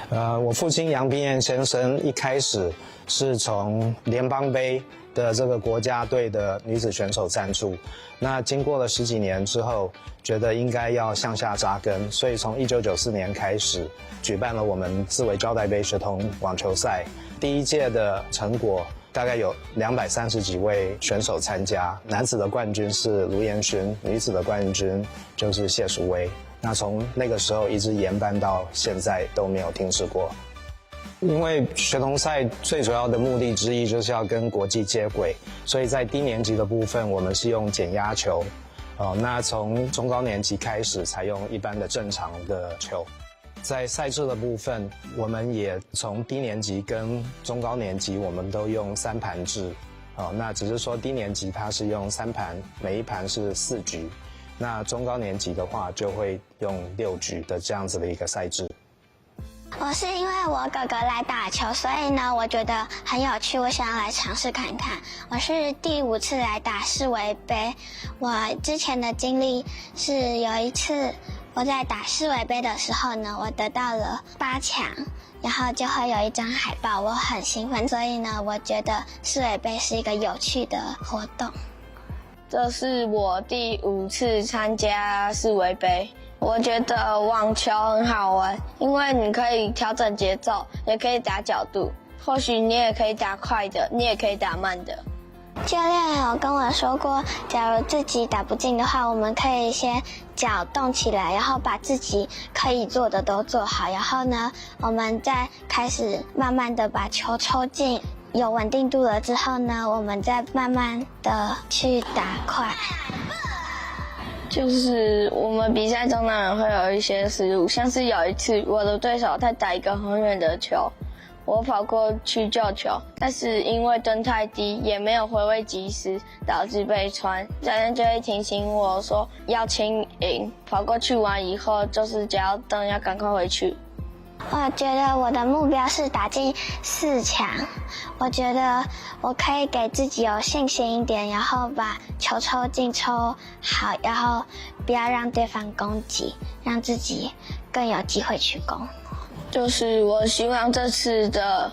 我父亲杨冰彦先生一开始是从联邦杯的这个国家队的女子选手赞助，那经过了10几年之后，觉得应该要向下扎根，所以从1994年开始举办了我们四维胶带杯学童网球赛。第一届的成果大概有230几位选手参加，男子的冠军是卢彦勋，女子的冠军就是谢淑薇。那从那个时候一直延办到现在都没有停止过。因为学童赛最主要的目的之一就是要跟国际接轨，所以在低年级的部分我们是用减压球，那从中高年级开始采用一般的正常的球。在赛制的部分，我们也从低年级跟中高年级我们都用3盘制，那只是说低年级它是用3盘，每一盘是4局，那中高年级的话就会用6局的这样子的一个赛制。我是因为我哥哥来打球，所以呢，我觉得很有趣，我想要来尝试看看。我是第5次来打世维杯，我之前的经历是有一次我在打世维杯的时候呢，我得到了8强，然后就会有一张海报，我很兴奋，所以呢，我觉得世维杯是一个有趣的活动。这是我第5次参加世维杯。我觉得网球很好玩，因为你可以调整节奏，也可以打角度，或许你也可以打快的，你也可以打慢的。教练有跟我说过，假如自己打不进的话，我们可以先脚动起来，然后把自己可以做的都做好，然后呢，我们再开始慢慢的把球抽进，有稳定度了之后呢，我们再慢慢的去打快。就是我们比赛中呢会有一些失误，像是有一次我的对手他打一个很远的球，我跑过去救球，但是因为蹲太低，也没有回位及时，导致被传。教练就会提醒我说要轻盈，跑过去完以后就是只要蹬，要赶快回去。我觉得我的目标是打进4强，我觉得我可以给自己有信心一点，然后把球抽进抽好，然后不要让对方攻击，让自己更有机会去攻。就是我希望这次的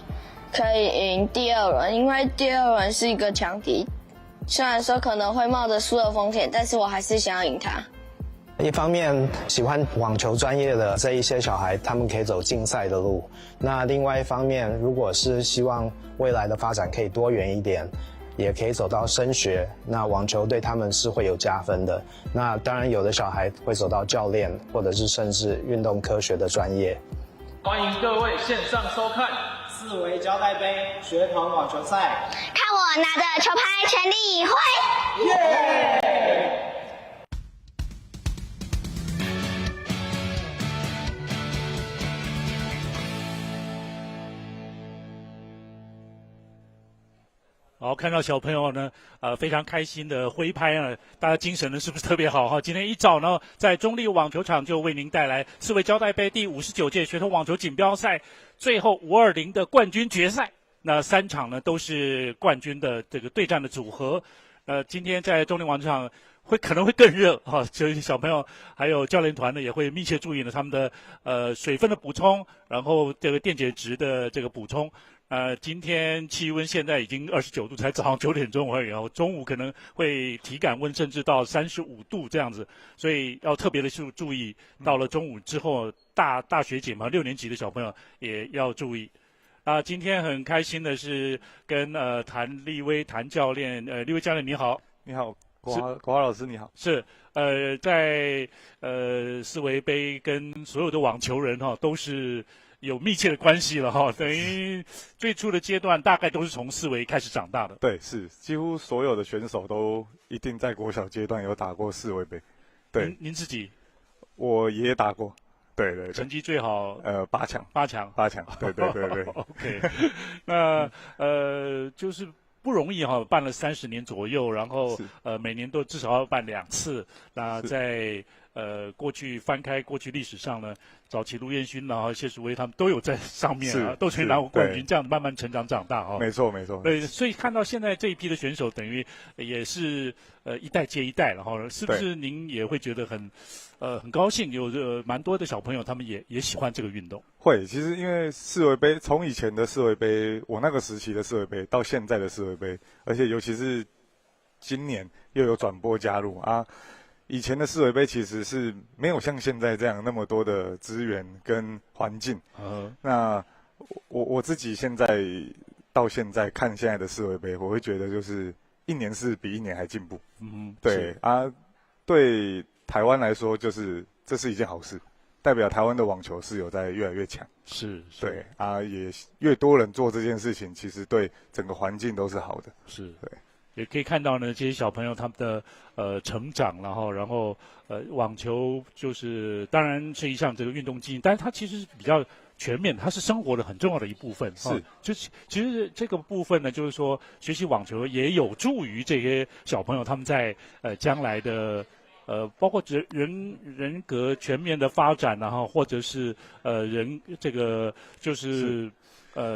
可以赢第2轮，因为第2轮是一个强敌，虽然说可能会冒着输的风险，但是我还是想要赢他。一方面喜欢网球专业的这一些小孩，他们可以走竞赛的路，那另外一方面，如果是希望未来的发展可以多元一点，也可以走到升学，那网球对他们是会有加分的。那当然有的小孩会走到教练，或者是甚至运动科学的专业。欢迎各位线上收看四维胶带杯学童网球赛，看我拿着球拍全力以挥！耶！好，看到小朋友呢，非常开心的挥拍啊，大家精神呢是不是特别好哈？今天一早呢，在中立网球场就为您带来四维胶带杯第59届学童网球锦标赛最后520的冠军决赛。那3场呢都是冠军的这个对战的组合。今天在中立网球场可能会更热哈，所以小朋友还有教练团呢也会密切注意呢他们的水分的补充，然后这个电解质的这个补充。今天气温现在已经29度，才早上9点钟而已，中午可能会体感温甚至到35度这样子，所以要特别的注意，到了中午之后，大学姐嘛，6年级的小朋友也要注意。今天很开心的是跟谭立威谭教练，立威教练你好。你好，国华老师你好。是在世维杯跟所有的网球人都是有密切的关系了哈，等于最初的阶段大概都是从世维开始长大的。对，是几乎所有的选手都一定在国小阶段有打过世维杯。对，您自己？我也打过。对对对，成绩最好8强，对对对对。OK， 那就是不容易哈，办了30年左右，然后每年都至少要办2次。那在过去翻开过去历史上呢，早期卢彦勋然后谢淑薇他们都有在上面啊，都曾经拿过冠军，这样慢慢成长长大没错没错。对，所以看到现在这一批的选手，等于也是一代接一代了哈，是不是您也会觉得很高兴？有蛮多的小朋友他们也喜欢这个运动。会，其实因为世卫杯从以前的世卫杯，我那个时期的世卫杯到现在的世卫杯，而且尤其是今年又有转播加入啊。以前的世卫杯其实是没有像现在这样那么多的资源跟环境。那我自己现在到现在看现在的世卫杯，我会觉得就是一年是比一年还进步。对啊，对台湾来说，就是这是一件好事。代表台湾的网球是有在越来越强，是对啊，也越多人做这件事情，其实对整个环境都是好的，是对，也可以看到呢，这些小朋友他们的成长，然后网球就是当然是一项这个运动技艺，但是它其实是比较全面，它是生活的很重要的一部分，是，其实这个部分呢，就是说学习网球也有助于这些小朋友他们在将来的。包括人格全面的发展，然后或者是这个就是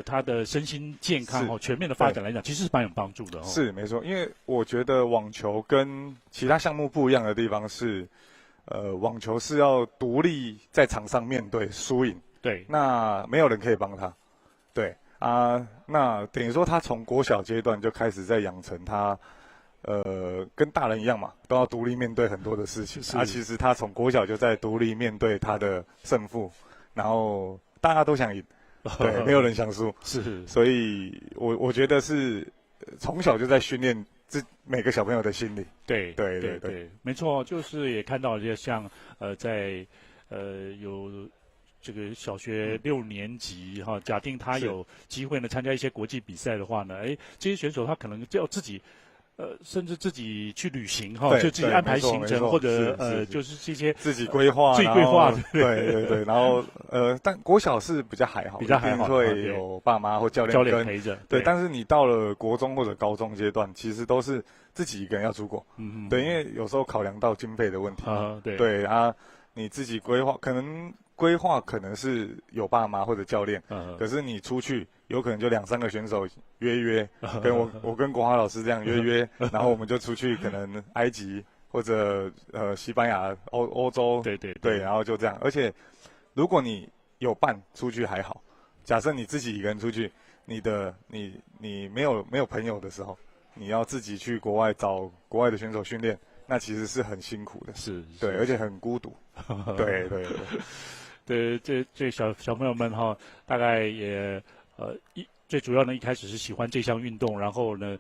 他的身心健康全面的发展来讲，其实是蛮有帮助的。是没错，因为我觉得网球跟其他项目不一样的地方是，网球是要独立在场上面对输赢，对，那没有人可以帮他，对啊，那等于说他从国小阶段就开始在养成他。跟大人一样嘛，都要独立面对很多的事情。其实他从国小就在独立面对他的胜负，然后大家都想赢，对，没有人想输。是，所以我觉得是从小就在训练每个小朋友的心理。对，没错，就是也看到这像在有。这个小学6年级哈，假定他有机会呢参加一些国际比赛的话呢，这些选手他可能就要自己。甚至自己去旅行哈，就自己安排行程，或者就是这些自己规划，对，然后但国小是比较还好，会有爸妈或教练陪着，对。但是你到了国中或者高中阶段，其实都是自己一个人要出国，对，因为有时候考量到经费的问题，对啊，你自己规划可能是有爸妈或者教练，可是你出去有可能就2-3个选手约，跟我跟国华老师这样约，然后我们就出去可能埃及或者西班牙、欧洲，对，然后就这样。而且如果你有伴出去还好，假设你自己一个人出去，你没有朋友的时候，你要自己去国外找国外的选手训练，那其实是很辛苦的，对，而且很孤独，对。对，这小朋友们哈，大概也最主要呢，一开始是喜欢这项运动，然后呢，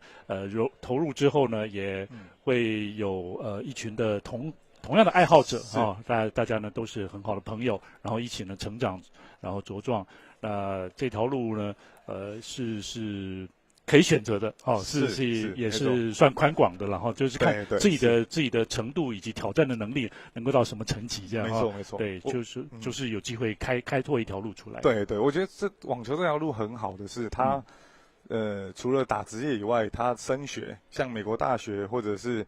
投入之后呢，也会有一群的同样的爱好者啊，大家呢都是很好的朋友，然后一起呢成长，然后茁壮。这条路呢，是可以选择的哦，也是算宽广的，然后就是看自己的程度以及挑战的能力能够到什么层级这样。没错，对，就是有机会开拓一条路出来。对，我觉得网球这条路很好的是它，除了打职业以外，它升学，像美国大学或者是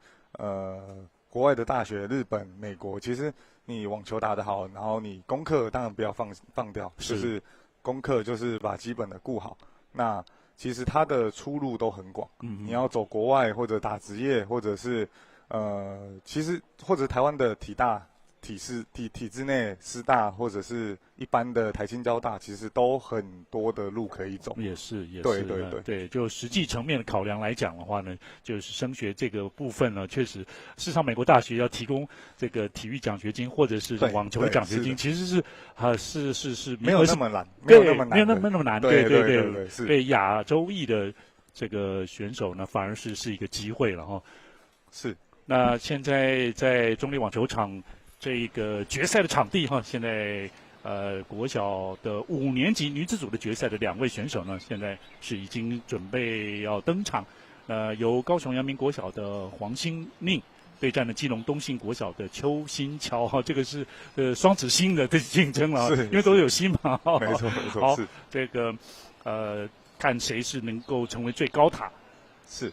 国外的大学，日本、美国，其实你网球打得好，然后你功课当然不要放掉，就是功课就是把基本的顾好，那。其实它的出路都很广，你要走国外或者打职业，或者是其实或者台湾的体制内师大或者是一般的台清交大，其实都很多的路可以走。也是，对，就实际层面的考量来讲的话呢，就是升学这个部分呢，确实，事实上美国大学要提供这个体育奖学金或者是网球的奖学金，其实是没有那么难，没有那么难，对亚洲裔的这个选手呢，反而是一个机会了哈。是。那现在在中立网球场这个决赛的场地哈，现在国小的5年级女子组的决赛的2位选手呢，现在是已经准备要登场。由高雄阳明国小的黄心宁对战了基隆东信国小的邱新乔哈，这个是双子星的竞争了，因为都有星嘛。没错。好，这个看谁是能够成为最高塔。是。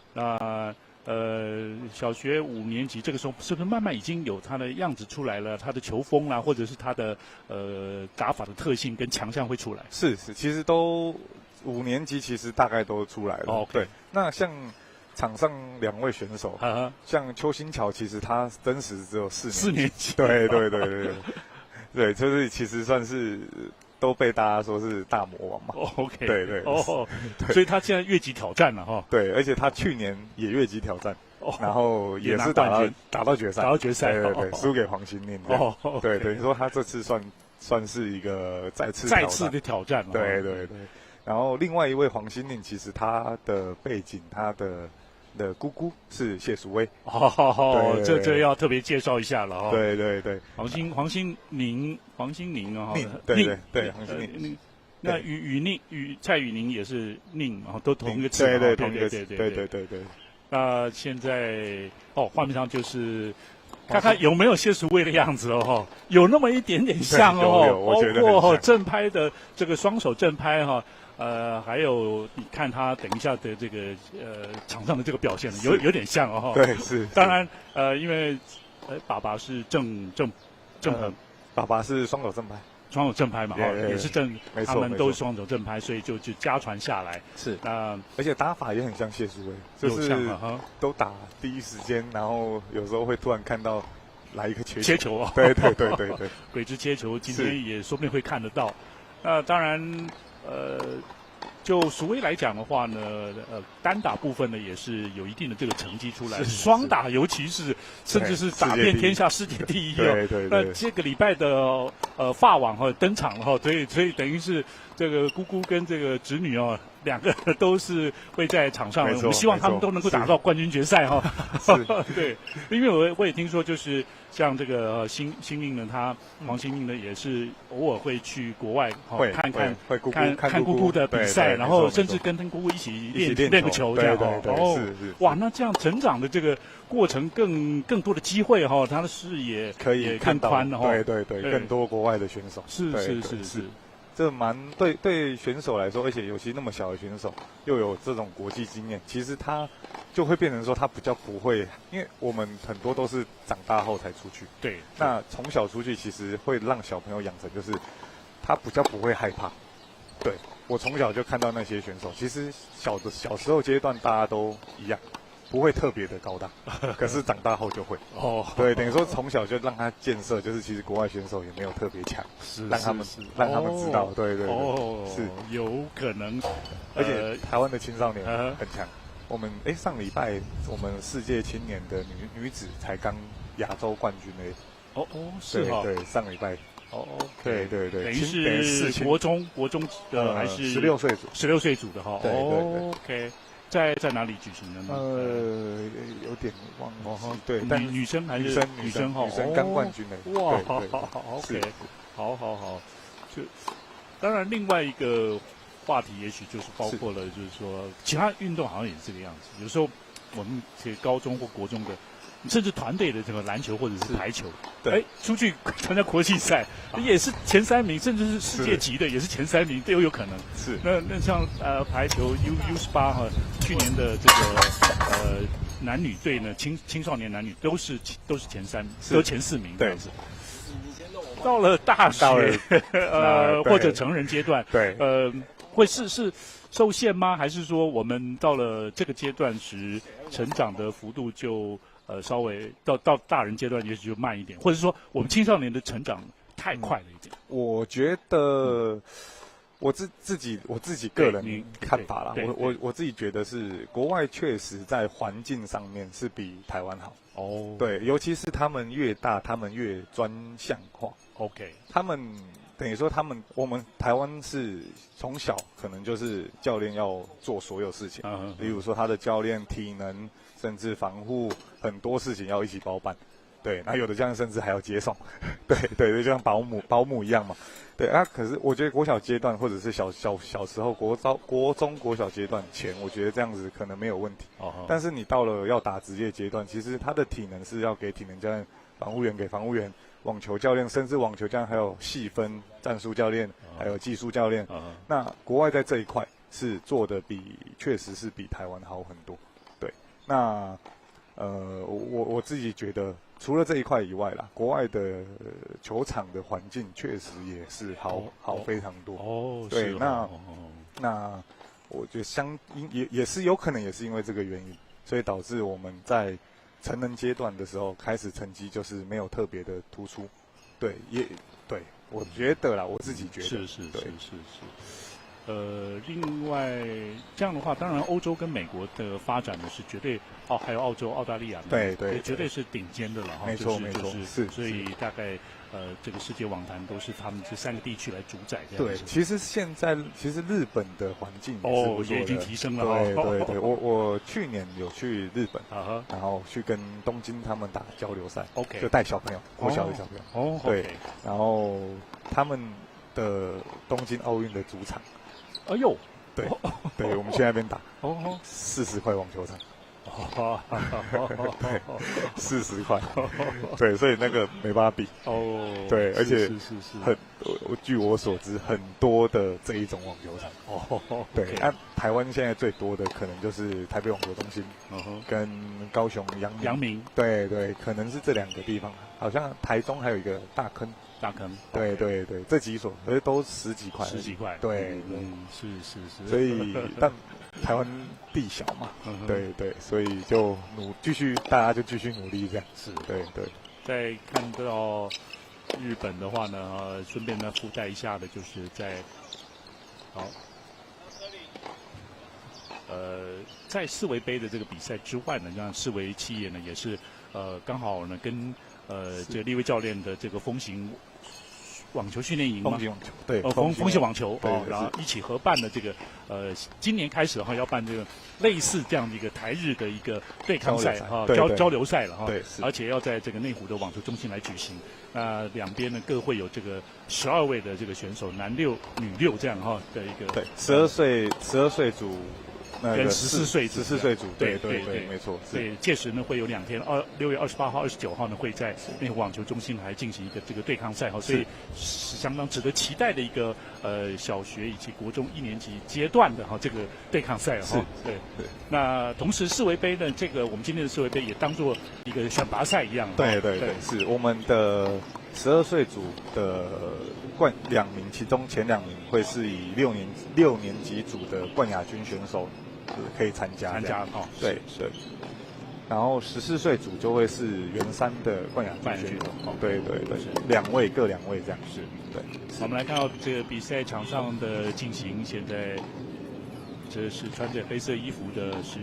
小学5年级这个时候，是不是慢慢已经有他的样子出来了？他的球风啦，或者是他的打法的特性跟强项会出来？是，其实都5年级其实大概都出来了。哦，对。那像场上2位选手，像邱新桥，其实他真实只有4年级。对，对，就是其实算是都被大家说是大魔王嘛。OK， 对，所以他现在越级挑战了哈。对，而且他去年也越级挑战，然后也是打到决赛，对，输给黄心宁。对，等于说他这次算是一个再次的挑战。对。然后另外一位黄心宁，其实他的背景，他的姑姑是谢淑薇。这要特别介绍一下了哈。对。黄心宁啊，对，黄心宁。那蔡宇宁也是宁啊，都同一个字。对，同一个字。对。那现在画面上就是看看有没有谢淑薇的样子哦，有那么一点点像哦，包括正拍的这个双手正拍哈。还有你看他等一下的这个场上的这个表现呢，有点像哦。对，是。当然因为爸爸是郑恒，爸爸是双手正拍。双手正拍嘛，也是他们都是双手正拍，所以就家传下来。是。那而且打法也很像谢淑薇，就是都打第一时间，然后有时候会突然看到来一个切球哦。对。鬼之切球，今天也说不定会看得到。那当然。就淑薇来讲的话呢，单打部分呢也是有一定的这个成绩出来，双打尤其是甚至是打遍天下，世界第一哦。对。那这个礼拜的法网登场了所以等于是这个姑姑跟这个侄女2个都是会在场上，我们希望他们都能够打到冠军决赛哈。对，因为我也听说，就是像这个新宁呢，黄心宁呢也是偶尔会去国外看姑姑的比赛，然后甚至跟姑姑一起练个球这样哇，那这样成长的这个过程更多的机会他的视野可以更宽对，更多国外的选手是。这蛮对选手来说，而且尤其那么小的选手，又有这种国际经验，其实他就会变成说他比较不会，因为我们很多都是长大后才出去。对。那从小出去，其实会让小朋友养成就是他比较不会害怕。对，我从小就看到那些选手，其实小时候阶段大家都一样。不会特别的高大，可是长大后就会。对，等于说从小就让他建设，就是其实国外选手也没有特别强，让他们知道，对，是有可能。而且台湾的青少年很强。我们上礼拜我们世界青年的女子才刚亚洲冠军是对，上礼拜。对，等于是国中的还是16岁组的哈。对。OK。在哪里举行的呢？有点忘了。对，女生还是女生刚冠军的。哇，好 ，OK， 好。就当然另外一个话题，也许就是包括了，就是说其他运动好像也是这个样子。有时候我们这个高中或国中的，甚至团队的这个篮球或者是排球，出去参加国际赛也是前3名，甚至是世界级的也是前3名都有可能。是。那像排球 U18去年的这个男女队呢，青少年男女都是前3名，都前4名这样子。到了大学或者成人阶段，会是受限吗？还是说我们到了这个阶段时，成长的幅度就稍微到大人阶段也许就慢一点，或者说我们青少年的成长太快了一点？我觉得我自己个人看法啦，我自己觉得是国外确实在环境上面是比台湾好。对，尤其是他们越大，他们越专项化。OK， 他们等于说我们台湾是从小可能就是教练要做所有事情，比如说他的教练体能，甚至防护，很多事情要一起包办。对，那有的教练甚至还要接送，对，就像保姆一样嘛。对啊，可是我觉得国小阶段或者是小时候国中国小阶段前，我觉得这样子可能没有问题。但是你到了要打职业阶段，其实他的体能是要给体能教练，防护员给防护员，网球教练甚至网球教练还有细分战术教练，还有技术教练。那国外在这一块是做的确实是比台湾好很多。对，那我自己觉得，除了这一块以外啦，国外的球场的环境确实也是好非常多。哦，对，那我觉得也是有可能也是因为这个原因，所以导致我们在成人阶段的时候开始成绩就是没有特别的突出。对，对，我觉得啦，我自己觉得是。另外这样的话，当然欧洲跟美国的发展呢是绝对还有澳洲、澳大利亚，对，绝对是顶尖的了哈。没错，是。所以大概这个世界网坛都是他们这3个地区来主宰这样子。对，其实现在日本的环境也已经提升了。对，我去年有去日本，然后去跟东京他们打交流赛 ，OK， 就带小朋友，国小的小朋友，对，然后他们的东京奥运的主场。哎呦，对，我们去那边打，40块网球场，对，40块，对，所以那个没办法比对，而且据我所知，很多的这一种网球场，对，台湾现在最多的可能就是台北网球中心，跟高雄阳明，对，可能是这2个地方，好像台中还有一个大坑，对，这几所，而且都10几块，对，是，所以但台湾地小嘛，对，所以就大家就继续努力这样，是，对。再看到日本的话呢，顺便呢附带一下的就是在世维杯的这个比赛之外呢，让世维企业呢也是刚好呢跟这个立威教练的这个风行网球训练营嘛，风行网球，对，风行网球然后一起合办的这个今年开始要办这个类似这样的一个台日的一个对抗赛交流赛了对，而且要在这个内湖的网球中心来举行。那两边呢各会有这个12位的这个选手，男6、女6这样的一个。对，12岁组。跟14岁组，对，没错。对，届时呢会有2天，6月28号、29号呢会在内湖网球中心来进行一个这个对抗赛所以是相当值得期待的一个小学以及国中1年级阶段的这个对抗赛对。那同时世维杯呢，这个我们今天的世维杯也当做一个选拔赛一样。对，是我们的12岁组的2名，其中前2名会是以6年级组的冠亚军选手可以参加对。然后14岁组就会是圆山的冠亚军选手，对，各2位这样是。对，我们来看到这个比赛场上的进行，现在这是穿着黑色衣服的是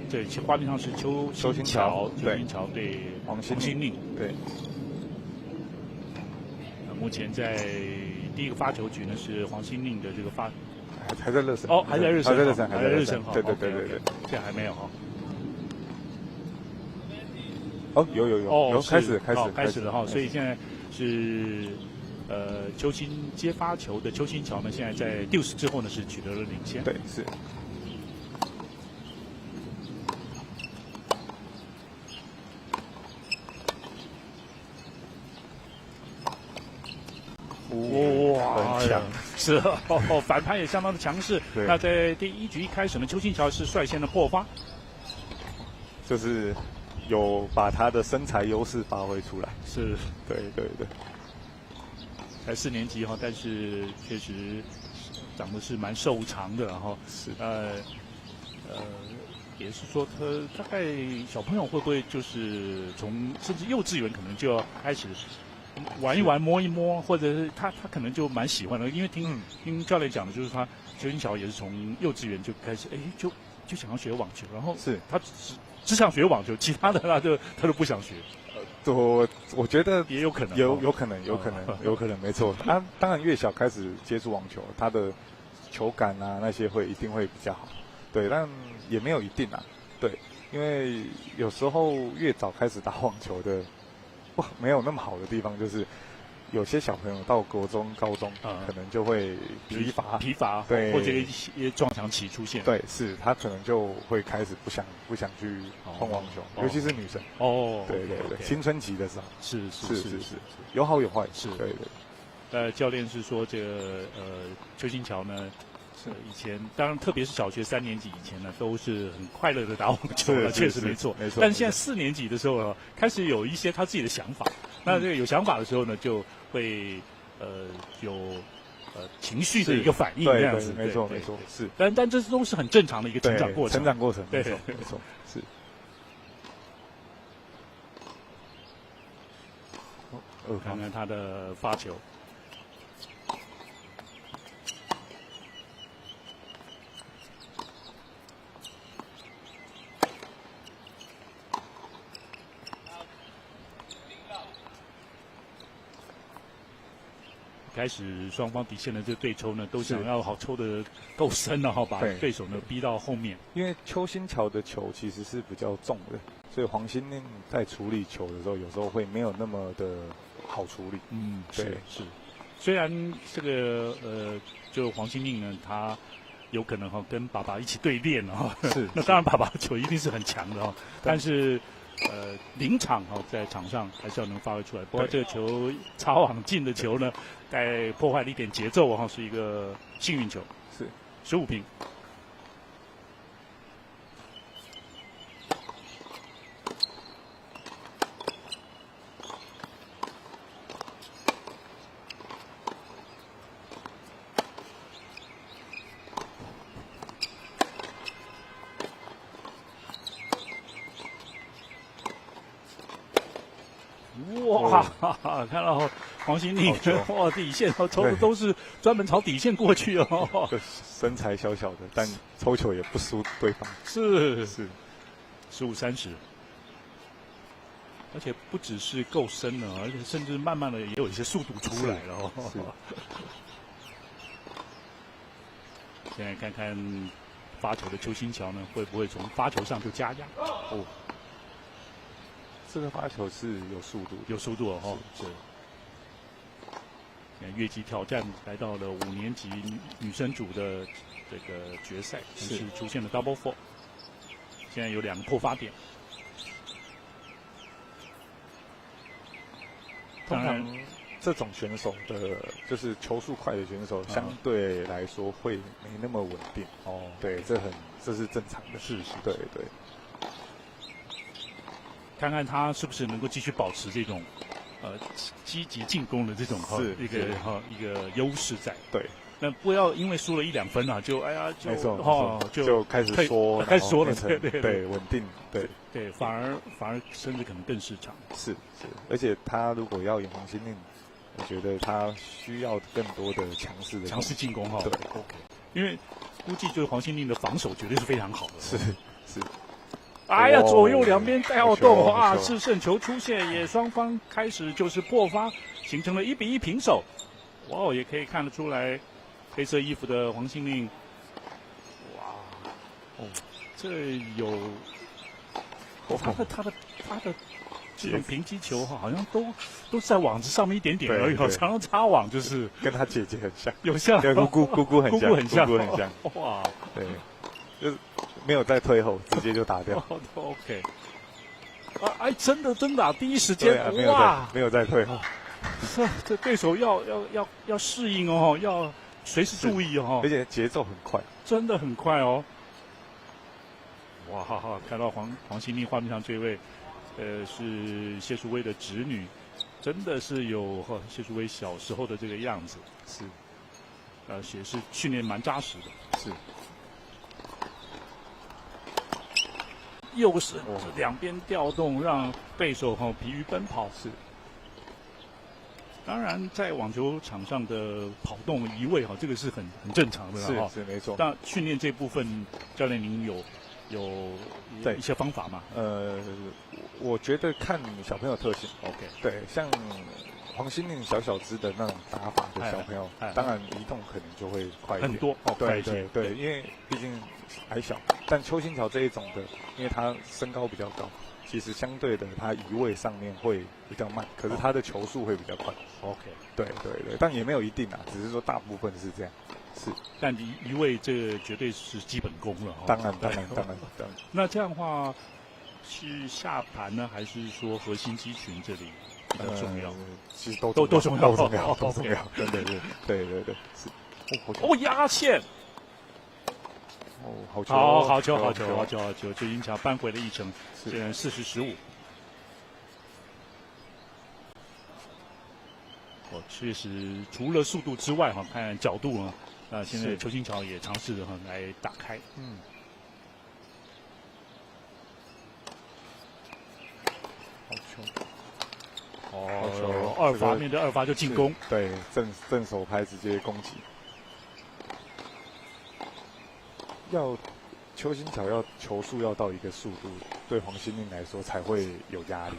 这画面上是邱新桥对黄心宁对。目前在第一个发球局呢是黄心宁的这个还在热身还在热身对，现在还没有有开始了所以现在是邱新接发球的邱新桥呢，现在在丢失之后呢是取得了领先，对是。哇，很强，是反弹也相当的强势。那在第1局一开始呢，邱新桥是率先的破发，就是有把他的身材优势发挥出来。是，对，才4年级但是确实长得是蛮瘦长的，是也是说他大概小朋友会不会就是甚至幼稚园可能就要开始玩一玩摸一摸，或者是他可能就蛮喜欢的，因为听教练讲的就是他邱新桥也是从幼稚园就开始就想要学网球，然后是他只想学网球，其他的他都不想学。我觉得也有可能，有可能，没错。当然越小开始接触网球，他的球感那些一定会比较好，对，但也没有一定对，因为有时候越早开始打网球的。没有那么好的地方，就是有些小朋友到国中、高中，可能就会疲乏，对，或者一些撞墙期出现，对，是他可能就会开始不想去碰网球，尤其是女生，对，青春期的时候，是，有好有坏，是，对。教练是说这个邱新桥呢，是以前，当然特别是小学3年级以前呢，都是很快乐的打网球了，确实没错。但是现在4年级的时候呢，开始有一些他自己的想法。那这个有想法的时候呢，就会有情绪的一个反应这样子。没错，是。但这都是很正常的一个成长过程。成长过程，没错，是。看看他的发球。开始双方底线的这个对抽呢，都想要好抽的够深了哈，把对手呢逼到后面。因为邱新桥的球其实是比较重的，所以黄心宁在处理球的时候，有时候会没有那么的好处理。是。虽然这个就黄心宁呢，他有可能跟爸爸一起对练哈，是。那当然，爸爸的球一定是很强的哈，但是。临场在场上还是要能发挥出来。不过这个球擦网进的球呢，该破坏了一点节奏是一个幸运球。是15平。哇，看到黄心宁哇，底线抽的都是专门朝底线过去哦。身材小小的，但抽球也不输对方。是15-30，而且不只是够深了，而且甚至慢慢的也有一些速度出来了哦。现在看看发球的邱新桥呢，会不会从发球上就加压？这个发球是有速度哦，是。越级挑战来到了5年级女生组的这个决赛，是出现了 double four， 现在有2个破发点。通常这种选手的，就是球速快的选手，相对来说会没那么稳定。对，这是正常的。是，对。看看他是不是能够继续保持这种积极进攻的这种一个优势在。对，那不要因为输了1-2分就没错就开始缩了，对，稳定，对，反而甚至可能更失常。是，而且他如果要赢黄心宁，我觉得他需要更多的强势进攻对 ，OK， 因为估计就是黄心宁的防守绝对是非常好的。是。哎呀，左右两边调动啊，制胜球出现，也双方开始就是破发，形成了1-1平手。哇，也可以看得出来，黑色衣服的黄心宁，哇，这有他的这种平击球好像都在网子上面一点点而已，常常擦网，就是跟他姐姐很像，有像，对，姑姑很像，哇，对，就是没有在退后，直接就打掉。OK， 真的第一时间，哇，没有在退后。这对手要适应哦，要随时注意哦，而且节奏很快，真的很快哦。哇，看到黄心宁画面上这位，是谢淑薇的侄女，真的是有谢淑薇小时候的这个样子，是，也是训练蛮扎实的，是。又是两边调动，让对手疲于奔跑。是。当然，在网球场上的跑动移位这个是很正常的是没错。那训练这部分，教练您有一些方法吗？我觉得看小朋友特性。OK， 对，像黄心宁小只的那种打法的小朋友，当然移动可能就会快一点，很多对，因为毕竟矮小。但邱新桥这一种的，因为他身高比较高，其实相对的他移位上面会比较慢，可是他的球速会比较快。OK， 对，但也没有一定啊，只是说大部分是这样。是，但移位这个绝对是基本功了。当然。那这样的话，是下盘呢，还是说核心肌群这里比较重要？其实都重要，真的是。对，是。压线，哦，好球！好球！邱新桥扳回了一城，现在40-15。确实除了速度之外看角度现在邱新桥也尝试着来打开。好球！二发面对二发就进攻，对，正手拍直接攻击。邱新桥要球速要到一个速度，对黄心宁来说才会有压力。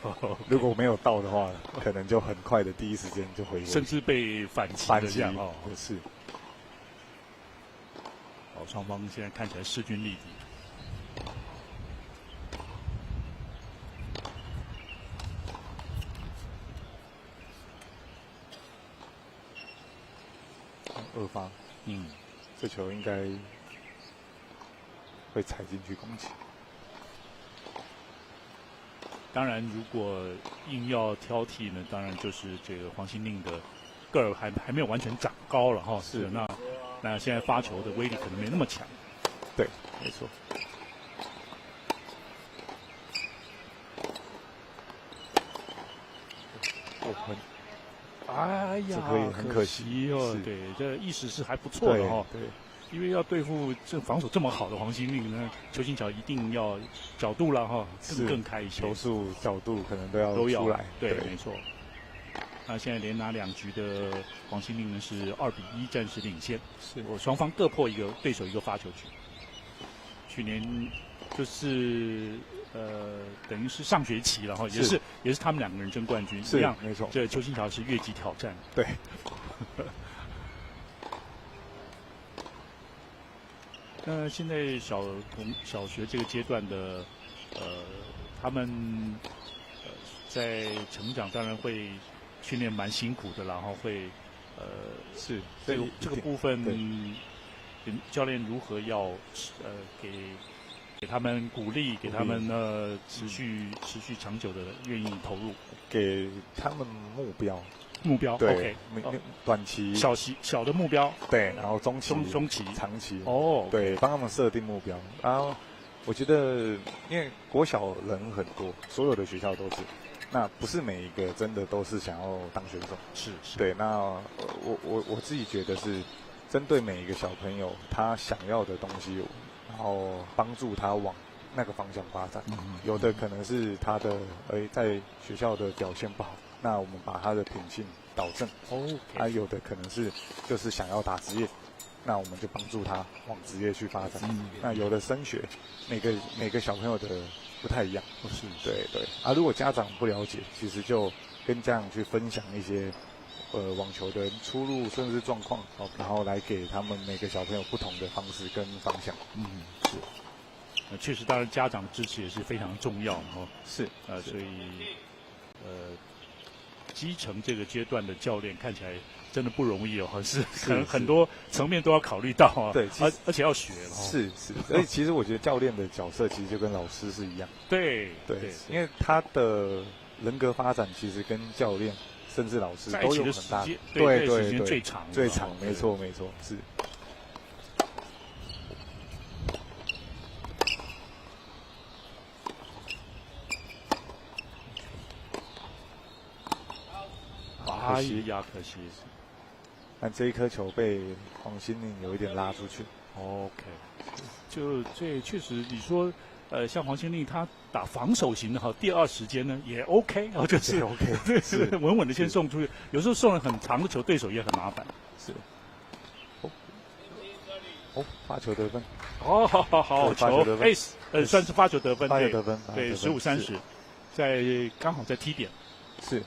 如果没有到的话，可能就很快的第一时间就回位，甚至被反击的这样是。双方现在看起来势均力敌。二发，这球应该会踩进去攻击。当然，如果硬要挑剔呢，当然就是这个黄心宁的个儿还没有完全长高了是那现在发球的威力可能没那么强。对，没错。哎呀，这个很可惜对，这意识是还不错的对，因为要对付这防守这么好的黄心宁呢，邱新桥一定要角度了更开一些，球速、角度可能都要出来。对，没错。那现在连拿2局的黄心宁呢是2-1暂时领先，双方各破对手一个发球局。去年就是等于是上学期了也是他们2个人争冠军一样，没错。这邱新桥是越级挑战，对。那现在小学这个阶段的他们在成长当然会训练蛮辛苦的，然后会是这个部分，教练如何要给他们鼓励，给他们持续长久的愿意投入，给他们目标，对 ，OK， 短期小的目标，对，然后中期、长期，对，帮他们设定目标。然后我觉得，因为国小人很多，所有的学校都是，那不是每一个真的都是想要当选手，是，对。那我自己觉得是针对每一个小朋友他想要的东西，然后帮助他往那个方向发展。有的可能是他的在学校的表现不好。那我们把他的品性导正，有的可能是就是想要打职业，那我们就帮助他往职业去发展。那有的升学，每个小朋友的不太一样，对。如果家长不了解，其实就跟家长去分享一些网球的出路甚至状况，然后来给他们每个小朋友不同的方式跟方向。是。确实，当然家长的支持也是非常重要是。所以基层这个阶段的教练看起来真的不容易是可能很多层面都要考虑到对，而且要学是。所以其实我觉得教练的角色其实就跟老师是一样。对，因为他的人格发展其实跟教练甚至老师都有很大对时间最长，没错，是。可惜。但这一颗球被黄心宁有一点拉出去。OK， 就这确实，你说像黄心宁他打防守型的第二时间呢也 OK 就是 OK， 是稳稳的先送出去。有时候送了很长的球，对手也很麻烦。是。发球得分。好球 ，Ace， 算是发球得分，对，15-30，刚好在T点。是。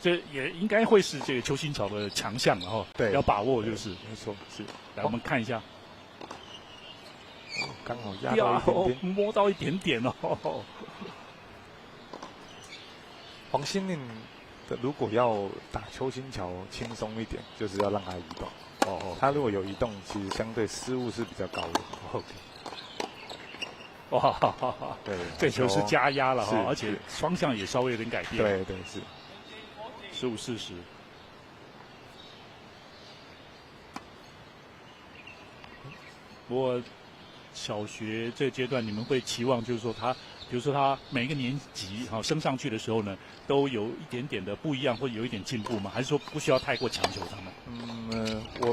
这也应该会是这个邱新桥的强项对，要把握就是。没错，是。来，我们看一下。刚好压到一点点，摸到一点点黄心宁的如果要打邱新桥轻松一点，就是要让他移动。他如果有移动，其实相对失误是比较高的。对，这球是加压了而且方向也稍微有点改变。对，是。15-40。不过小学这个阶段，你们会期望就是说他，比如说他每一个年级升上去的时候呢，都有一点点的不一样，或者有一点进步吗？还是说不需要太过强求他们？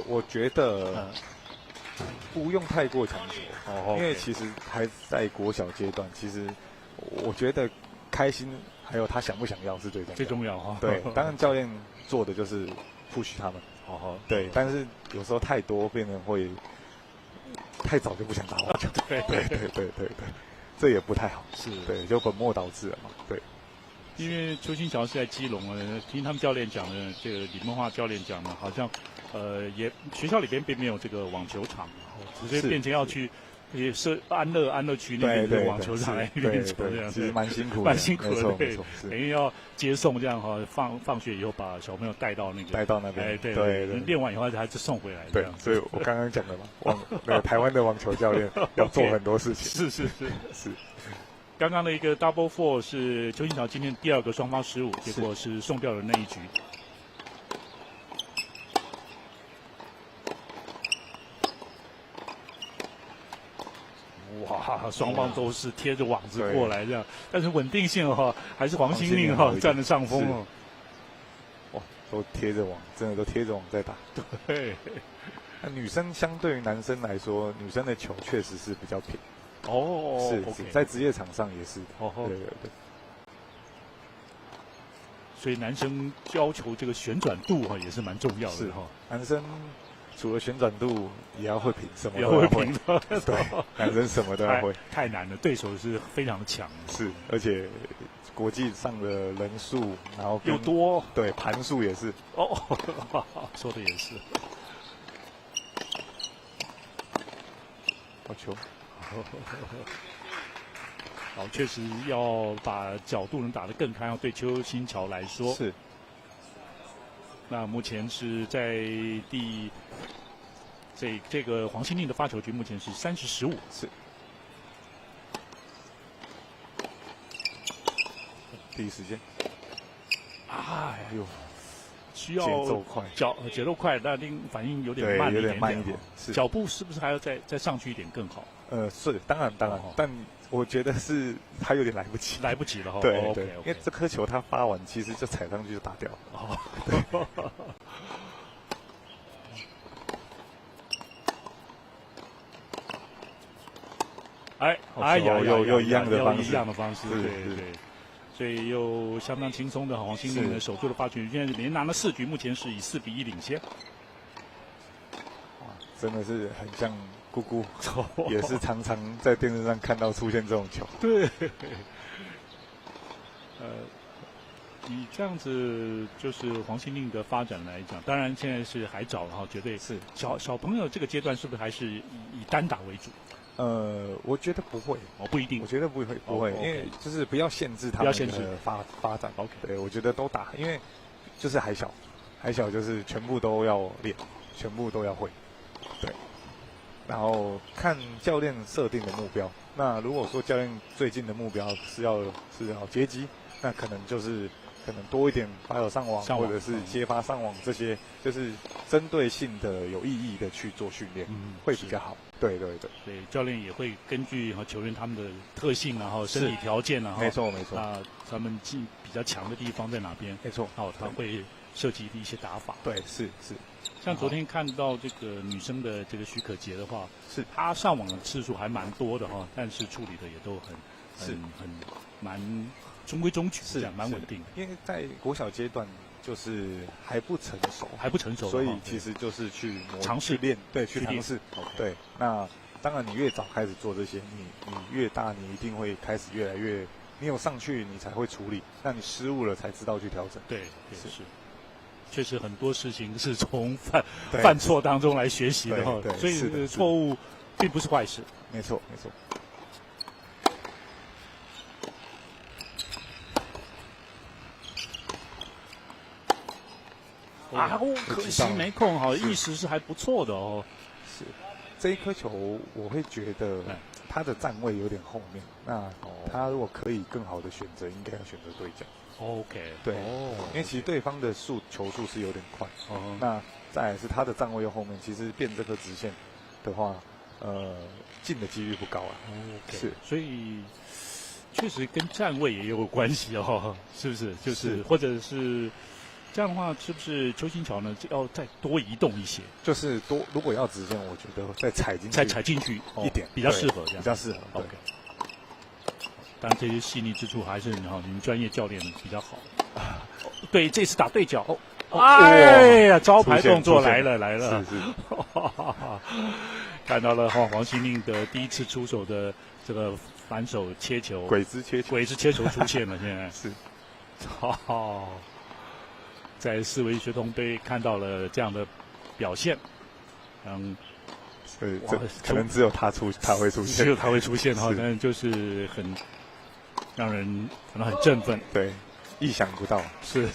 我觉得不用太过强求，因为其实还在国小阶段，其实我觉得开心还有他想不想要是最重要哈。对，当然教练做的就是 push 他们，对，但是有时候太多变成会太早就不想打网球，对，这也不太好，是对，就本末倒置了嘛，对。因为邱新桥是在基隆听他们教练讲的，这个李梦华教练讲的，好像也学校里边并没有这个网球场，直接变成要去也是安乐区那边的网球场来练球这样，其实蛮辛苦的，蛮辛苦的，对，等于要接送这样放学以后把小朋友带到那边，对，练完以后还是送回来这样。所以我刚刚讲的嘛，那个台湾的网球教练要做很多事情，是。刚刚的一个 double four 是邱新桥今天第2个双方失误，结果是送掉了那一局。哇，双方都是贴着网子过来这样，但是稳定性还是黄心令占了上风哦。哇，都贴着网，真的都贴着网在打。对。那女生相对于男生来说，女生的球确实是比较平。是，在职业场上也是。对。所以男生要求这个旋转度也是蛮重要的。是男生除了旋转度也要会平，什么都要会。对，男生什么都要会。太难了，对手是非常的强。是，而且国际上的人数，然后又多，对，盘数也是。说的也是。好球。好，确实要把角度能打得更开，对邱新桥来说是。那目前是在这个黄心令的发球局，目前是30-15。是。第一时间。哎呦，需要节奏快，节奏快，但反应有点慢，有点慢一点。是。脚步是不是还要再上去一点更好？是，当然，但我觉得是还有点来不及了哈。对，因为这颗球他发完，其实就踩上去就打掉了。对。哎呀，又一样的方式，对。所以又相当轻松的黄心令的守住了发球，现在连拿了4局，目前是以4-1领先。哇，真的是很像姑姑，也是常常在电视上看到出现这种球。对。以这样子就是黄心令的发展来讲，当然现在是还早了绝对是小朋友这个阶段是不是还是以单打为主？我觉得不会，不一定。我觉得不会，因为就是不要限制他们的发展。OK， 对，我觉得都打，因为就是还小就是全部都要练，全部都要会，对。然后看教练设定的目标，那如果说教练最近的目标是要接机，那可能多一点发球上网，或者是接发上网，这些就是针对性的有意义的去做训练，会比较好。对，教练也会根据球员他们的特性，然后身体条件，然后没错，他们比较强的地方在哪边？没错，他会设计一些打法。对，是。像昨天看到这个女生的这个许可杰的话，是她上网的次数还蛮多的但是处理的也都蛮中规中矩，这样蛮稳定的。因为在国小阶段就是还不成熟，所以其实就是去尝试练，对，去尝试。对，那当然你越早开始做这些，你越大，你一定会开始越来越，你有上去你才会处理，那你失误了才知道去调整。对，是。确实很多事情是从犯错当中来学习的所以错误并不是坏事。没错。可惜没控意识是还不错的是，这一颗球我会觉得他的站位有点后面，那他如果可以更好的选择，应该要选择对角。OK， 对，因为其实对方的球速是有点快，那再来是他的站位又后面，其实变这个直线的话，进的几率不高啊。是，所以确实跟站位也有关系哦，是不是？就是或者是这样的话，是不是邱新桥呢要再多移动一些？就是如果要直线，我觉得再踩进去一点，比较适合这样，比较适合。OK。当然这些细腻之处还是你们专业教练比较好。对，这次打对角。哎呀，招牌动作来了！是。看到了黄心令的第一次出手的这个反手切球，鬼子切球出现了，现在是。在四维学童杯看到了这样的表现，对，可能只有他会出现，只有他会出现哈，但就是很让人可能很振奋，对，意想不到，是。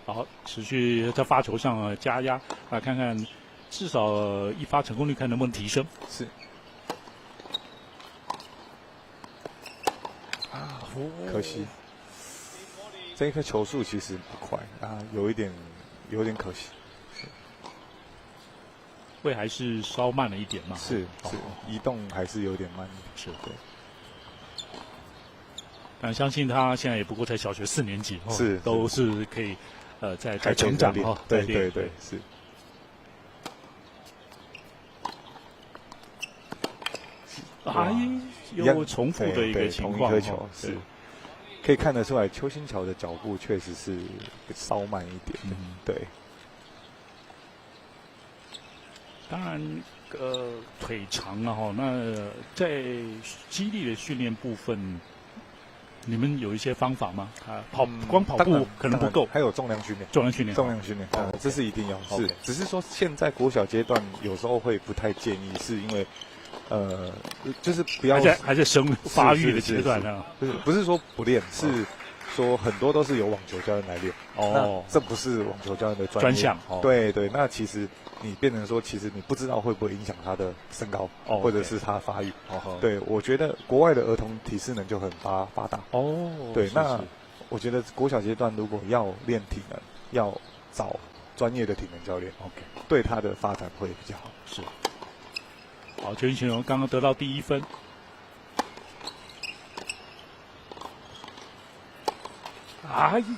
好，持续在发球上加压啊，看看至少一发成功率看能不能提升。是。可惜，这一颗球速其实不快啊，有点可惜。会还是稍慢了一点嘛？是，移动还是有点慢。是，对。但相信他现在也不过才小学4年级，都是可以在成长哈。对，是。又重复的一个情况，同一颗球是，可以看得出来邱新桥的脚步确实是稍慢一点的，对。当然，腿长了哈，那在肌力的训练部分，你们有一些方法吗？光跑步可能不够，还有重量训练，这是一定要是。只是说现在国小阶段有时候会不太建议，是因为。就是不要还在生发育的阶段啊，不是说不练，是说很多都是由网球教练来练。这不是网球教练的专项。对，那其实你变成说，其实你不知道会不会影响他的身高，或者是他发育。对，我觉得国外的儿童体适能就很发达。对，那我觉得国小阶段如果要练体能，要找专业的体能教练，对他的发展会比较好。是。好，邱新桥刚刚得到第1分。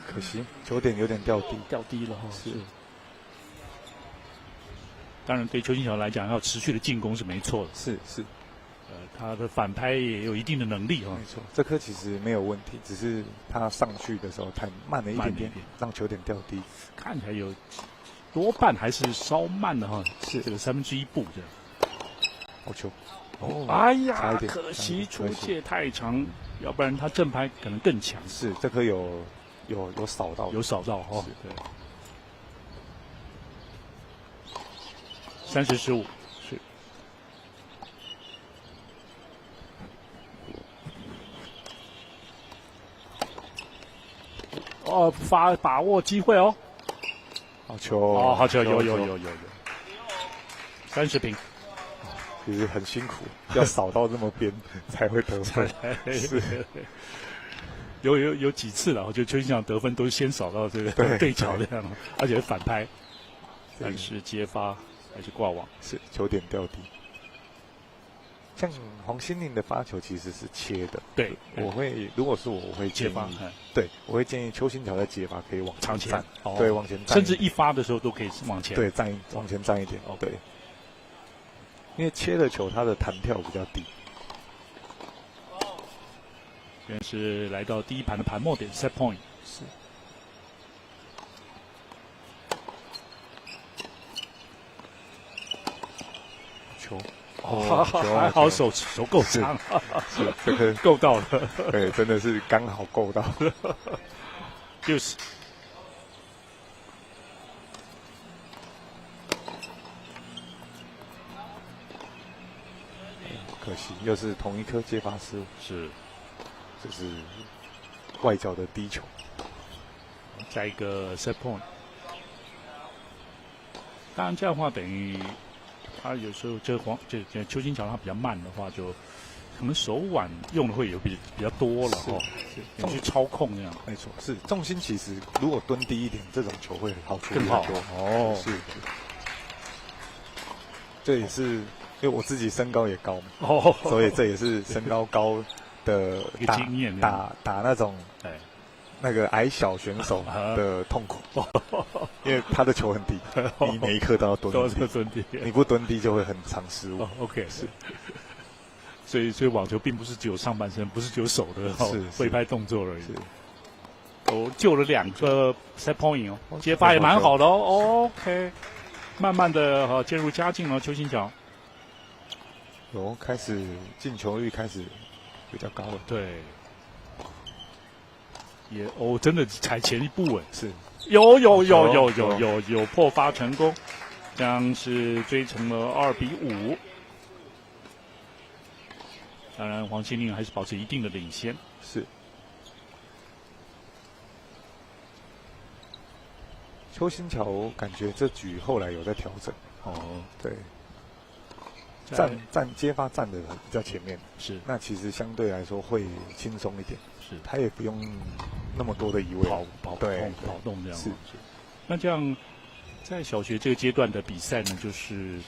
可惜球点有点掉低了哈。是。当然，对邱新桥来讲，要持续的进攻是没错的。是。他的反拍也有一定的能力哈。没错，这颗其实没有问题，只是他上去的时候太慢了一点点，让球点掉低。看起来有多半还是稍慢的哈，是这个1/3步这样。好球！哎呀，可惜出界太长，要不然他正拍可能更强。是，这颗有扫到，哈。对。30-15是。把握机会哦。好球！好球！有30平。其实很辛苦，要扫到这么边才会得分。是，有几次了，我觉得邱新桥得分都是先扫到这个对角这样，而且反拍，但是接发还是挂网，是球点掉低。像黄心令的发球其实是切的，对，如果是我会接发，对，我会建议邱新桥的接发可以往前站，对，往前站，甚至一发的时候都可以往前，对，往前站一点，对。因为切的球，它的弹跳比较低。现在是来到第1盘的盘末点 ，set point。是。球。还好手够长，是这个够到了。对，真的是刚好够到。就是。可惜又是同一颗接发失误，就是外角的低球，加一个 set point。当然这样的话，等于他有时候这邱新桥他比较慢的话，就可能手腕用的会有比较多了哦，你去操控这样。没错，是重心其实如果蹲低一点，这种球会好处理更好多哦。是。这也是因为我自己身高也高嘛，所以这也是身高高的经验打那种那个矮小选手的痛苦，因为他的球很低，你每一颗都要蹲低，你不蹲低就会很常失误。OK， 是。所以网球并不是只有上半身，不是只有手的挥拍动作而已。救了2个 set point 哦，接发也蛮好的哦。OK， 慢慢的渐入佳境了，邱新桥。开始进球率开始比较高了。对。也真的踩前一步哎，是有破发成功，这样是追成了2-5。当然，黄心凌还是保持一定的领先。是。邱新桥感觉这局后来有在调整。对。接发站的比较前面，是。那其实相对来说会轻松一点。是。他也不用那么多的移位跑动这样。是。那这样，在小学这个阶段的比赛呢，就是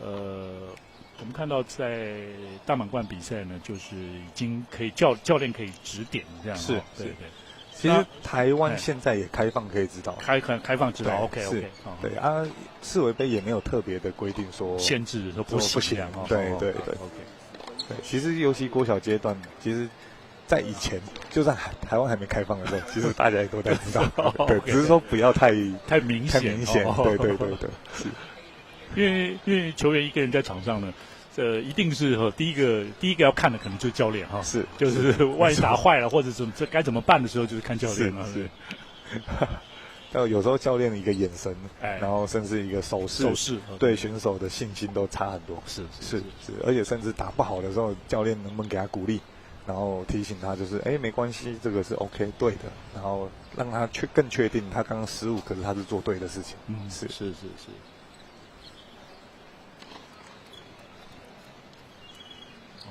我们看到在大满贯比赛呢，就是已经可以教练可以指点这样。是。对。其实台湾现在也开放可以指导，开放指导。OK。对啊，世维杯也没有特别的规定说限制说不行。对。OK。对，其实尤其国小阶段，其实，在以前就在台湾还没开放的时候，其实大家也都在知道。对，只是说不要太明显。对。是。因为球员一个人在场上呢。一定是第一个要看的可能就是教练哈，是，就是万一打坏了或者这该怎么办的时候，就是看教练了。是。有时候教练的一个眼神，然后甚至一个手势，对选手的信心都差很多。是，而且甚至打不好的时候，教练能不能给他鼓励，然后提醒他就是没关系，这个是 OK 对的，然后让他更确定他刚刚失误，可是他是做对的事情。是。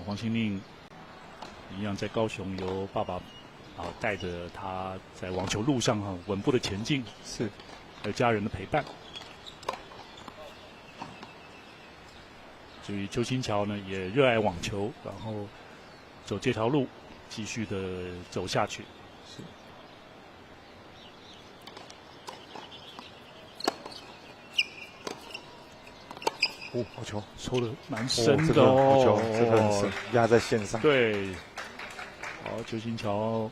黄心凌一样在高雄由爸爸带着他在网球路上稳步的前进，是，还有家人的陪伴。至于邱新桥呢，也热爱网球，然后走这条路继续的走下去。是。好球，抽的蛮深的好球，这个很深，压在线上。对，邱新桥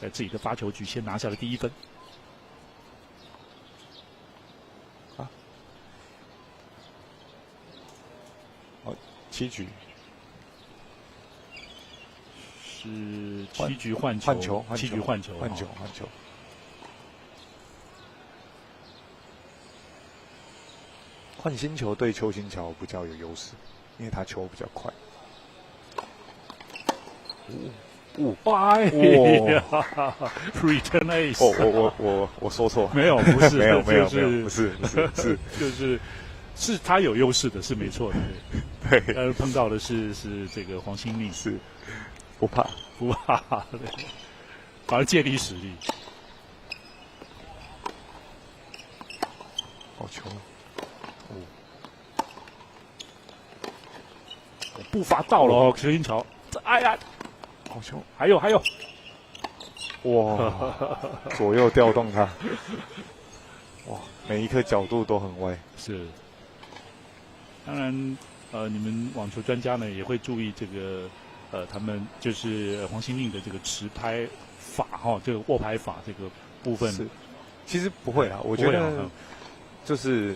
在自己的发球局先拿下了第1分。7局是7局换球，7局换球。换新球对邱新桥比较有优势，因为他球比较快。Return ace。我说错，没有，不是，没有，不是，是他有优势的，是没错的。对，碰到的是这个黄心凌，是不怕，反而借力使力。好球。步伐到了邱新桥，哎呀，好球！还有，哇，左右调动它，哇，每一颗角度都很歪。是，当然，你们网球专家呢也会注意这个，他们就是黄心凌的这个持拍法这个握拍法这个部分。是，其实不会啦，我觉得就是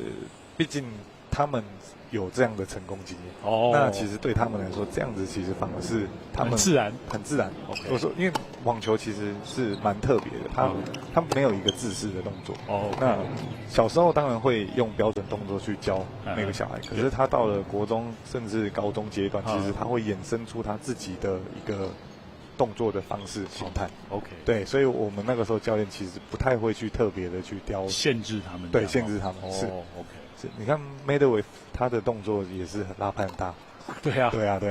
毕竟他们有这样的成功经验，那其实对他们来说，这样子其实反而是他们很自然。我说，因为网球其实是蛮特别的，他没有一个自式的动作。那小时候当然会用标准动作去教那个小孩，可是他到了国中甚至高中阶段，其实他会衍生出他自己的一个动作的方式形态。对，所以我们那个时候教练其实不太会去特别的去限制他们。对，限制他们是。是，你看 Medvedev 他的动作也是拉拍很大。对啊。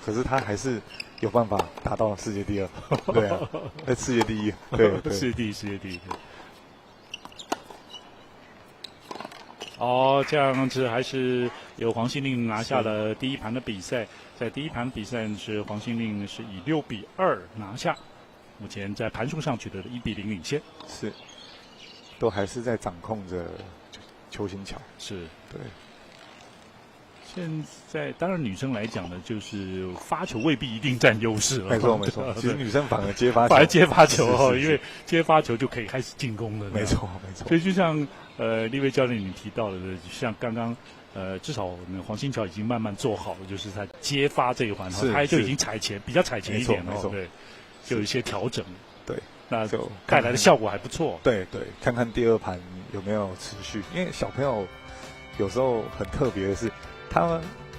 可是他还是有办法达到世界第2。对啊，世界第1。对，世界第1。哦，这样子还是由黄信令拿下了第一盘的比赛。在第一盘比赛是黄信令是以6-2拿下，目前在盘数上取得了1-0领先。是，都还是在掌控着邱新桥。是，对。现在当然女生来讲呢，就是发球未必一定占优势了。没错没错，其实女生反而接发球，反而接发球哈，因为接发球就可以开始进攻了。没错没错。所以就像立威教练你提到的，像刚刚至少黄新桥已经慢慢做好了，就是他接发这一环，他就已经比较踩前一点了，对，就有一些调整。对，那就带来的效果还不错。对对，看看第二盘有没有持续，因为小朋友有时候很特别的是。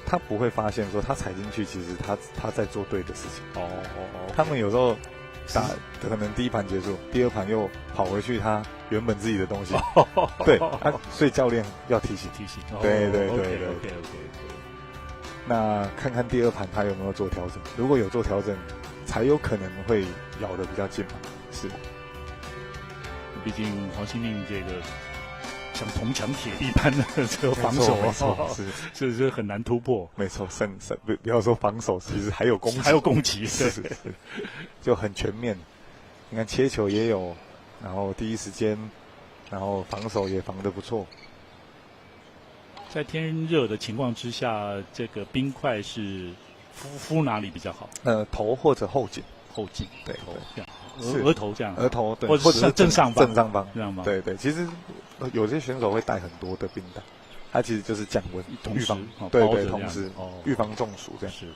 他不会发现说他踩进去，其实他在做对的事情。他们有时候可能第一盘结束，第二盘又跑回去他原本自己的东西。对，所以教练要提醒。对。那看看第二盘他有没有做调整，如果有做调整，才有可能会咬得比较近嘛。是，毕竟黄信令这个。像铜墙铁壁般的这个防守是很难突破。没错，不要说防守，其实还有攻击，是，就很全面。你看切球也有，然后第一时间，然后防守也防得不错。在天热的情况之下，这个冰块是敷哪里比较好？头或者后颈，对。额头这样，额头对，或者是正上方，对，其实有些选手会带很多的冰袋，它其实就是降温，预防，对，同时预防中暑这样，是，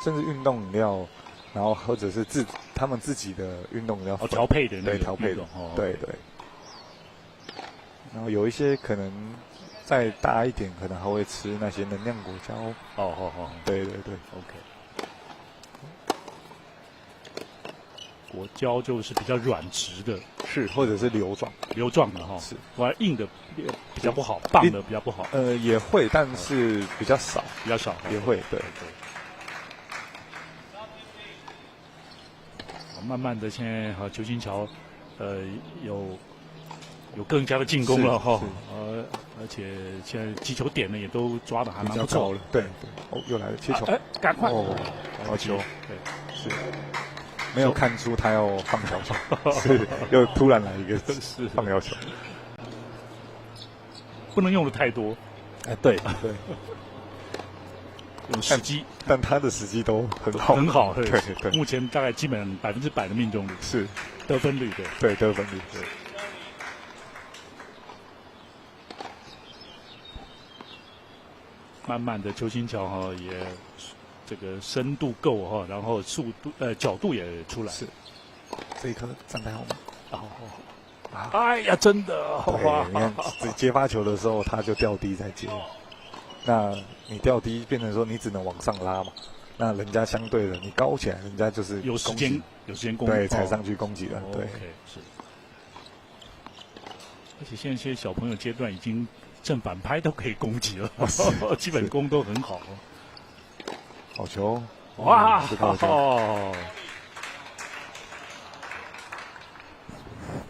甚至运动饮料，然后或者是他们自己的运动饮料调配的，对，调配的，对，然后有一些可能再大一点，可能还会吃那些能量果胶，对，OK。果胶就是比较软质的，是或者是流状的哈，是，玩硬的比较不好，棒的比较不好。也会，但是比较少，也会，对。慢慢的，现在邱新桥，有更加的进攻了哈，而且现在击球点呢也都抓的还蛮不错了，对。又来了切球，赶快好球，对，是。没有看出他要放小球，是又突然来一个放小球，不能用的太多。对，用时机，但他的时机都很好，对。目前大概基本100%的命中率，是得分率，对，得分率，对。慢慢的，邱新桥也。这个深度够哈，然后角度也出来。是，这一颗站太后面。哎呀，真的哇！你看接发球的时候，他就掉低在接。那你掉低，变成说你只能往上拉嘛。那人家相对的，你高起来，人家就是有时间攻击，对，踩上去攻击了。对，是。而且现在小朋友阶段已经正反拍都可以攻击了，基本功都很好。好球！哇！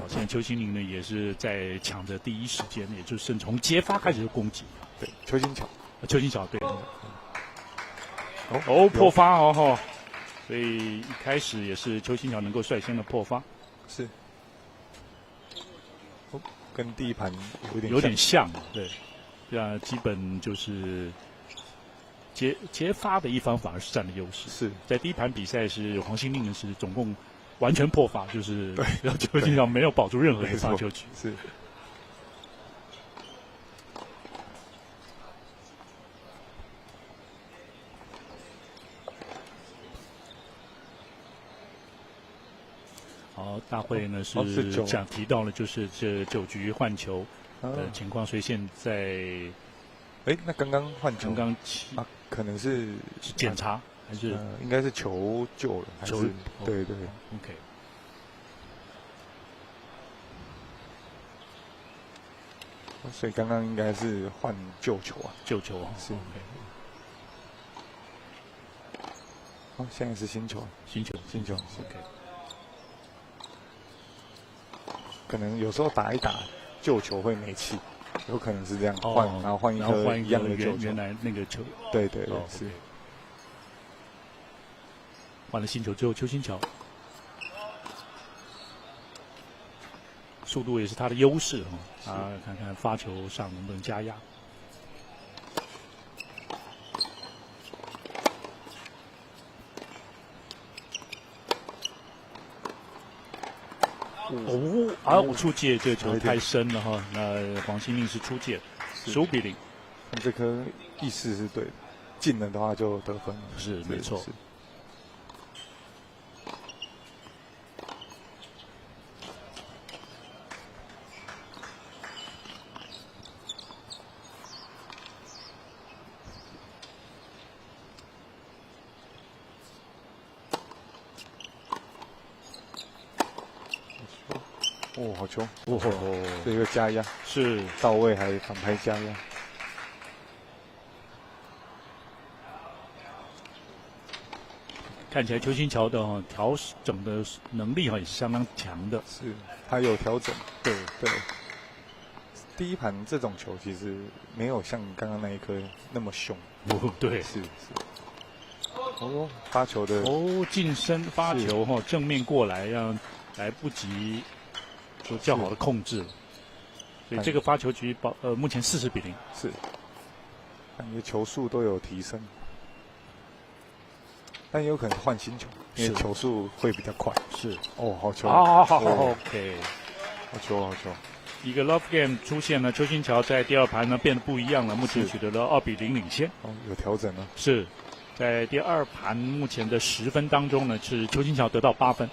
现在邱新凌呢也是在抢着第一时间，也就是从接发开始就攻击。对，邱新桥对。破发所以一开始也是邱新桥能够率先的破发。是。跟第一盘有点像，对。基本就是。接发的一方反而是占了优势。是在第一盘比赛是黄新令是总共完全破发，就是邱新桥没有保住任何一个发球局。是。好，大会呢是讲提到了就是这9局换球的情况，所以现在。那刚刚换球，可能是检查还是应该是球救了，还是对 ，OK。所以刚刚应该是换救球啊，救球啊，是。现在是新球，OK。可能有时候打一打救球会没气。有可能是这样换，然后换一颗一样的球，原来那个球。对对对，是。换了新球之后，邱新桥速度也是他的优势啊，看看发球上能不能加压。出界，这个球太深了哈。那黄兴令是出界，15比0。这颗意识是对的，进了的话就得分了。是没错。哦，好球！这个加压是到位，还反拍加压。看起来邱新桥的调整的能力也是相当强的。是，他有调整。对对。第一盘这种球其实没有像刚刚那一颗那么凶。对，是。发球的近身发球正面过来，让来不及做较好的控制，所以这个发球局目前40比0。是，感觉球速都有提升，但也有可能换新球，因为球速会比较快。是，好球OK， 好球。一个 love game 出现了，邱新桥在第二盘呢变得不一样了，目前取得了2比0领先。有调整了。是。在第二盘目前的10分当中呢，是邱新桥得到8分。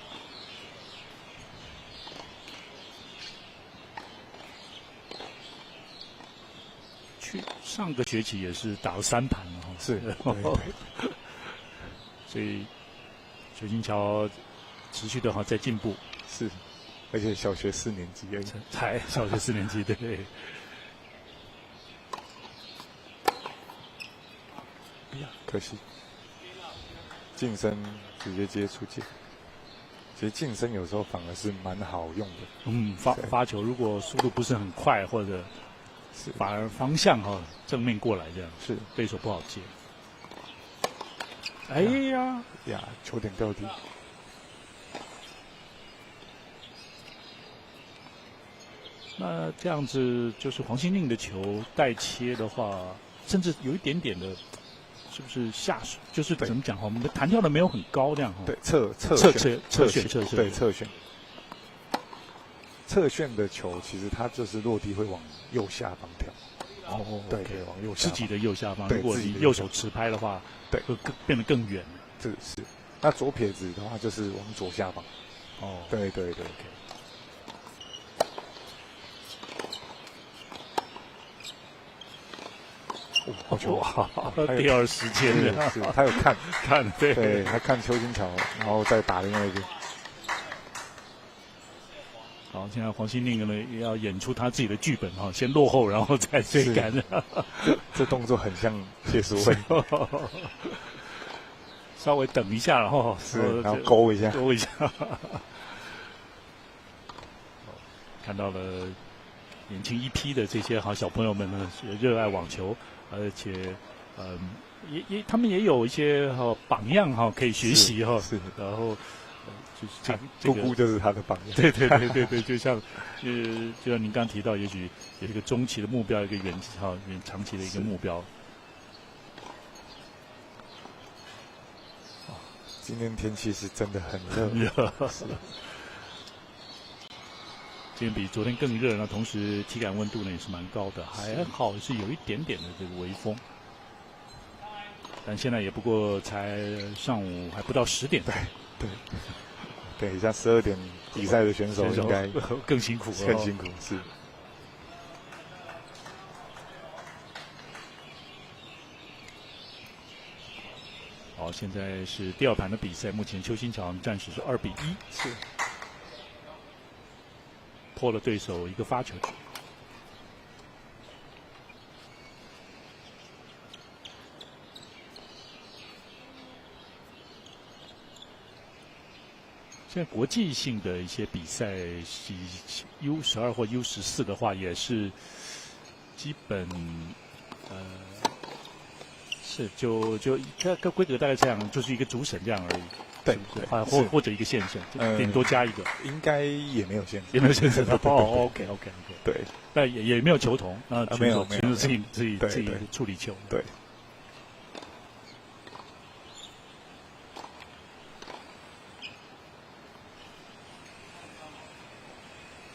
上个学期也是打了3盘了是，所以邱新桥持续的在进步。是，而且小学4年级而已，才小学4年级，对。可惜。近身直接接出界，其实近身有时候反而是蛮好用的。发球如果速度不是很快，或者是反而方向正面过来这样，是对手不好接。哎呀，球点掉地。那这样子就是黄兴令的球带切的话，甚至有一点点的。是不是下水？就是怎么讲我们的弹跳的没有很高这样对，侧旋的球，其实它就是落地会往右下方跳。对，往右下方。自己的右下方。如果你右手持拍的话，对，会变得更远。这是。那左撇子的话，就是往左下方。对。好球！第二时间的，是他有看，对，他看邱新桥，然后再打另外一边。好，现在黄兴令呢也要演出他自己的剧本先落后，然后再追赶。这动作很像谢淑慧，稍微等一下，然后勾一下，看到了年轻一批的这些小朋友们呢，热爱网球。而且，他们也有一些榜样可以学习是，然后就是姑姑就是他的榜样。对，就像您刚提到，也许有一个中期的目标，一个远长期的一个目标。今天天气是真的很热，是。今天比昨天更热，那同时体感温度呢也是蛮高的，还好是有一点点的这个微风，但现在也不过才上午还不到10点。对，像12点比赛的选手应该更辛苦，是。好，现在是第二盘的比赛，目前邱新桥暂时是2比1，是。破了对手一个发球。现在国际性的一些比赛，U12或U14的话，也是基本是就它的规格大概这样，就是一个主审这样而已。对，或者一个线绳，顶多加一个，应该也没有线绳，也没有线绳的。哦 ，OK，对，那也没有球童，那没有，全是自己处理球。对。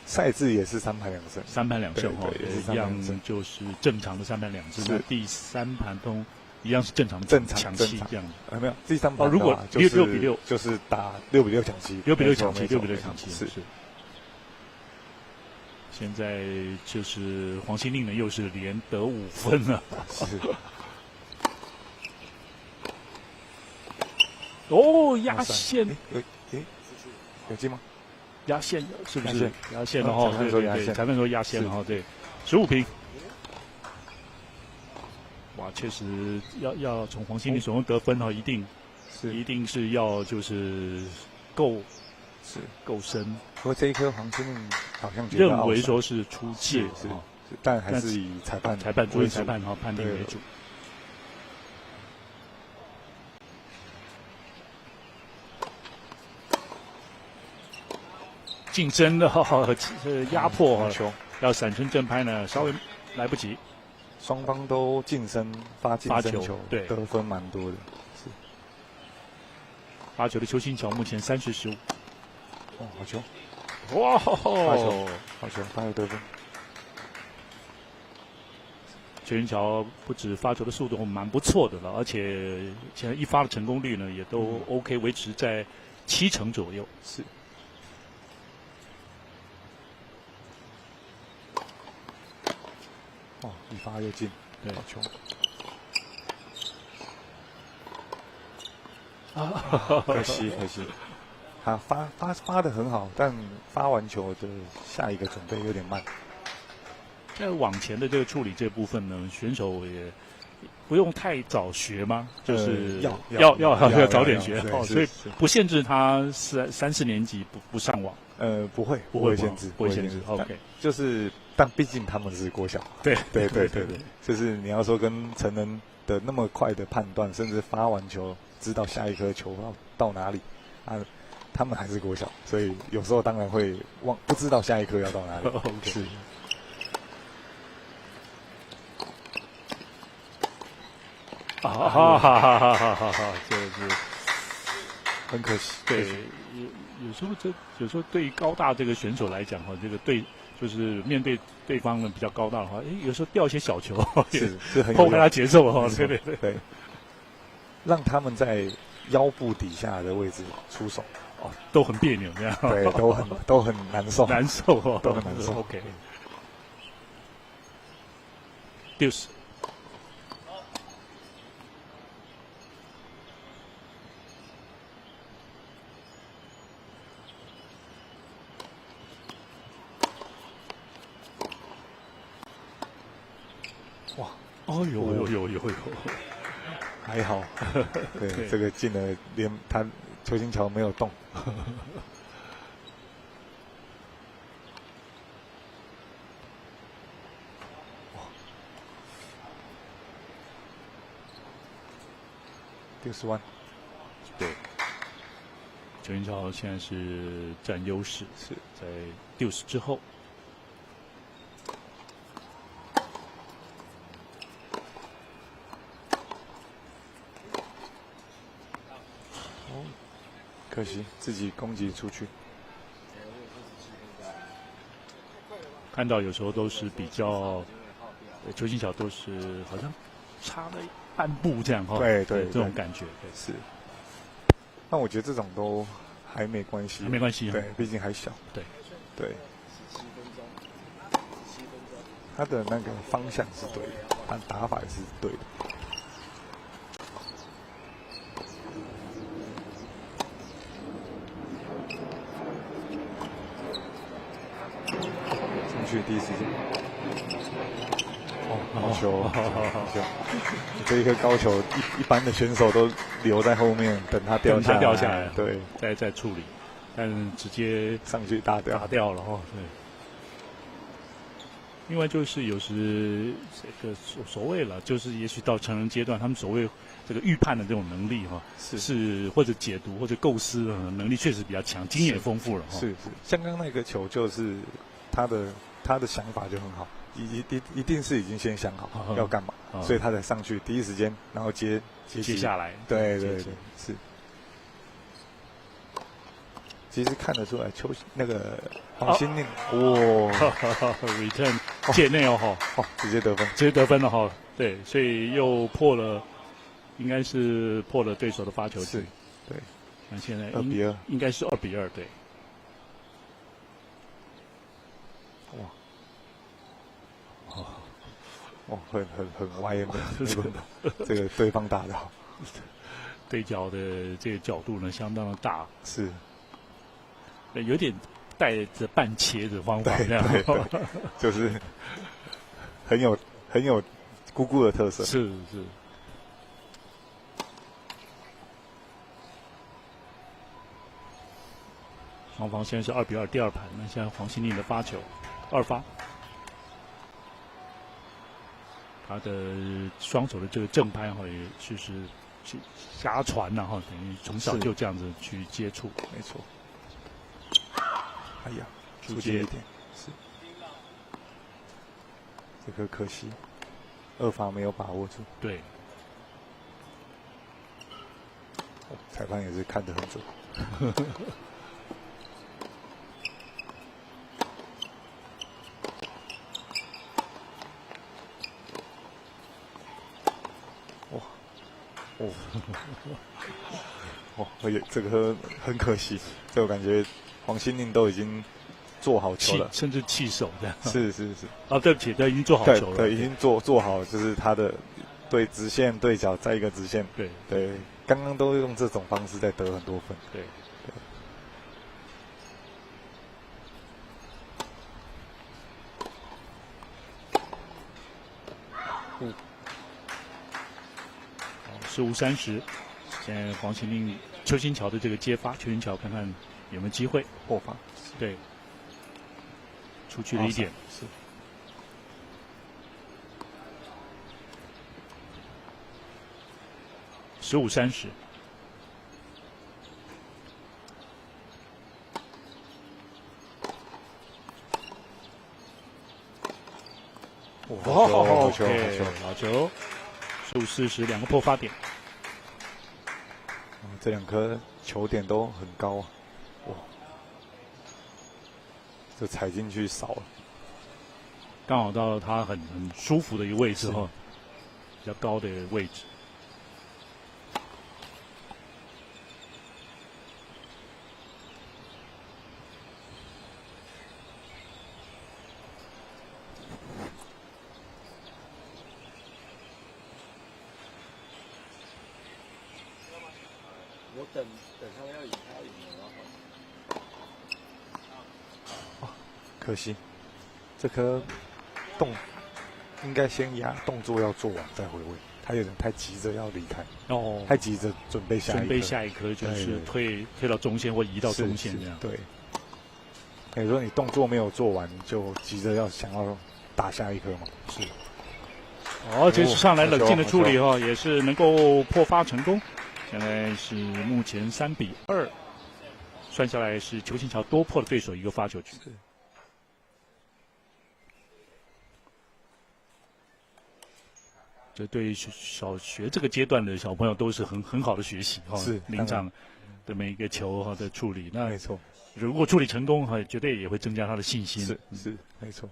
赛制也是3盘2胜，3盘2胜哈，一样就是正常的3盘2胜。那第3盘通一样是正常抢七这样子。没有，第3盘如果6比6，就是打6比6抢七，6比6抢七，6比6抢七是。现在就是黄心令呢，又是连得5分了。是。哦，压线，有进吗？压线是不是？压线了哈，对，裁判说压线了哈，对，15平。哇，确实要从黄心令手中得分哈，一定是要就是够深。不过这一颗黄心令好像认为说是出界是，但还是以作为裁判哈判定为主。竞争的压迫要闪身正拍呢，稍微来不及。双方都近身发近身球，对，得分蛮多的。是发球的邱新桥目前30-15。哦，好球！哇，好球，发球得分。邱新桥不止发球的速度蛮不错的了，而且现在一发的成功率呢也都 OK， 维持在70%左右。是。哦，一发又进，对，好球！可惜。他发的很好，但发完球的下一个准备有点慢。在往前的这个处理这部分呢，选手也不用太早学吗？就是要早点学，所以不限制他3、4年级不上网。不会限制。OK， 就是，但毕竟他们是国小。对，就是你要说跟成人的那么快的判断，甚至发完球知道下一颗球到哪里啊，他们还是国小，所以有时候当然会不知道下一颗要到哪里。是。就是很可惜。对，有时候对于高大这个选手来讲哈，这个就是面对对方呢比较高大的话，有时候掉一些小球是很破坏他节奏哈。对，让他们在腰部底下的位置出手，都很别扭这样。对，都很难受，都很难受。OK， 60。哇！哦有，还好。对，这个进了，连他邱新桥没有动。60万。对，邱新桥现在是占优势，是在60之后。可惜自己攻击出去。看到有时候都是比较，邱新桥都是好像差了半步这样哈。对，这种感觉是。那我觉得这种都还没关系，对，毕竟还小。对。他的那个方向是对的，他打法也是对的。第一时间，好球！这一颗高球，一般的选手都留在后面等他掉下来，对，再处理，但直接上去打掉了哈，对。另外就是有时这个所谓了，就是也许到成人阶段，他们所谓这个预判的这种能力哈，是或者解读或者构思的能力确实比较强，经验丰富了哈。是，像刚刚那个球就是他的想法就很好，一定是已经先想好要干嘛，所以他才上去第一时间，然后接下来。对，是。其实看得出来，那个黄心宁，return 界内直接得分了哈。对，所以又应该是破了对手的发球距。对。那现在2-2，应该是2-2，对。很歪的，这个对方打得好，对角的这个角度呢相当的大，是。有点带着半切的方法，这样对，就是很有姑姑的特色。是。双方现在是2-2第二盘，那现在黄心宁的发球2发，他的双手的这个正拍哈，也就是瞎传呐哈，等于从小就这样子去接触，没错。哎呀，出界一点，是。这颗可惜，2发没有把握住。对。裁判也是看得很准。这个很可惜，这我感觉黄心宁都已经做好球了，甚至弃手这样。是。对不起，对，已经做好球了。对，已经做好，就是他的对直线对角再一个直线。对，刚刚都用这种方式在得很多分。对。15-30，现在黄心宁邱新桥的这个接发，邱新桥看看有没有机会破发。对，出去了一点。是。15-30。好球！15-40，两个破发点。这2颗球点都很高啊！哇，这踩进去少了，刚好到了他很舒服的一个位置哈，比较高的位置。我等他们要赢，他要赢了。可惜，这颗应该先动作要做完再回位，他有点太急着要离开，太急着准备下一颗就是推到中线或移到中线这样。对，你说你动作没有做完，就急着想要打下一颗嘛？是。这是上来冷静的处理哈，也是能够破发成功。现在是目前3-2，算下来是邱新桥多破了对手一个发球区。这对小学这个阶段的小朋友都是很好的学习哈。是临场的每一个球哈的处理，那没错。如果处理成功哈，绝对也会增加他的信心。是没错。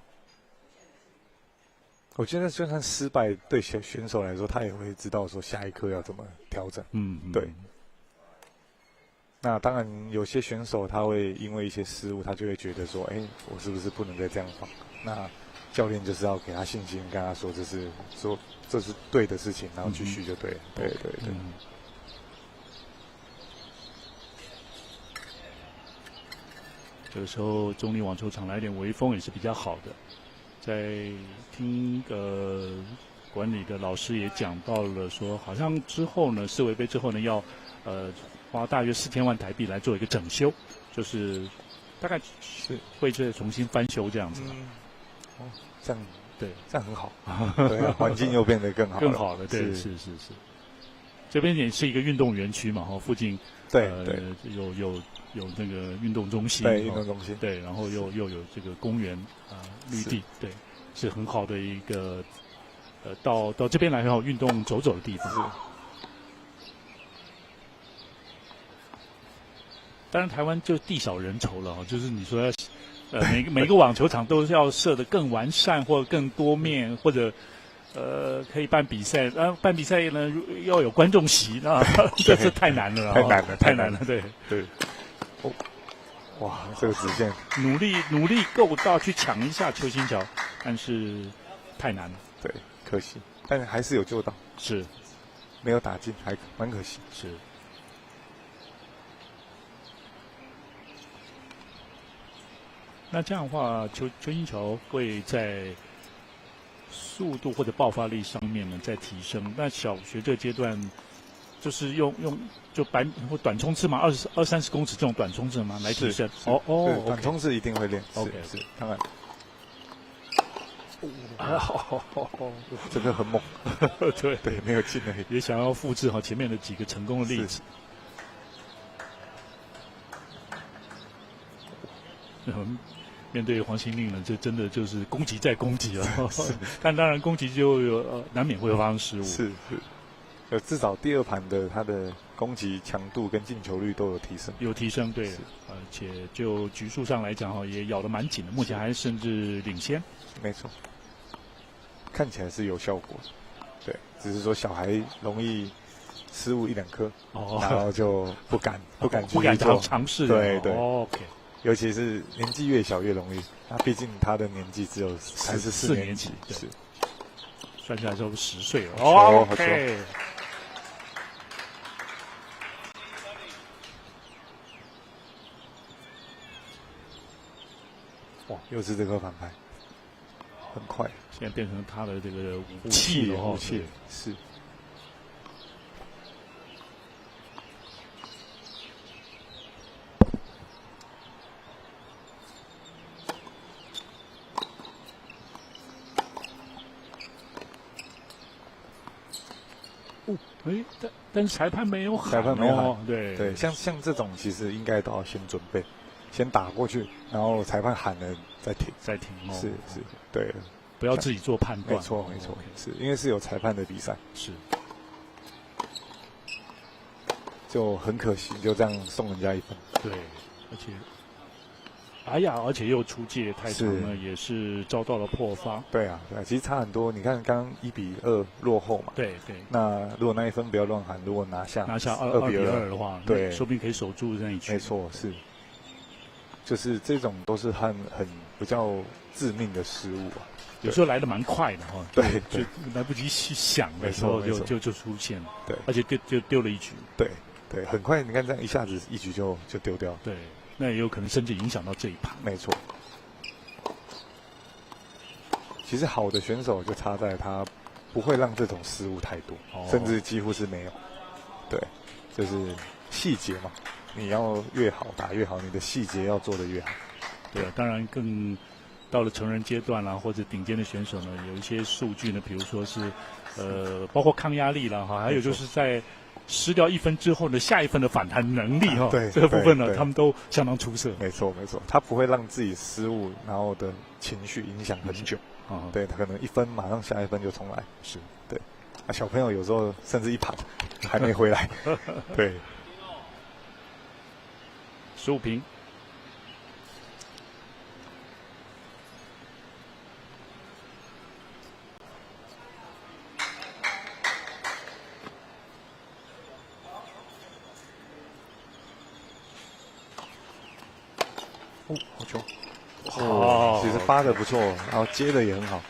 我觉得就算失败，对选手来说，他也会知道说下一颗要怎么调整。对。那当然，有些选手他会因为一些失误，他就会觉得说，我是不是不能再这样放？那教练就是要给他信心，跟他说这是对的事情，然后继续就对了。对。这个时候，中立网球场来点微风也是比较好的。在听管理的老师也讲到了说，好像之后呢，世卫杯之后呢，要花大约4000万台币来做一个整修，就是大概是会再重新翻修这样子。哦，这样对，这样很好，对，环境又变得更好，更好了，对，是。这边也是一个运动园区嘛，附近对，有那个运动中心，对，运动中心，对，然后又有这个公园绿地，对，是很好的一个到这边来运动走走的地方。当然，台湾就地少人稠了就是你说要每个网球场都是要设得更完善或更多面，或者可以办比赛，办比赛呢要有观众席这是太难了，太难了，对。哦，哇，这个直线努力够到去抢一下邱新桥，但是太难了，对，可惜，但还是有救到，是没有打进，还蛮可惜，是。那这样的话，邱新桥会在速度或者爆发力上面呢在提升。那小学这个阶段，就是用就或短冲刺嘛，20-30公尺这种短冲刺嘛来提升。对，短冲刺一定会练。OK， 是当然。这个很猛，对，没有进而已。也想要复制前面的几个成功的例子。面对黄心令呢，这真的就是攻击再攻击了。但当然攻击就难免会发生失误。是，至少第二盘的他的攻击强度跟进球率都有提升。有提升，对，而且就局数上来讲也咬得蛮紧的，目前还甚至领先。没错，看起来是有效果。对，只是说小孩容易失误1-2颗，然后就不敢尝试。对，OK。尤其是年纪越小越容易，毕竟他的年纪才是4年级，是算起来都10岁了。OK。哇，又是这个反拍，很快，现在变成他的这个武器了。武器是。但是裁判没有喊，对，像这种其实应该都要先准备，先打过去，然后裁判喊了再停，是，对，不要自己做判断，没错，是因为是有裁判的比赛，是，就很可惜，就这样送人家1分，对，而且又出界太长了，也是遭到了破发。对啊，其实差很多。你看刚刚1-2落后嘛，对。那如果那1分不要乱喊，如果拿下2-2的话，对，说不定可以守住那一局。没错，就是这种都是很比较致命的失误啊。有时候来得蛮快的对，就来不及去想的时候就出现了，对，而且就丢了一局。对，很快，你看这样一下子一局就丢掉，对。那也有可能甚至影响到这一盘。没错，其实好的选手就差在他不会让这种失误太多，甚至几乎是没有。对，就是细节嘛，你要越好打越好，你的细节要做得越好。对，当然更到了成人阶段啦，或者顶尖的选手呢，有一些数据呢，比如说是包括抗压力啦还有就是在失掉1分之后的下1分的反弹能力对，这个部分呢，他们都相当出色。没错，他不会让自己失误，然后的情绪影响很久。对，他可能1分马上下1分就重来。是，对。小朋友有时候甚至1盘还没回来。对。15平。好球！其实发的不错，然后接的也很好。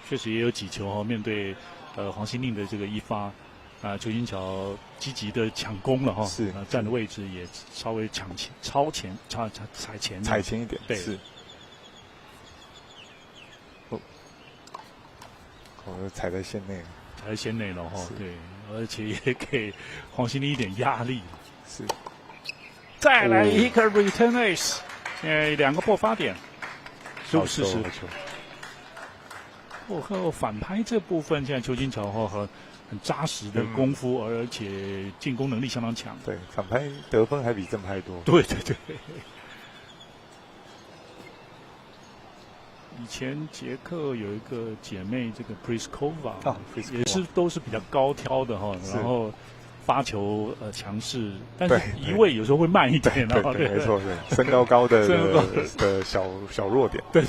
确实也有几球面对黄心令的这个一发，邱新桥积极的抢攻了是站的位置也稍微踩前一点，对，是。踩在线内了对，而且也给黄心令一点压力。是。再来一个 return ace， 2个破发点，15-40。后反拍这部分，现在邱金桥很扎实的功夫，而且进攻能力相当强。对，反拍得分还比正拍多。对。以前捷克有一个姐妹，这个 Pliskova 也是都是比较高挑的哈，然后发球强势，但是移位有时候会慢一点。对，没错，对，身高高的小弱点。对。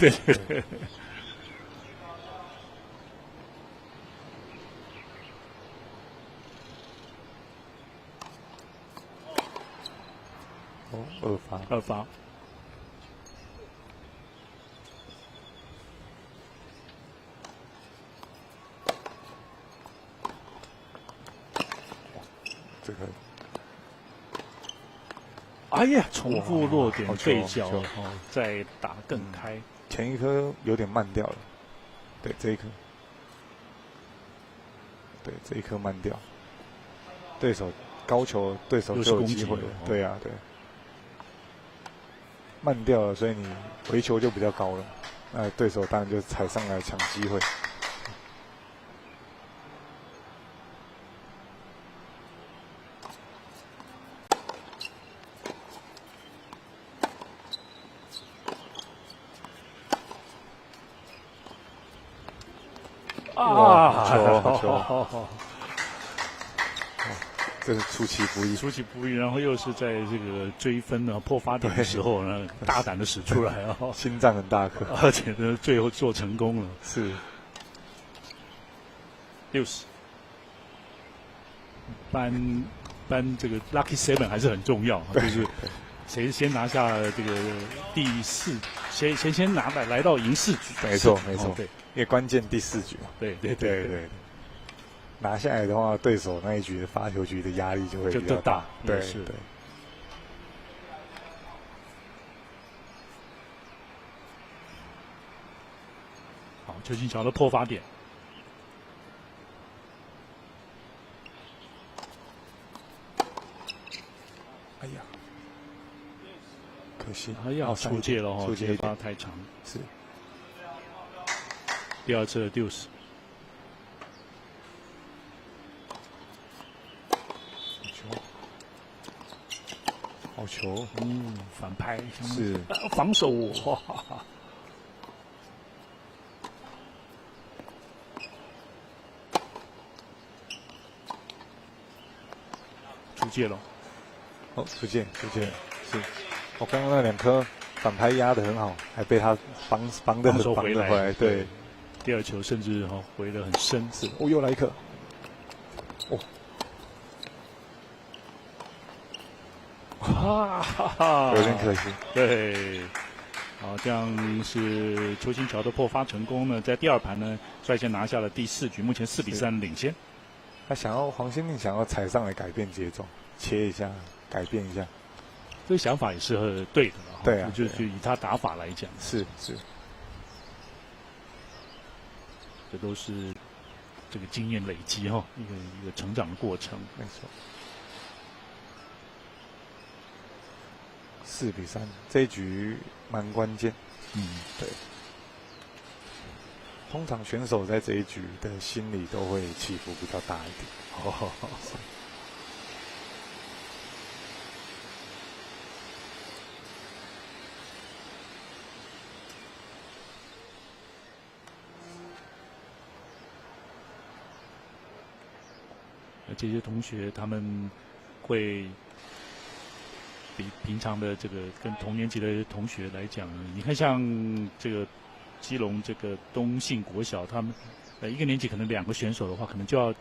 二发。这个，哎呀，重复落点对角，再打更开。前一颗有点慢掉了，对，这一颗慢掉。对手高球，对手就有机会了。对啊，对，慢掉了，所以你回球就比较高了。那对手当然就踩上来抢机会。好球！这是出其不意，然后又是在这个追分呢破发点的时候呢，大胆的使出来心脏很大颗，而且呢最后做成功了。是60，搬这个 Lucky 7还是很重要，就是谁先拿下这个第4，先拿来到赢4局。没错，对，因为关键第4局嘛。对。拿下来的话，对手那一局的发球局的压力就会比较大。对。好，邱金桥的破发点。哎呀，可惜，出界了接发太长。是。第2次的60。好球，反拍是防守出界了。出界是。我刚刚那2颗反拍压得很好，还被他防得回来。对，第2球甚至回得很深。是，又来一颗。有点可惜。对，好，这样是邱金桥的破发成功呢，在第2盘呢率先拿下了第4局，目前4-3领先。黄先令想要踩上来改变节奏，切一下，改变一下。这个想法也是对的。对啊，就以他打法来讲，是，这都是这个经验累积一个成长的过程。没错。4-3，这一局蛮关键。对。通常选手在这一局的心理都会起伏比较大一点。这些同学他们会比平常的这个跟同年级的同学来讲，你看像这个基隆这个东信国小，他们一个年级可能2个选手的话，可能就要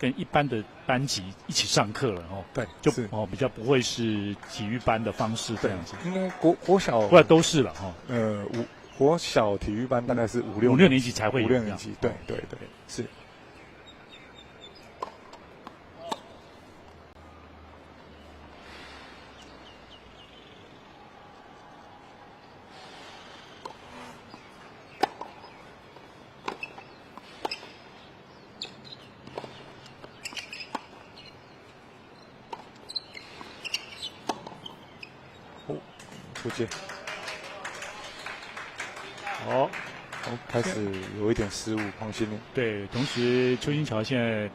跟一般的班级一起上课了对，就比较不会是体育班的方式这样子。应该国小或者都是了国小体育班大概是5、6年级才会有。5、6年级，对，是。出界，哦，开始有一点失误，黄心凌。对，同时邱新桥现在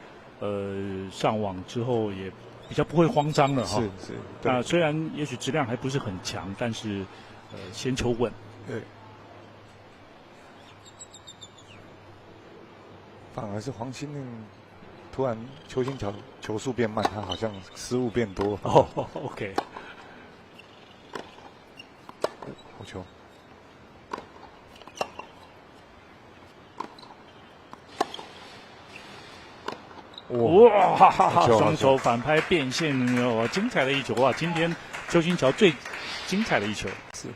上网之后也比较不会慌张了哈。是。那虽然也许质量还不是很强，但是先求稳。对。反而是黄心凌，突然邱新桥球速变慢，他好像失误变多。哦 ，OK。好球。哇！双手反拍变线，精彩的一球啊！今天邱新桥最精彩的一球，是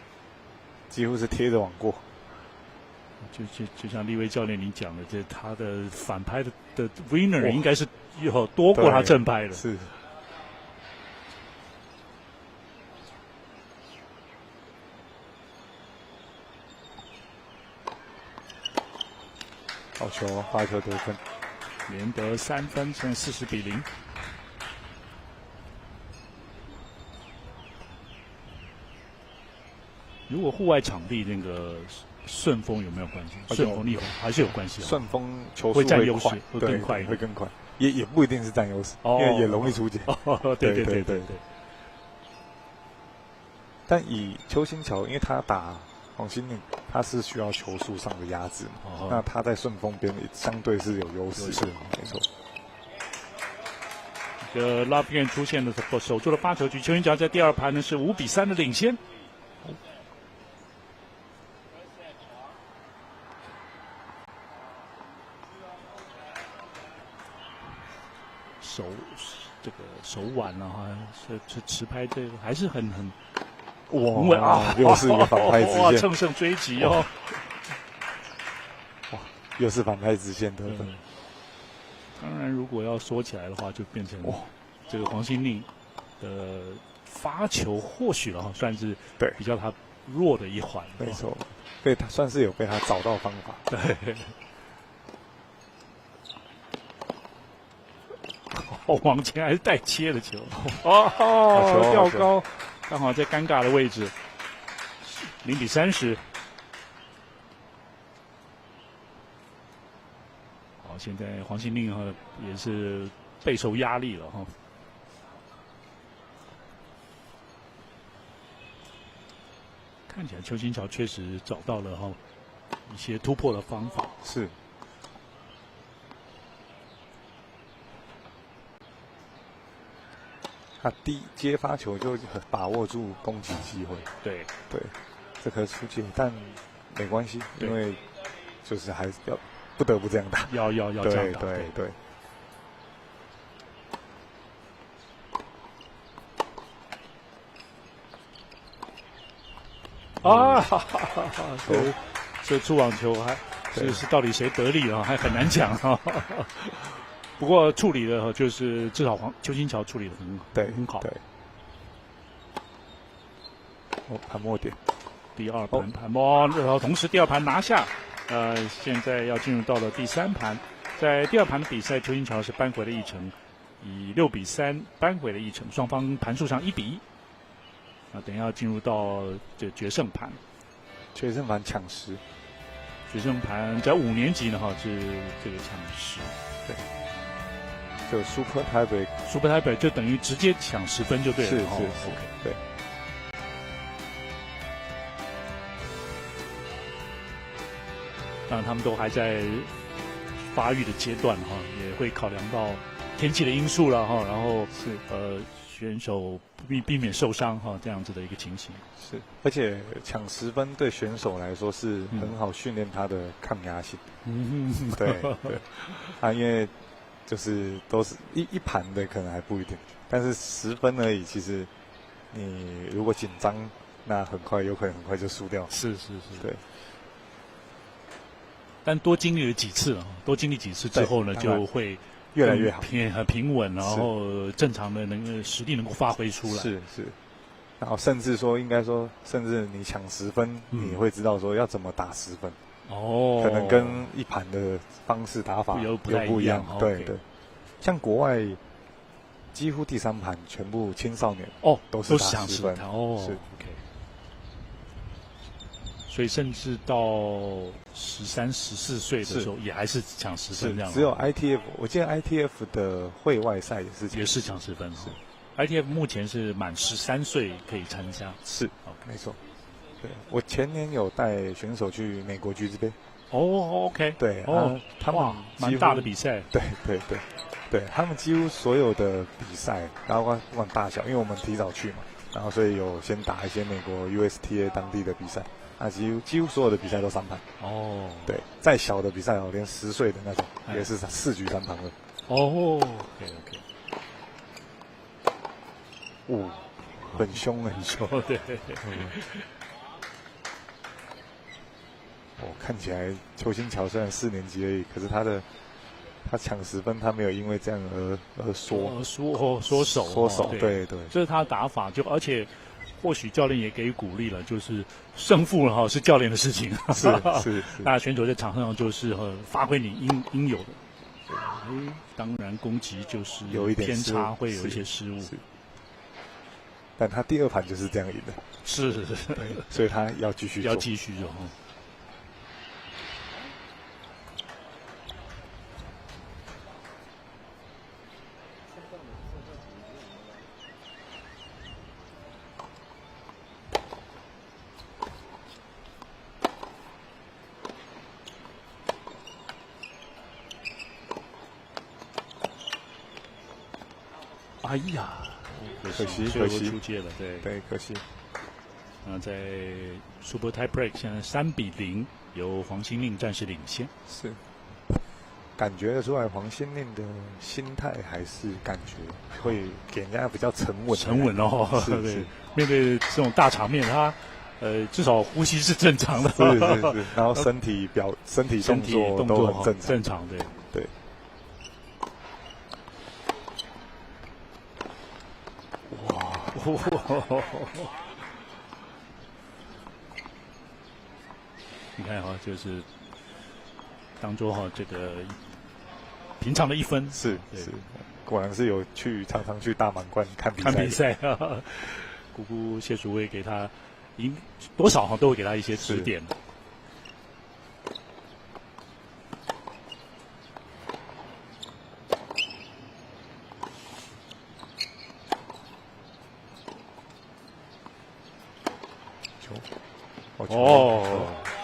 几乎是贴着网过。就像立威教练你讲的，这他的反拍的 winner 应该是有多过他正拍的。是。好球，发球得分。连得3分，现在40-0。如果户外场地那个顺风有没有关系？顺风逆风还是有关系。顺风球速会占优势，会更快，会更快。也不一定是占优势，因为也容易出界。对。但以邱新桥，因为他打黄心凌，他是需要球速上的压制嘛，那他在顺风边相对是有优势。是，没错。拉边出现的时候，守住了8球局，邱新桥在第2盘呢是5-3的领先。手腕啊，好像是持拍这个还是很哇！又是一个反拍直线，哇！乘胜追击哦！哇，又是反拍直线得分。当然，如果要说起来的话，就变成这个黄心凌的发球或许了哈，算是比较他弱的一环。没错，他算是有被他找到方法。对。往前还是带切的球，吊高，刚好在尴尬的位置，0-30。好，现在黄心凌哈也是备受压力了哈。看起来邱新桥确实找到了哈一些突破的方法。是。他接发球就把握住攻击机会，对，这颗出界，但没关系，因为就是还是要不得不这样打，要这样打，对。这出网球还是到底谁得利啊？还很难讲啊。不过处理的就是至少邱新桥处理的很好，对，很好。对。盘末点，第2盘盘末，然后同时第2盘拿下，现在要进入到了第3盘，在第2盘的比赛，邱新桥是扳回了一城，以6-3扳回了一城，双方盘数上1-1。等一下要进入到这决胜盘，决胜盘抢10，决胜盘在5年级呢是这个抢10，对。就 Super Tiebreak 就等于直接抢10分就对了。是 OK， 对。当然他们都还在发育的阶段也会考量到天气的因素了然后选手避免受伤这样子的一个情形。是，而且抢10分对选手来说是很好训练他的抗压性。对。因为就是都是一盘的，可能还不一定，但是10分而已。其实你如果紧张，那有可能很快就输掉。是，对。但多经历几次之后呢，就会越来越好，平稳，然后正常的实力能够发挥出来。是。然后甚至你抢10分，你会知道说要怎么打10分。可能跟一盘的方式打法有不一样。对。像国外几乎第3盘全部青少年都是打10分。是。OK。所以甚至到13、14岁的时候，也还是抢10分这样。只有 ITF， 我记得 ITF 的会外赛也是抢10分。ITF 目前是满13岁可以参加。是，没错。对，我前年有带选手去美国橘子杯。哦 ，OK。对，他们蛮大的比赛。对，他们几乎所有的比赛，然后不管大小，因为我们提早去嘛，然后所以有先打一些美国 USTA 当地的比赛，几乎所有的比赛都3盘。哦，对，再小的比赛连10岁的那种也是4局3盘的。哦 ，OK。很凶很凶，对。看起来邱新桥虽然4年级而已，可是他抢10分，他没有因为这样而缩手，对，这是他的打法。而且或许教练也给予鼓励了，就是胜负了是教练的事情，是。那选手在场上就是发挥你应有的。当然攻击就是有一点偏差，会有一些失误。但他第2盘就是这样赢的，是，所以他要继续做。哎呀，可惜出界了，对，可惜。在 Super Tie Break 现在3-0，由黄心令暂时领先。是，感觉得出来黄心令的心态还是感觉会给人家比较沉稳哦。对，面对这种大场面，他至少呼吸是正常的。是，然后身体动作都很正常，对。你看就是当做这个平常的1分，是，果然是有常常去大满贯看比赛。姑姑谢淑薇给他多少都会给他一些指点。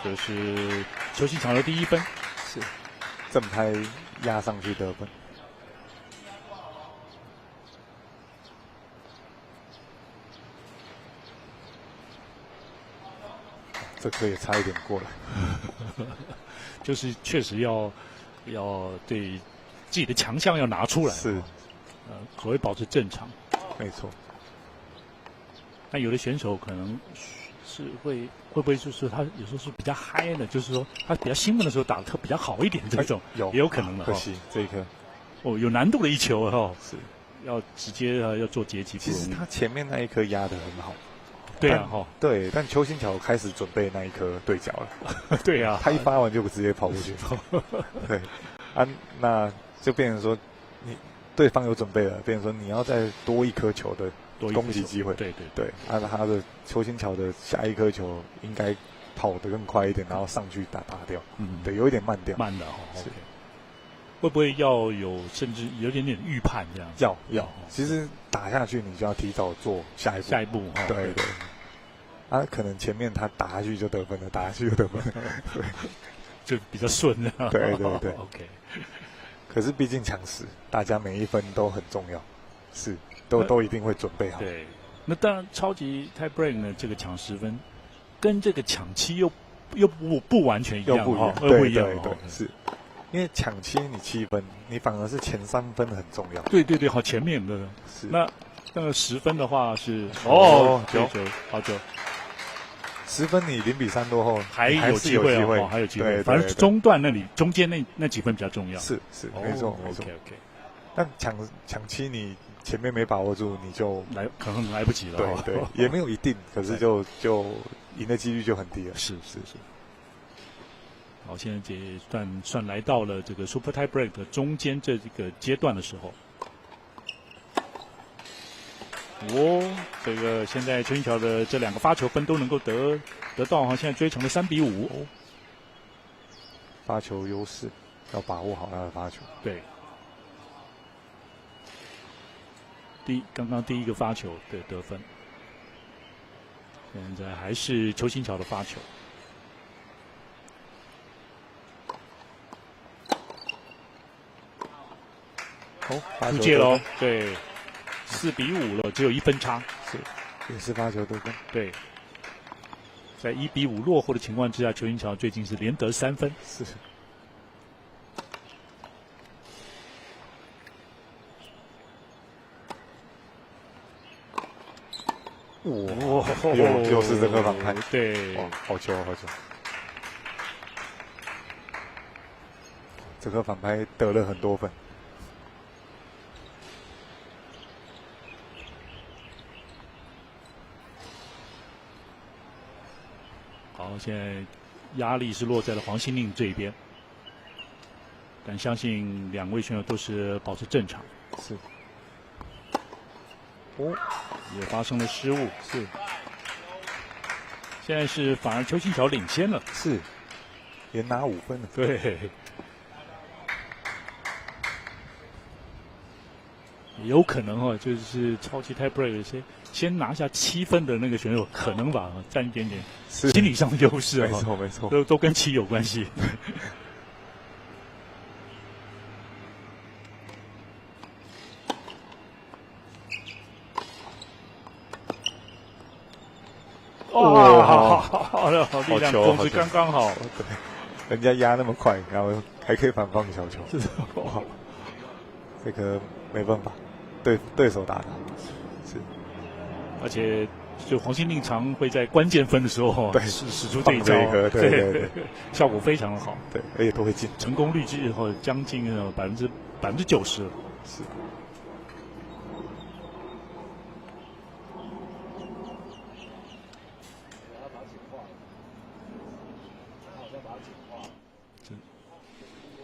这是邱新桥的第1分，是正拍压上去得分。这颗也差一点过来，就是确实要对自己的强项要拿出来，是，所谓保持正常，没错。那有的选手可能是会不会就是他有时候是比较嗨的，就是说他比较兴奋的时候打得比较好一点，这种也有可能的。可惜这一颗有难度的一球是要直接要做截击。其实他前面那一颗压得很好。对啊，对，但邱新桥开始准备那一颗对角了。对啊，他一发完就直接跑过去。对，那就变成说对方有准备了，变成说你要再多1颗球的攻击机会。对，他的邱新桥的下一颗球应该跑得更快一点，然后上去打掉。对，有一点慢掉。慢的是。会不会要甚至有点预判这样？要，其实打下去你就要提早做下一步。对。可能前面他打下去就得分了，对，就比较顺的。对。OK。可是毕竟抢10，大家每1分都很重要，是都一定会准备好。对。那当然，超级 tie break 呢，这个抢10分，跟这个抢7又不完全一样，不一样。对，是。因为抢7你7分，你反而是前3分很重要。对，好前面的是。那个10分的话是9，好久。10分你0-3落后还有机会，还有机会。反正中段那里中间那几分比较重要。是，没错。OK。但抢7你前面没把握住，你就可能来不及了。对，也没有一定，可是就赢的几率就很低了。是。好，现在这算来到了这个 Super Tie Break 的中间这个阶段的时候。这个现在邱新桥的这2个发球分都能够得得到哈，现在追成了3比5。发球优势，要把握好他的发球。对。刚刚第一个发球的得分，现在还是邱新桥的发球。出界喽，对，4比5了，只有1分差，是，也是发球得分。对，在1比5落后的情况之下，邱新桥最近是连得3分。是。哇，又是这个反拍，对，哇，好球，好球！这个反拍得了很多分。好，现在压力是落在了黄心令这一边，但相信2位选手都是保持正常。是。也发生了失误。是。现在是反而邱新桥领先了。是。连拿5分了。对。有可能哦，就是超级 tie break 先拿下7分的那个选手，可能吧，占一点点心理上的优势。没错，没错，都跟7有关系。哇，好力量控制刚刚好。对，人家压那么快，然后还可以反放小球。哇，这个没办法，对手打他。是，而且就黄心令常会在关键分的时候，对，使出这一招，对，效果非常的好。对，而且都会进，成功率之后将近90%。是。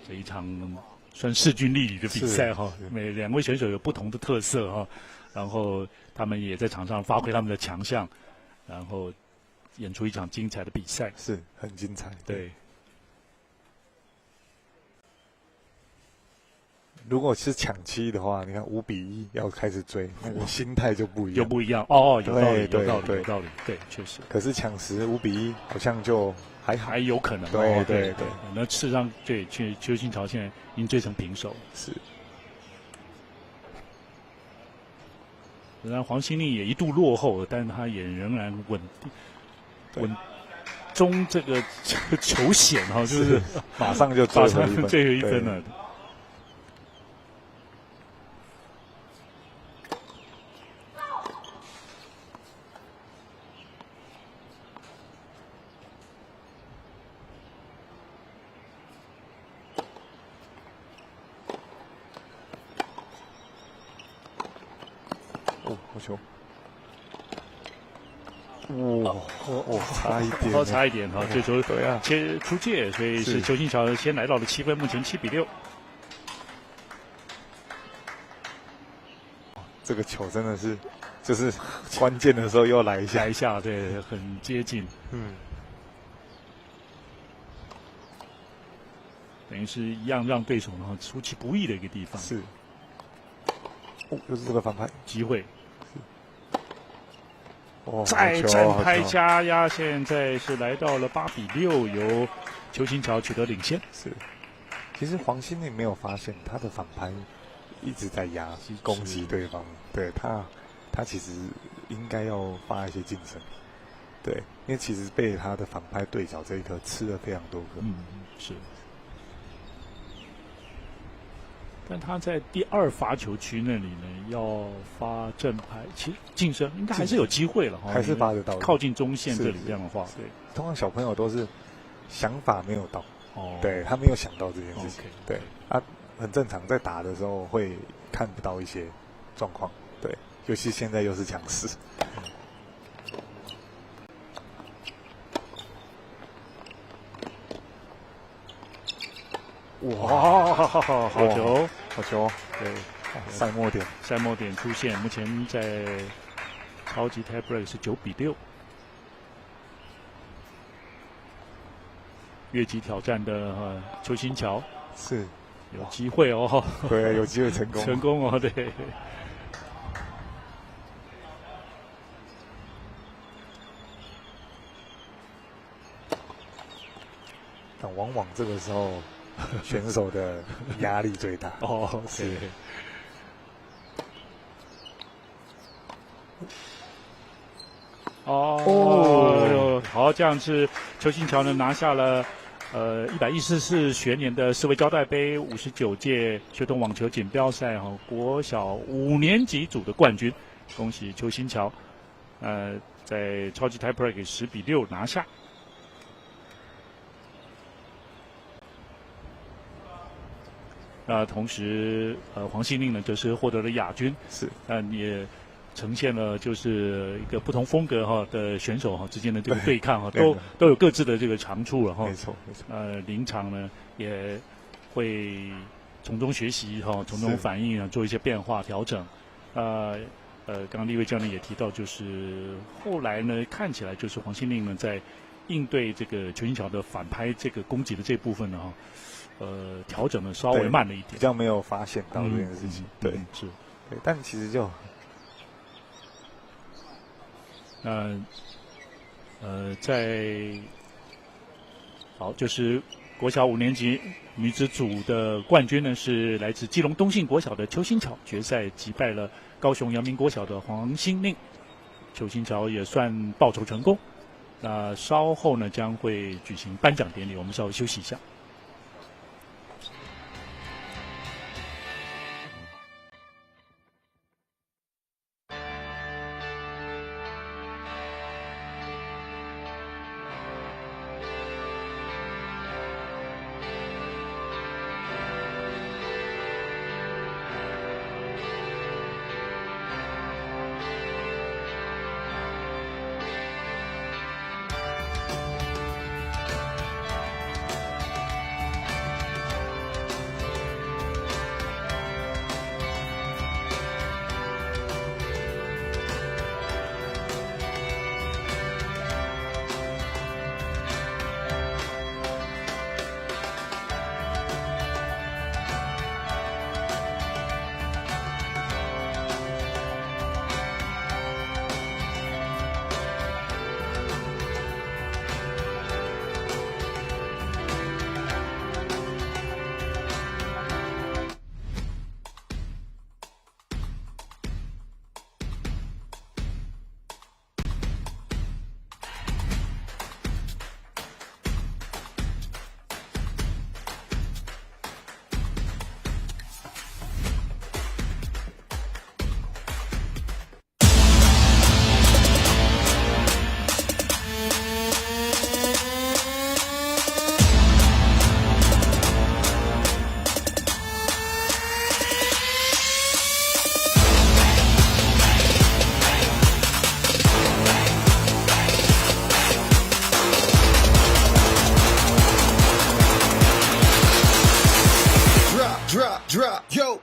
这一场算势均力敌的比赛哈，每2位选手有不同的特色哈，然后他们也在场上发挥他们的强项，然后演出一场精彩的比赛，是很精彩。对。如果是抢7的话，你看5比1要开始追，那个心态就不一样。就不一样哦，有道理，对，确实。可是抢10 5比1好像就还有可能。对。那事实上，对，邱新桥现在已经追成平手。是。虽然黄心令也一度落后，但他也仍然稳中这个球险哈，就是马上就追回1分了。好球！差一点哈，这球切出界，所以是邱新桥先来到了7分，目前7比6。这个球真的是，就是关键的时候又来一下，对，很接近。等于是一样让对手呢出其不意的一个地方。是。就是这个反拍机会。再战拍加压，现在是来到了8比6，由邱新桥取得领先。是，其实黄心令没有发现他的反拍一直在压攻击对方，对他其实应该要发一些精神，对，因为其实被他的反拍对角这一颗吃了非常多个。是。但他在第2罚球区那里呢，要发正拍，其实晋升应该还是有机会了，还是发得到，靠近中线这里这样的话，对，通常小朋友都是想法没有到，对他没有想到这件事情，对，很正常，在打的时候会看不到一些状况，对，尤其现在又是强势。哇，好球！对，赛末点出现，目前在超级 tie break 是9比6。越级挑战的邱新桥是有机会哦，对，有机会成功，成功哦，对。但往往这个时候，选手的压力最大。哦，是。哦，好，这样是邱新桥呢拿下了114学年的世卫胶带杯59届学童网球锦标赛国小5年级组的冠军，恭喜邱新桥，在超级 tie break 10-6拿下。同时黄信令呢则是获得了亚军，是，也呈现了就是一个不同风格的选手之间的这个对抗都有各自的这个长处了没错没错。临场呢也会从中学习从中反应做一些变化调整。刚刚立威教练也提到，就是后来呢看起来就是黄信令呢在应对这个邱新桥的反拍这个攻击的这部分呢调整的稍微慢了一点，比较没有发现到这件事情。对，是，对，但其实就，就是国小5年级女子组的冠军呢是来自基隆东信国小的邱新桥，决赛击败了高雄阳明国小的黄新令，邱新桥也算报仇成功。那稍后呢将会举行颁奖典礼，我们稍微休息一下。Drop, yo.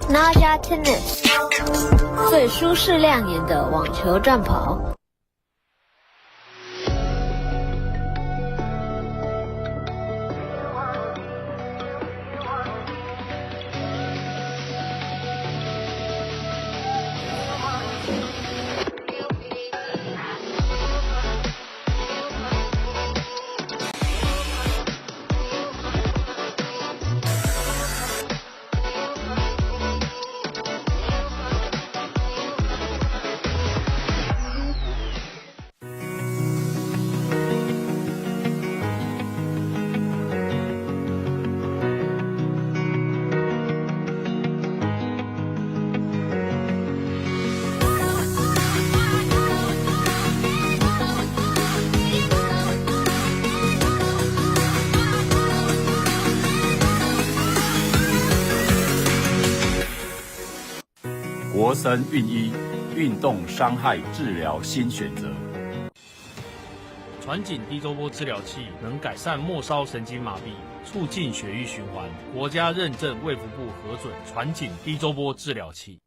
Naja Tennis 最舒适亮眼的网球战袍。活神运医，运动伤害治疗新选择。传紧低周波治疗器能改善末梢神经麻痹，促进血液循环，国家认证卫福部核准传紧低周波治疗器。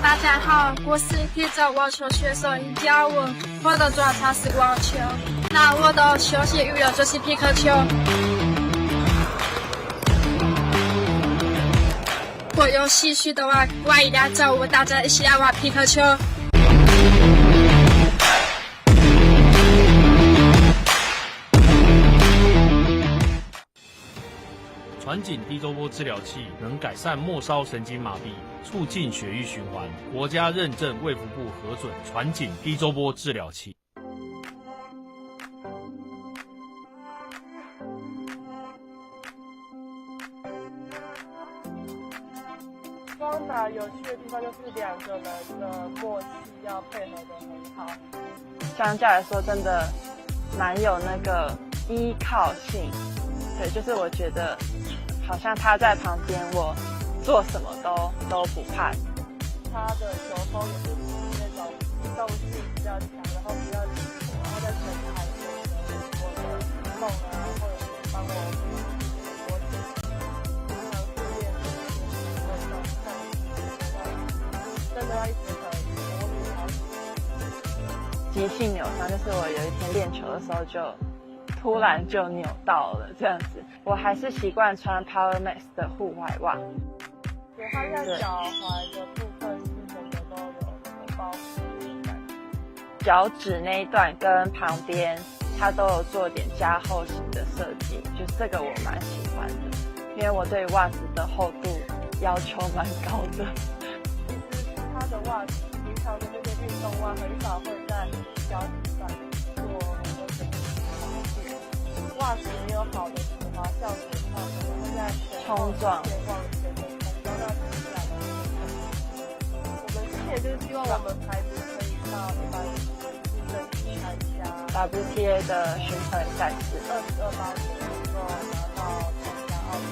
大家好，我是体操网球选手李佳文，我的专长是网球，那我的休闲娱乐就是皮克球。我有兴趣的话，欢迎来找我，大家一起来玩皮克球。传紧低周波治疗器能改善末梢神经麻痹，促进血液循环，国家认证卫福部核准传紧低周波治疗器。双打有趣的地方就是两个人的默契要配合得很好，相较来说真的蛮有那个依靠性。对，就是我觉得好像他在旁边，我做什么都不怕。他的球风也是那种机动性比较强，然后比较灵活，然后在前台有很多的梦啊，或者是帮我真的要一直很模拟好。急性扭伤就是我有一天练球的时候就突然就扭到了这样子。我还是习惯穿 Power Max 的户外袜。对，它在脚踝的部分是整个都有包覆感。脚趾那一段跟旁边它都有做点加厚型的设计，就是这个我蛮喜欢的，因为我对袜子的厚度要求蛮高的。它的袜子，平常的这些运动袜很少会在脚趾上做很多的袜子也有好的止滑效果，它会在冲撞前往前的冲撞，那听起来我们之前就是希望我们牌子可以到150去参加 WTA 的巡回赛事，2028年能够拿到参加奥运。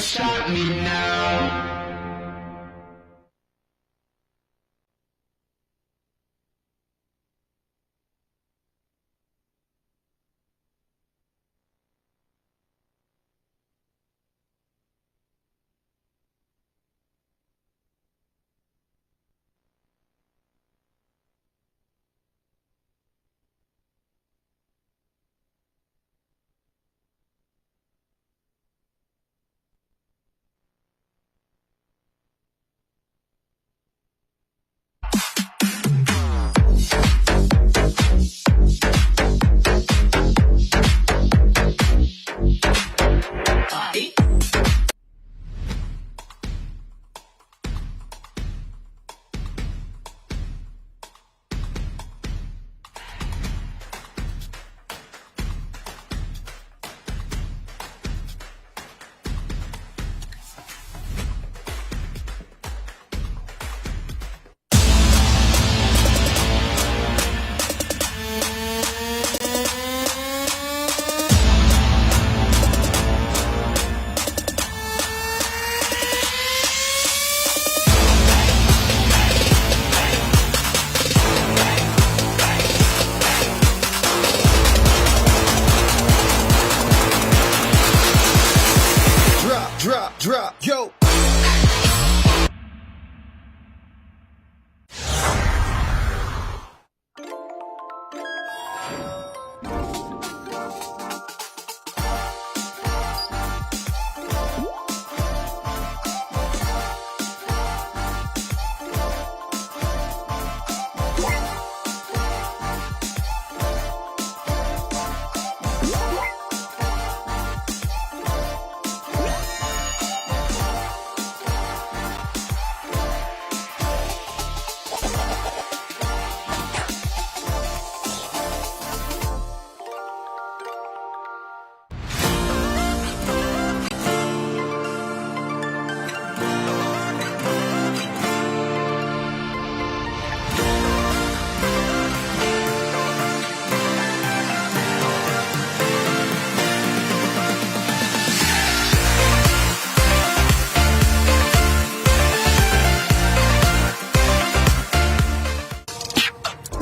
Stop me now.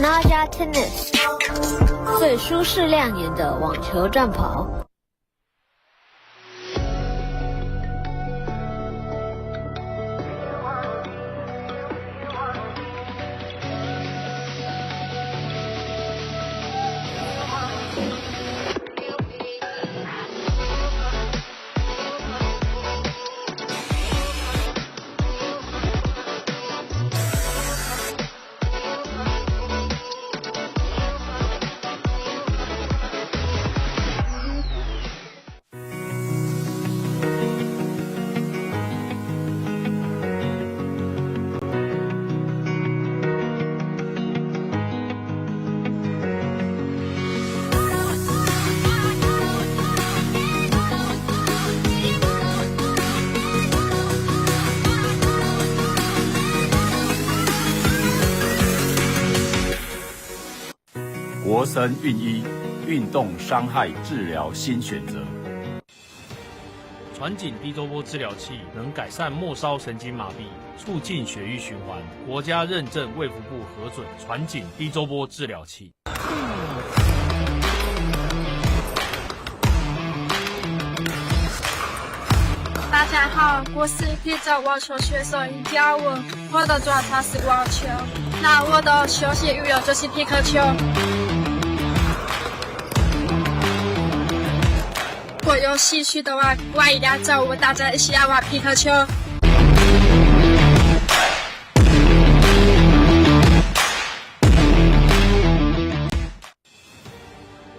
Naja Tennis 最舒适亮眼的网球战袍。国森运一运动伤害治疗新选择。传紧低周波治疗器能改善末梢神经麻痹，促进血液循环。国家认证卫福部核准传紧低周波治疗器。大家好，我是比赛网球选手尹嘉文，我的专长是网球，那我的休闲娱乐就是皮克球。我有兴趣的话，欢迎来找我们大家一起来玩皮克球。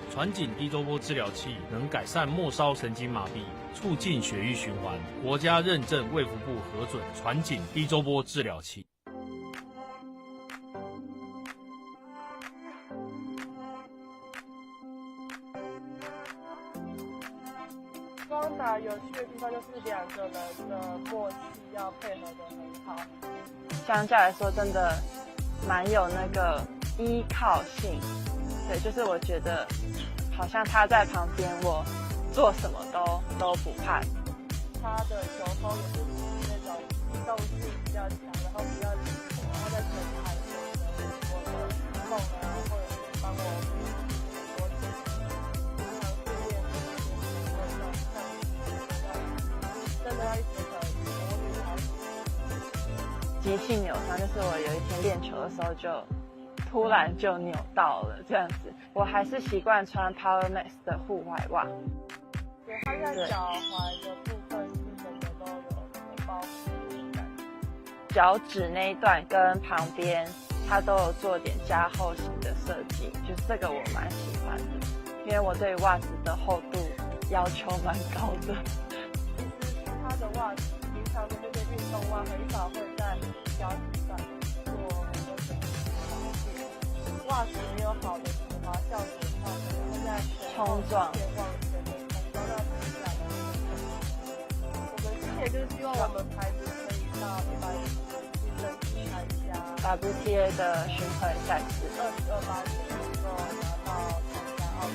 传紧低周波治疗器能改善末梢神经麻痹，促进血液循环。国家认证卫福部核准传紧低周波治疗器。双打有趣的地方就是两个人的默契要配合得很好，相较来说真的蛮有那个依靠性。对，就是我觉得好像他在旁边，我做什么都不怕。他的球风也是那种机动性比较强，然后比较灵活，然后在前台我的梦啊，或者是帮我很多次常训练真的要一直很急性扭伤，就是我有一天练球的时候就突然就扭到了这样子。我还是习惯穿 Power Max 的户外袜。对，它在脚踝的部分是整个都有包覆的感觉，脚趾那一段跟旁边它都有做点加厚型的设计，就是这个我蛮喜欢的，因为我对袜子的厚度要求蛮高的。其实它的袜子平常的那些运动袜很少会在脚趾上做很多的袜子也有好的止滑效果的话，可能会在冲撞前往前的冲撞到起来的。我们今年就是希望我们牌子可以到150去争取参加 WTA 的巡回赛事，2028年能够拿到参加奥运。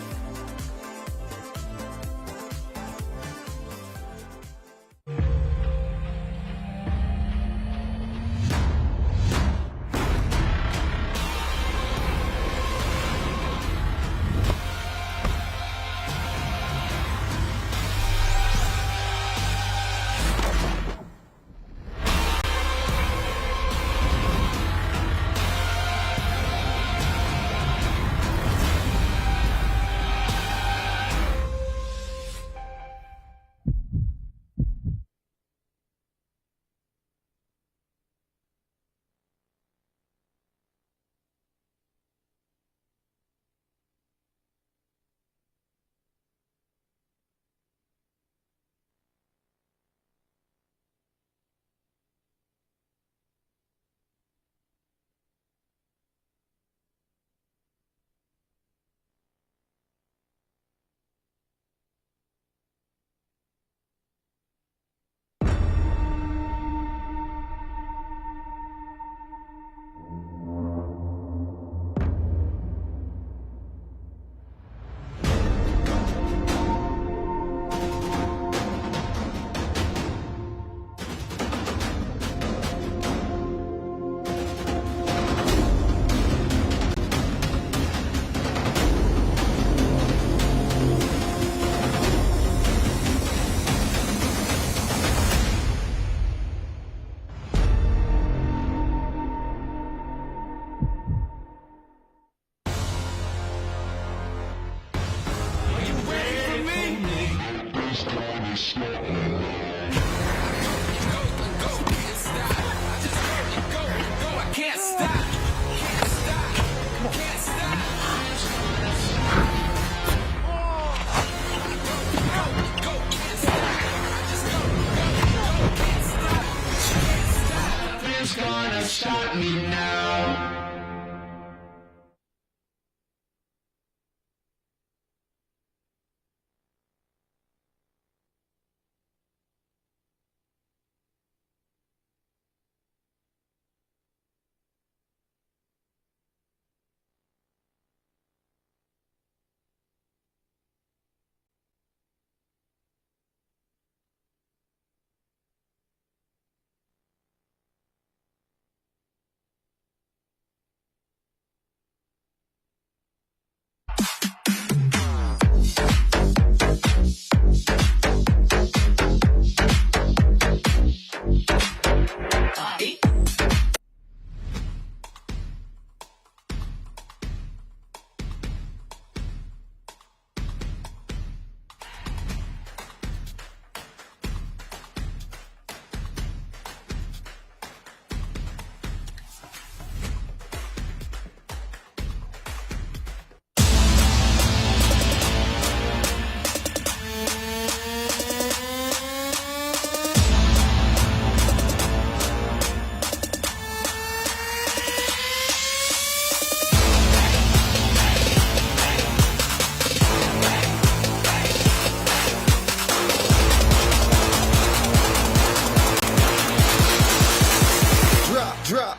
stop me now.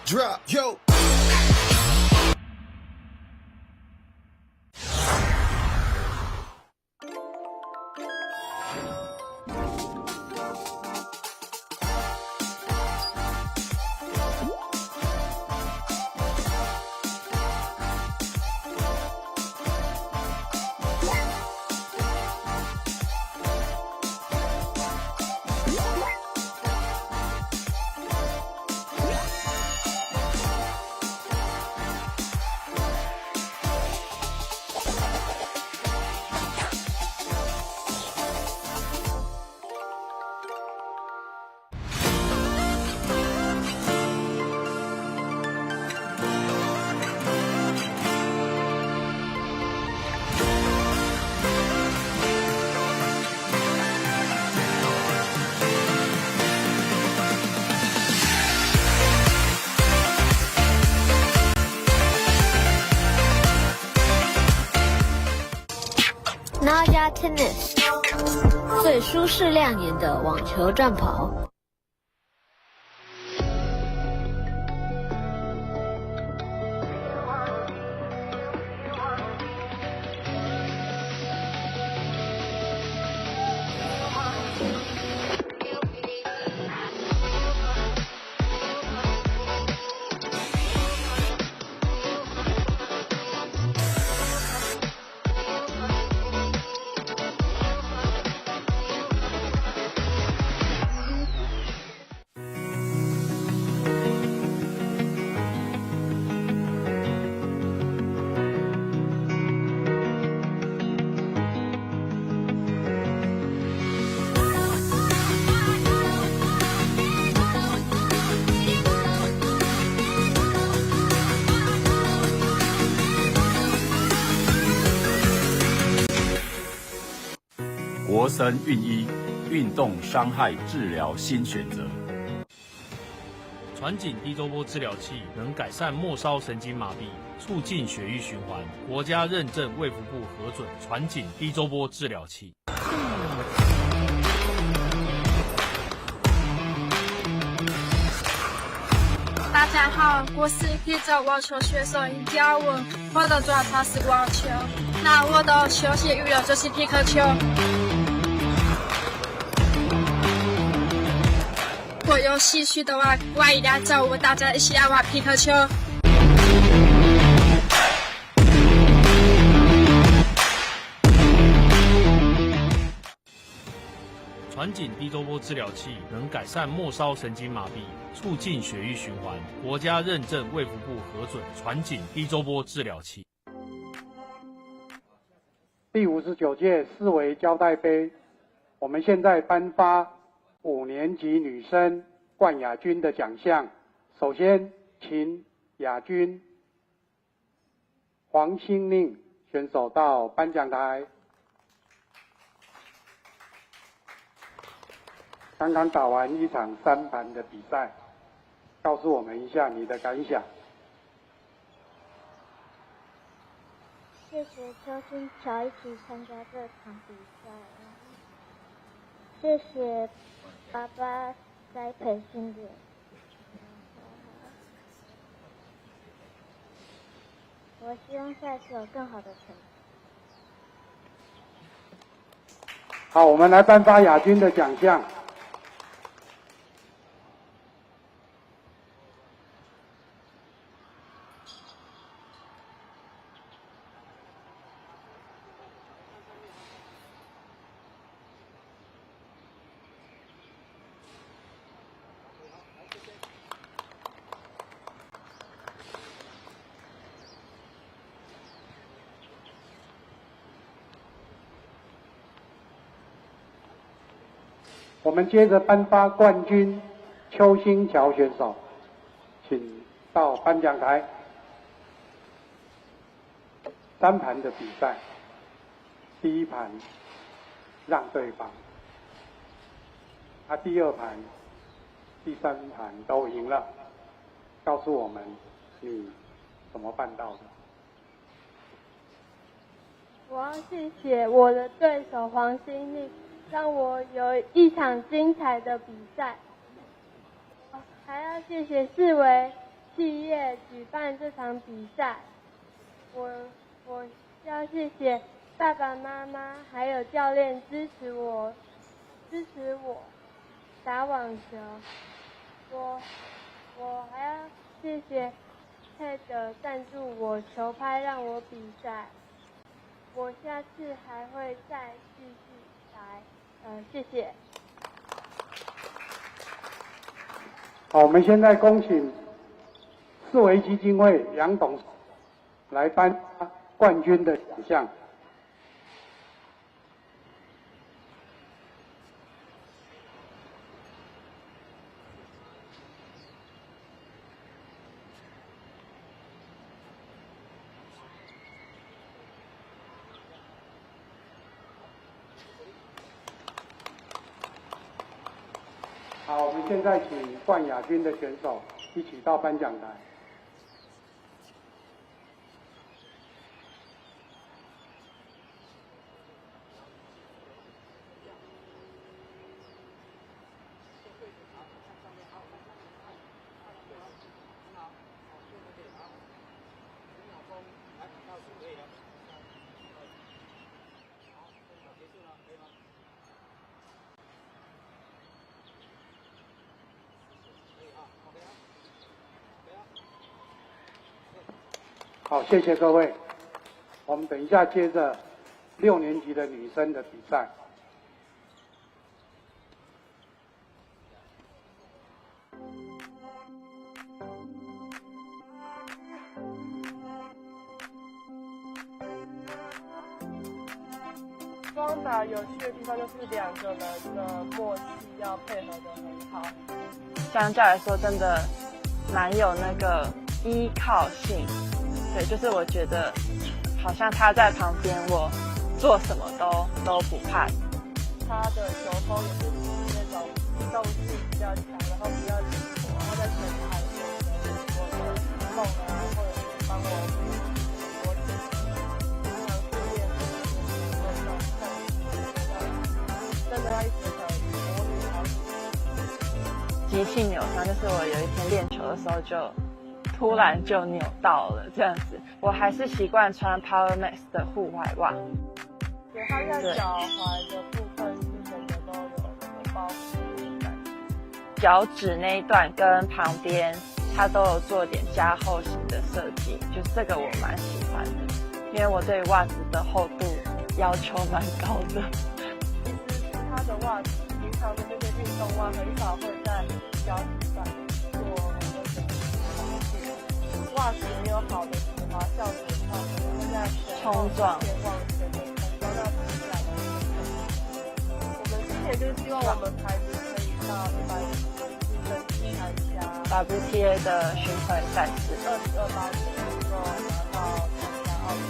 Drop, yo. ，Naja Tennis， 最舒适亮眼的网球战袍。国森运一，运动伤害治疗新选择。传紧低周波治疗器能改善末梢神经麻痹，促进血液循环，国家认证卫福部核准传紧低周波治疗器。大家好，我是一个网球选手尹嘉文，我的专长是网球，那我的休闲娱乐就是皮克球。我有兴趣的话，欢迎来找我，大家一起来玩皮克球。传紧低周波治疗器能改善末梢神经麻痹，促进血液循环，国家认证卫福部核准传紧低周波治疗器。第59届四维胶带杯，我们现在颁发5年级女生冠亚军的奖项。首先，请亚军黄心宁选手到颁奖台。刚刚打完一场3盘的比赛，告诉我们一下你的感想。谢谢邱新乔一起参加这场比赛，谢谢爸爸栽培训练。我希望下次有更好的成绩。好，我们来颁发亚军的奖项。我们接着颁发冠军邱新乔选手，请到颁奖台。3盘的比赛，第一盘让对方，第2盘、第3盘都赢了。告诉我们你怎么办到的？我要谢谢我的对手黄心丽，让我有一场精彩的比赛。还要谢谢世维企业举办这场比赛。我要谢谢爸爸妈妈还有教练支持我打网球。我还要谢谢TED赞助我球拍让我比赛。我下次还会再继续来，谢谢。好，我们现在恭请世维基金会杨董事来颁发冠军的奖项。好，我们现在请冠亚军的选手一起到颁奖台。好，谢谢各位。我们等一下接着6年级的女生的比赛。双打有趣的地方就是2个人的默契要配合得很好，相较来说真的蛮有那个依靠性。对，就是我觉得好像他在旁边，我做什么都不怕。他的球风也是那种机动性比较强，然后比较灵活，然后在前台有我的梦啊，或者是帮我我常训练那种真的要一直很模拟好。急性扭伤就是我有一天练球的时候就突然就扭到了这样子，我还是习惯穿 Power Max 的户外袜。对，它在脚踝的部分是整个都有包覆的感觉，脚趾那一段跟旁边它都有做点加厚型的设计，就是这个我蛮喜欢的，因为我对袜子的厚度要求蛮高的。其实它的袜子，平常的这些运动袜很少会在脚趾上做袜子没有好的止滑效果的话，可能会在冲撞前往前的冲撞到自然的。我们今年就是希望我们孩子可以到150争取参加 WTA 的巡回赛事，2028年能够拿到参加奥运。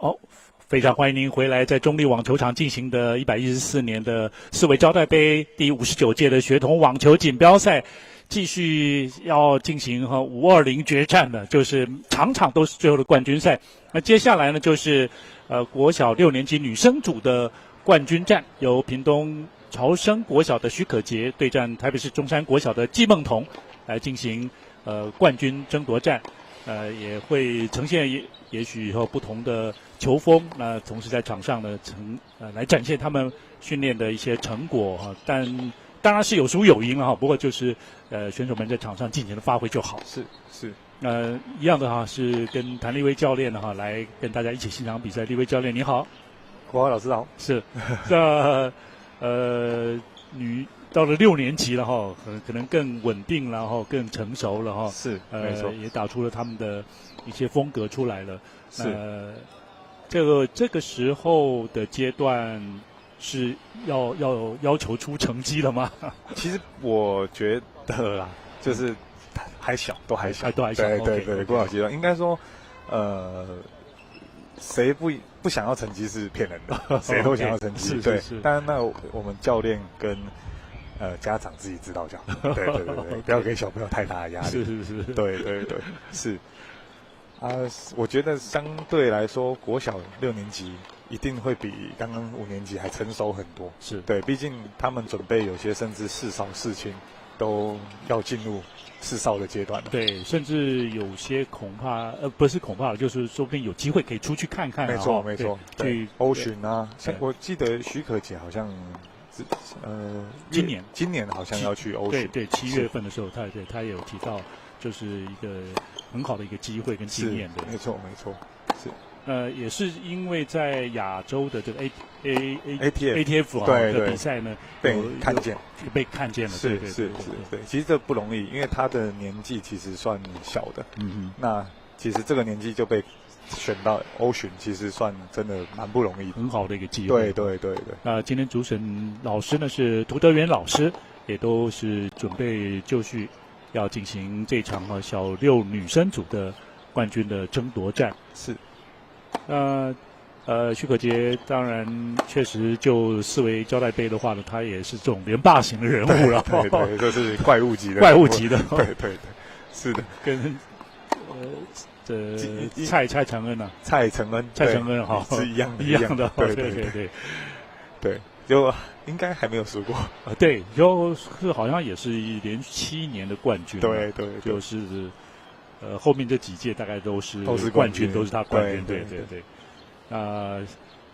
好，非常欢迎您回来，在中立网球场进行的114年的四维胶带杯第59届的学童网球锦标赛，继续要进行520决战的，就是场场都是最后的冠军赛。那接下来呢，就是国小6年级女生组的冠军战，由屏东朝生国小的许可杰对战台北市中山国小的季梦彤来进行冠军争夺战。也会呈现也许以后不同的球风，那同时在场上呢来展现他们训练的一些成果哈，但当然是有输有赢了哈，不过就是选手们在场上尽情的发挥就好。是。一样的哈，是跟谭立威教练哈来跟大家一起欣赏比赛。立威教练你好。国豪老师好。是，这到了6年级了哈，可能更稳定了哈，更成熟了哈。是，没错，也打出了他们的一些风格出来了。是，这个时候的阶段是要求出成绩了吗？其实我觉得啦，就是还小，都还小，对，国小阶段应该说，谁不想要成绩是骗人的，谁都想要成绩，对。当然，那我们教练跟家长自己知道就好，对，不要给小朋友太大的压力。是，对，是。我觉得相对来说，国小6年级一定会比刚刚5年级还成熟很多。是对，毕竟他们准备有些甚至4少4青都要进入4少的阶段了。对，甚至有些恐怕不是恐怕，就是说不定有机会可以出去看看。没错，去欧巡啊，我记得许可姐好像。今年好像要去欧巡，对，7月份的时候，他也有提到，就是一个很好的一个机会跟经验的，没错，是。也是因为在亚洲的这个 ATF 的比赛呢，被看见了，对，其实这不容易，因为他的年纪其实算小的，那其实这个年纪就被选到欧巡，其实算真的蛮不容易的，很好的一个机会。对。那今天主审老师呢是涂德元老师，也都是准备就绪，要进行这场小6女生组的冠军的争夺战。是。许可杰当然确实就4维胶带杯的话呢，他也是这种连霸型的人物了，对，就是怪物级的，对，是的，跟蔡承恩啊，蔡承恩哈是一样的，对，就应该还没有输过对，就是好像也是连续7年的冠军，对，就是后面这几届大概都是冠军，都是他冠军，对。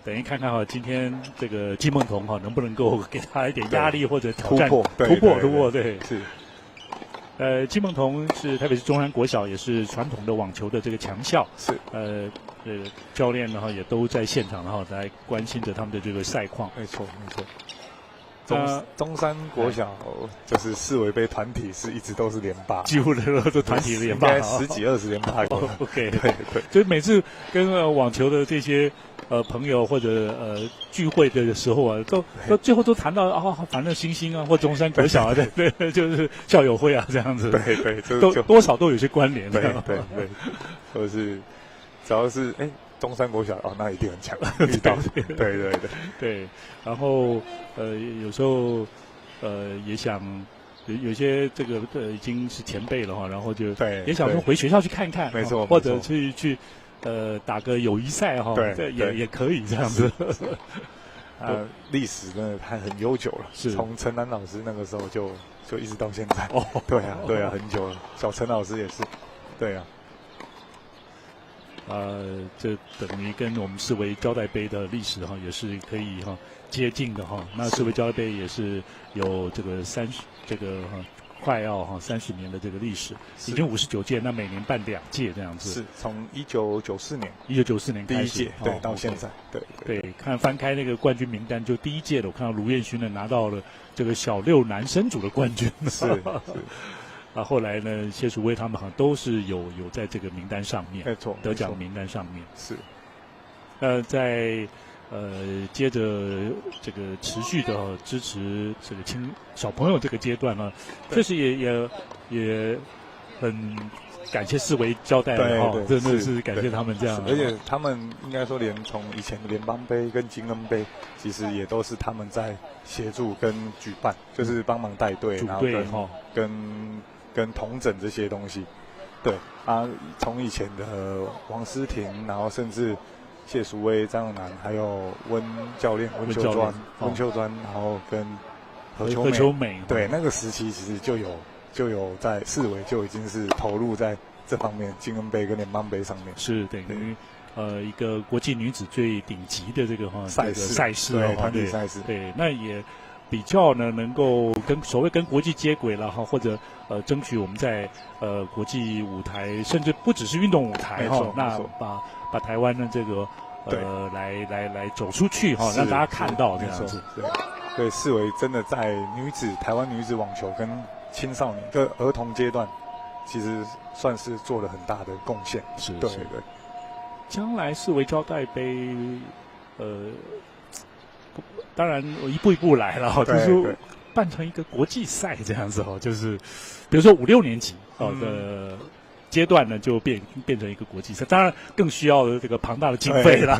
等于看看今天这个季梦彤能不能够给他一点压力或者挑战突破，对，是。季梦彤是台北市中山国小，也是传统的网球的这个强校。是。教练呢也都在现场，然后来关心着他们的这个赛况。没错。中山国小就是4维杯团体是一直都是连霸，几乎都团体连霸，应该10几20连霸过。OK， 对，就是每次跟网球的这些朋友或者聚会的时候啊，都最后都谈到反正新兴啊或中山国小啊，对，就是校友会啊这样子，对，都多少都有些关联，对，都是只要是中山国小那一定很强，遇到对，然后有时候也想有些这个已经是前辈了哈，然后就也想说回学校去看看，没错，或者去打个友谊赛哈，对，也可以这样子。历史真的还很悠久了，是从陈南老师那个时候就一直到现在，对啊，很久了。小陈老师也是，对啊。这等于跟我们4维胶带杯的历史也是可以接近的那4维胶带杯也是有这个快要30年的这个历史，已经59届，那每年办2届这样子。是从1994年开始第一届，对，到现在，对。看翻开那个冠军名单，就第一届的，我看到卢彦勋呢拿到了这个小6男生组的冠军。是。后来呢，谢淑薇他们好像都是有在这个名单上面，没错，得奖名单上面是。在接着这个持续的支持这个小朋友这个阶段呢，确实也很感谢世维交代了哈，真的是感谢他们这样。而且他们应该说，连从以前的联邦杯跟金恩杯，其实也都是他们在协助跟举办，就是帮忙带队，然后跟统整这些东西。对啊，从以前的王诗婷，然后甚至谢淑薇、张永南，还有温教练温秋专，然后跟何秋美，对，那个时期其实就有在世维就已经是投入在这方面金恩杯跟联邦杯上面，是等于一个国际女子最顶级的这个赛事对团体赛事，对，那也比较呢能够跟国际接轨了哈，或者争取我们在国际舞台，甚至不只是运动舞台哈，那把台湾的这个来走出去哈，让大家看到这样子。对，世维真的在台湾女子网球跟青少年跟儿童阶段，其实算是做了很大的贡献。是，对。将来世维交代杯，当然一步一步来了哈，就是办成一个国际赛这样子哈，就是比如说5、6年级的阶段呢，就变成一个国际赛，当然更需要这个庞大的经费了，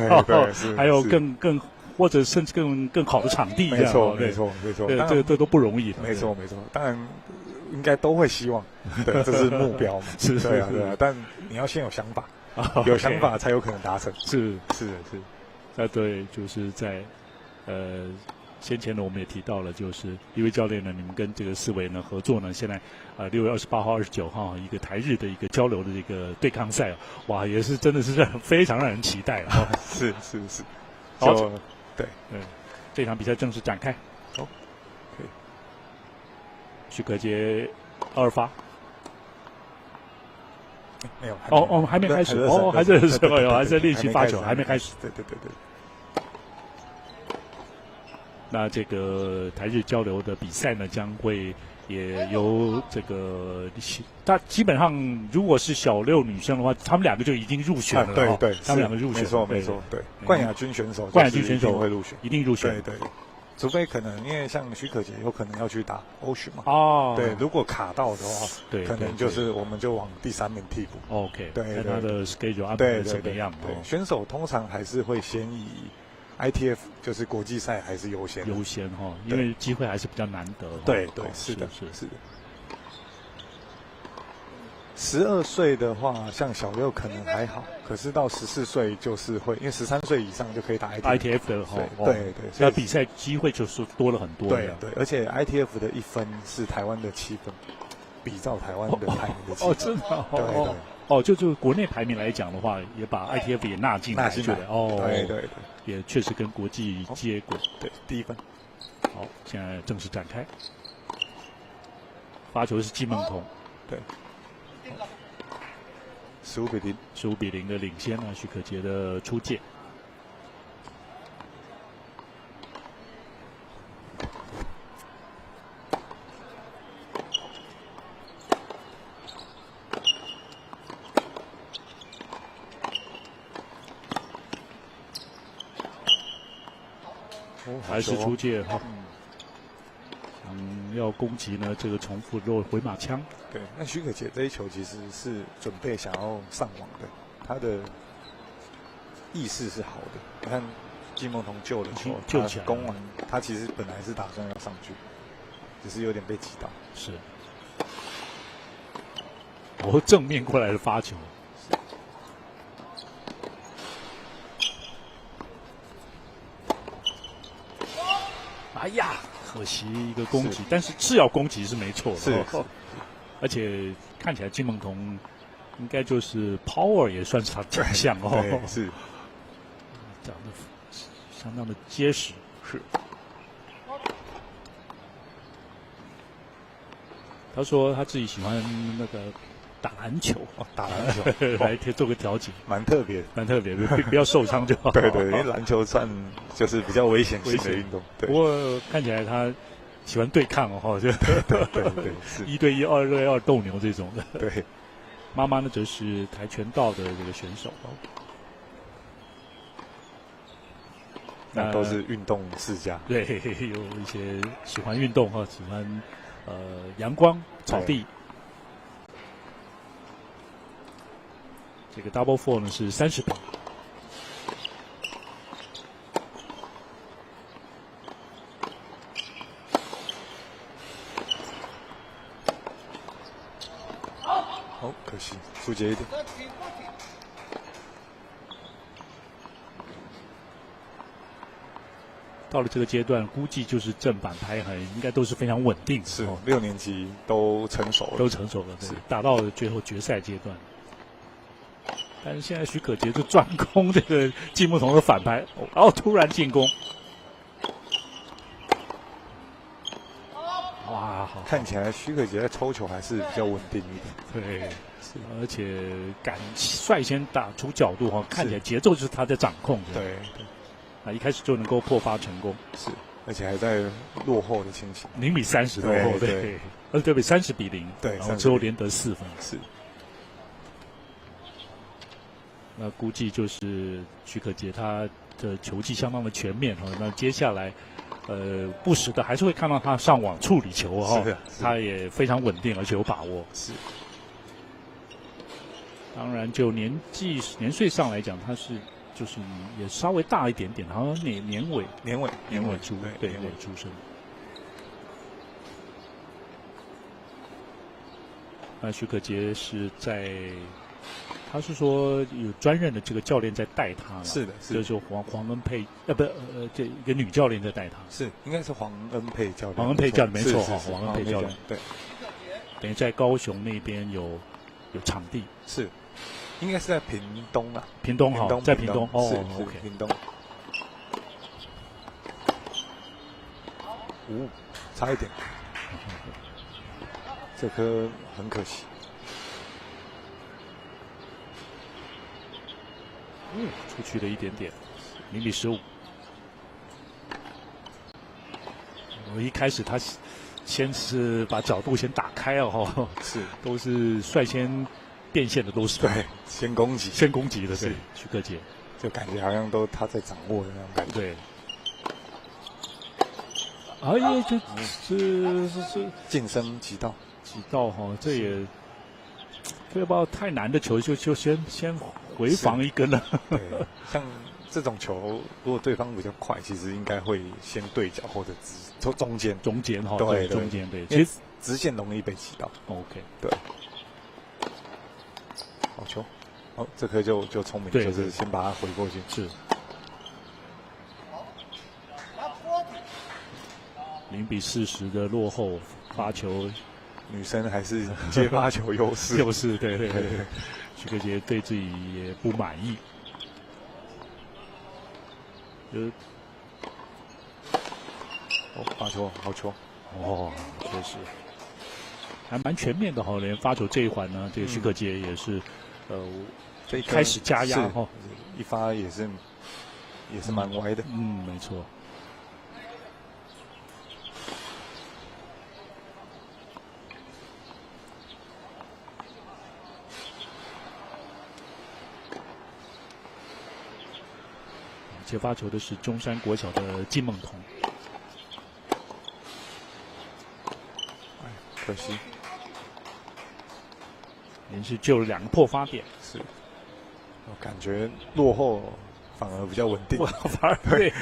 还有更或者甚至更好的场地这样。没错，这都不容易。没错，当然应该都会希望，对，这是目标嘛。是，对啊，但你要先有想法，有想法才有可能达成。是，对，就是在先前呢，我们也提到了，就是一位教练呢，你们跟这个世维呢合作呢，现在6月28号、29号一个台日的一个交流的这个对抗赛，哇，也是真的是非常让人期待了。是，好，对，这场比赛正式展开。好，可以。许可杰2发。没有。还没开始。还在热身，还在练习发球，还没开始。对。那这个台日交流的比赛呢，将会也由这个，他基本上如果是小6女生的话，他们2个就已经入选了。对，他们2个入选，没错，对。冠亚军选手会入选，一定入选。对。除非可能，因为像许可杰有可能要去打欧巡嘛。对，如果卡到的话，对，可能就是我们就往第3名替补。OK，对，看他的 schedule 安排怎么样。对，选手通常还是会先以 ITF 就是国际赛还是优先哈，因为机会还是比较难得。对，是的。12岁的话，像小6可能还好，可是到14岁就是会，因为13岁以上就可以打 ITF 的哈。对，所以比赛机会就是多了很多。对，而且 ITF 的1分是台湾的7分，比照台湾的排名的7分。真的。对。就国内排名来讲的话，也把 ITF 也纳进来。对。也确实跟国际接轨。对，第1分。好，现在正式展开。发球是季梦彤。对。15比0的领先呢，许可杰的出界。还是出界哈。要攻击呢，这个重复回马枪。对，那许可杰这一球其实是准备想要上网的，他的意识是好的。你看季梦彤救了球，救起来攻完，他其实本来是打算要上去，只是有点被挤到。是，正面过来的发球。哎呀！可惜一个攻击，但是要攻击是没错的。是，而且看起来金梦彤应该就是 power 也算是他强项哦。对，是，长得相当的结实。是。他说他自己喜欢那个打篮球。打篮球来做个调节，蛮特别的，不要受伤就好。对，因为篮球算就是比较危险性的运动。对，不过看起来他喜欢对抗哦，就对，是1对1、2对2斗牛这种的。对，妈妈呢则是跆拳道的这个选手。那都是运动世家。对，有一些喜欢运动哈，喜欢阳光草地。这个 double four 呢是30比。哦，可惜出界一点。到了这个阶段，估计就是正反拍还应该都是非常稳定。是，6年级都成熟了，对，打到了最后决赛阶段。但是现在许可杰就专攻这个季木桐的反拍，然后突然进攻。哇，好，看起来许可杰在抽球还是比较稳定一点。对，而且敢率先打出角度哈，看起来节奏就是他在掌控的。对。啊，一开始就能够破发成功，是，而且还在落后的情形，0比30落后，对，对，30比0，对，然后之后连得4分，是。那估计就是许可杰他的球技相当的全面哈，那接下来，不时的还是会看到他上网处理球哈，他也非常稳定而且有把握，是。当然，就年岁上来讲，他是。就是也稍微大一点点，好像年尾出生。那许可杰是他是说有专任的这个教练在带他，是的，就是黄恩佩，这一个女教练在带他，是应该是黄恩佩教练，黄恩佩教练没错哈，黄恩佩教练对，等于在高雄那边有场地是。应该是在屏东啊，屏东好，在屏东哦，OK， 屏东。差一点，这颗很可惜。出去了一点点，0比15。我一开始他先是把角度先打开哦，是，都是率先。变现的都是对，先攻击的，对，许可杰就感觉好像都他在掌握的那种感觉。对，哎呀，这近身击到哈，这也这不太难的球就先回防一根了。对，像这种球，如果对方比较快，其实应该会先对角或者中间哈，对，中间对，其实直线容易被击到。OK， 对。好球，这颗就聪明，就是先把它回过去。是。0比40的落后，发球，女生还是接发球优势。对，许可杰对自己也不满意。发球好球，确实。还蛮全面的哈，连发球这一环呢，这个许可杰也是，开始加压哈，一发也是蛮歪的，没错。接发球的是中山国小的金梦彤，可惜。连续救了2个破发点，是，我感觉落后反而比较稳定，反而对。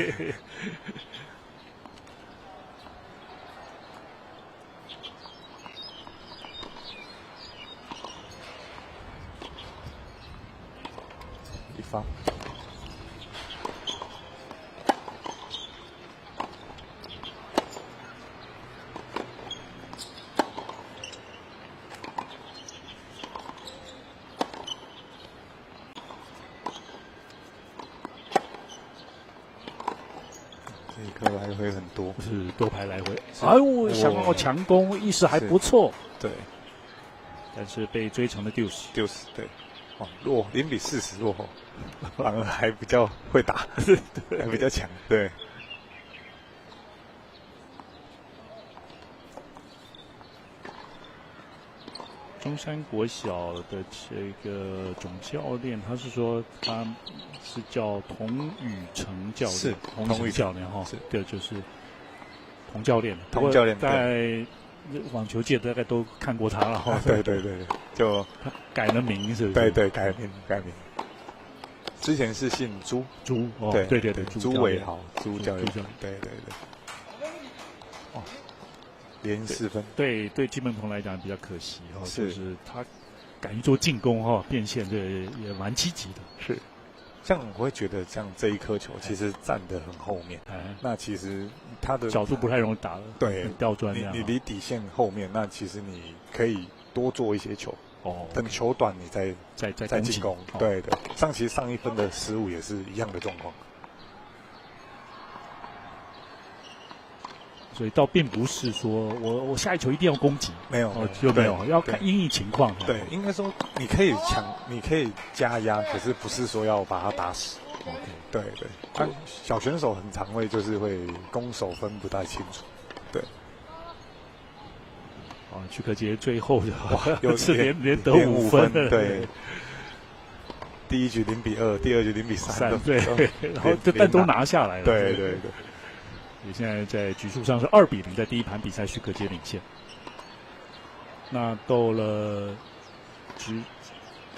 一发。来回很多，是多排来回。哎呦，想要强攻，意识还不错。对，但是被追成了丢失。对，0比40落后，反而还比较会打，还比较强。对。中山国小的这个总教练，他是说他是叫童宇成教练，是童宇教练哈，对，就是童教练。童教练在网球界大概都看过他了哈。对，就他改了名是不是？对，改名。之前是姓朱，哦，对，朱伟豪，朱教练，对。哦，连4分。对金门同来讲比较可惜哈，就是他敢于做进攻哈，变现这也蛮积极的。是。像我会觉得，像这一颗球其实站得很后面，那其实它的角度不太容易打了，对，刁钻这样。你离底线后面，那其实你可以多做一些球，等球短你再进攻。对，其实上1分的失误也是一样的状况。所以倒并不是说我下一球一定要攻击，没有，就没有，要看因应情况。对，应该说你可以你可以加压，可是不是说要把它打死。对，小选手很常会就是会攻守分不太清楚。对。许可杰最后又是连得5分，对。第一局0-2，第二局0-3，对，然后但都拿下来了。对。也现在在局数上是2-0，在第一盘比赛许可杰领先。那到了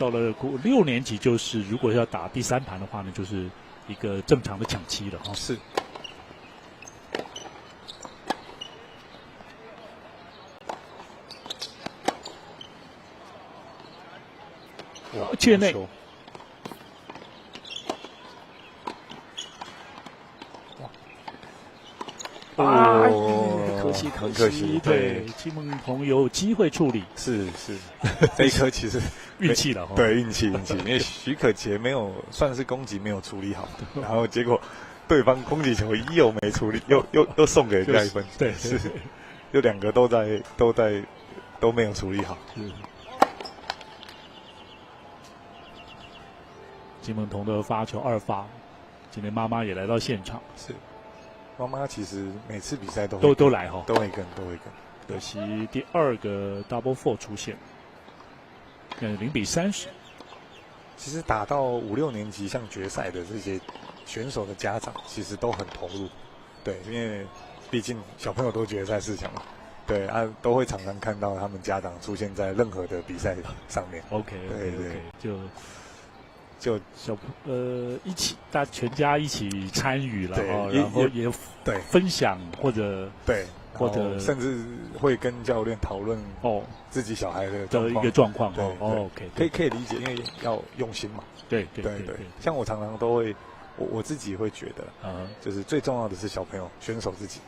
6年级，就是如果要打第3盘的话呢，就是一个正常的抢七了哈。是。界内。可惜，对，金门同有机会处理，是，这一颗其实运气了，对，运气，因为许可杰没有算是攻击没有处理好，然后结果对方攻击球又没处理，又送给人家1分，对，是，就2个都没有处理好，金门同的发球2发，今天妈妈也来到现场，是。妈妈其实每次比赛都来哈，都会跟。可惜第2个 double four 出现，0-30。其实打到5、6年级，像决赛的这些选手的家长，其实都很投入。对，因为毕竟小朋友都决赛4强嘛，对都会常常看到他们家长出现在任何的比赛上面。OK， 对。就一起，全家一起参与了然后也对分享或者甚至会跟教练讨论自己小孩的一个状况。OK， 可以理解，因为要用心嘛。对。像我常常都会，我自己会觉得，就是最重要的是小朋友选手自己，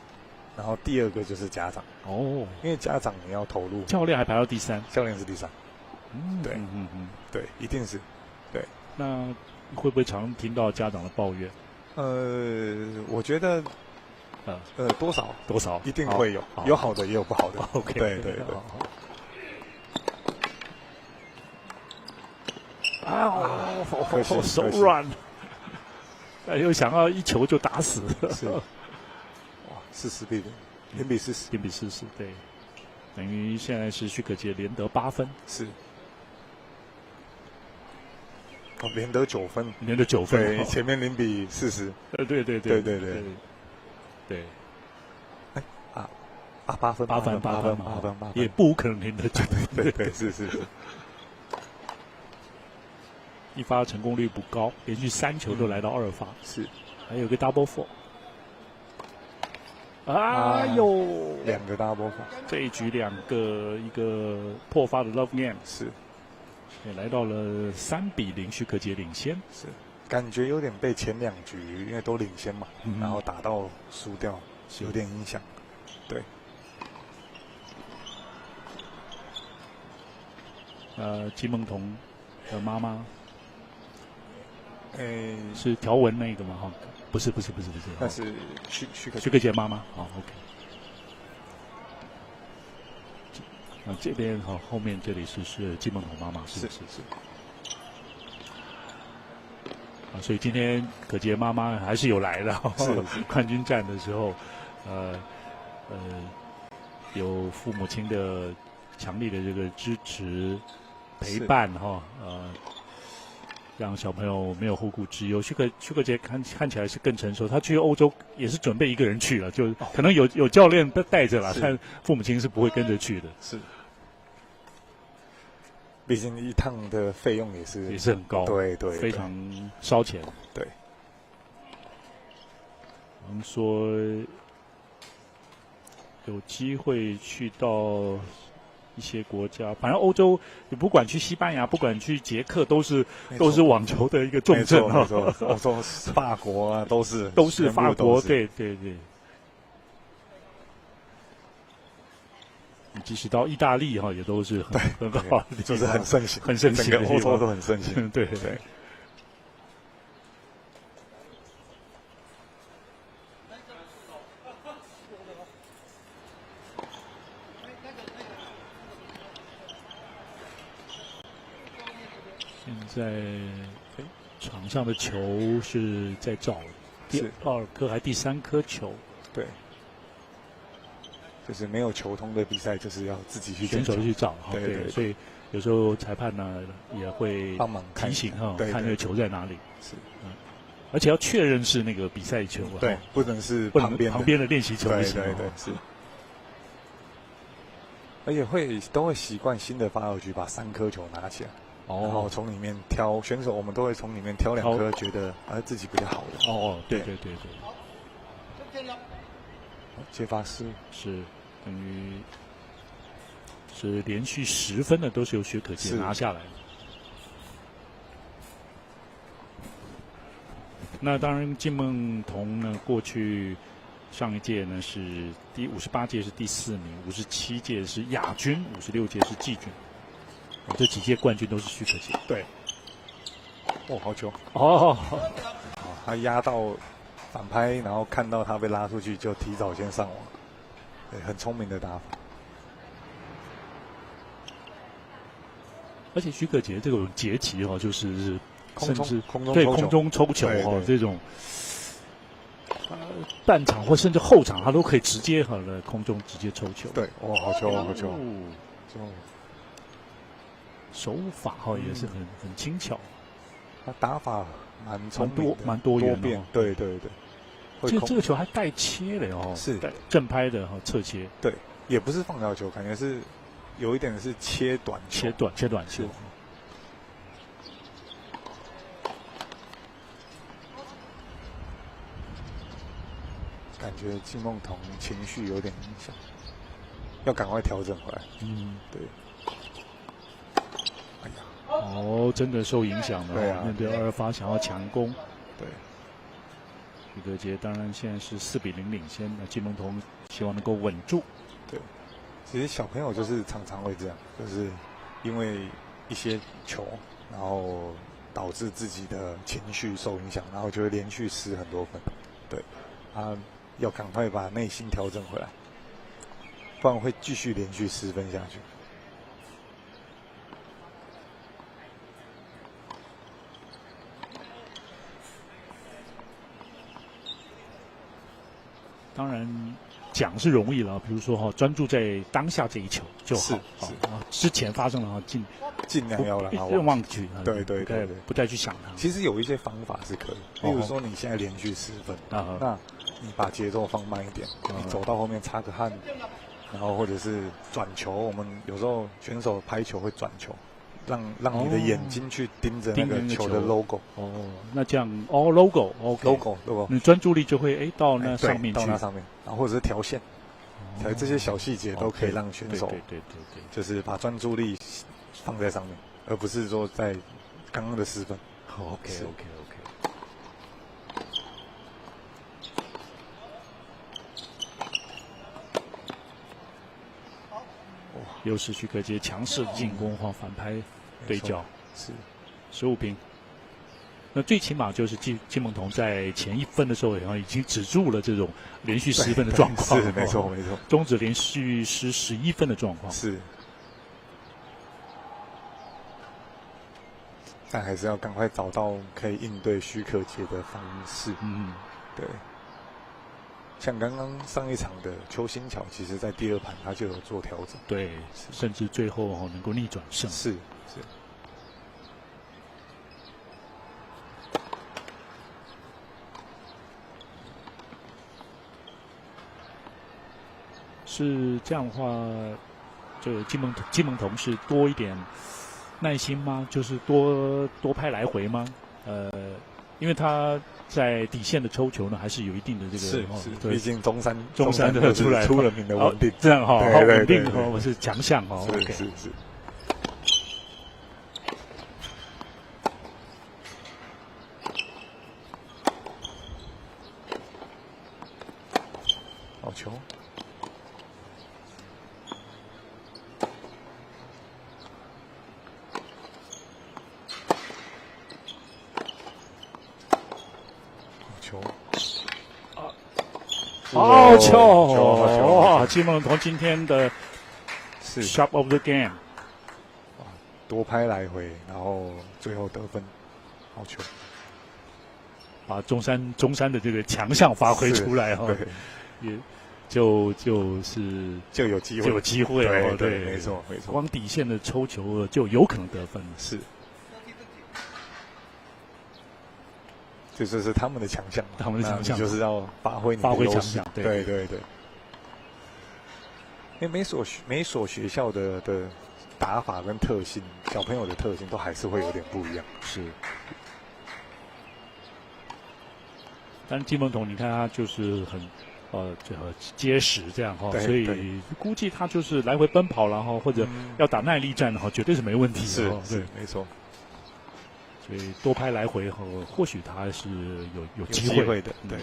然后第2个就是家长。因为家长你要投入，教练还排到第3，教练是第3。对，一定是对。那会不会常听到家长的抱怨？我觉得，多少一定会有，有好的也有不好的。OK， 对。手软，又想要一球就打死。是，哇，40-0，0-40，0-40，对，等于现在是许可杰连得8分。是。连得9分，对，前面0-40，对，8分，也不可能连得9分，对，是，一发成功率不高，连续3球都来到2发，是，还有个 double four， 2个 double four， 这一局2个，一个破发的 love game 是。也来到了3-0，许可杰领先，是感觉有点被前2局因为都领先嘛，然后打到输掉，有点影响。对。金梦彤的妈妈，是条纹那个吗？哈，不是，那是许可杰妈妈。好 ，OK。这边后面这里是金梦彤妈妈，是。所以今天可杰妈妈还是有来的，冠军战的时候，有父母亲的强力的这个支持陪伴让小朋友没有后顾之忧。徐可杰看起来是更成熟，他去欧洲也是准备一个人去了，就可能有教练带着啦，但父母亲是不会跟着去的。是，毕竟一趟的费用也是很高，对，非常烧钱。对，我们说有机会去到一些国家，反正欧洲，你不管去西班牙，不管去捷克，都是网球的一个重镇哈。欧洲、法国啊，都是法国，对。即使到意大利哈，也都是很好，就是很盛行，整个欧洲都很盛行。对。现在场上的球是在找第2颗还第3颗球，对。就是没有球通的比赛，就是要自己去选手去找，对，所以有时候裁判呢也会帮忙提醒哈，看那个球在哪里。是，而且要确认是那个比赛球，对，不能是旁边的练习球，对，是。而且都会习惯新的发球局把3颗球拿起来，然后从里面挑选手，我们都会从里面挑2颗觉得自己比较好的。对。接发是等于是连续10分的，都是由薛可杰拿下来的。那当然，金梦彤呢，过去上一届呢是第58届是第4名，57届是亚军，56届是季军。这几届冠军都是薛可杰。对。好球！他压到反拍，然后看到他被拉出去，就提早先上网，对，很聪明的打法。而且徐可杰这种截击就是空中抽球这种半场或甚至后场他都可以直接空中直接抽球。对，好球！手法也是很轻巧，他打法蛮多元的。对。这个球还带切的是正拍的侧切。对，也不是放掉球，感觉是有一点是切短球。切短球。感觉金梦彤情绪有点影响，要赶快调整回来。对。真的受影响了。对啊，面对2发想要强攻。对。徐可杰当然现在是4-0领先，那金梦彤希望能够稳住。对，其实小朋友就是常常会这样，就是因为一些球，然后导致自己的情绪受影响，然后就会连续失很多分。对，要赶快把内心调整回来，不然会继续连续失分下去。当然，讲是容易了，比如说专注在当下这一球就好。之前发生了尽量要让他忘记。对，不再去想它。其实有一些方法是可以，例如说你现在连续10分，那你把节奏放慢一点，你走到后面擦个汗，然后或者是转球。我们有时候选手拍球会转球。让你的眼睛去盯着那个球的 logo。那这样logo， 你专注力就会到那上面去，到那上面，然后或者是调线，这些小细节都可以让选手，对，就是把专注力放在上面，而不是说在刚刚的10分。OK。又是徐可杰强势进攻或反拍对角，是15平。那最起码就是金梦彤在前1分的时候，已经止住了这种连续失分的状况。是没错，终止连续失11分的状况。是，但还是要赶快找到可以应对徐可杰的方式。对。像刚刚上一场的邱新巧，其实在第2盘他就有做调整，对，甚至最后能够逆转胜。是。是这样的话，就金门同是多一点耐心吗？就是多拍来回吗？因为他在底线的抽球呢，还是有一定的这个是，毕竟中山的出了名的稳定，这样哈，对稳定我是强项哦。是。好球。好球！哇，金门同今天的是 Shot of the Game， 多拍来回，然后最后得分，好球！把中山的这个强项发挥出来哈，也就有机会哦，对，没错。光底线的抽球就有可能得分，是。这就是他们的强项，就是要发挥你的优势，对。因为每所学校的打法跟特性，小朋友的特性都还是会有点不一样。是。但是金门同，你看他就是很结实这样哈，所以估计他就是来回奔跑，然后或者要打耐力战哈，绝对是没问题的。是，没错。所以多拍来回后，或许他是有机会的，对。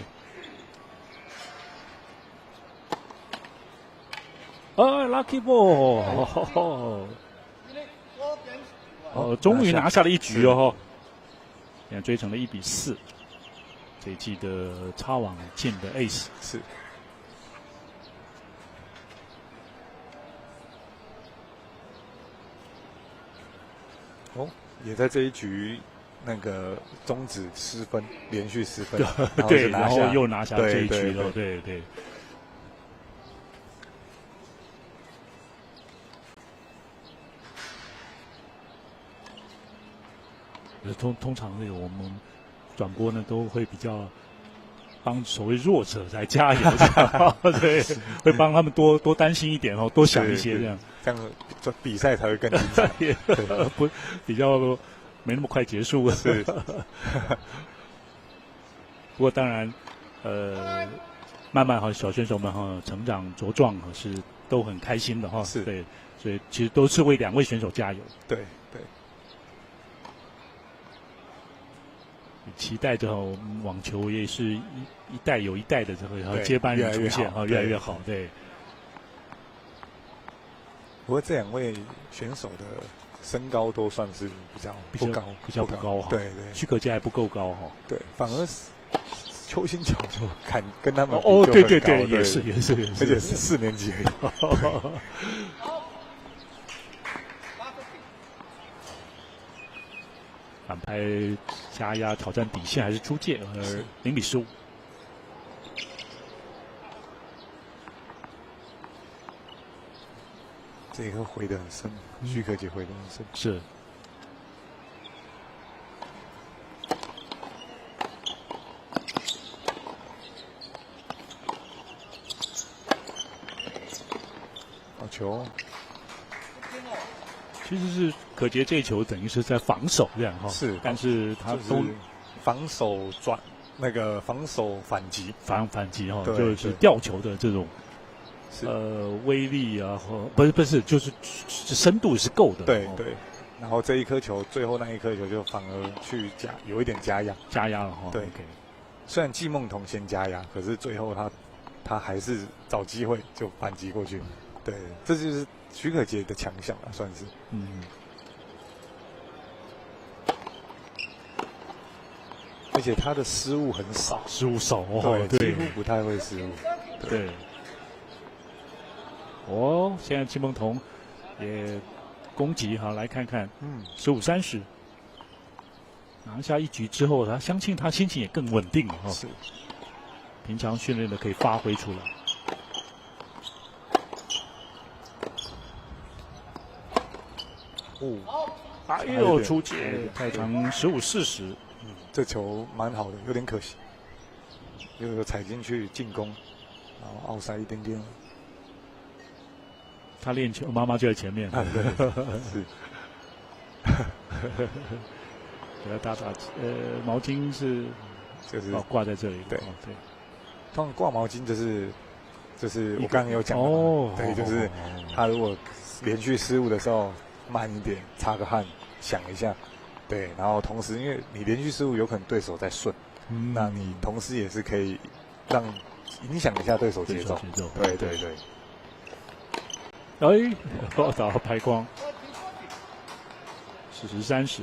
Lucky ball， 终于拿下了一局哦，现在追成了1比4。这一季的插网进的 ace 是。也在这一局。那个终止失分，连续失分，对，然后又拿下这一局了，对。通常这个我们转播呢都会比较帮所谓弱者来加油，这样对，会帮他们多担心一点哦，多想一些这样这比赛才会更精彩，不比较。没那么快结束是，不过当然，慢慢小选手们成长茁壮是都很开心的哈，是对，所以其实都是为2位选手加油，对，期待着网球也是一代有一代的这个接班人出现越来越好，对。不过这2位选手的。身高都算是比较不高哈，对，许可杰还不够高哈，对，反而邱新桥就跟他们对，也是，而且是4年级而已。反拍加压挑战底线还是出界，0比15。这个回得很深，许可杰回得很深，是。好球！其实是可杰这一球等于是在防守这样哈，是，但是他都防守防守反击哈，就是吊球的这种。威力啊，不是，就是深度是够的。对。然后这一颗球，最后那一颗球就反而去有一点加压了哈。对，虽然季梦彤先加压，可是最后他还是找机会就反击过去。对，这就是许可杰的强项啊，算是。而且他的失误很少，对，几乎不太会失误。对。现在季梦彤也攻击来看看，15-30，拿下一局之后，他相信他心情也更稳定了哈。是，平常训练的可以发挥出来。出界，太长15-40。这球蛮好的，有点可惜，又踩进去进攻，然后奥塞一点点。他练球，妈妈就在前面。对，是。给他打毛巾是就是挂在这里。对对。通常挂毛巾就是我刚刚有讲的，对，就是他如果连续失误的时候慢一点，擦个汗，想一下，对，然后同时因为你连续失误有可能对手在顺，那你同时也是可以影响一下对手节奏，对对对。哎，打到拍光，40-30，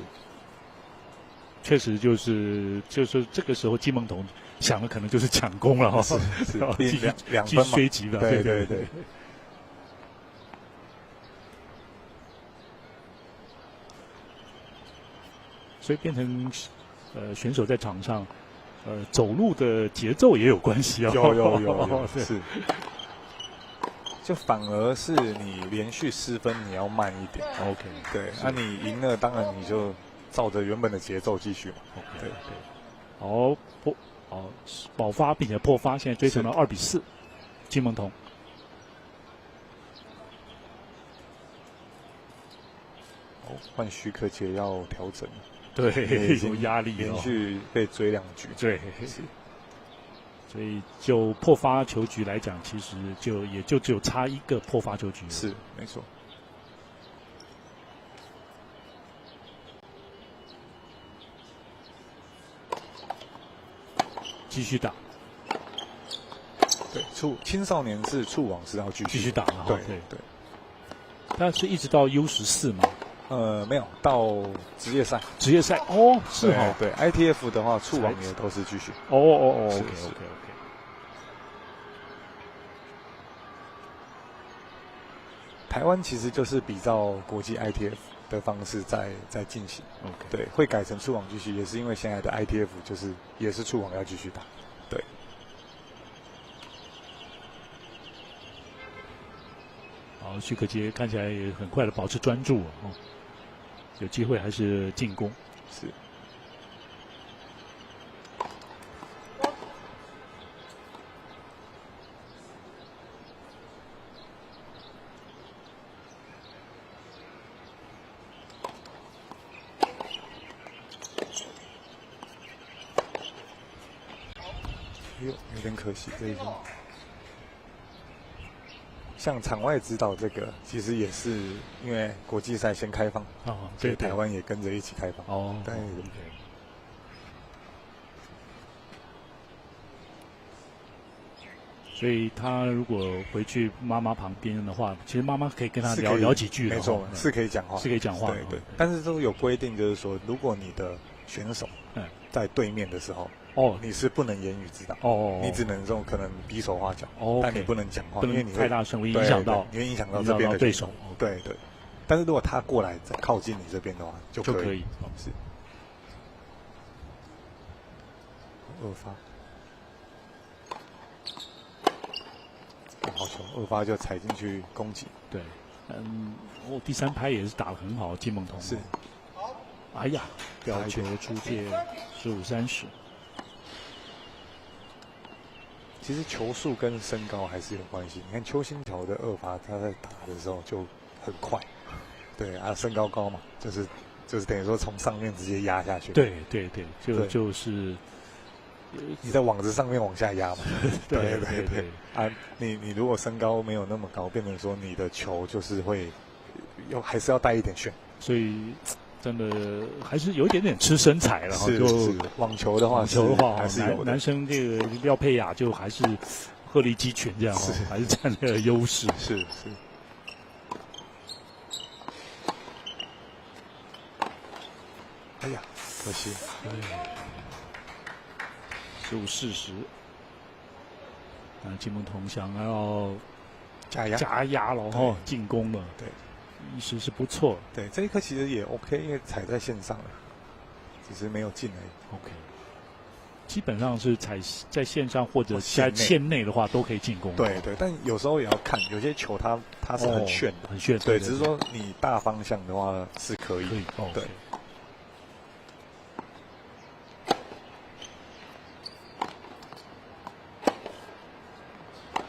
确实就是这个时候金梦彤想的可能就是抢攻了哈，是两分嘛，追击了，对对对。所以变成选手在场上走路的节奏也有关系啊，有是。就反而是你连续失分，你要慢一点。OK， 对，那你赢了，当然你就照着原本的节奏继续嘛。对对。爆发并且破发，现在追成了2-4，金梦彤。换徐可杰要调整。对，有压力，连续被追2局。对。所以就破发球局来讲，其实也就只有差一个破发球局。是，没错。继续打。对，青少年是触网是要继续打了。对。但是一直到 U14 嘛。没有到职业赛。职业赛哦，是哦。对 ，ITF 的话，触网也都是继续。OK。台湾其实就是比照国际 ITF 的方式在进行。对，会改成触网继续，也是因为现在的 ITF 也是触网要继续打。对。好，徐可杰看起来也很快的保持专注哦。有机会还是进攻，是。有点可惜这一分。像场外指导这个，其实也是因为国际赛先开放，所以台湾也跟着一起开放。对。所以他如果回去妈妈旁边的话，其实妈妈可以跟他聊几句。没错，是可以讲话，是可以讲话。对。但是都有规定，就是说，如果你的选手在对面的时候，你是不能言语指导，你只能说可能比手画脚，但你不能讲话，因为你太大声会影响到这边的对手。对。但是如果他过来再靠近你这边的话，就可以。是。2发。好球，2发就踩进去攻击。对。第3拍也是打得很好，金梦彤。是。哎呀，吊球出界，15-30。其实球速跟身高还是有关系。你看邱心乔的2发，他在打的时候就很快，对啊，身高高嘛，就是等于说从上面直接压下去。对，就是你在网子上面往下压嘛。对。啊，你如果身高没有那么高，变成说你的球就是会还是要带一点旋，所以。真的还是有一点点吃身材了，就网球的话还是有男生这个廖佩雅就还是鹤立鸡群这样，还是占了优势。是。哎呀，可惜。15-40。金梦彤想要加压了进攻了。对。意识是不错，对这一颗其实也 OK， 因为踩在线上了，只是没有进而已。OK， 基本上是踩在线上或者在线内的话都可以进攻。对，但有时候也要看，有些球它是很炫的，很炫。对，只是说你大方向的话是可以。对。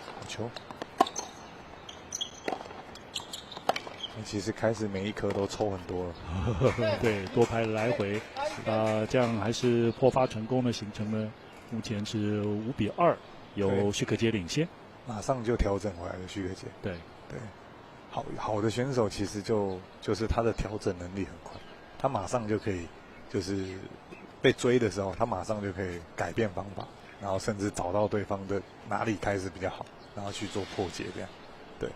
好球。其实开始每一颗都抽很多了，对，多拍来回，这样还是破发成功的，形成了目前是5-2，由许可杰领先，马上就调整回来了许可杰。对对，好的选手其实就是他的调整能力很快，他马上就可以就是被追的时候，他马上就可以改变方法，然后甚至找到对方的哪里开始比较好，然后去做破解这样，对。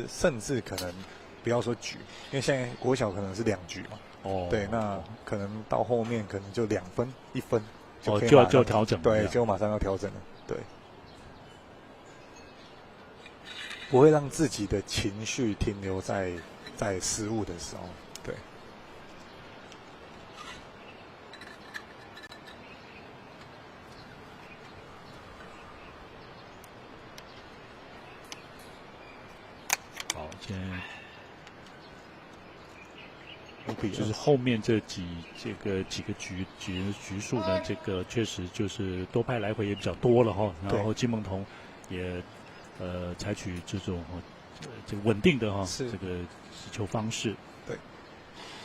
甚至可能不要说局，因为现在国小可能是2局嘛。哦。对，那可能到后面可能就2分、1分就可以就调整。对，就马上要调整了。对。不会让自己的情绪停留在失误的时候。对。就是后面几个局数呢，这个确实就是多拍来回也比较多了哈。然后金梦彤也采取这种这个稳定的这个击球方式，对，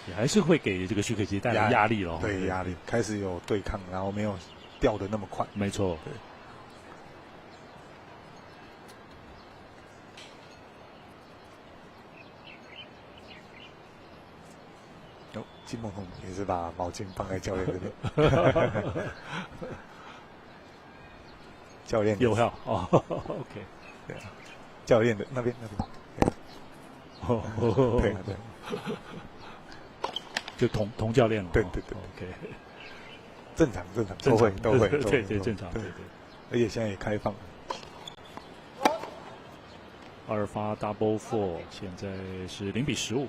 也还是会给这个许可杰带来压力了。对，压力开始有对抗，然后没有掉的那么快。没错。对。金梦红也是把毛巾放在教练这边，教练有效哦 ，OK， 对啊，教练的那边，对，就同教练了，对，OK， 正常，都会，对，正常，对，而且现在也开放了。2发 double four， 现在是0-15。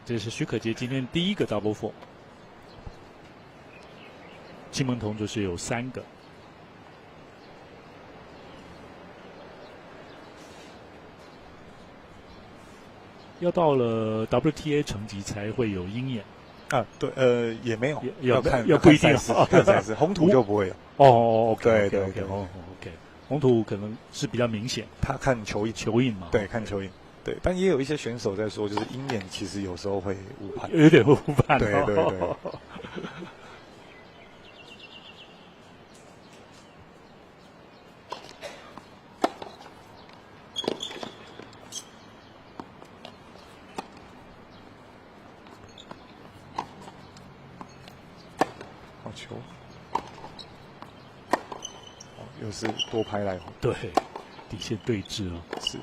这是许可杰今天第一个 double four， 金梦彤就是有3个。要到了 WTA 成绩才会有鹰眼啊？对，也没有，要不一定看赛事，红土就不会有。哦 ，OK， 对，OK， 红土可能是比较明显，他看球印嘛，对，看球印。对，但也有一些选手在说，就是鹰眼其实有时候会误判，有点误判。对。好球，又是多拍来回，对，底线对峙哦，是。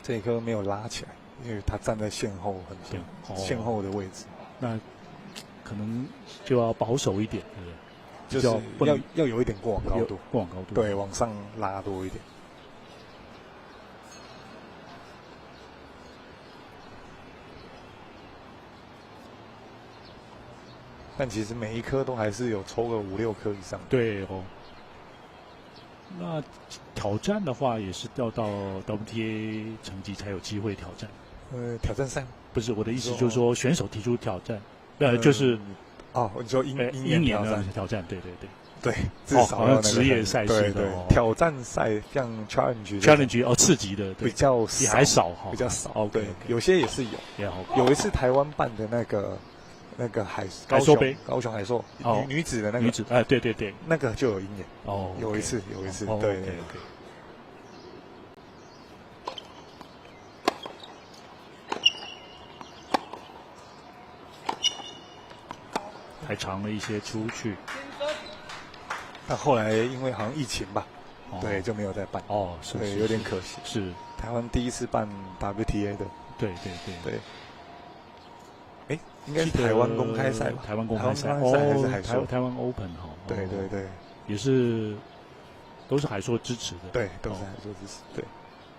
这一颗没有拉起来，因为他站在线后很多，线后的位置，那可能就要保守一点，对不对？就是要有一点过往高度，对，往上拉多一点。但其实每一颗都还是有抽个5-6颗以上。对哦。那挑战的话，也是要到 WTA 成绩才有机会挑战。挑战赛不是我的意思，就是说选手提出挑战，就是你说鹰眼的挑战，对，至少好像职业赛事的挑战赛，像 challenge 刺激的比较也还少哈，比较少。对，有些也是有一次台湾办的那个高雄杯，高雄海硕女子的那个女子，对，那个就有鹰眼哦，有一次，对。还长了一些出去，但后来因为好像疫情吧，对，就没有再办。是有点可惜。是台湾第一次办 WTA 的，对。应该是台湾公开赛吧？台湾公开赛还是海硕？台湾 Open 哈。对，也是都是海硕支持的。对，都是海硕支持。对，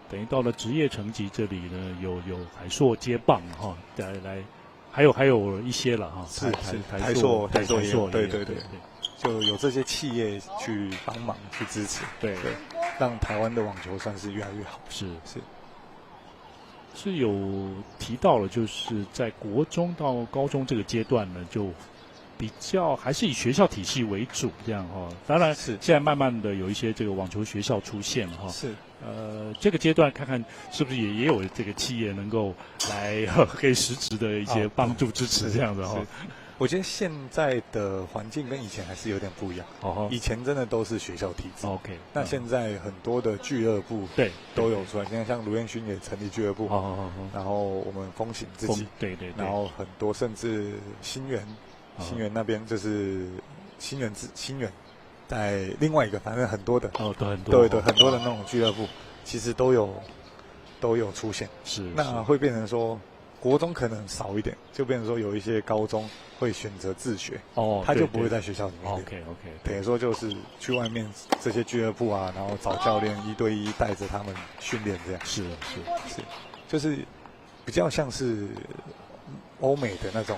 等于到了职业层级这里呢，有海硕接棒哈，来，还有一些了哈。是海硕，对，就有这些企业去帮忙去支持，对，让台湾的网球算是越来越好。是有提到了，就是在国中到高中这个阶段呢，就比较还是以学校体系为主这样哈。当然是现在慢慢的有一些这个网球学校出现了哈。是。这个阶段看看是不是也有这个企业能够来给实质的一些帮助支持这样的哈。我觉得现在的环境跟以前还是有点不一样。以前真的都是学校体制。OK。那现在很多的俱乐部对都有出来，现在像卢彦勋也成立俱乐部。然后我们风行自己。对。然后很多甚至新园那边就是新园在另外一个，反正很多的。对，很多的那种俱乐部其实都有出现。是。那会变成说。国中可能少一点，就变成说有一些高中会选择自学，他就不会在学校里面练。OK， 等于说就是去外面这些俱乐部啊，然后找教练1对1带着他们训练这样。是，就是比较像是欧美的那种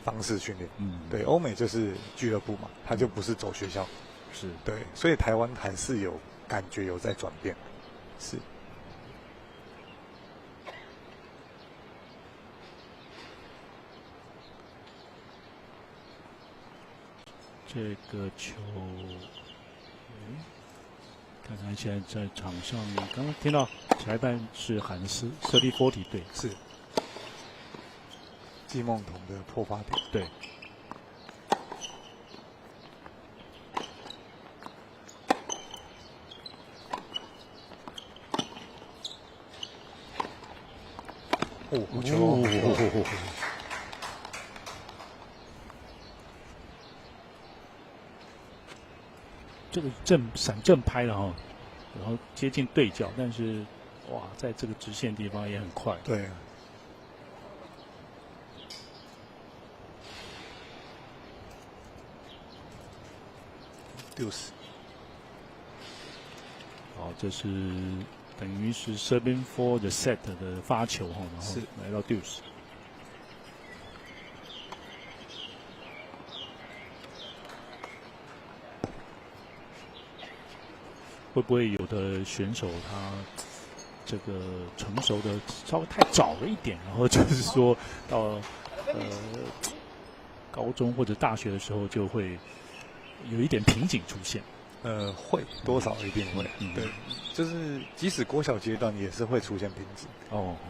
方式训练。对，欧美就是俱乐部嘛，他就不是走学校。是，对，所以台湾还是有感觉有在转变。是。这个球，看看现在在场上，刚刚听到裁判是喊30-40，对，是季梦彤的破发点，对。球。这个闪正拍了哈，然后接近对角，但是哇，在这个直线地方也很快。对。60。好，这是等于是 serving for the set 的发球哈，然后来到60。会不会有的选手他这个成熟的稍微太早了一点，然后就是说到高中或者大学的时候就会有一点瓶颈出现？会多少一定会，对，就是即使国小阶段也是会出现瓶颈。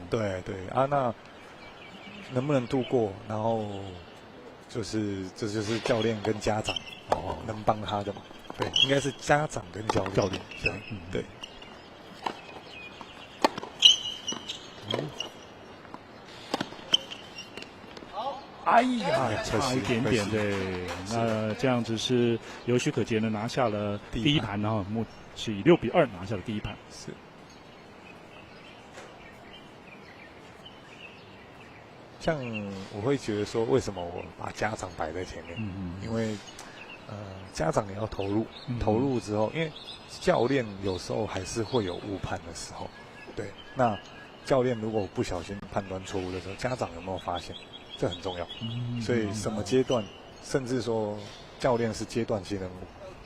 对啊，那能不能度过？然后这就是教练跟家长能帮他的嘛。对，应该是家长跟教练。对。哎呀，差一点点，对。那这样子是有许可杰呢拿下了第一盘呢，是以6-2拿下了第一盘。是。像我会觉得说，为什么我把家长摆在前面？因为。家长也要投入之后，因为教练有时候还是会有误判的时候，对。那教练如果不小心判断错误的时候，家长有没有发现？这很重要。所以什么阶段，甚至说教练是阶段性人物，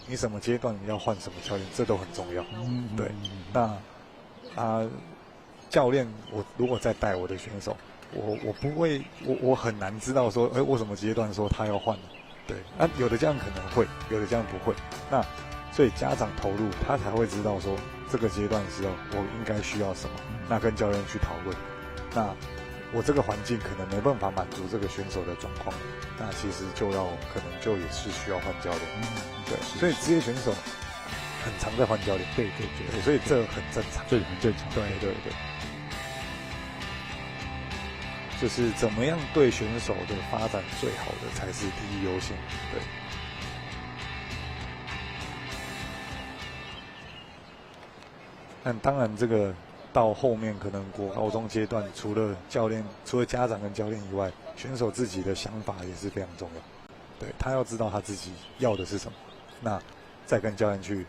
你什么阶段要换什么教练，这都很重要。对。那教练，我如果在带我的选手，我不会，我很难知道说，我什么阶段说他要换。对，那有的这样可能会，有的这样不会。那所以家长投入，他才会知道说这个阶段的时候我应该需要什么，那跟教练去讨论。那我这个环境可能没办法满足这个选手的状况，那其实可能就也是需要换教练。对，所以职业选手很常在换教练。对，所以这很正常。这很正常。对。就是怎么样对选手的发展最好的才是第一优先。对。但当然，这个到后面可能国高中阶段，除了家长跟教练以外，选手自己的想法也是非常重要。对，他要知道他自己要的是什么，那再跟教练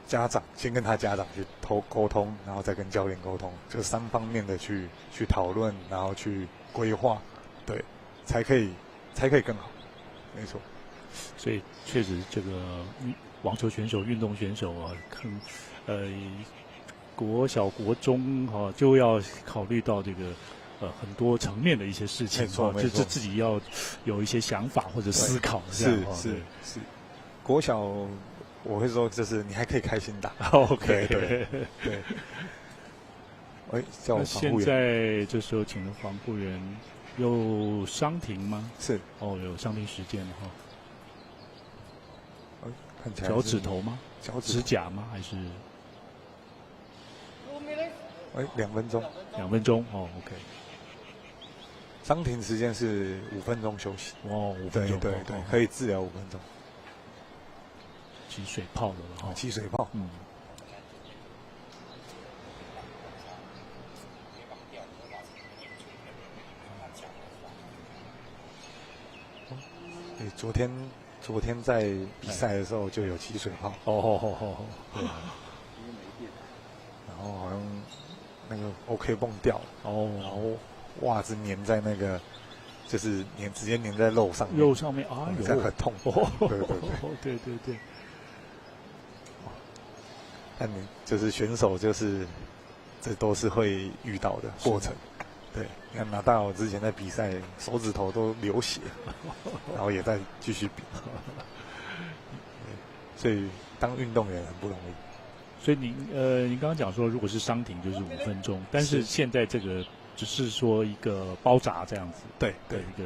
家长先跟他家长去沟通，然后再跟教练沟通，就3方面的去讨论，然后去规划，对，才可以更好，没错。所以确实，这个网球选手、运动选手啊，国小、国中就要考虑到这个很多层面的一些事情，就自己要有一些想法或者思考。是。国小我会说，就是你还可以开心打。OK， 对。叫我防护员。现在这时候请了防护员，有伤停吗？是。有伤停时间了看起来脚趾头吗？指甲吗？还是？2分钟。2分钟，OK。伤停时间是5分钟休息。5分钟。对，可以治疗5分钟。起水泡的了起水泡。昨天在比赛的时候就有起水泡。对。然后好像那个 OK 绷掉了。然后袜子粘在那个，就是直接粘在肉上面。肉上面这样很痛。对。但你就是选手，就是这都是会遇到的过程。对，你看拿大我之前在比赛，手指头都流血，然后也在继续比，所以当运动员很不容易。所以您刚刚讲说，如果是伤停就是5分钟，但是现在这个只是说一个包扎这样子。对，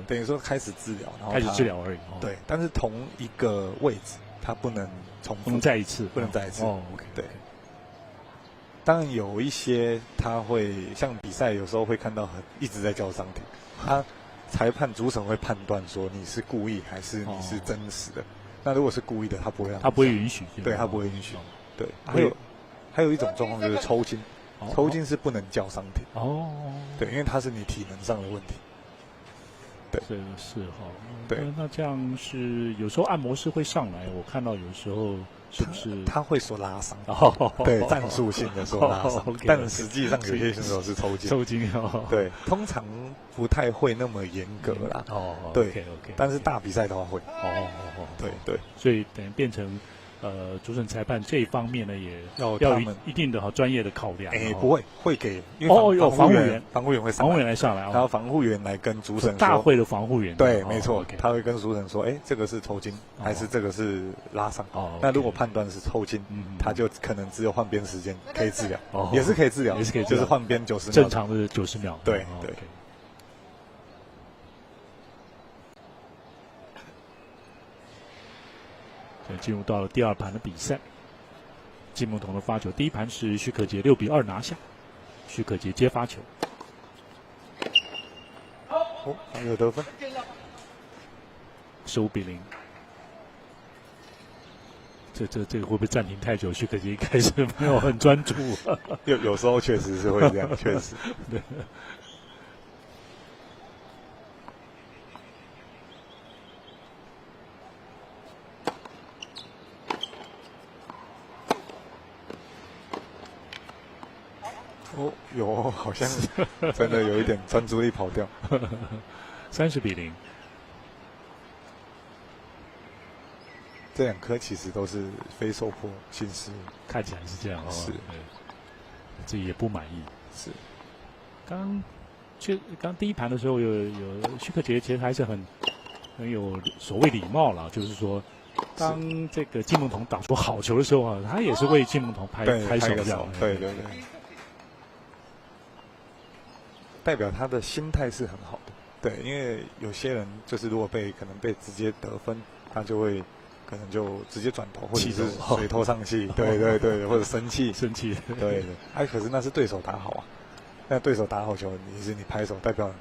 等于说开始治疗，然后开始治疗而已。对，但是同一个位置，它不能重复，不能再一次。OK， 对。当然有一些他会像比赛，有时候会看到一直在叫伤停，他裁判主审会判断说你是故意还是你是真实的。那如果是故意的，他不会让，他不会允许，对，他不会允许。对，还有一种状况就是抽筋，抽筋是不能叫伤停。对，因为它是你体能上的问题。对，这个是对，那这样是有时候按摩师会上来，我看到有时候。是不是他会说拉伤？对，战术性的说拉伤，但实际上有些选手是抽筋。对，通常不太会那么严格啦。对，但是大比赛的话会。对，所以等于变成主审裁判这一方面呢，也要有一定的专业的考量。不会给，因为防护员会防护员来上来，然后防护员来跟主审说，大会的防护员。对，没错，他会跟主审说，这个是抽筋还是这个是拉伤？那如果判断是抽筋，他就可能只有换边时间可以治疗，也是可以治疗，就是换边90秒，正常的90秒。对。进入到了第2盘的比赛，金木童的发球，第一盘是许可杰6比2拿下，许可杰接发球，还有得分，15比0。这个会不会暂停太久？许可杰一开始没有很专注，有时候确实是会这样，确实。对。有好像真的有一点专注力跑掉。30比0。这2颗其实都是非受迫性失误，看起来是这样是，这也不满意。是。刚第一盘的时候有许可杰其实还是很有所谓礼貌了，就是说，当这个金木童打出好球的时候他也是为金木童拍手这样。对。代表他的心态是很好的，对，因为有些人就是如果可能被直接得分，他就会可能就直接转头，或者是水头上气，对，或者生气，对。可是那是对手打好啊，那对手打好球，你拍手，代表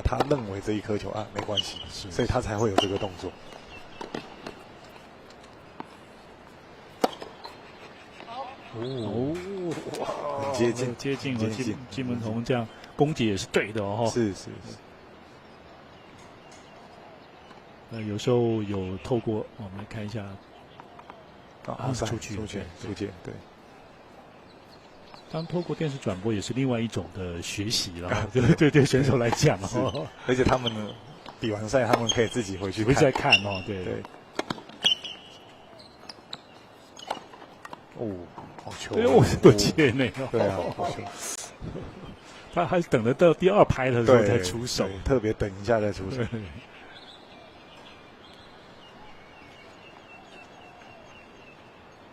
他认为这一颗球没关系，所以他才会有这个动作。很接近了，金木童这样攻击也是对的是。有时候有透过我们来看一下，出界，对。当透过电视转播也是另外一种的学习了，对选手来讲而且他们比完赛，他们可以自己回去看对。好球！我接那个，对啊，好球！他还等得到第2拍的时候才出手，特别等一下再出手。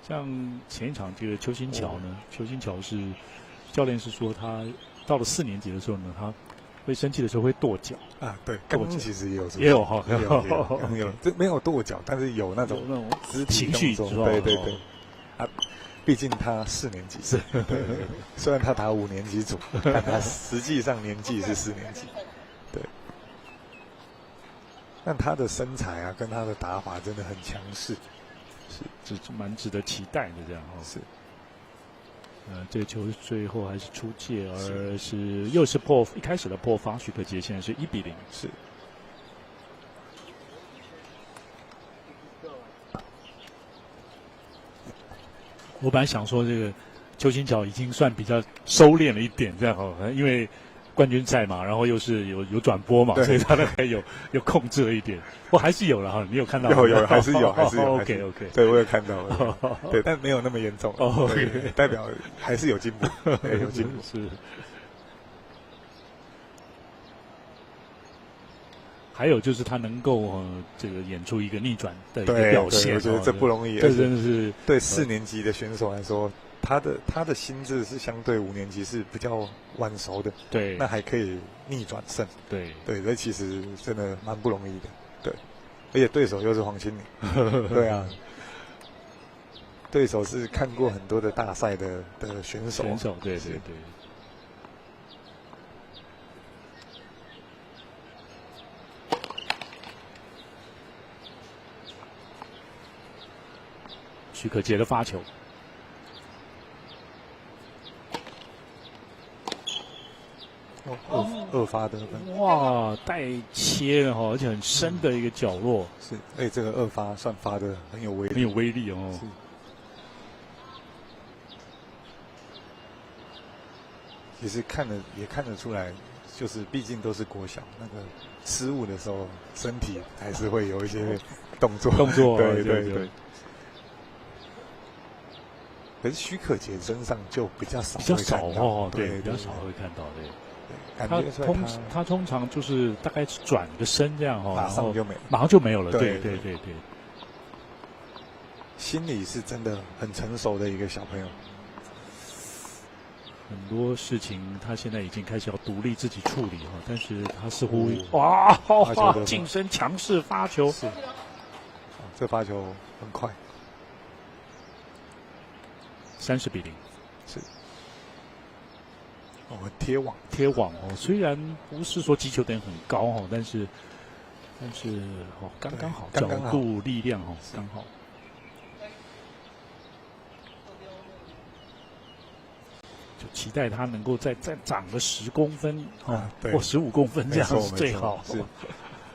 像前一场这个邱新桥呢，邱新桥是教练是说他到了4年级的时候呢，他会生气的时候会跺脚啊，对，刚刚其实也有哈，有，这没有跺脚，但是有那种肢体情绪，对啊，毕竟他4年级，对，虽然他打5年级组，但他实际上年纪是4年级，对。但他的身材啊，跟他的打法真的很强势，是蛮值得期待的这样哈。是。这个球最后还是出界，而是又是一开始的破发许可杰，现在是1-0。是。我本来想说这个邱新桥已经算比较收敛了一点这样哈，因为冠军赛嘛，然后又是有转播嘛，所以他大概有控制了一点。我还是有了哈，你有看到？有，还是有。OK， 对，我有看到了。对，但没有那么严重。OK， 代表还是有进步，有进步是。还有就是他能够这个演出一个逆转的一个表现，我觉得这不容易，这真的是对4年级的选手来说。他的心智是相对5年级是比较晚熟的，对，那还可以逆转胜，对，这其实真的蛮不容易的，对，而且对手又是黄清宁，对啊，对手是看过很多的大赛的选手，对。许可杰的发球。2发得分，哇，带切了哈，而且很深的一个角落，是，这个2发算发的很有威力，哦。是。其实也看得出来，就是毕竟都是国小，那个失误的时候，身体还是会有一些动作，对。可是许可杰身上就比较少哦，对，比较少会看到的。他通常就是大概转个身这样马上就没有了。对。心里是真的很成熟的一个小朋友，很多事情他现在已经开始要独立自己处理哈，但是他似乎哇，近身强势发球，是，这发球很快，30-0，是。贴网哦，虽然不是说击球点很高哦，但是刚刚好，角度力量哦，刚好。就期待他能够再长个10公分啊，或15公分这样是最好。是，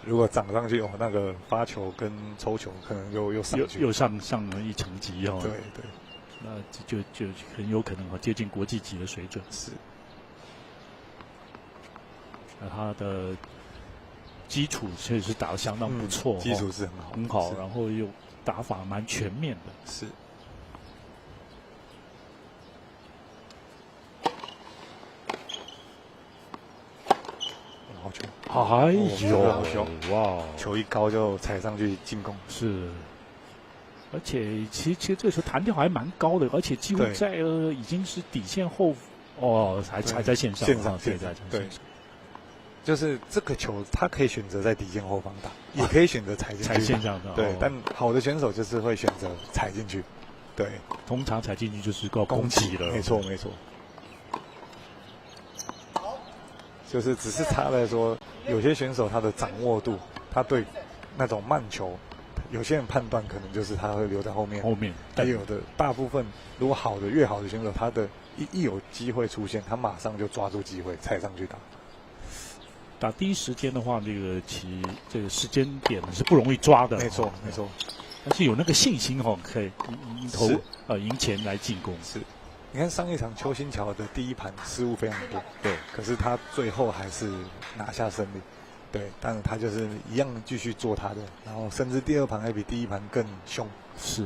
如果长上去那个发球跟抽球可能又上去，又上了一层级哦。对，那就很有可能接近国际级的水准。是。他的基础确实是打得相当不错，基础是很好，然后又打法蛮全面的。是。好球！哎呦，哇！球一高就踩上去进攻。是。而且其实这个球弹跳还蛮高的，而且几乎在已经是底线后还在线上，对。就是这个球，他可以选择在底线后方打，也可以选择踩进去。踩线上的，对。但好的选手就是会选择踩进去，对。通常踩进去就是够攻击了。没错。就是只是差在说，有些选手他的掌握度，他对那种慢球，有些人判断可能就是他会留在后面，但有的大部分如果越好的选手，他的一有机会出现，他马上就抓住机会踩上去打。打第一时间的话，这个时间点是不容易抓的。没错。但是有那个信心可以赢前来进攻。是，你看上一场邱新桥的第一盘失误非常多，对，可是他最后还是拿下胜利。对，但是他就是一样继续做他的，然后甚至第2盘还比第1盘更凶。是，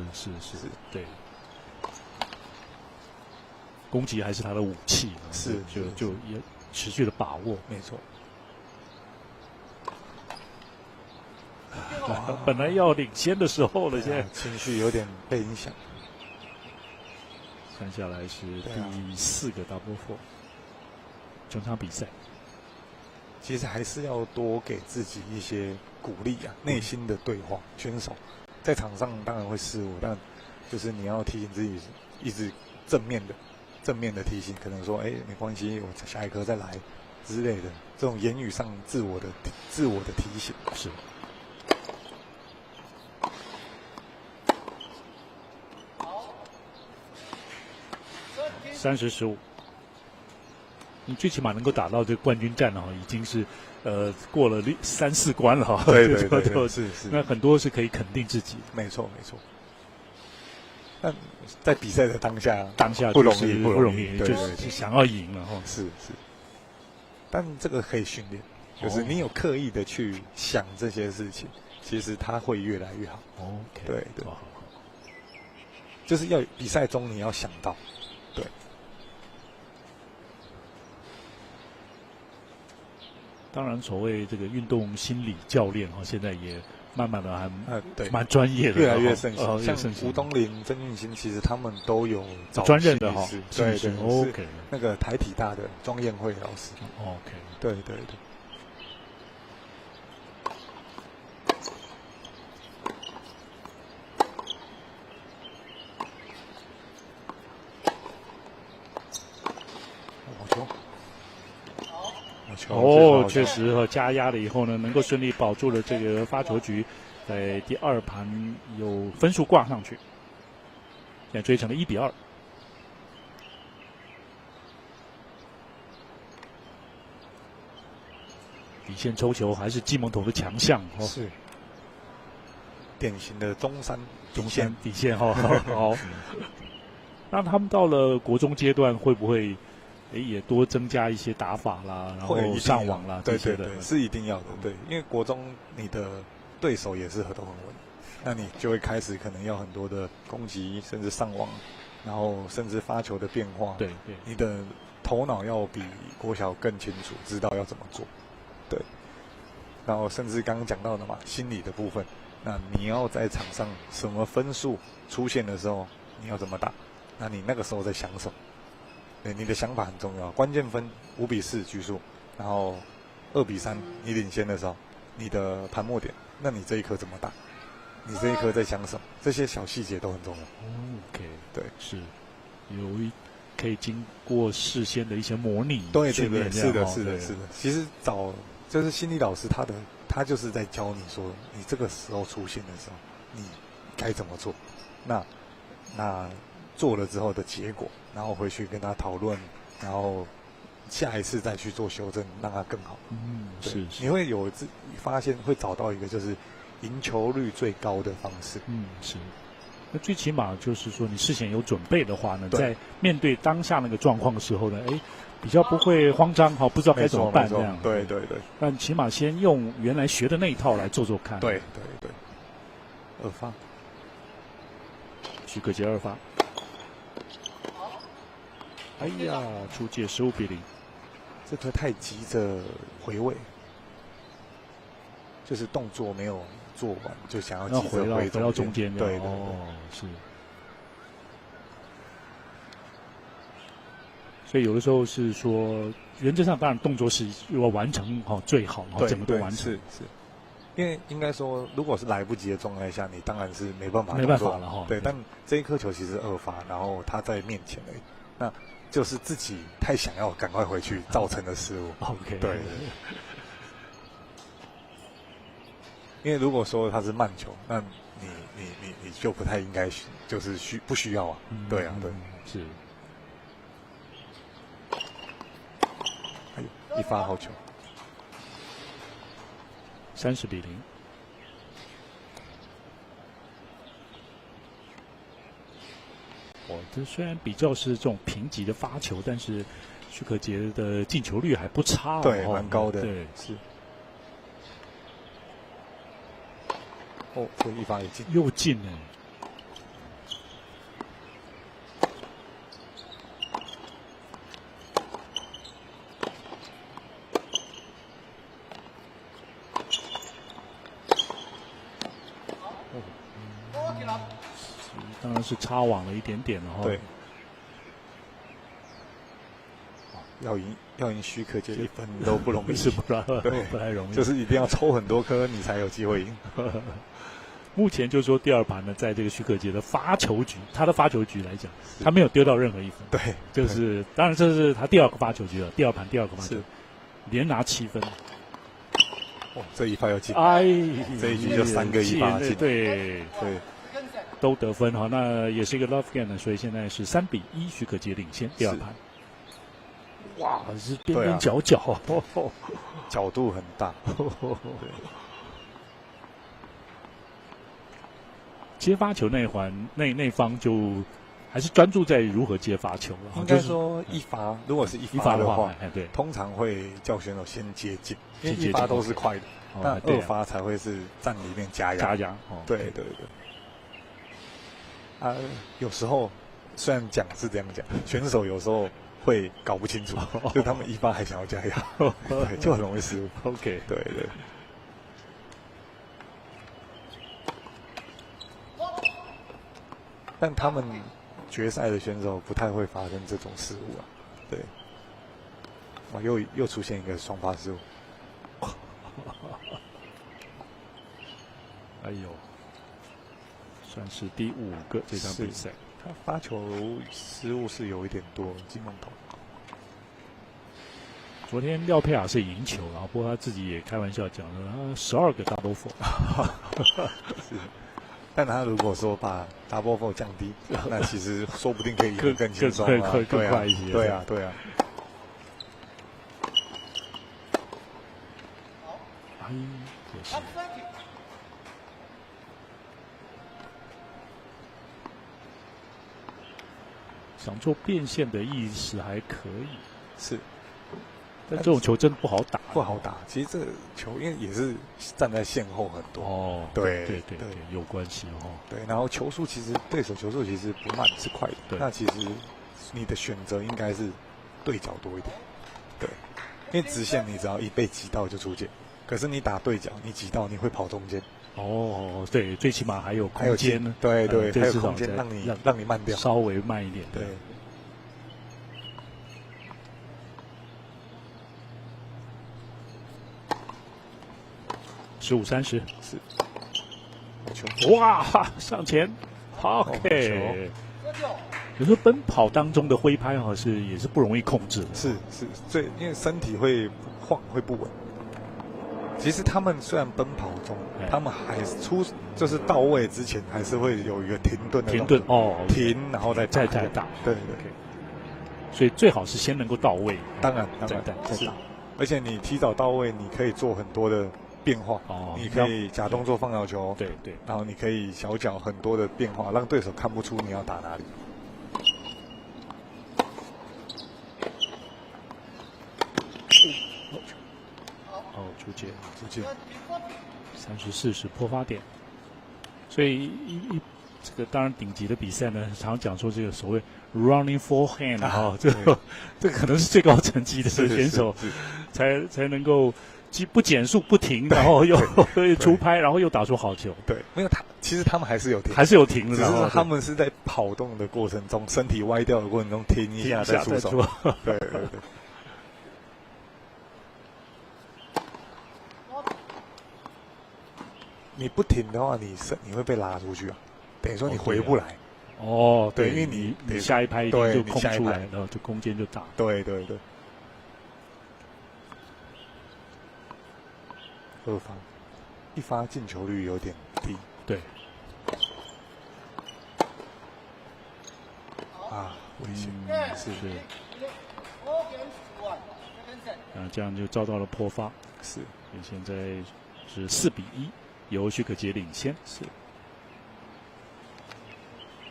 对。攻击还是他的武器，是，就持续的把握。没错。本来要领先的时候了，现在情绪有点被影响。看下来是第4个 double four， 整场比赛。其实还是要多给自己一些鼓励啊，内心的对话。选手在场上当然会失误，但就是你要提醒自己，一直正面的提醒，可能说，没关系，我下一颗再来之类的，这种言语上自我的提醒是。30-15，你最起码能够打到这个冠军战了哈，已经是过了3、4关了哈。对，是。那很多是可以肯定自己。没错。但在比赛的当下不容易，就是想要赢了哈。是。但这个可以训练，就是你有刻意的去想这些事情，其实它会越来越好。OK， 对，就是要比赛中你要想到。对，当然，所谓这个运动心理教练哈，现在也慢慢的还蛮专业的，越来越盛行。像吴东林、曾运兴，其实他们都有专任的哈，对，OK， 那个台体大的庄彦惠老师 ，OK， 对。确实加压了以后呢，能够顺利保住了这个发球局，在第2盘有分数挂上去，现在追成了1-2。底线抽球还是季蒙头的强项哦，是典型的中山底线哈。好，那他们到了国中阶段会不会？也多增加一些打法啦，然后上网啦这些的，对，是一定要的。对，因为国中你的对手也是都很稳，那你就会开始可能要很多的攻击，甚至上网，然后甚至发球的变化。对，你的头脑要比国小更清楚，知道要怎么做。对，然后甚至刚刚讲到的嘛，心理的部分，那你要在场上什么分数出现的时候，你要怎么打？那你那个时候在想什么？对，你的想法很重要。关键分5-4局数，然后2-3你领先的时候，你的盘末点，那你这一颗怎么打？你这一颗在想什么？这些小细节都很重要。OK， 对，是可以经过事先的一些模拟训练，是的。其实就是心理老师他就是在教你说，你这个时候出现的时候，你该怎么做？那做了之后的结果，然后回去跟他讨论，然后下一次再去做修正，让它更好。是。你会发现会找到一个就是赢球率最高的方式。是。那最起码就是说，你事前有准备的话呢，在面对当下那个状况的时候呢，比较不会慌张哈，不知道该怎么办这样。对。但起码先用原来学的那一套来做看。对。2发，许可杰2发。哎呀，出界15-0，这颗太急着回位，就是动作没有做完，就想要急着回到中间。对，是。所以有的时候是说，原则上当然动作是要完成最好，整个都完成。是。因为应该说，如果是来不及的状态下，你当然是没办法了哈。对，但这一颗球其实2发，然后他在面前而已，那就是自己太想要赶快回去造成的失误。OK， 对。因为如果说他是慢球，那你就不太应该，就是不需要啊。对。是。还有1发好球。30-0。这虽然比较是这种平级的发球，但是许可杰的进球率还不差。对，蛮高的。对，是。这1发也进。又进了。当然是插网了一点点了哈。对。要赢许可杰1分都不容易，是不太容易，就是一定要抽很多颗你才有机会赢。目前就说第2盘呢，在这个许可杰的发球局，他的发球局来讲，他没有丢到任何1分。对，就是当然这是他第2个发球局了，第2盘第2个发球，连拿7分。哦，这一发要进，哎，这一局就3个1发进，对，都得分哈，那也是一个 love game 呢，所以现在是3-1，许可杰领先第2盘。哇，是边边角角，角度很大。接发球那一环，那方就还是专注在如何接发球了。应该说1发，如果是1发的话，对，通常会叫选手先接近，因为1发都是快的，那2发才会是站里面加压。对。啊，有时候虽然讲是这样讲，选手有时候会搞不清楚，就他们1发还想要加压，对，就很容易失误。OK， 对。但他们决赛的选手不太会发生这种失误啊，对。哇，又出现一个双发失误。哎呦，算是第5个这场比赛。他发球失误是有一点多，金梦头。昨天廖佩雅是赢球了，不过他自己也开玩笑讲了，他12个 double four。是，但他如果说把 double four 降低，那其实说不定可以赢更轻松啊，更快一些。对啊。哎，也是。想做变现的意思还可以，是，但这种球真的不好打，其实这个球因为也是站在线后很多哦，对，有关系哦。对，然后球速其实对手球速其实不慢，是快的。对，那其实你的选择应该是对角多一点，对，因为直线你只要一被击到就出界，可是你打对角，你击到你会跑中间。哦，对，最起码还有空间呢。对，还有空间让你慢掉，稍微慢一点。对。15-30，是。哇，上前 ，OK。有时候奔跑当中的挥拍也是不容易控制的。是，因为身体会晃会不稳。其实他们虽然奔跑中，他们还是就是到位之前还是会有一个停顿的停，然后再打。对。所以最好是先能够到位，当然再打。而且你提早到位，你可以做很多的变化。你可以假动作放摇球，对，然后你可以小脚很多的变化，让对手看不出你要打哪里。出界，34是破发点，所以这个当然顶级的比赛呢，常讲说这个所谓 running forehand 这可能是最高层级的选手才能够不减速不停，然后又出拍，然后又打出好球。对，没有其实他们还是有停的，只是他们是在跑动的过程中，身体歪掉的过程中停一下再出手。对。你不停的话，你会被拉出去啊，等于说你回不来。哦，对，因为你下一拍一定就空出来，然后就空间就大。对。2发，1发进球率有点低。对。啊，危险，是。这样就遭到了破发。是。现在是4-1。由许可杰领先。是，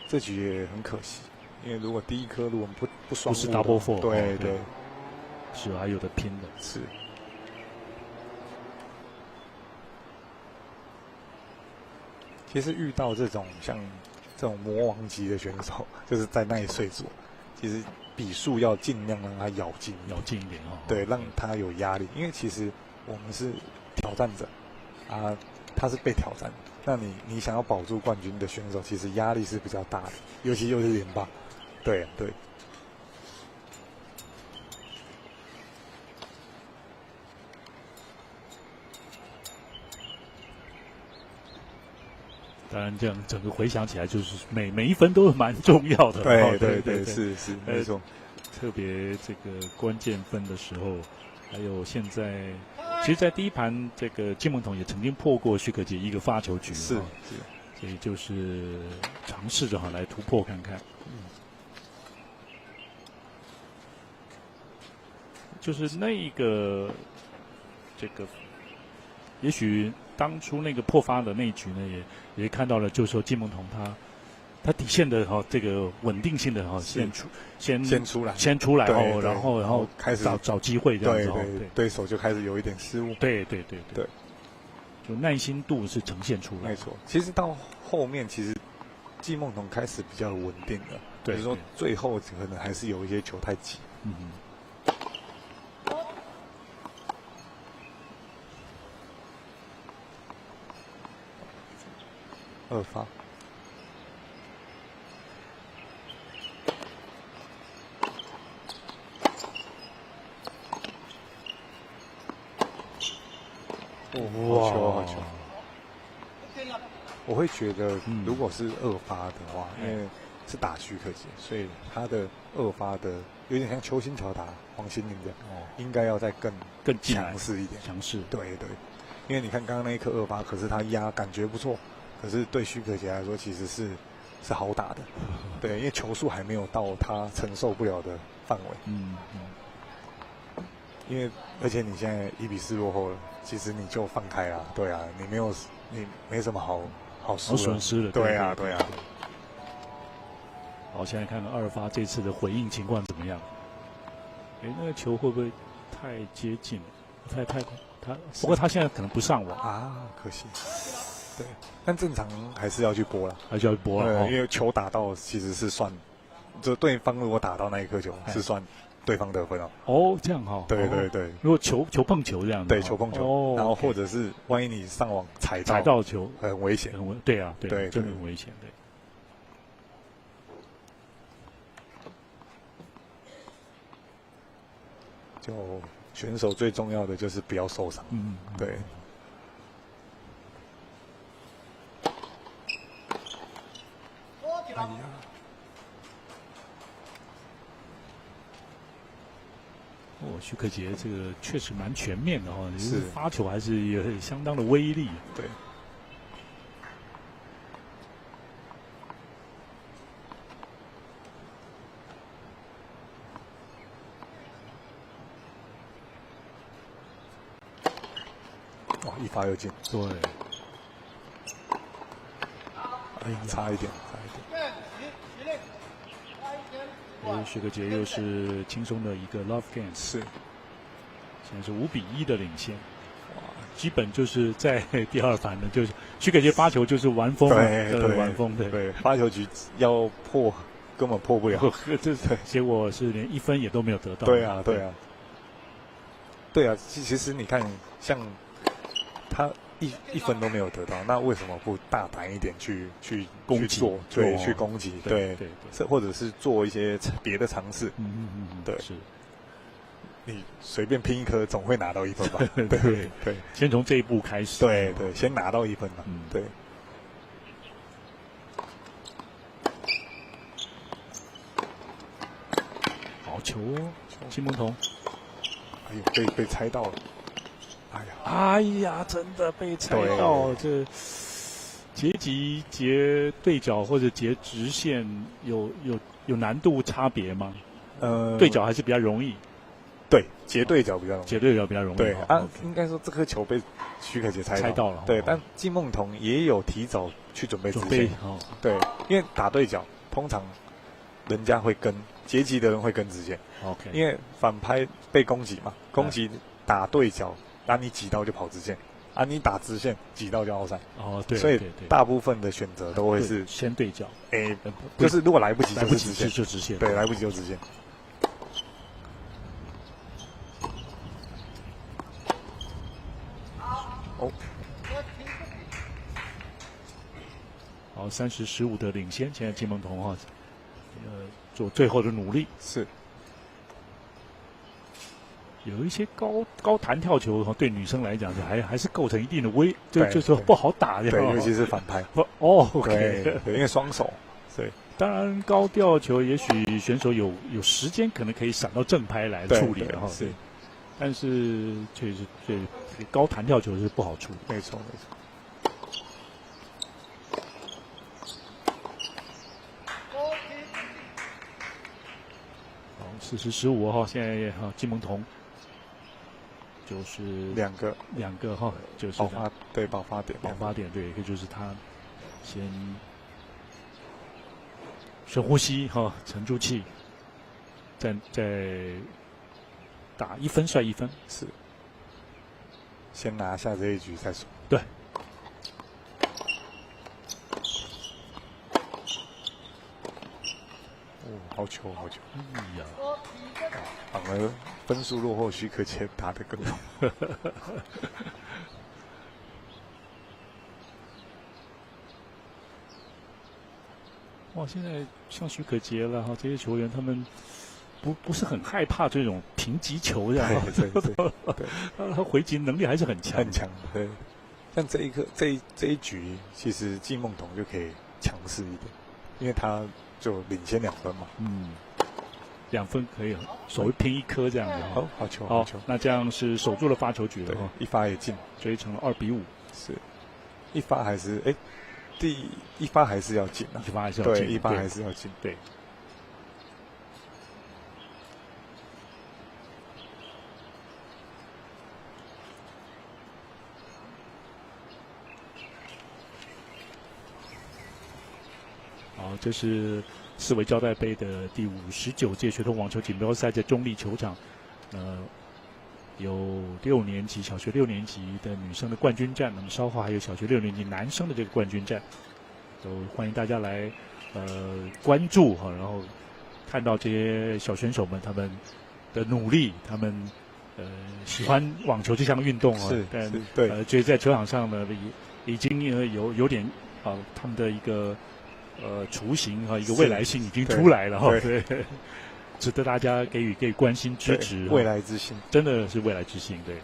这局也很可惜，因为如果第一颗如果不双，不是 double four， 对，是还有的拼的。是。其实遇到像这种魔王级的选手，就是在那一岁数，其实比数要尽量让他咬紧一点对，让他有压力，因为其实我们是挑战者啊。他是被挑战，那你想要保住冠军的选手，其实压力是比较大的，尤其又是联霸，对。当然，这样整个回想起来，就是每一分都是蛮重要的。对，是没错。特别这个关键分的时候，还有现在，其实，在第一盘这个金梦彤也曾经破过许可杰一个发球局，是，所以就是尝试着来突破看看。就是那一个这个，也许当初那个破发的那一局呢，也看到了，就是说金梦彤他底线的这个稳定性的先出来然后开始找机会这样子，对手就开始有一点失误，对，就耐心度是呈现出来，没错。其实到后面，其实季梦彤开始比较稳定了，比如说最后可能还是有一些球太急，二发。好球！我会觉得，如果是二发的话，因为是打许可杰，所以他的二发的有点像邱新桥打黄心凌这样，应该要再更强势一点。强势，对，因为你看刚刚那一颗二发，可是他压感觉不错，可是对许可杰来说其实是好打的，对，因为球速还没有到他承受不了的范围。因为而且你现在1-4落后了，其实你就放开了，对啊，你没什么好损失了，对啊。好，现在看看二发这次的回应情况怎么样？那个球会不会太接近了？太不过他现在可能不上网啊，可惜。对，但正常还是要去拨了，因为球打到其实是算，就对方如果打到那一颗球是算对方得分这样对。如果球碰球这样子，对，球碰球，然后或者是万一你上网踩到球，很危险，对，真的很危险，对。就选手最重要的就是不要受伤，对。哎呀。许可杰这个确实蛮全面的是发球还是有相当的威力，对。一发又进，对。差一点。许可杰又是轻松的一个 love game， 是，现在是5-1的领先，基本就是在第二盘呢，就是许可杰发球就是完封，完封，对，发球局要破根本破不了，结果是连1分也都没有得到，对啊，其实你看，像他一分都没有得到，那为什么不大胆一点去攻击？对，去攻击，对，或者是做一些别的尝试，对，是。你随便拼一颗，总会拿到1分吧？对，先从这一步开始，对，先拿到1分嘛，对。好球金梦彤，哎呦，被猜到了。哎呀，真的被猜到，这截击截对角或者截直线有难度差别吗？对角还是比较容易。对，截对角比较容易。截对角比较容易。对应该说这颗球被许可杰猜到了。对，但季梦彤也有提早去准备直线。对，因为打对角，通常人家会跟截击的人会跟直线。OK。因为反拍被攻击嘛，攻击打对角。你挤到就跑直线，你打直线挤到就奥赛。对，所以大部分的选择都会是先对角。就是如果来不及就直线。对，来不及就直线。好，30-15的领先，现在金梦彤做最后的努力。是。有一些高弹跳球对女生来讲还是构成一定的就是不好打的。对，尤其是反拍。OK， 对，因为双手。对。当然，高吊球也许选手有时间可能可以闪到正拍来处理哈。是。但是确实这高弹跳球是不好处理。没错。好，40-15哈，现在金梦彤。就是两个哈，就是爆发点，对，也就是他先深呼吸哈，沉住气，再打1分算1分，是，先拿下这一局再说。对。好球！哎呀，反而分数落后，许可杰打得更好。哇，现在像许可杰了哈，这些球员他们不是很害怕这种平击球这样，对，他回击能力还是很强，对。像这一局，其实金梦彤就可以强势一点，因为他就领先2分嘛。2分可以，所谓拼1颗这样子。好球。那这样是守住了发球局了哈，一发也进，追成了2-5。是，一发还是第一发还是要进啊？一发还是要进，对，一发还是要进，对。好，这是四维胶带杯的第59届学童网球锦标赛在中立球场，有小学6年级的女生的冠军战，那么稍后还有小学6年级男生的这个冠军战，都欢迎大家来关注哈，然后看到这些小选手们他们的努力，他们喜欢网球这项运动啊，对，所以在球场上呢已经有点他们的一个雏形和一个未来性已经出来了哈，对，值得大家给予关心支持，未来之星真的是未来之星，对。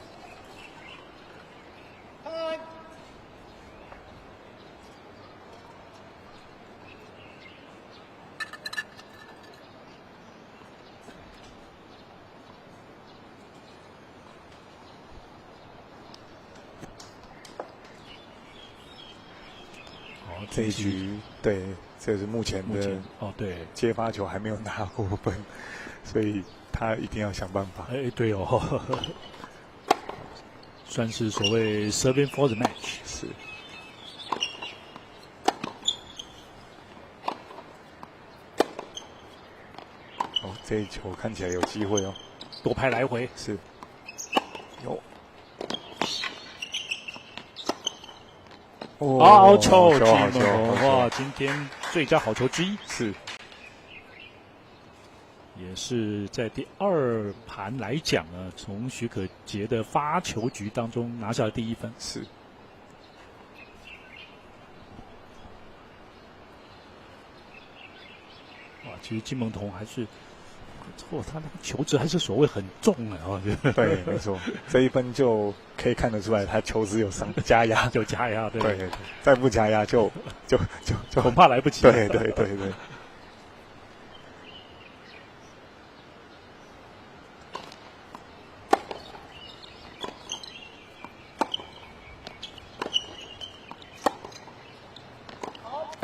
这一局对，这是目前的对接发球还没有拿过分，所以他一定要想办法。对哦，算是所谓 serving for the match。是。这一球看起来有机会哦，多拍来回是。有。好球！哇，今天最佳好球之一是，也是在第2盘来讲呢，从许可杰的发球局当中拿下了第1分。是。哇，其实金梦彤还是。他那个球质还是所谓很重的哦。对，没错，这1分就可以看得出来，他球质有加压，就加压，对，再不加压就恐怕来不及。对。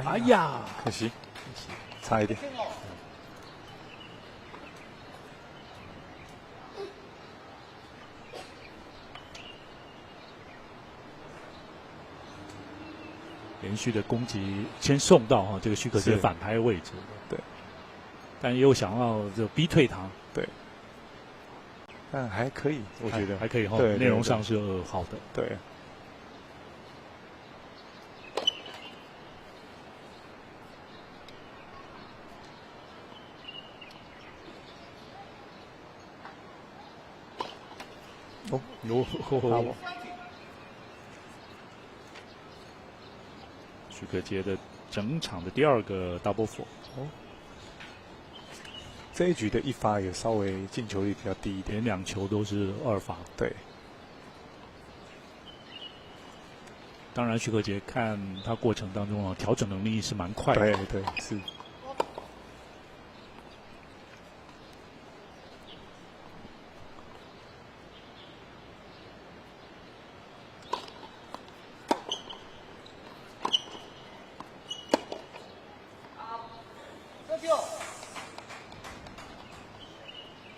哎呀，可惜，差一点。连续的攻击先送到这个许可杰反拍位置，对，但又想要就逼退他，对，但还可以，我觉得还可以哈，对，内容上是好的，对。许可杰的整场的第2个 double four。这一局的一发也稍微进球率比较低一点，连2球都是2发。对。当然，许可杰看他过程当中调整能力是蛮快的。对，是。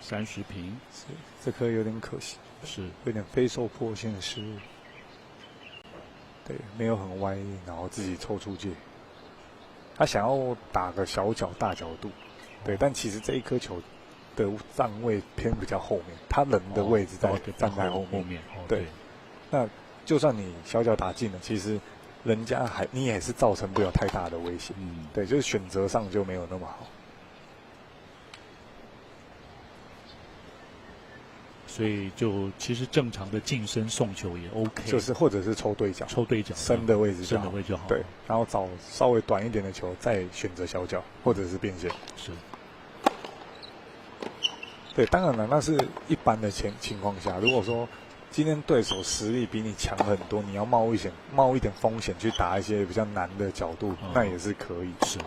30平，是这颗有点可惜，是有点非受迫线的失误。对，没有很歪，然后自己抽出界。他想要打个小角大角度，对，但其实这一颗球的站位偏比较后面，他人的位置站在后面。对，那就算你小角打进了，其实人家你也是造成不了太大的威胁。对，就是选择上就没有那么好。所以就其实正常的近身送球也 OK， 就是或者是抽对角，深的位置就好，对，然后找稍微短一点的球，再选择小角或者是变线。是，对，当然了，那是一般的情况下，如果说今天对手实力比你强很多，你要冒一点风险去打一些比较难的角度，那也是可以。是。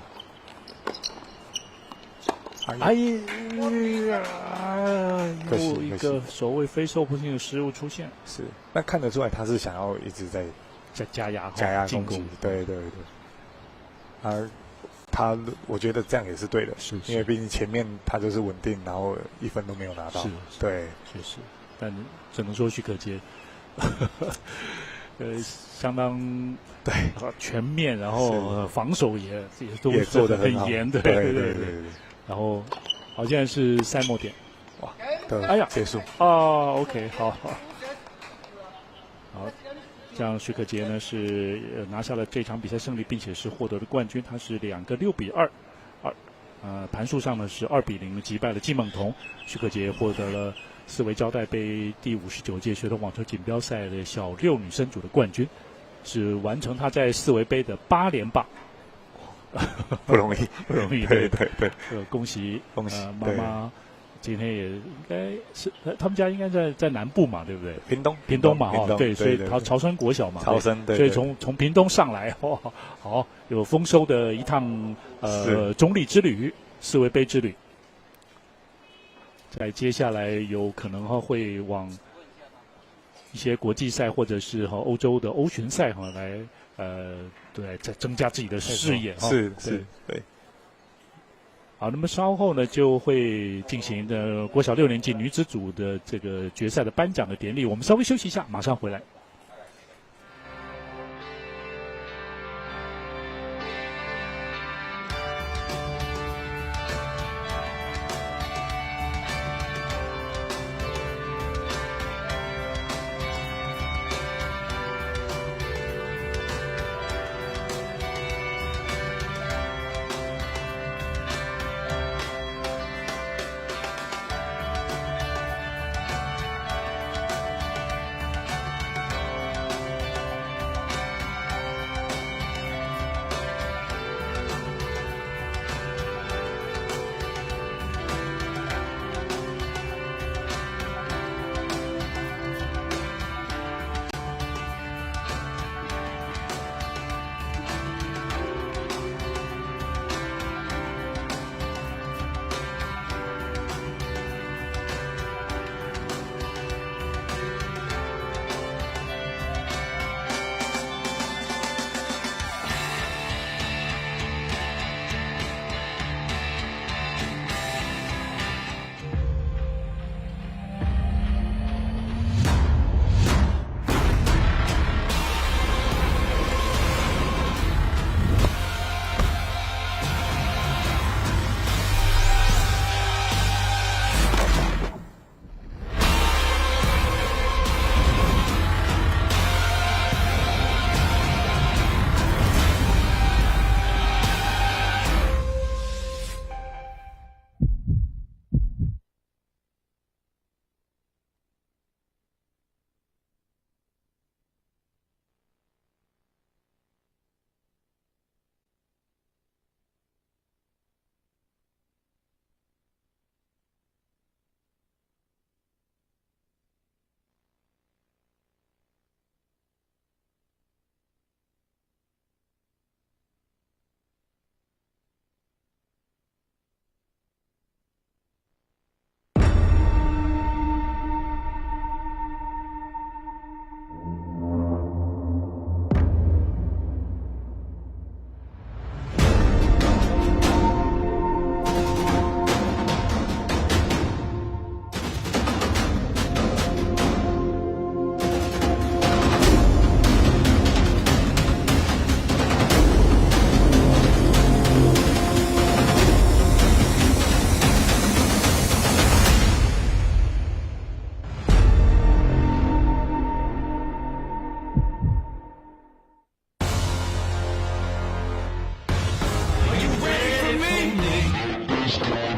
哎呀！又一个所谓非受迫性的失误出现，是，那看得出来他是想要一直在加压攻击，对。而他，我觉得这样也是对的，是因为毕竟前面他就是稳定，然后1分都没有拿到，对，确实，但只能说许可杰，相当对全面，然后防守也都做得很严，对。然后，好，现在是赛末点，哇，哎呀，结束，OK， 好，这样许可杰呢是拿下了这场比赛胜利，并且是获得了冠军，他是2个6比2，盘数上呢是2比0击败了季梦彤，许可杰获得了四维胶带杯第59届学童网球锦标赛的小6女生组的冠军，是完成他在四维杯的8连霸。不容易，对。恭喜妈妈，今天也应该是他们家应该在南部嘛，对不对？屏东嘛，对，所以潮生国小嘛，对，所以从屏东上来，好有丰收的一趟中立之旅，四维杯之旅。在接下来有可能会往一些国际赛或者是欧洲的欧巡赛来。对，再增加自己的视野是，对。好，那么稍后呢就会进行国小6年级女子组的这个决赛的颁奖的典礼，我们稍微休息一下，马上回来。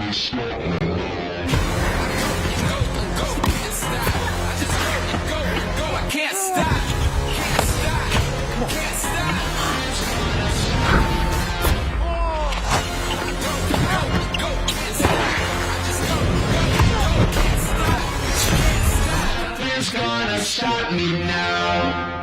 Who's gonna stop me now?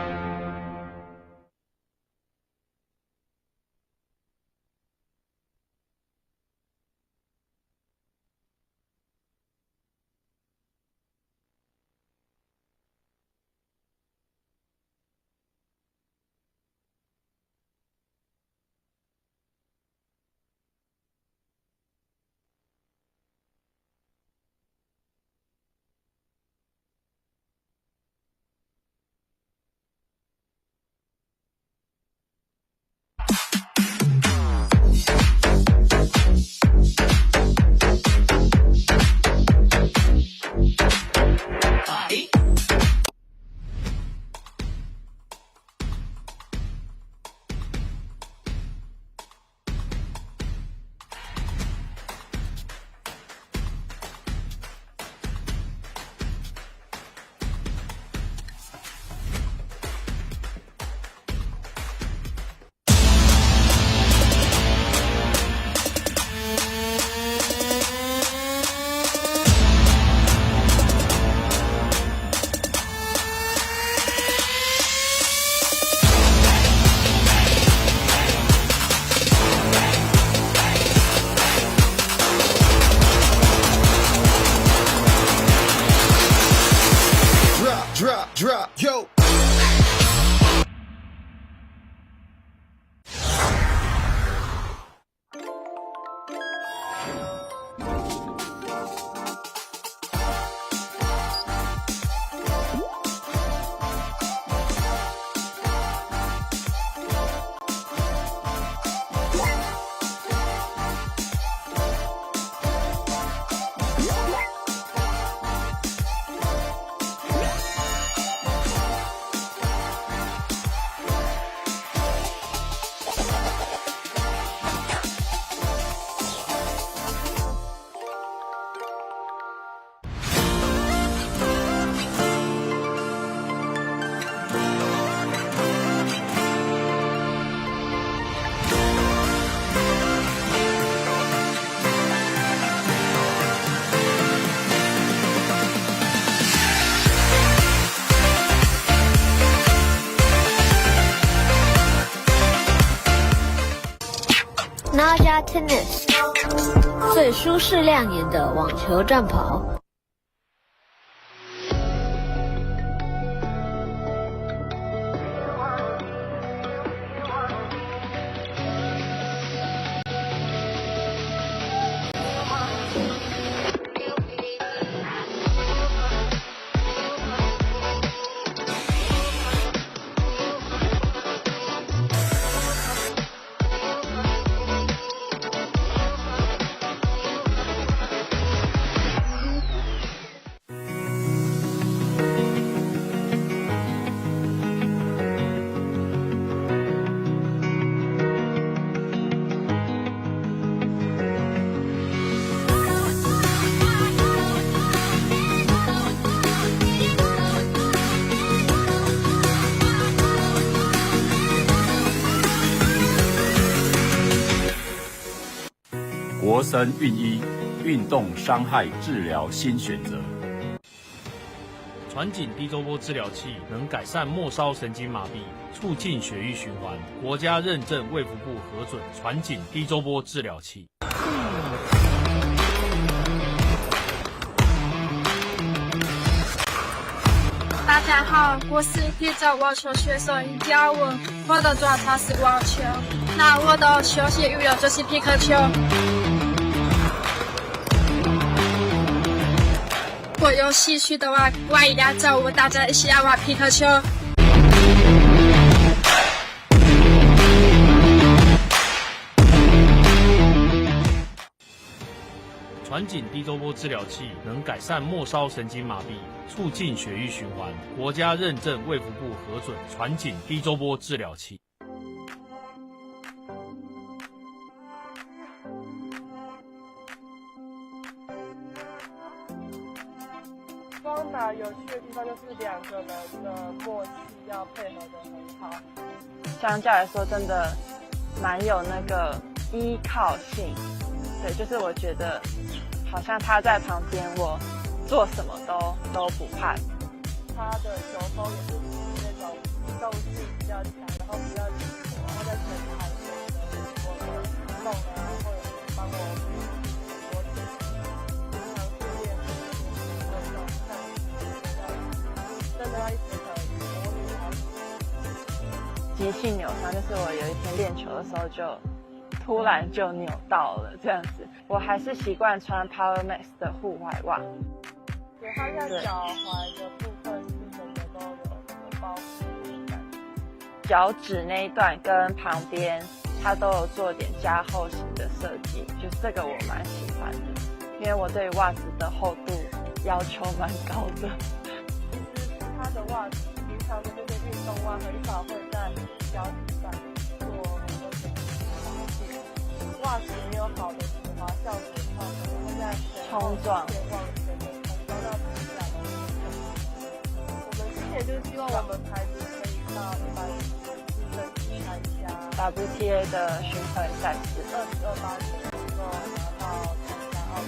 Drop, yo. Naja Tennis 最舒适亮眼的网球战袍。国森运一，运动伤害治疗新选择。传紧低周波治疗器能改善末梢神经麻痹，促进血液循环。国家认证卫福部核准传紧低周波治疗器。大家好，我是地州网球选手尹嘉文，我的专长是网球，那我的休闲娱乐就是皮克球。我有兴趣的话，晚一点找我，大家一起来玩皮克球。传紧低周波治疗器能改善末梢神经麻痹，促进血液循环。国家认证卫福部核准传紧低周波治疗器。双打有趣的地方就是两个人的默契要配合得很好，相较来说真的蛮有那个依靠性。对，就是我觉得好像他在旁边，我做什么都不怕。他的球风也是那种机动性比较强，然后比较灵活，然后在前台我的动啊，或者是帮我我经常训练的那种看，真的要一直很模拟他。急性扭伤就是我有一天练球的时候就突然就扭到了这样子，我还是习惯穿 Power Max 的户外袜。对，它在脚踝的部分是整个都有包覆感，脚趾那一段跟旁边它都有做点加厚型的设计，就是这个我蛮喜欢的，因为我对袜子的厚度要求蛮高的。其实它的袜子平常的那些运动袜很少会在脚趾上做很多的袜子没有好的止滑效果的话，可能会在冲撞往前的冲撞到指甲的部分。我们之前就是希望我们牌子可以到150争取参加 WTA 的巡回赛事，2028年能够拿到参加奥运。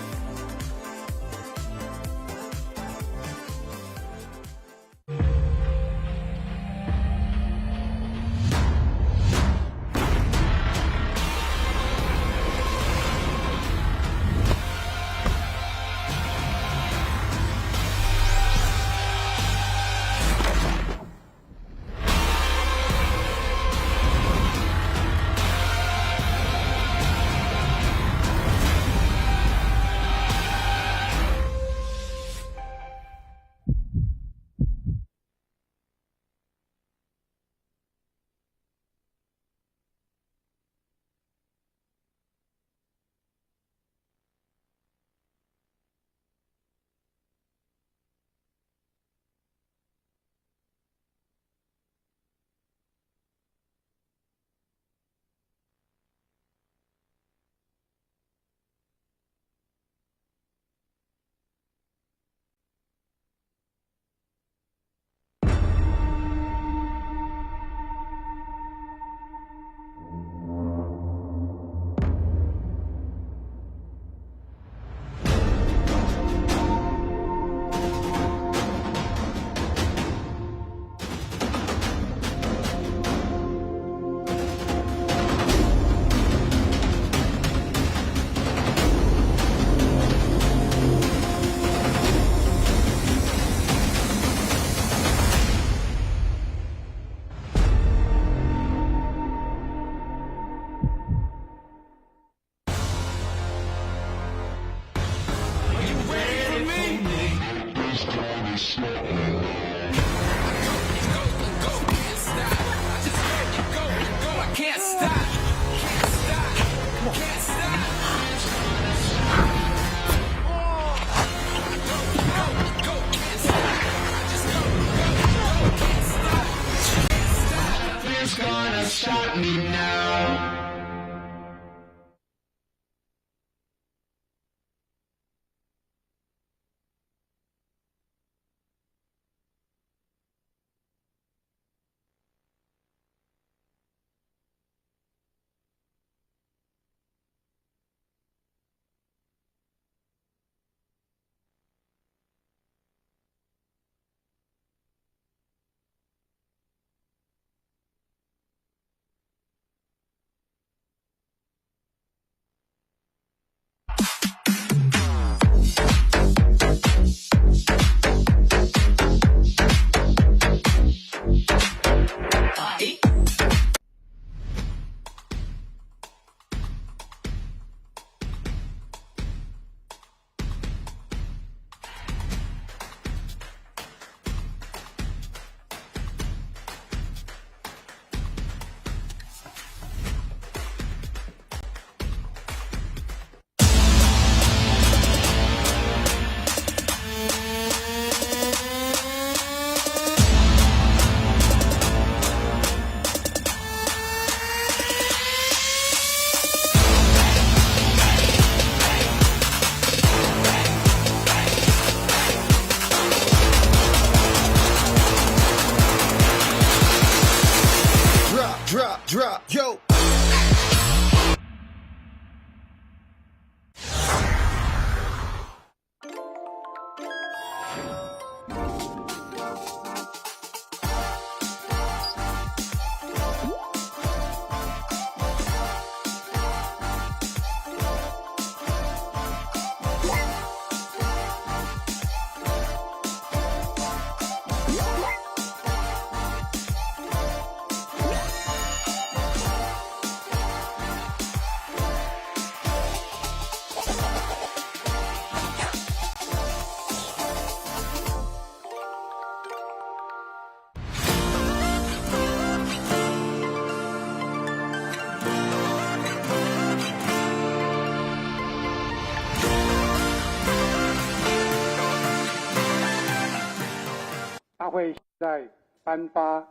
在颁发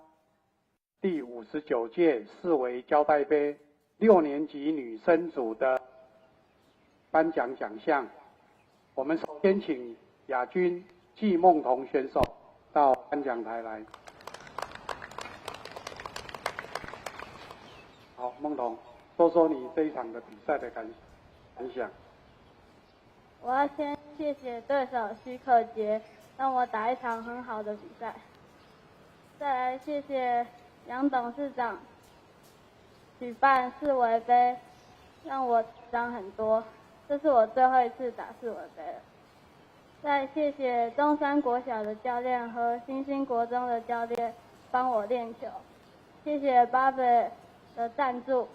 第59届四维胶带杯6年级女生组的颁奖奖项。我们首先请亚军季梦彤选手到颁奖台来。好，梦彤，说说你这一场的比赛的感想。我要先谢谢对手许可杰，让我打一场很好的比赛。再来谢谢杨董事长举办四维杯，让我长很多。这是我最后一次打四维杯了。再谢谢中山国小的教练和新兴国中的教练帮我练球。谢谢巴菲的赞助。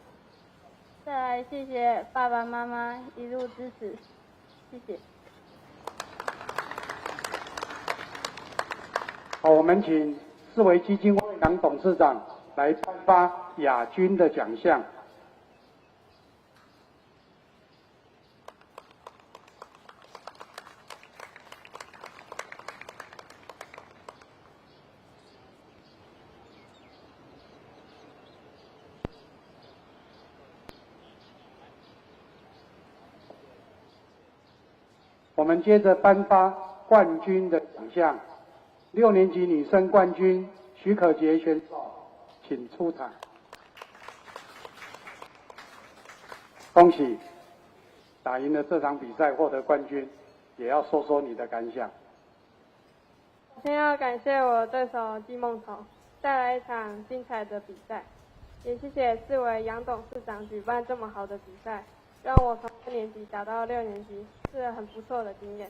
再来谢谢爸爸妈妈一路支持，谢谢。好，我们请四维基金会杨董事长来颁发亚军的奖项。我们接着颁发冠军的奖项，6年级女生冠军许可杰选手，请出场。恭喜，打赢了这场比赛，获得冠军，也要说说你的感想。先要感谢我的对手季梦彤，带来一场精彩的比赛，也谢谢四维杨董事长举办这么好的比赛，让我从1年级打到6年级，是很不错的经验，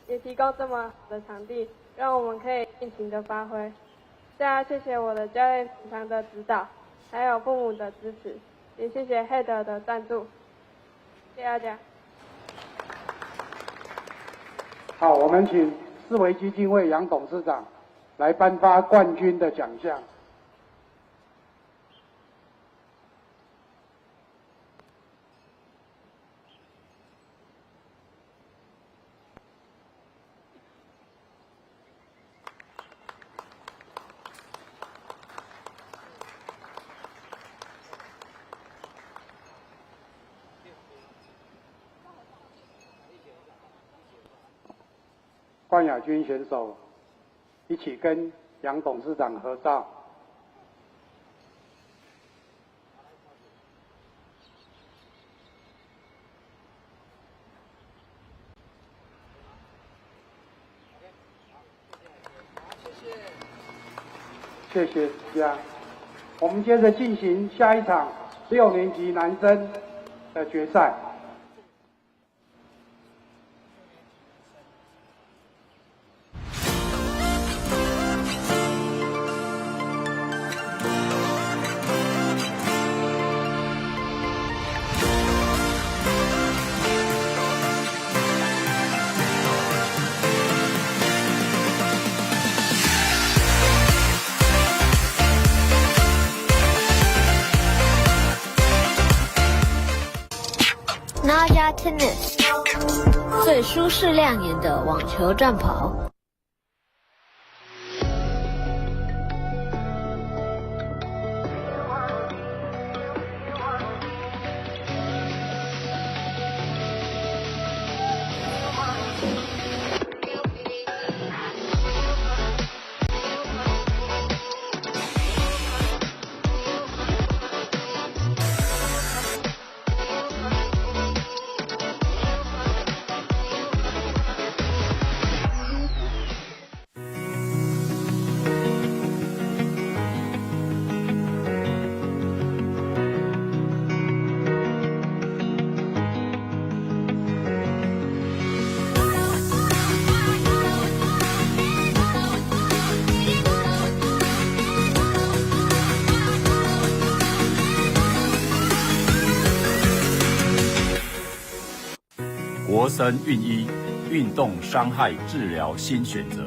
也提供这么好的场地，让我们可以尽情的发挥。再来谢谢我的教练平常的指导，还有父母的支持，也谢谢 Head 的赞助，谢谢大家。好，我们请四维基金会杨董事长来颁发冠军的奖项。冠亚军选手一起跟杨董事长合照。谢谢大家。我们接着进行下一场6年级男生的决赛。Naja Tennis 最舒适亮眼的网球战袍。国森运一运动伤害治疗新选择。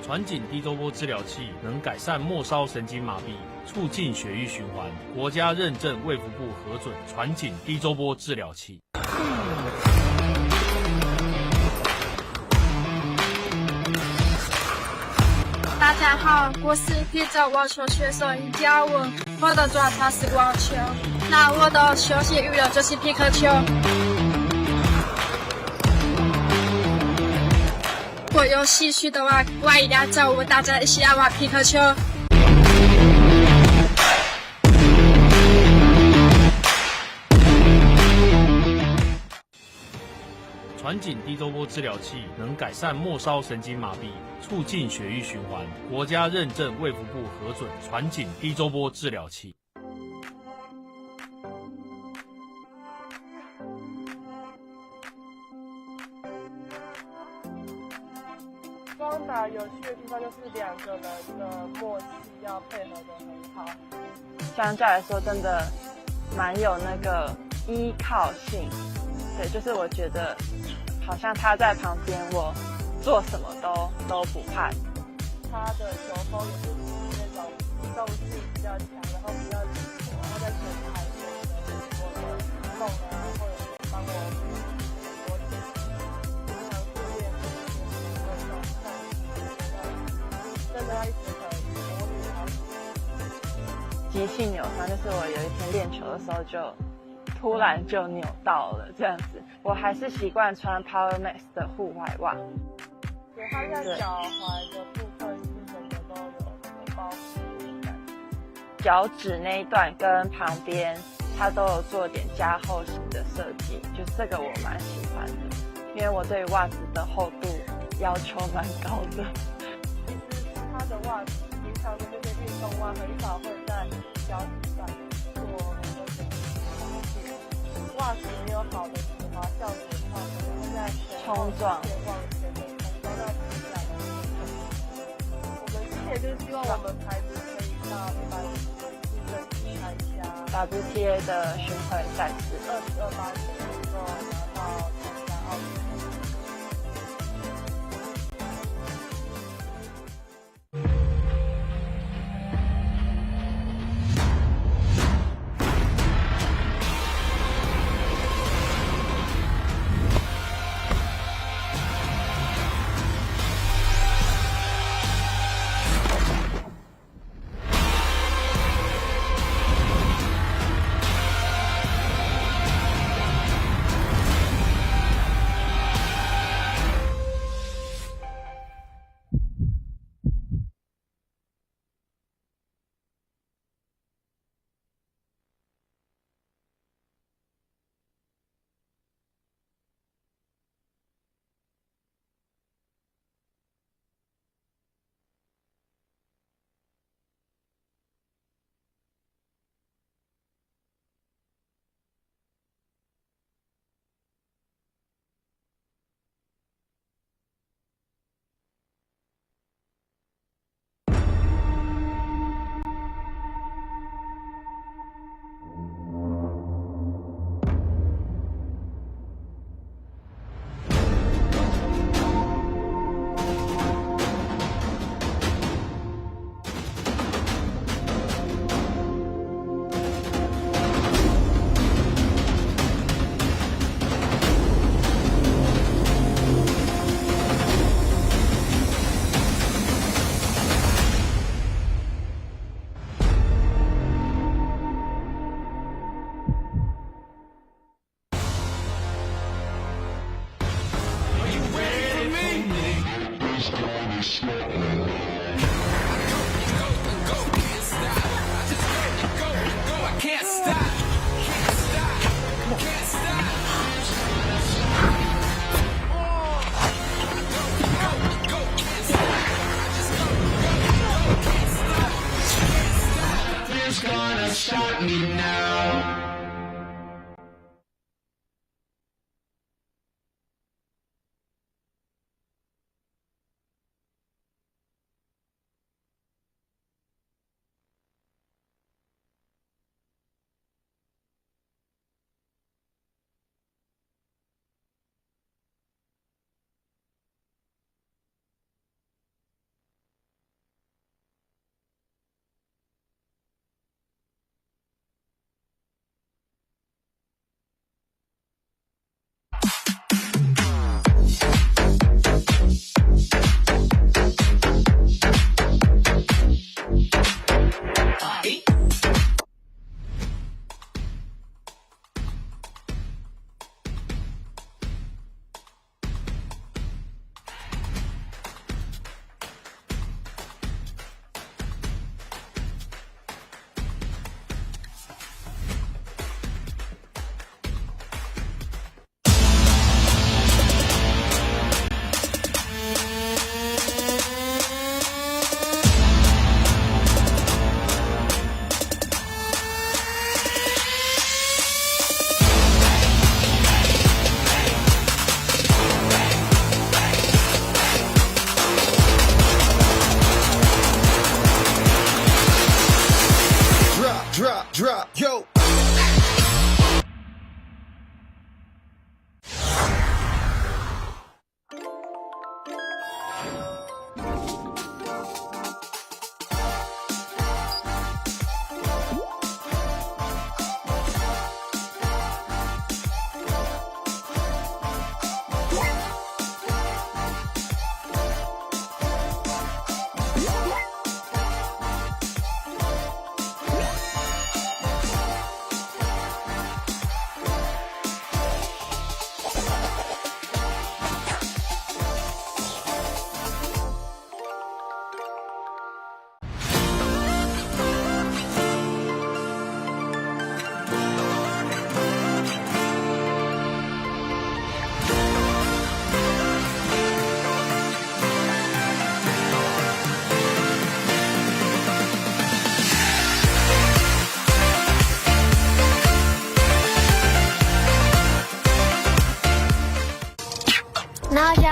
传紧低周波治疗器能改善末梢神经麻痹，促进血液循环。国家认证卫福部核准传紧低周波治疗器。大家好，我是非洲网球选手尹嘉文，我的专长是网球，那我的休闲娱乐就是皮克球。我有兴趣的话，我一定要找我大家一起来玩皮克球。传紧低周波治疗器能改善末梢神经麻痹，促进血液循环。国家认证卫福部核准传紧低周波治疗器。双打有趣的地方就是两个人的默契要配合得很好，相较来说真的蛮有那个依靠性。对，就是我觉得好像他在旁边，我做什么都不怕。他的球风也是那种机动性比较强，然后比较灵活，然后在前台有很多的动啊，或者是帮我我经常训练那种真的要一直很模拟好。急性扭伤就是我有一天练球的时候就突然就扭到了这样子，我还是习惯穿 Power Max 的户外袜。对，它在脚踝的部分是整个都有包覆的感觉，脚趾那一段跟旁边它都有做点加厚型的设计，就是这个我蛮喜欢的，因为我对袜子的厚度要求蛮高的。其实它的袜子平常的那些运动袜很少会在脚趾上做袜子没有好的止滑效果的话，可能会在冲撞往前的冲撞到起来的我们之前就是希望我们牌子可以到150争取参加 WTA 的巡回赛事，2028年能够拿到参加奥运。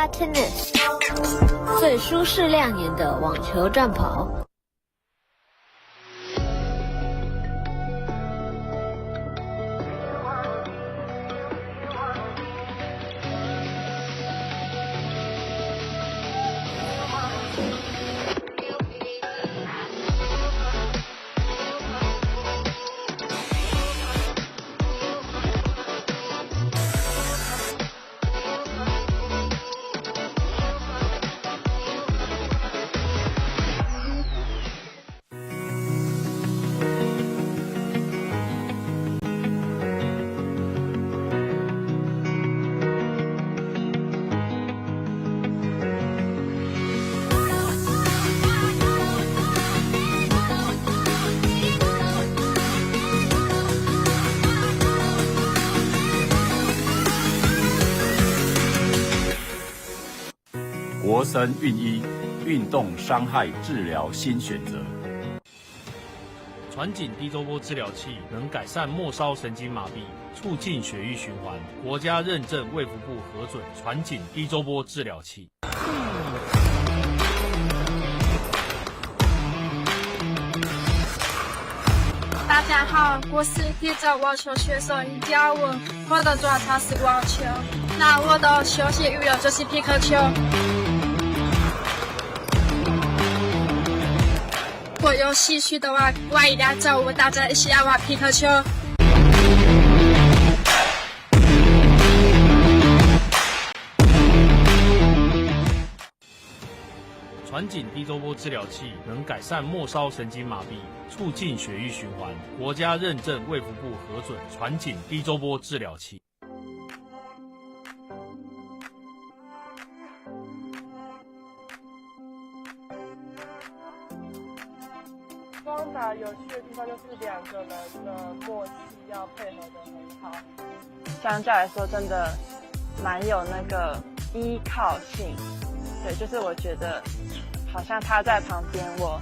Yoga Tennis， 最舒适亮眼的网球战袍。国森运一运动伤害治疗新选择。传紧低周波治疗器能改善末梢神经麻痹，促进血液循环。国家认证卫福部核准传紧低周波治疗器。大家好，我是体操网球选手李佳文，我的专长是网球，那我的休闲娱乐就是皮克球。我有兴趣的话，我一定要找我们大家一起来玩皮克球。传紧低周波治疗器能改善末梢神经麻痹，促进血液循环。国家认证卫福部核准传紧低周波治疗器。双打有趣的地方就是两个人的默契要配合得很好，相较来说真的蛮有那个依靠性。对，就是我觉得好像他在旁边，我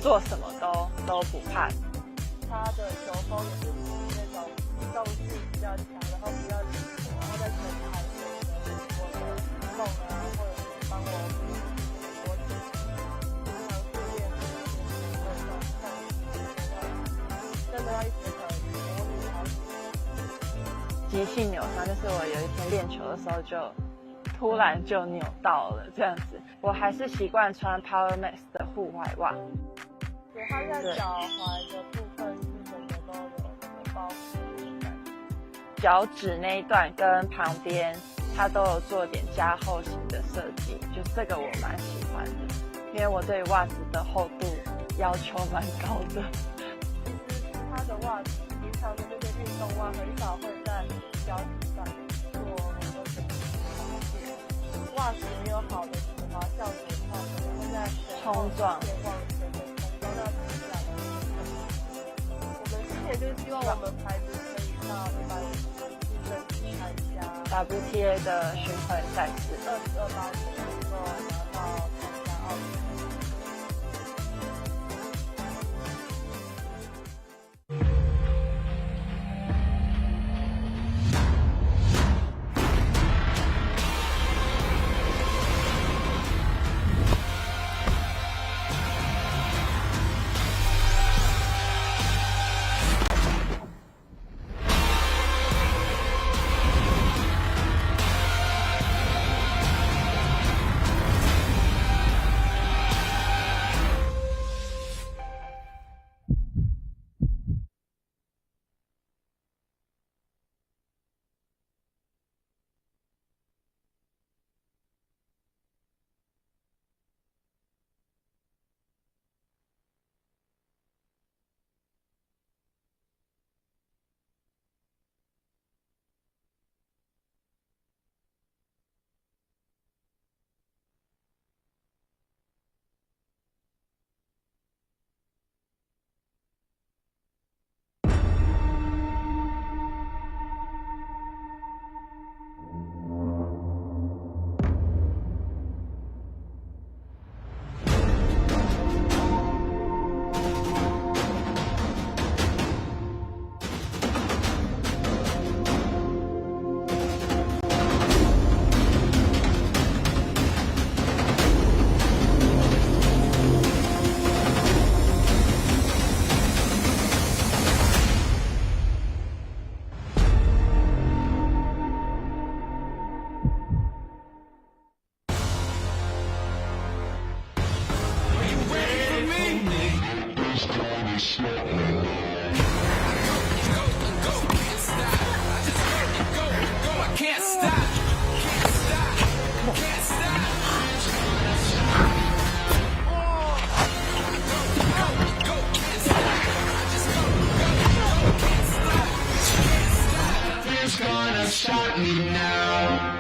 做什么都不怕。他的球风也是那种机动性比较强，然后比较灵活，然后在球台上我的碰啊，或者是帮我我常训练真的要一直很模拟好。急性扭伤就是我有一天练球的时候就突然就扭到了这样子，我还是习惯穿 Power Max 的户外袜。对，它在脚踝的部分是整个都有包覆感，脚趾那一段跟旁边它都有做点加厚型的设计，就这个我蛮喜欢的，因为我对袜子的厚度要求蛮高的。其实它的袜子，平常的这些运动袜很少会在脚趾上做很多的袜子没有好的止滑效果的话，可能会在冲撞前往前的冲撞，那听起来我们之前就是希望我们牌子可以到150竞争去参加 WTA 的巡回赛事，2028年能够拿到参加奥运。gonna stop me now?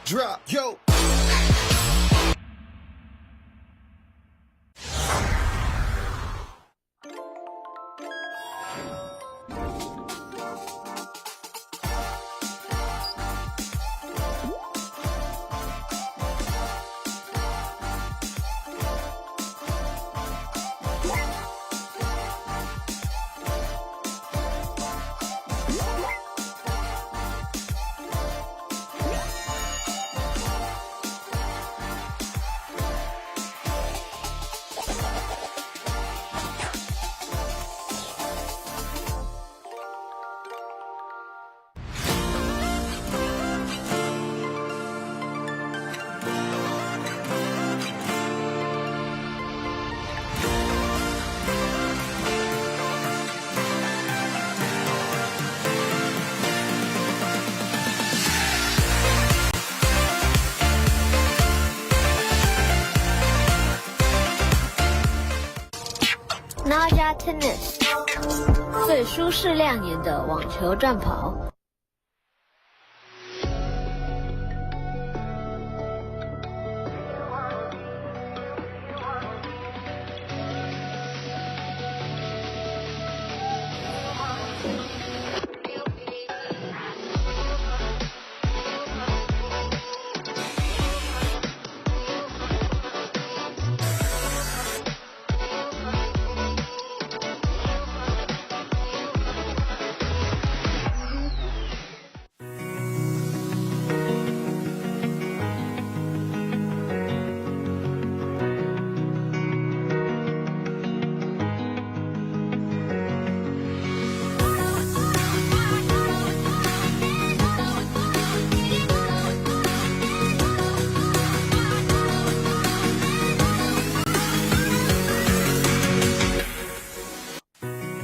Drop, yo. ，Naja Tennis， 最舒适亮眼的网球战袍。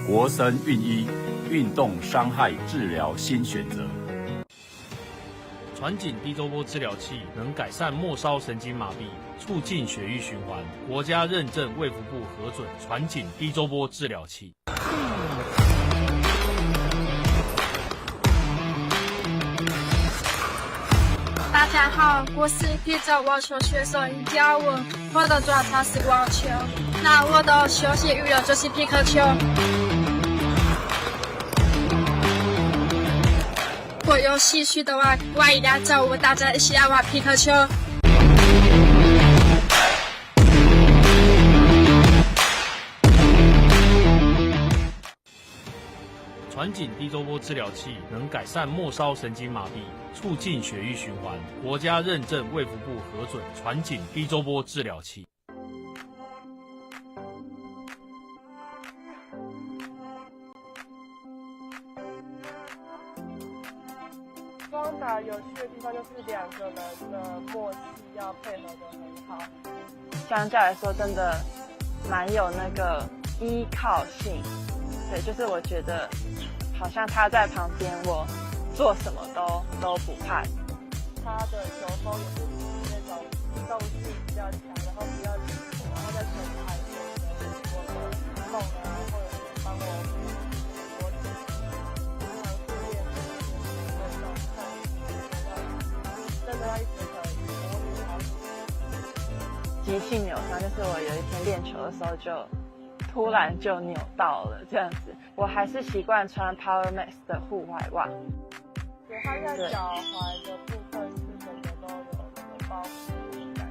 国森运一，运动伤害治疗新选择。传紧低周波治疗器能改善末梢神经麻痹，促进血液循环，国家认证卫福部核准传紧低周波治疗器。大家好，我是皮特网球选手尹嘉文，我的专长是网球，那我的休闲娱乐就是皮克球。我有兴趣的话，欢迎来找我们大家一起来玩皮克球。传紧低周波治疗器能改善末梢神经麻痹，促进血液循环，国家认证卫福部核准传紧低周波治疗器。双打有趣的地方就是两个人的默契要配合得很好，相较来说真的蛮有那个依靠性。对，就是我觉得好像他在旁边，我做什么都不怕。他的球风也是那种机动性比较强，然后比较灵活，然后在前排有我的梦啊，或者是帮我训练那种真的要一直很模拟好。急性扭伤就是我有一天练球的时候就突然就扭到了这样子，我还是习惯穿 Power Max 的户外袜。对，它在脚踝的部分是整个都有包覆感，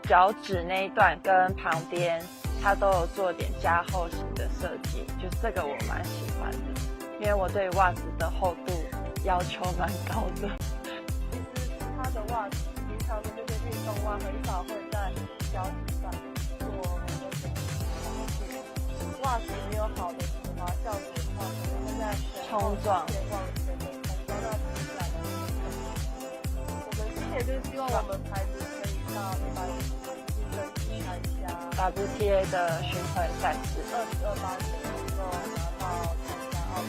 脚趾那一段跟旁边它都有做点加厚型的设计，就是这个我蛮喜欢的，因为我对袜子的厚度要求蛮高的。其实它的袜子平常的这些运动袜很少会在脚趾上做很多的袜子没有好的丝滑效果的话，可能会在冲撞往前的冲撞到皮下的。我们今年就是希望我们牌子可以到150竞争比参加 WTA 的巡回赛事，2028年能够拿到参加奥运。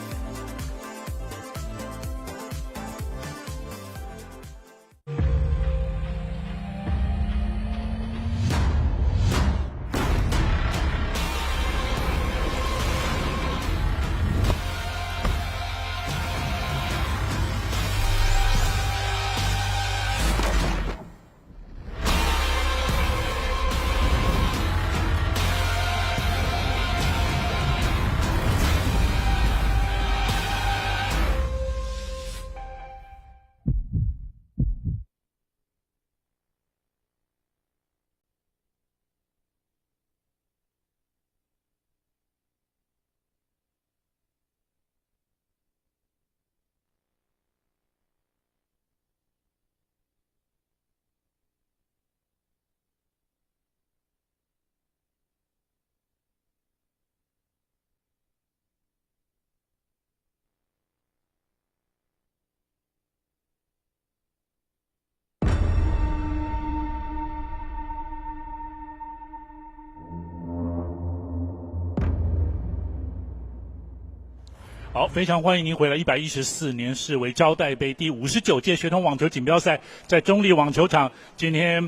好，非常欢迎您回来。114年世卫胶带杯第59届学童网球锦标赛在中立网球场，今天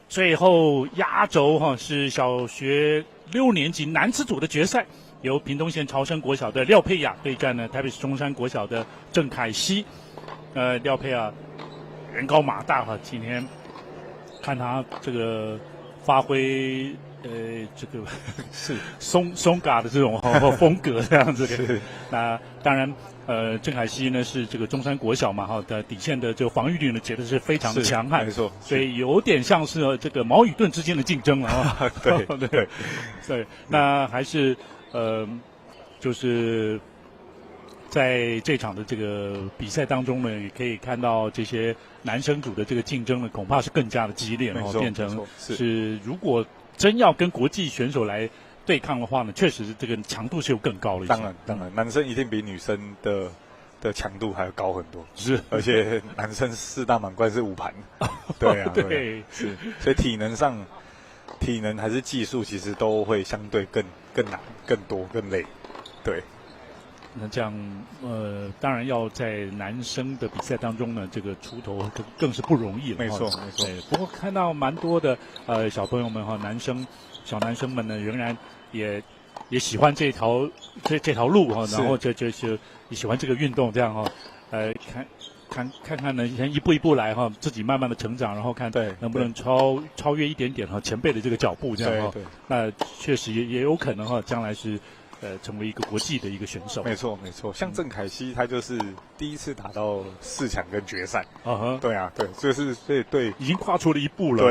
最后压轴是小学6年级男子组的决赛，由屏东县朝生国小的廖佩雅对战呢台北市中山国小的郑凯希。廖佩雅人高马大今天看他这个发挥。这个是松嘎的这种风格这样子的。那当然，郑凯希呢是这个中山国小嘛的底线的这个防御力呢，觉得是非常强悍，没错，所以有点像是这个矛与盾之间的竞争了对对对，那还是就是在这场的这个比赛当中呢，也可以看到这些男生组的这个竞争呢，恐怕是更加的激烈变成是如果真要跟国际选手来对抗的话呢，确实这个强度是有更高的。当然，男生一定比女生的强度还要高很多。是，而且男生4大满贯是5盘。对啊，对，是，所以体能还是技术，其实都会相对更难、更多、更累。对。那这样，当然要在男生的比赛当中呢，这个出头更是不容易了。没错。不过看到蛮多的小朋友们小男生们呢，仍然也喜欢这条路然后就是也喜欢这个运动，这样看呢，先一步一步来自己慢慢的成长，然后看能不能超越一点点前辈的这个脚步，这样对。那确实也有可能将来是。成为一个国际的一个选手。没错。像郑凯希，他就是第一次打到4强跟决赛。对啊，对，就是所以对，已经跨出了一步了。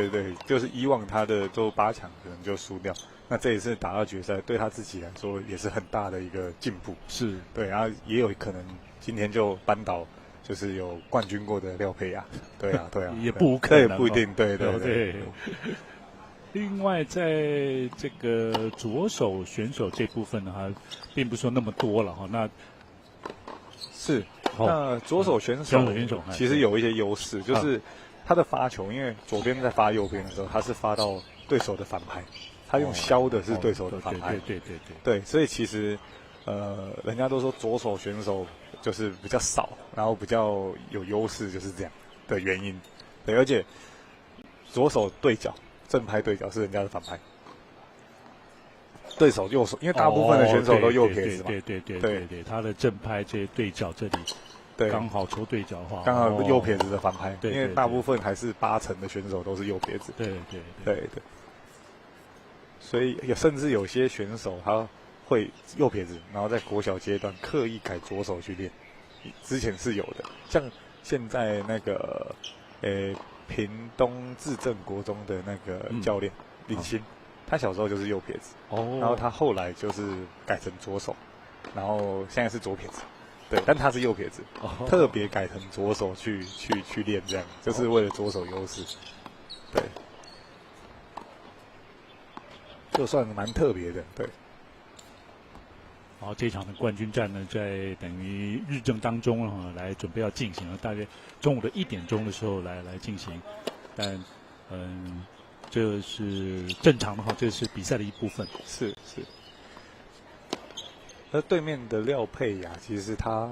对，就是以往他的都8强可能就输掉，那这一次打到决赛，对他自己来说也是很大的一个进步。是，对，然后也有可能今天就扳倒就是有冠军过的廖佩雅。对啊，也不无可能，也不一定。对。另外，在这个左手选手这部分呢，并不是说那么多了那是那左手选手其实有一些优势，就是他的发球，因为左边在发右边的时候，他是发到对手的反拍，他用削的是对手的反拍。对，所以其实人家都说左手选手就是比较少，然后比较有优势，就是这样。的原因。对，而且左手对角正拍对角是人家的反拍，对手右手，因为大部分的选手都右撇子嘛。对，他的正拍这对角这里。对，刚好球对角的话，刚好右撇子的反拍，因为大部分还是80%的选手都是右撇子。对，所以甚至有些选手他会右撇子，然后在国小阶段刻意改左手去练，之前是有的。像现在那个屏东至正国中的那个教练林鑫，他小时候就是右撇子，然后他后来就是改成左手，然后现在是左撇子。对，但他是右撇子，特别改成左手去练，这样就是为了左手优势。对，就算蛮特别的。对。好，这场的冠军战呢，在等于日正当中来准备要进行了，大约中午的1点钟的时候来进行，但这是正常的话，这是比赛的一部分。是。而对面的廖佩雅，其实他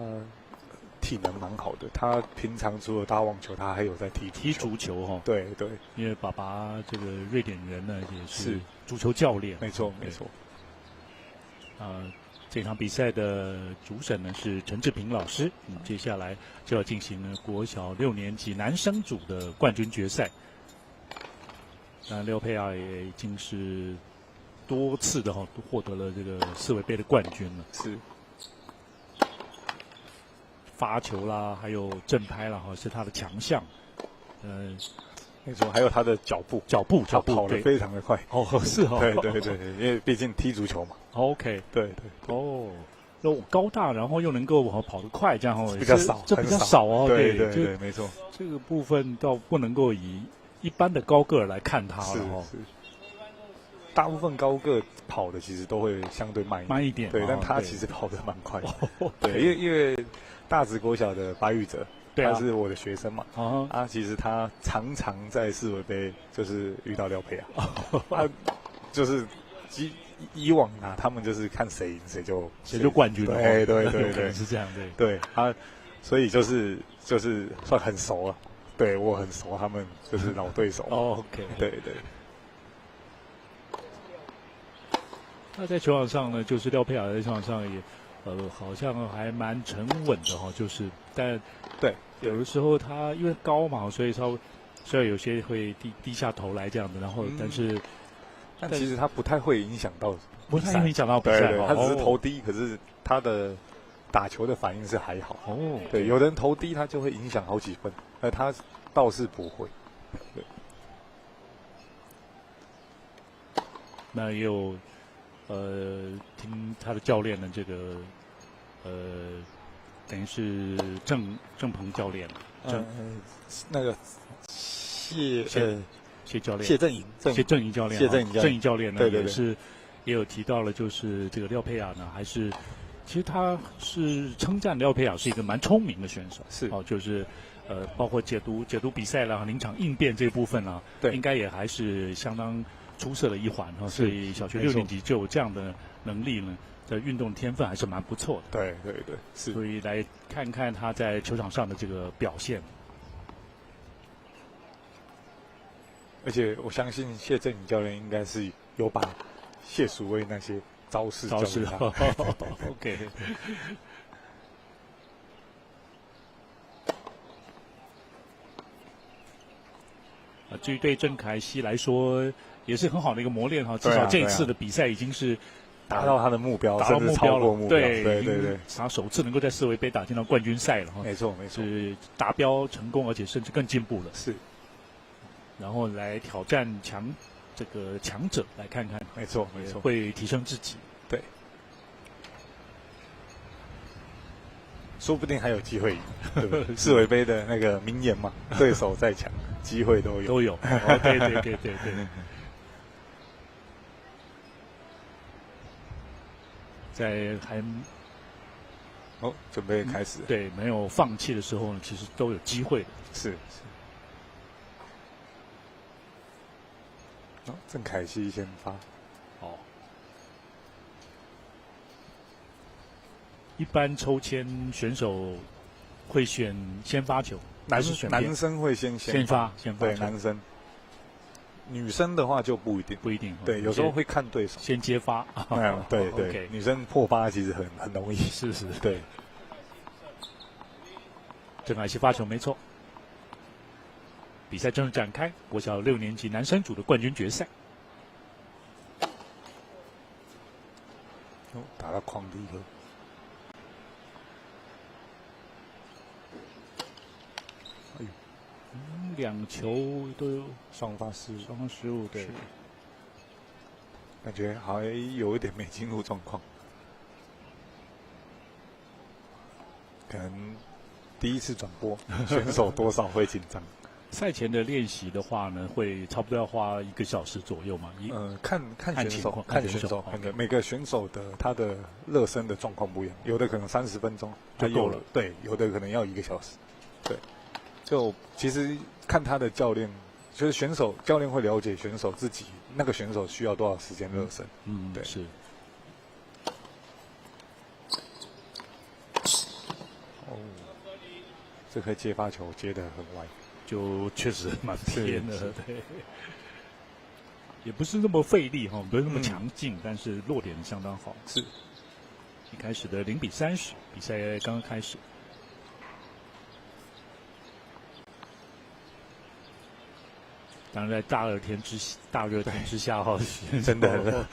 体能蛮好的。他平常除了打网球，他还有在踢足球哈。对，因为爸爸这个瑞典人呢也是足球教练。没错。这场比赛的主审呢是陈志平老师。接下来就要进行呢国小6年级男生组的冠军决赛。那廖佩雅也已经是多次的都获得了这个世卫杯的冠军了。是。发球啦，还有正拍啦，是他的强项。没错，还有他的脚步，他跑得非常的快。是哦。对，因为毕竟踢足球嘛。OK。对。又高大，然后又能够跑得快，这样比较少，这比较少哦。对，没错。这个部分倒不能够以一般的高个儿来看他了。是。大部分高个跑的其实都会相对慢一点，对，但他其实跑得蛮快的。对，因为大直国小的白玉哲，他是我的学生嘛，其实他常常在世卫杯就是遇到廖佩雅，他就是以往他们就是看谁赢谁就冠军了。对，是这样。对，所以就是算很熟了。对，我很熟，他们就是老对手。OK。对。那在球场上呢，就是廖佩雅在球场上也，好像还蛮沉稳的但对，有的时候他因为高嘛，所以虽然有些会低下头来这样的，然后但其实他不太会影响到比赛，对，他只是投低，可是他的打球的反应是还好。对，有人投低他就会影响好几分，他倒是不会。对。那也有。听他的教练呢，这个等于是郑鹏教练，那个谢教练，谢正营教练呢，也有提到了，就是这个廖佩雅呢，其实他是称赞廖佩雅是一个蛮聪明的选手，就是包括解读比赛啦、临场应变这部分啦，应该也还是相当出色的一环所以小学6年级就有这样的能力呢，的运动天分还是蛮不错的。对，是。所以来看看他在球场上的这个表现。而且我相信谢正颖教练应该是有把谢淑薇那些招式教给他。OK。至于对郑凯熙来说，也是很好的一个磨练至少这一次的比赛已经是达到他的目标，甚至超过目标。对，他首次能够在世卫杯打进到冠军赛了没错，是达标成功，而且甚至更进步了。是，然后来挑战这个强者，来看看，没错，会提升自己。对，说不定还有机会赢，对不对？世卫杯的那个名言嘛，对手再强，机会都有。对。在准备开始。对，没有放弃的时候呢，其实都有机会的。是。郑凯熙先发。一般抽签选手会选先发球，男生会先发，对，男生。女生的话就不一定，对，有时候会看对手先接发。对对，女生破发其实很容易。是，对。郑凯熙发球没错。比赛正式展开，国小6年级男生组的冠军决赛。打到框第一颗。哎呦，2球都有双方失误，对，感觉好像有一点没进入状况，可能第一次转播，选手多少会紧张。赛前的练习的话呢，会差不多要花1个小时左右嘛？看选手，每个选手的他的热身的状况不一样，有的可能30分钟就够了，对，有的可能要1个小时，对。就其实看他的教练，就是教练会了解选手自己那个选手需要多少时间热身。对，是。这颗接发球接得很歪，就确实蛮偏的，对。也不是那么费力哈，不是那么强劲，但是落点相当好。是。一开始的0比30，比赛刚刚开始。当然，在大热天之下哈，真的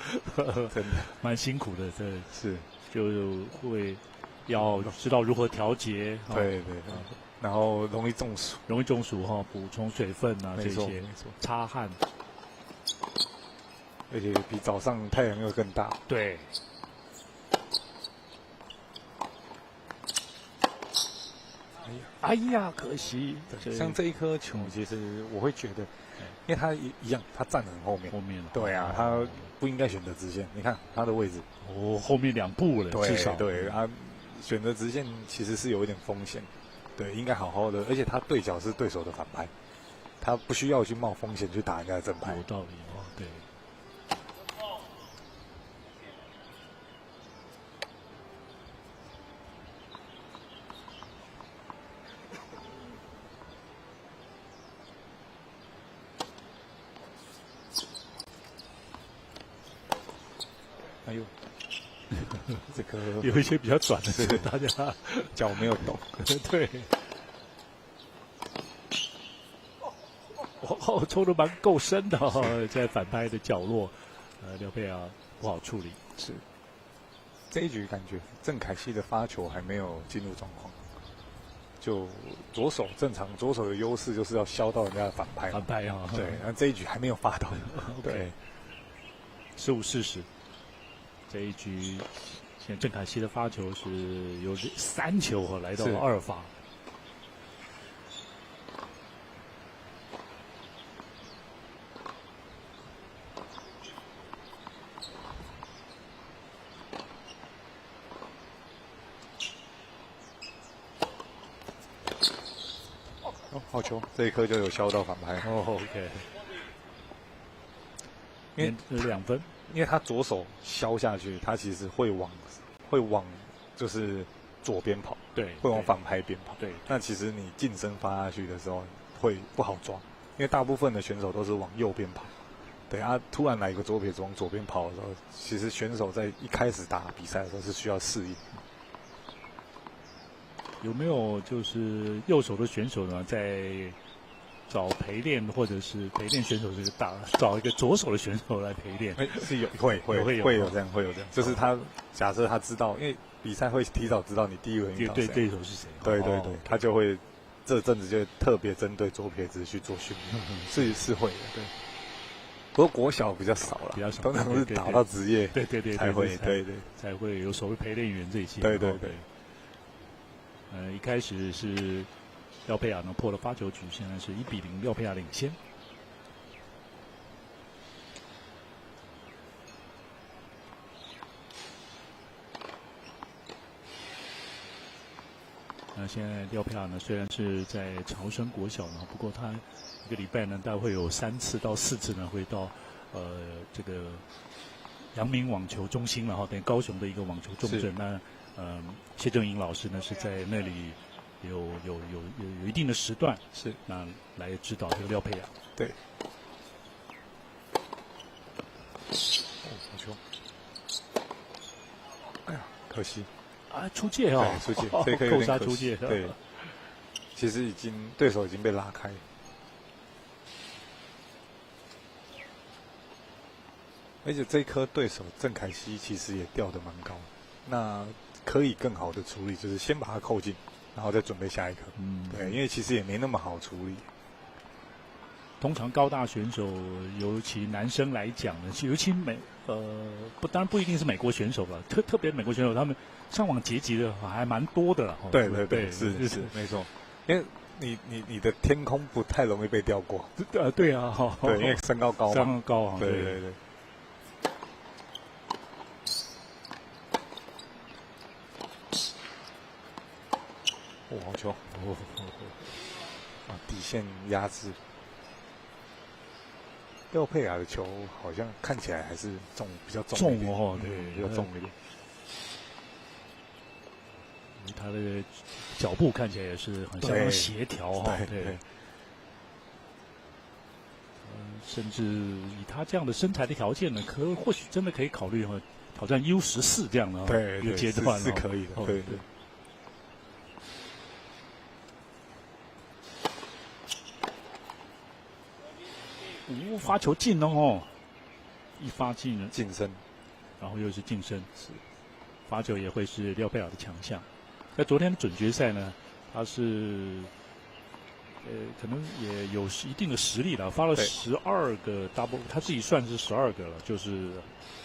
蛮辛苦的，对，是，就会要知道如何调节，对，然后容易中暑哈，补充水分啊这些，擦汗，而且比早上太阳又更大，对。哎呀，可惜！像这一颗球，其实我会觉得，因为他一样，他站得很后面。对啊，他不应该选择直线。你看他的位置，后面2步了，至少。对啊，选择直线其实是有一点风险。对，应该好好的，而且他对角是对手的反拍，他不需要去冒风险去打人家的正拍。有道理哦，对。哎呦，这个有一些比较短的球，大家脚没有动，对。抽得蛮够深的在反拍的角落，廖佩雅不好处理。是，这一局感觉郑凯熙的发球还没有进入状况，就左手正常，左手的优势就是要削到人家的反拍啊，对，然后这一局还没有发到，对，15-40。这一局，现在郑凯熙的发球是有3球来到了2发。好球，这一颗就有削到反拍。OK。因为2分。因为他左手削下去，他其实会往就是左边跑，对，会往反拍边跑，对。那其实你近身发下去的时候会不好抓，因为大部分的选手都是往右边跑，对啊，突然来一个左撇子往左边跑的时候，其实选手在一开始打比赛的时候是需要适应。有没有就是右手的选手呢，在找陪练或者是陪练选手这个找一个左手的选手来陪练，是有会有这样，就是他假设他知道，因为比赛会提早知道你第一轮遇到谁，对手是谁，对，他就会这阵子就特别针对左撇子去做训练，是会的，对。不过国小比较少了，通常是打到职业，对才会，对，才会有所谓陪练员这些，对。一开始是廖佩雅呢破了发球局，现在是1比0，廖佩雅领先。那现在廖佩雅呢，虽然是在潮生国小呢，不过他一个礼拜呢，大概会有3次到4次呢，会到这个阳明网球中心了哈，等于高雄的一个网球重镇。那谢正英老师呢是在那里有一定的时段是那来指导这个廖佩雅。对。好球！哎呀，可惜啊，出界哦，对，出界，这个有点可惜。出界，对。其实对手已经被拉开。而且这一颗对手郑凯西其实也掉得蛮高，那可以更好的处理，就是先把它扣进，然后再准备下一颗。对，因为其实也没那么好处理。通常高大选手，尤其男生来讲呢，尤其当然不一定是美国选手了，特别美国选手，他们上网截击的还蛮多的了。对，是没错，因为你的天空不太容易被掉过。对啊，对，因为身高高嘛，身高高啊，对。好球！底线压制。廖佩雅的球好像看起来还是比较重一点哦，对，比较重一点。他的脚步看起来也是很相当协调哈，对。甚至以他这样的身材的条件呢，或许真的可以考虑挑战 U14这样的一个阶段是可以的，对。发球进了哦，一发进了近身，然后又是近身，是发球也会是廖佩雅的强项。在昨天的准决赛呢，他是可能也有一定的实力了，发了12个 double， 他自己算是12个了，就是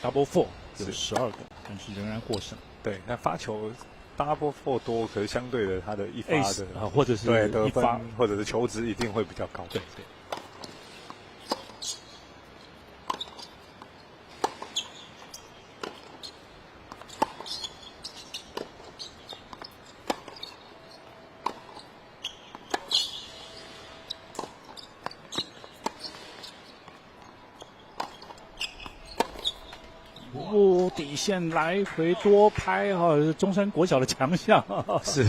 double four 有12个，但是仍然获胜。对，那发球 double four 多，可是相对的他的一发的或者是对得分或者是球质一定会比较高。对。底线来回多拍哈，中山国小的强项是。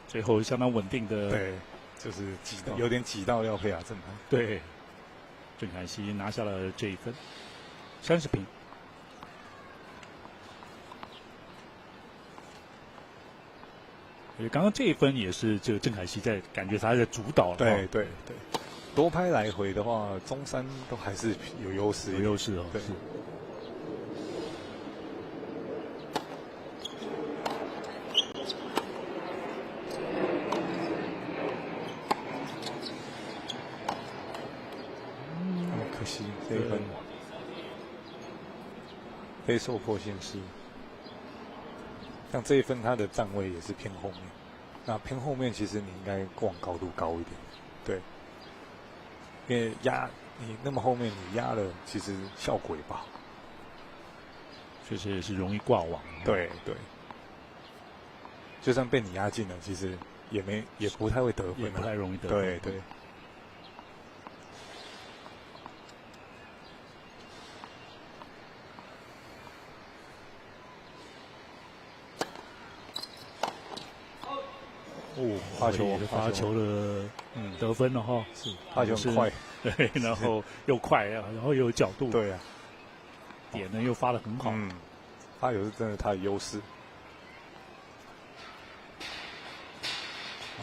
最后相当稳定的，对，就是有点挤到廖佩雅正拍。对，郑凯西拿下了这一分，30平。刚刚这一分也是这个郑凯西感觉他在主导了。对。多拍来回的话，中山都还是有优势。有优势哦，对。可惜这一分非受迫限失。像这一分，他的站位也是偏后面。那偏后面，其实你应该往高度高一点，对。因为你那么后面，你压了，其实效果也不好。确实也是容易挂网。对。就算被你压进了，其实也不太会得分，也不太容易得分。对。发球的得分了哈，是发球很快，对，然后又快，然后又有角度，对啊，点呢又发得很好，发球是真的他的优势。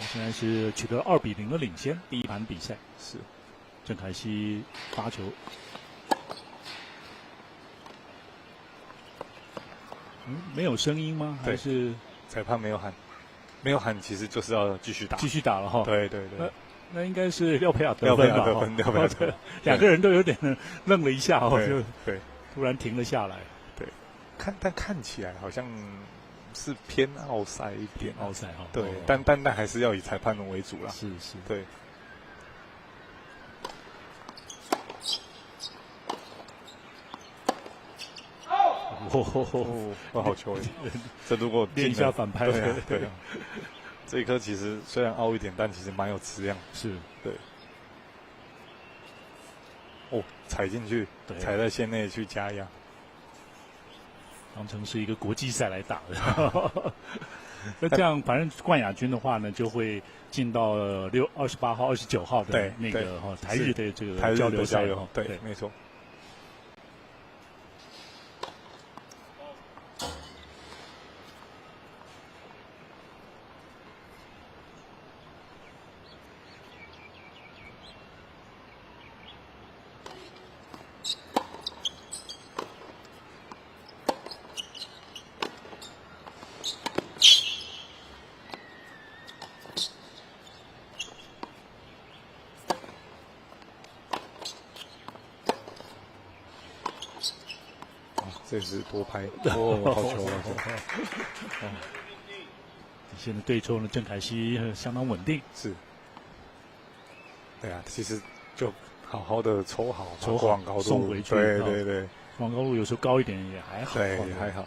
现在是取得2比0的领先，第一盘比赛是郑凯西发球，没有声音吗？还是裁判没有喊？没有喊，其实就是要继续打了哈。对。那应该是廖佩雅得分吧？廖佩雅得分，两个人都有点愣了一下哦，就对，突然停了下来。对，但看起来好像是偏奥赛一点，奥赛哈。对，但还是要以裁判为主啦。是，对。好球！这如果练一下反拍，对。这一颗其实虽然凹一点，但其实蛮有质量。是，对。踩进去，踩在线内去加压，当成是一个国际赛来打的。那这样，反正冠亚军的话呢，就会进到28号、29号的那个台日的这个交流赛。对，没错。这是多拍哦，好球啊！现在对抽呢，郑凯熙相当稳定。是，对啊，其实就好好的抽好往高度送回去。对，往高度有时候高一点也还好。对，还好。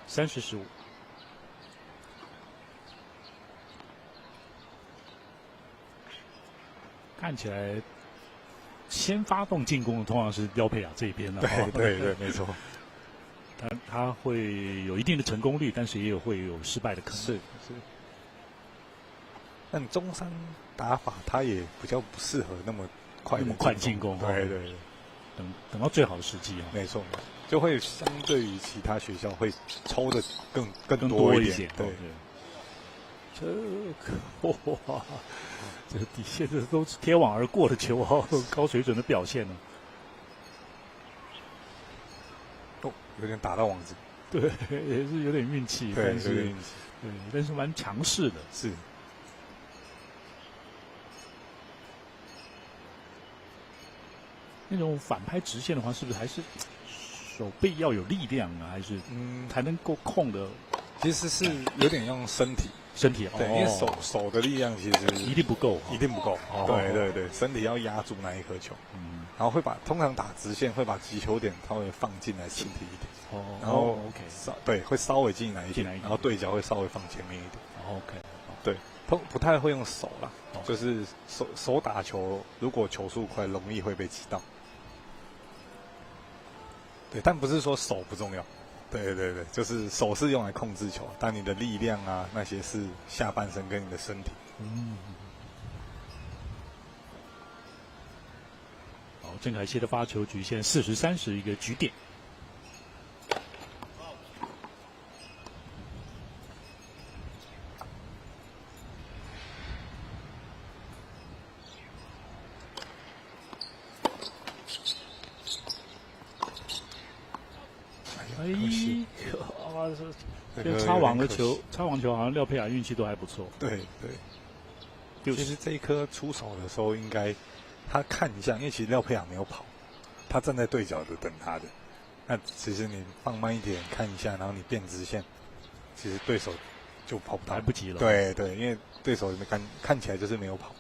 30-15。看起来先发动进攻的通常是廖佩雅这边的。对，没错。他会有一定的成功率，但是也会有失败的可能。是。但中山打法他也比较不适合那么快进攻。对。等到最好的时机啊。没错，就会相对于其他学校会抽的更多一点。对。哇，这底线这都是贴网而过的球啊，高水准的表现呢。有点打到网子。对，也是有点运气。对，有点运气。对，但是蛮强势的。是。那种反拍直线的话，是不是还是手背要有力量啊？还是才能够控的？其实是有点用身体。对，因为手的力量其实一定不够。对，身体要压住那一颗球。然后通常打直线会把击球点稍微放进来身体一点。然后对，会稍微进来一点，然后对角会稍微放前面一点。OK。对，不太会用手啦，就是手打球，如果球速快，容易会被击到。对，但不是说手不重要。对，就是手是用来控制球，但你的力量啊那些是下半身跟你的身体。好，郑凯熙的发球局限40-30一个局点。擦网球好像廖佩雅运气都还不错。对。其实这一颗出手的时候，应该他看一下，因为其实廖佩雅没有跑，他站在对角的等他的。那其实你放慢一点看一下，然后你变直线，其实对手就跑不到，来不及了。对，因为对手看起来就是没有跑。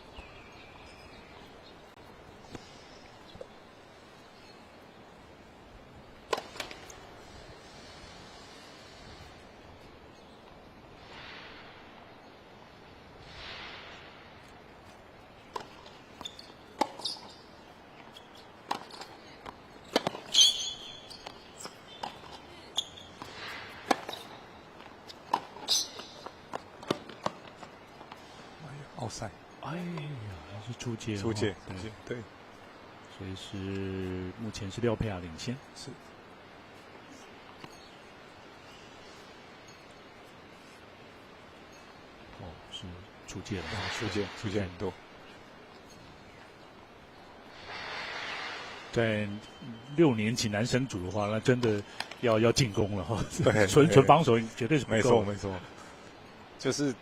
奥赛，哎呀，是出界，对，所以是目前是廖佩雅领先，是。是出界了，出界很多。在6年级男生组的话，那真的要进攻了哈。对，纯防守绝对是不够。没错，就是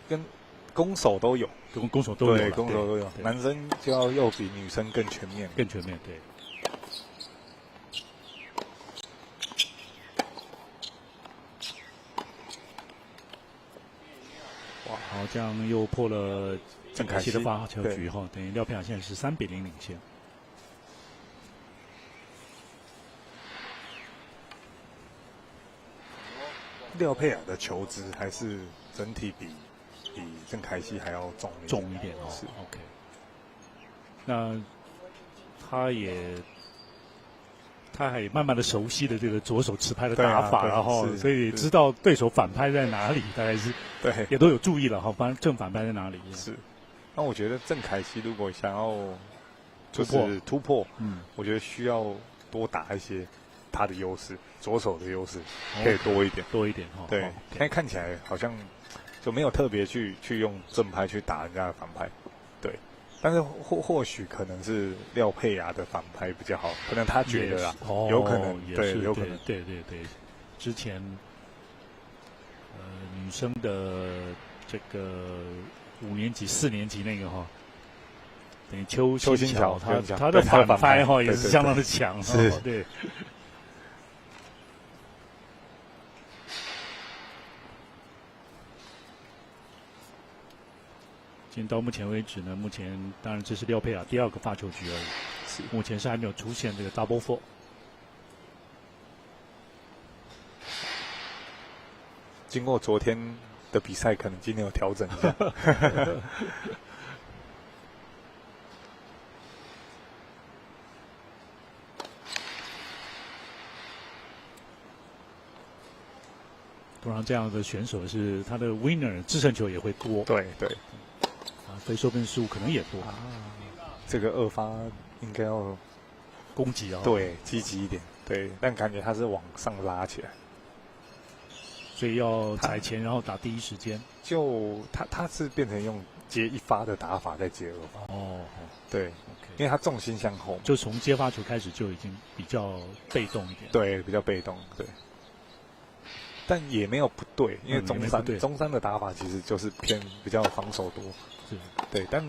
跟攻守都有，攻守都有，对，攻守都有。男生就要比女生更全面，对。哇，好，这样又破了郑凯熙的发球局哈，等于廖佩雅现在是3-0领先。廖佩雅的球质还是整体比郑凯熙还要重一点哦。是 OK。那他也他也慢慢的熟悉了这个左手持拍的打法，然后所以知道对手反拍在哪里，大概是对，也都有注意了哈，反正反拍在哪里。是，那我觉得郑凯熙如果想要就是突破，我觉得需要多打一些他的优势，左手的优势可以多一点，哈。对，现在看起来好像就没有特别去用正拍去打人家的反拍，对。但是或许可能是廖佩雅的反拍比较好，可能他觉得啦，有可能，对，有可能，对。之前女生的这个5年级、4年级那个哈，等于邱新巧，他的反拍哈也是相当的强，是，对。今天到目前为止呢，目前当然这是廖佩雅第2个发球局而已，目前是还没有出现这个 double four。经过昨天的比赛，可能今天有调整一下。通常这样的选手是他的 winner 制胜球也会多，对。非受分失误可能也多这个2发应该要攻击对，积极一点，对，但感觉他是往上拉起来，所以要踩前，然后打第一时间。就他是变成用接1发的打法再接2发，对，因为他重心向后，就从接发球开始就已经比较被动一点，对，比较被动，对。但也没有不对，因为中山的打法其实就是偏比较防守多，对。但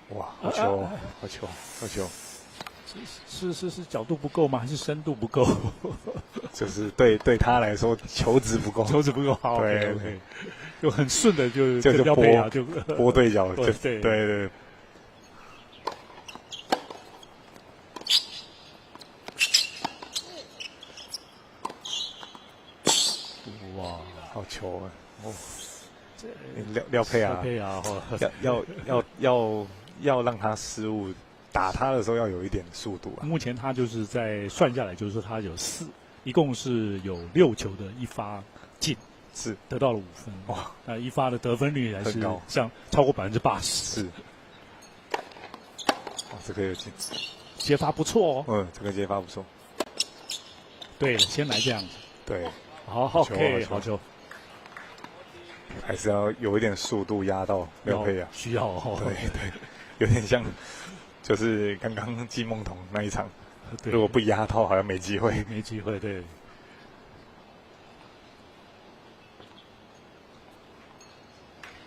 好球，是角度不够吗？还是深度不够？就是对他来说球质不够，好，对，就很顺的就拨对角，对。好球啊！廖佩雅要让他失误，打他的时候要有一点速度啊。目前他就是在算下来，就是说他有一共是有6球的1发进，是得到了5分。哇，那1发的得分率还是像超过80%。是，这个有进，接发不错哦。这个接发不错。对了，先来这样子。对，好 ，OK， 好球。还是要有一点速度压到廖佩雅，需要对，有点像，就是刚刚季梦彤那一场，如果不压到，好像没机会，对。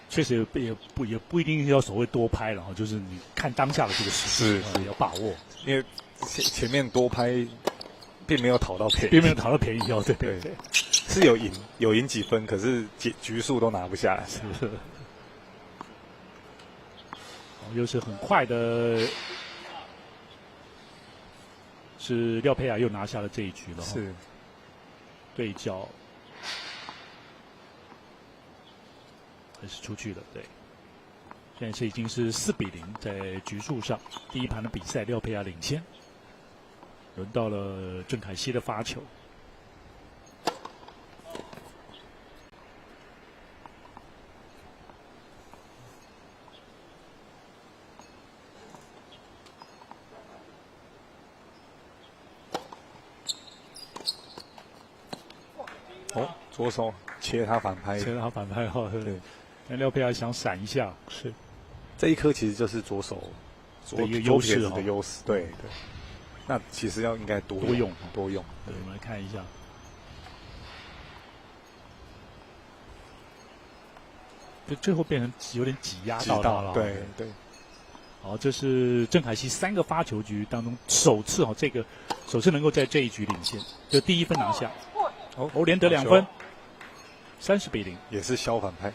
确实也不一定要所谓多拍了哈，就是你看当下的这个时机是要把握，因为前面多拍并没有讨到便宜，对。是有赢几分，可是局数都拿不下来，是。又是很快的，是廖佩雅又拿下了这一局了，是。对角还是出去了，对。现在已经是4-0，在局数上第一盘的比赛廖佩雅领先，轮到了郑凯熙的发球。左手切他反拍，哈，对。那廖佩雅想闪一下，是。这一颗其实就是左手的一个优势的优势，对。那其实应该多用。对，我们来看一下。就最后变成有点挤压到他了，对。好，这是郑凯熙3个发球局当中首次能够在这一局领先，就第1分拿下。连得2分，30-0，也是小反拍。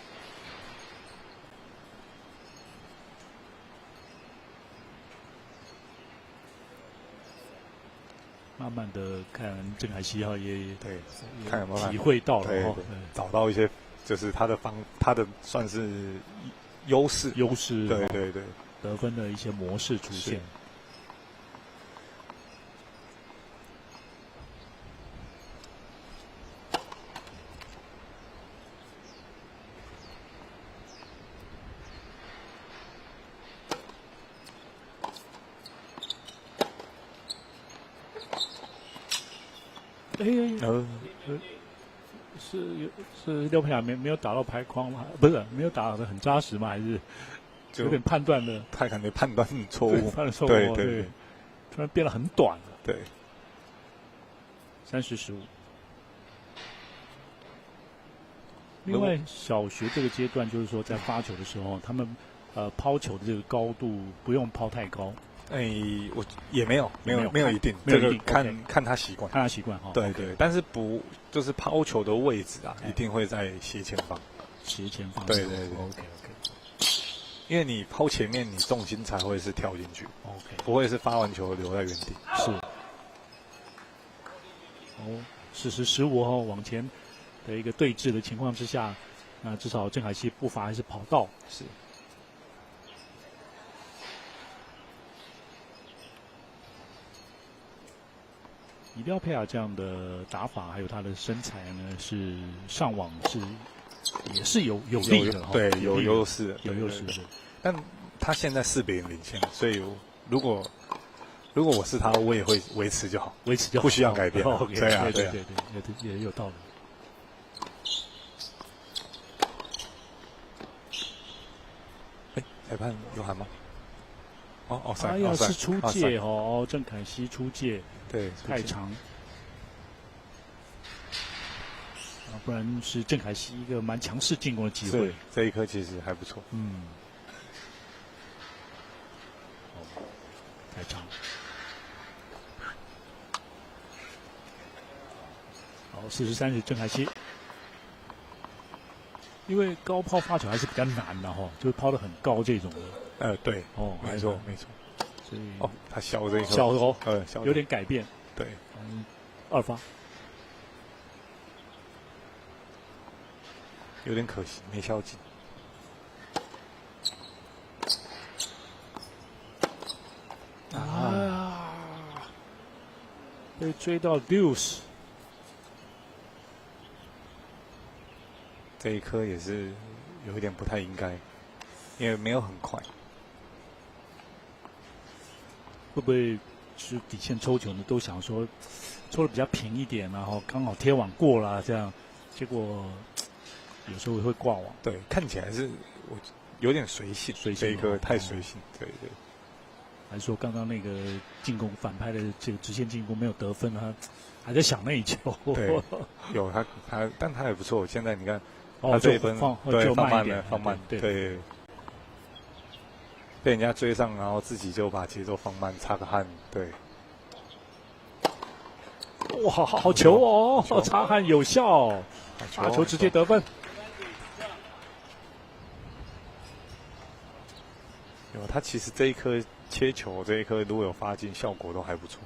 慢慢的看郑凯熙也看有没有体会到了找到一些就是他的算是优势，对，得分的一些模式出现。是廖佩雅没有打到拍框吗？不是，没有打得很扎实吗？还是有点判断的？他感觉判断错误，判断错误，对，突然变得很短了。对，30-15。另外，小学这个阶段，就是说在发球的时候，他们抛球的这个高度不用抛太高。我也没有一定，这个看他习惯，看他习惯哈。对对，但是不就是抛球的位置啊，一定会在斜前方。斜前方。对。OK。因为你抛前面，你重心才会是跳进去。OK。不会是发完球留在原地。是。40-15后往前的一个对峙的情况之下，那至少郑凯希步伐还是跑到。是。以廖佩雅这样的打法，还有他的身材呢，是上网也是有利的，对，有优势，有优势的。但他现在4-0领先，所以如果我是他，我也会维持就好，不需要改变。对，也有道理。裁判有喊吗？是出界郑凯希出界。对，太长，不然是郑凯希一个蛮强势进攻的机会。这一颗其实还不错。太长。好，40-30郑凯希，因为高抛发球还是比较难的就是抛得很高这种的。对，没错。所以他削这一颗，有点改变。对，2发，有点可惜，没削进。被追到60，这一颗也是有一点不太应该，因为没有很快。会不会是底线抽球呢？都想说抽的比较平一点，然后刚好贴网过了，这样结果有时候会挂网。对，看起来是我有点随性，这一颗太随性。对。还是说刚刚那个进攻反拍的这个直线进攻没有得分，他还在想那一球。对，有他，但他也不错。现在你看，他这一分放慢了，放慢。对。被人家追上，然后自己就把节奏放慢，擦个汗。对。哇，好球擦汗有效，发球直接得分。他其实这一颗切球，这一颗如果有发进，效果都还不错。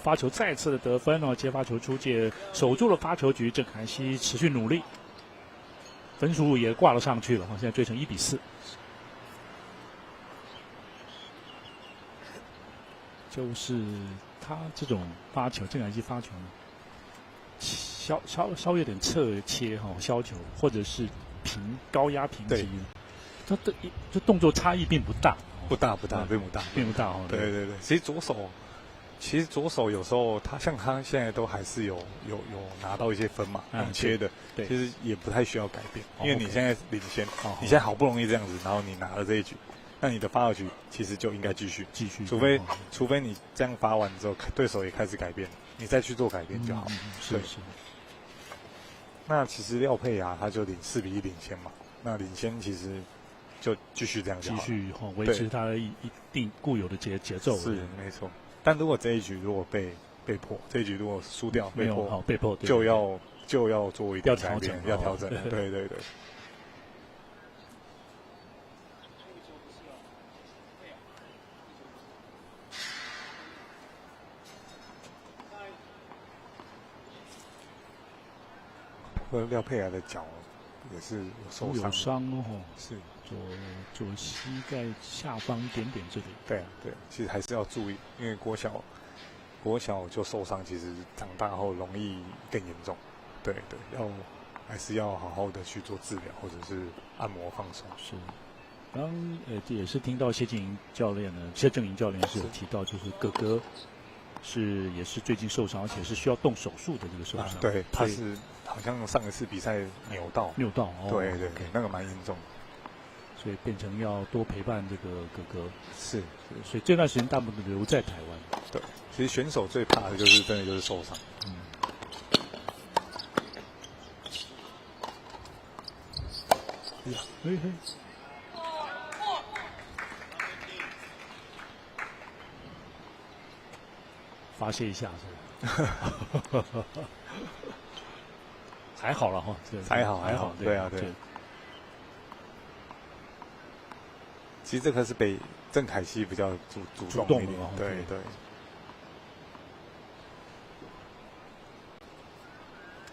发球再次的得分接发球出界，守住了发球局。郑凯希持续努力，分数也挂了上去了，现在追成1-4。就是他这种发球，郑凯希发球稍有点侧切削球，或者是高压平击，他的这动作差异并不大，并不大。对。其实左手有时候他现在都还是有拿到一些分嘛，切的，其实也不太需要改变，因为你现在领先，你现在好不容易这样子，然后你拿了这一局，那你的发球局其实就应该继续，除非你这样发完之后，对手也开始改变，你再去做改变就好。是。那其实廖佩雅他就4-1领先嘛，那领先其实就继续这样就好，继续维持他一定固有的节奏。是没错。但如果这一局如果被破，这一局如果输掉被破，就要做一点改变，要调整。对。廖佩雅的脚也是有受伤。有伤哦，是左膝盖下方一点点这里。对啊，对，其实还是要注意，因为国小就受伤，其实长大后容易更严重。对，还是要好好的去做治疗，或者是按摩放松。是。刚也是听到谢正营教练是有提到，就是哥哥也是最近受伤，而且是需要动手术的这个受伤。对，他是好像上一次比赛扭到。哦。对，那个蛮严重的。所以变成要多陪伴这个哥哥。是，所以这段时间大部分留在台湾。对，其实选手最怕的就是真的就是受伤。嘿。发泄一下是吧？还好了哈，还好，对啊。其实这个是被郑凯西比较主动一点，对。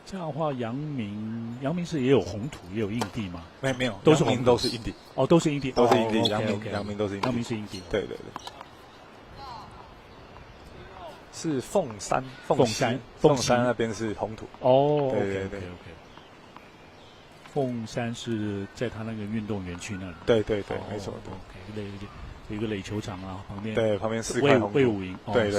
这样的话，阳明是也有红土，也有硬地吗？没有，都是硬地。哦，都是硬地，都是硬地。阳明都是硬地。阳明是硬地。对。是凤山那边是红土。哦，对。凤山是在他那个运动园区那里。对，没错。有一个垒球场啊，旁边。对，旁边4块红土。卫武营。对。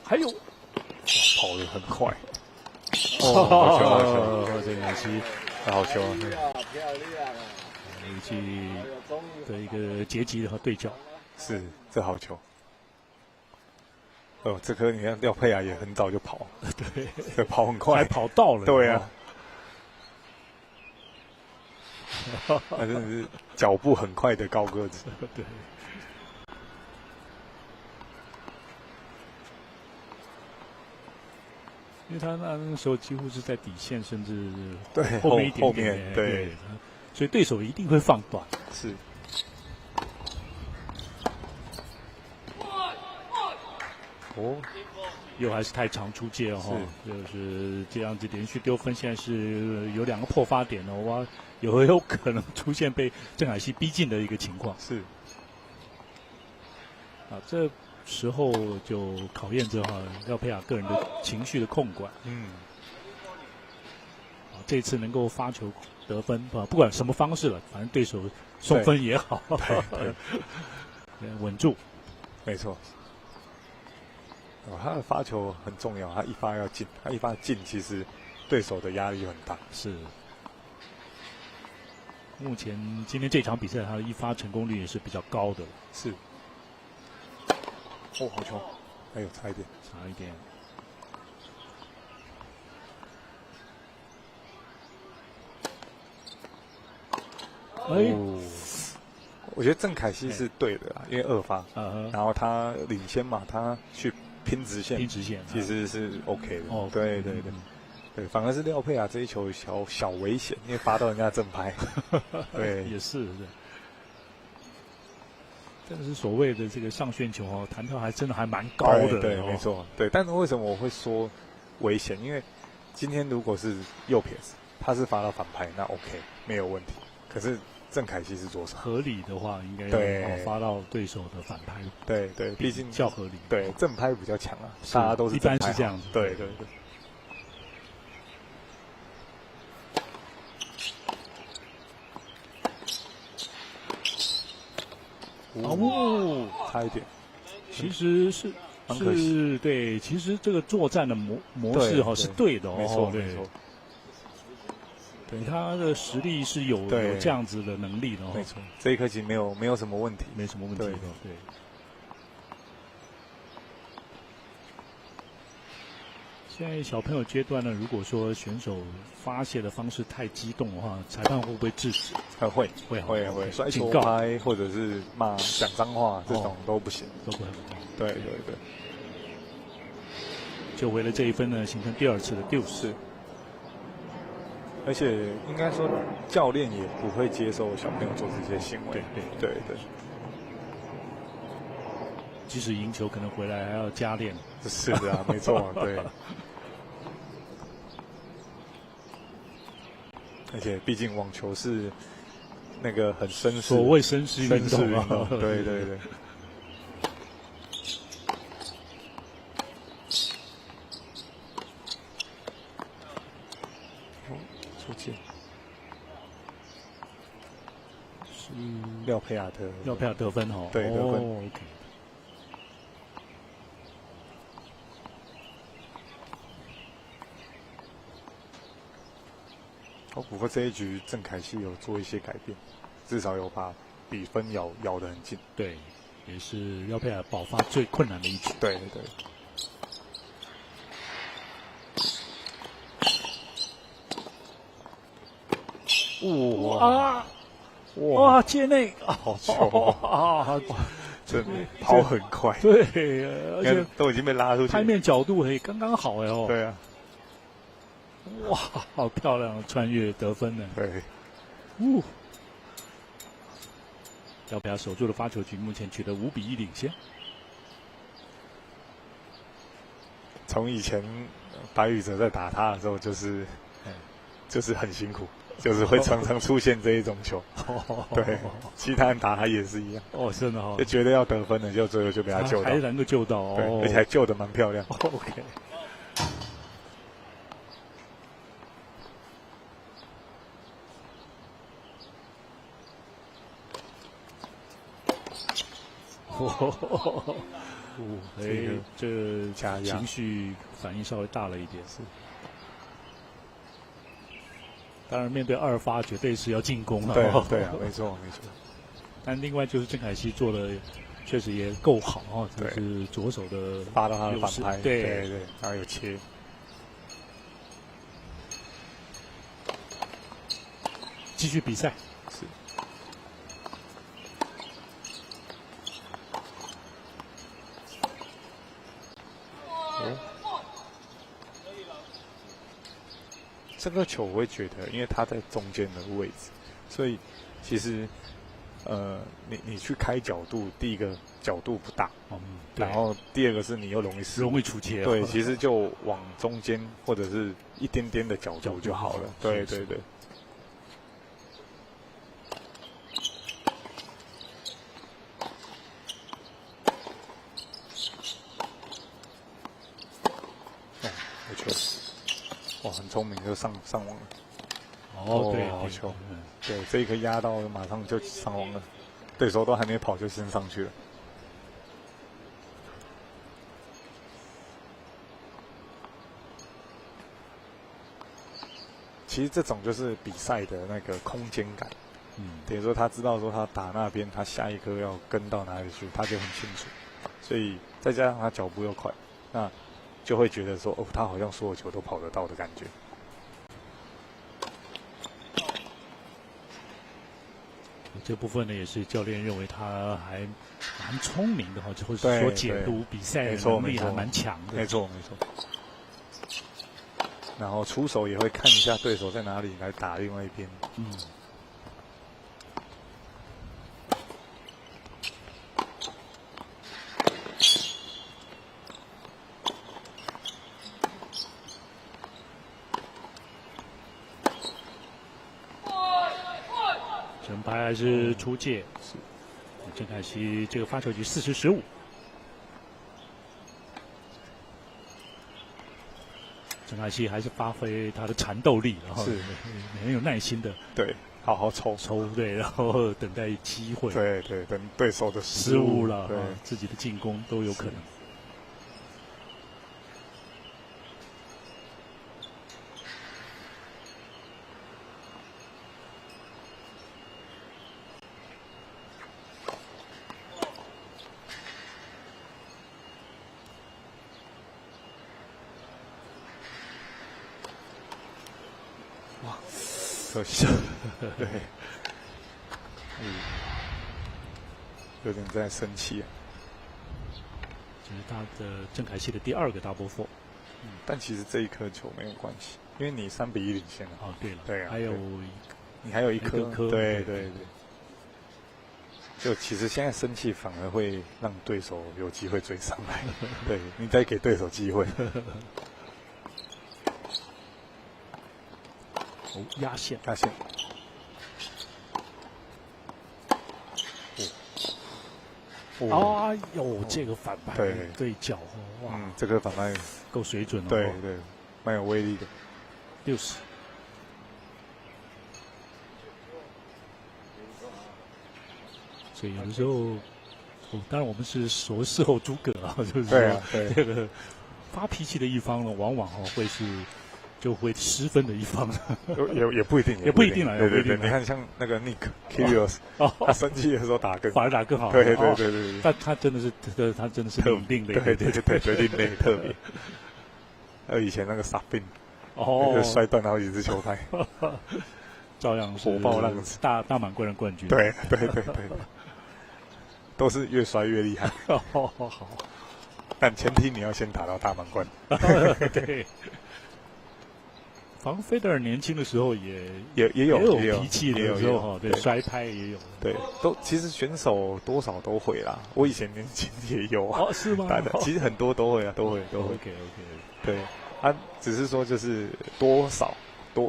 还有，跑得很快。好球！这个是好球，漂亮啊！一记的一个截击和对角，是这好球。这颗你看廖佩雅也很早就跑，对，跑很快，还跑到了，对啊。他真的是脚步很快的高个子，对。因为他那时候几乎是在底线，甚至后面一点点，对，所以对手一定会放短。是。又还是太长出界哦，就是这样子连续丢分，现在是有2个破发点哦，哇，有可能出现被郑凯西逼近的一个情况。是。这时候就考验着廖佩雅个人的情绪的控管。这次能够发球得分，不管什么方式了，反正对手送分也好，稳住。没错。他的发球很重要，他一发要进，他一发进，其实对手的压力很大。是。目前今天这场比赛，他的一发成功率也是比较高的。是。好球！哎呦，差一点。我觉得郑凯西是对的啦，因为2发，然后他领先嘛，他去拼直线，其实是 OK 的。对，反而是廖佩雅这一球小危险，因为罚到人家正拍。对，也是。真的是所谓的这个上旋球弹跳还真的还蛮高的。对，没错。对，但是为什么我会说危险？因为今天如果是右撇子，他是罚到反拍，那 OK 没有问题。可是郑凯西是左手，合理的话应该要发到对手的反拍。对，毕竟较合理。对，正拍比较强啊，大家都是一般是这样子。对。差一点。其实是对，其实这个作战的模式是对的。没错。对，他的实力是有这样子的能力的。没错，这一颗其实没有什么问题，没什么问题的。对。现在小朋友阶段呢，如果说选手发泄的方式太激动的话，裁判会不会制止？会，摔球拍或者是讲脏话这种都不行，都不行。对。救回了这一分呢，形成第2次的丢失。而且应该说，教练也不会接受小朋友做这些行为。对。即使赢球，可能回来还要加练。是的啊，没错，对。而且毕竟网球是那个很绅士，所谓绅士运动啊，对。出界是廖佩亚得分哦，对，得分。OK。不过这一局郑凯希有做一些改变，至少有把比分咬得很近。对，也是廖佩亚爆发最困难的一局。对。哇！界内好球啊！真的跑很快，对，而且都已经被拉出去，拍面角度刚刚好哦。对啊。哇，好漂亮，穿越得分呢。对。廖佩亚守住了发球局，目前取得5比1领先。从以前白宇哲在打他的时候，就是很辛苦，就是会常常出现这一种球。对，其他人打他也是一样。真的就觉得要得分了，就最后就被他救到，还能够救到对，而且还救得蛮漂亮。OK。这情绪反应稍微大了一点。是。当然，面对2发，绝对是要进攻了。对啊，没错。但另外就是郑凯希做的确实也够好哦，就是左手的发到他的反拍，对，然后有切。继续比赛。是。这个球我会觉得，因为它在中间的位置，所以其实你去开角度，第一个角度不大，然后第二个是你又容易出界，对，其实就往中间或者是一点点的角度就好了，对。没错。哇，很聪明，就上网了。对，好球。对，这一颗压到，马上就上网了，对手都还没跑就先上去了。其实这种就是比赛的那个空间感，等于说他知道说他打那边，他下一颗要跟到哪里去，他就很清楚，所以再加上他脚步又快，那就会觉得说他好像所有球都跑得到的感觉。这部分呢，也是教练认为他还蛮聪明的哈，或者说解读比赛的能力还蛮强的。没错。然后出手也会看一下对手在哪里来打另外一边。整拍还是出界，郑凯希这个发球局40-15。郑凯希还是发挥他的缠斗力，然后很有耐心的，对，好好抽，对，然后等待机会，对，等对手的失误了，对，自己的进攻都有可能。哇，可惜，对，有点在生气啊。这是他的郑凯希的第2个 double fault。但其实这一颗球没有关系，因为你3-1领先了。哦，对了，对啊，还有你还有一颗，对。就其实现在生气反而会让对手有机会追上来，对你再给对手机会。哦，压线。哎呦，这个反拍对角哦，哇，这个反拍够水准哦，对，蛮有威力的。60。所以有的时候，当然我们是所谓事后诸葛啊，就是说这个发脾气的一方呢，往往就会失分的一方，也不一定，也不一定啦。对，你看像那个 Nick Kyrgios， 他生气的时候打反而打更好。对。但他真的是另类，对，另类特别。还有以前那个萨宾，摔断好几只球拍，照样是火爆浪子，大满贯的冠军。对，都是越摔越厉害。好，但前提你要先打到大满贯。对。防费德尔年轻的时候也有脾气的时候哈，对，摔拍也有，对，其实选手多少都会啦。我以前年轻也有啊，是吗？其实很多都会啊，都会。OK，对，只是说就是多少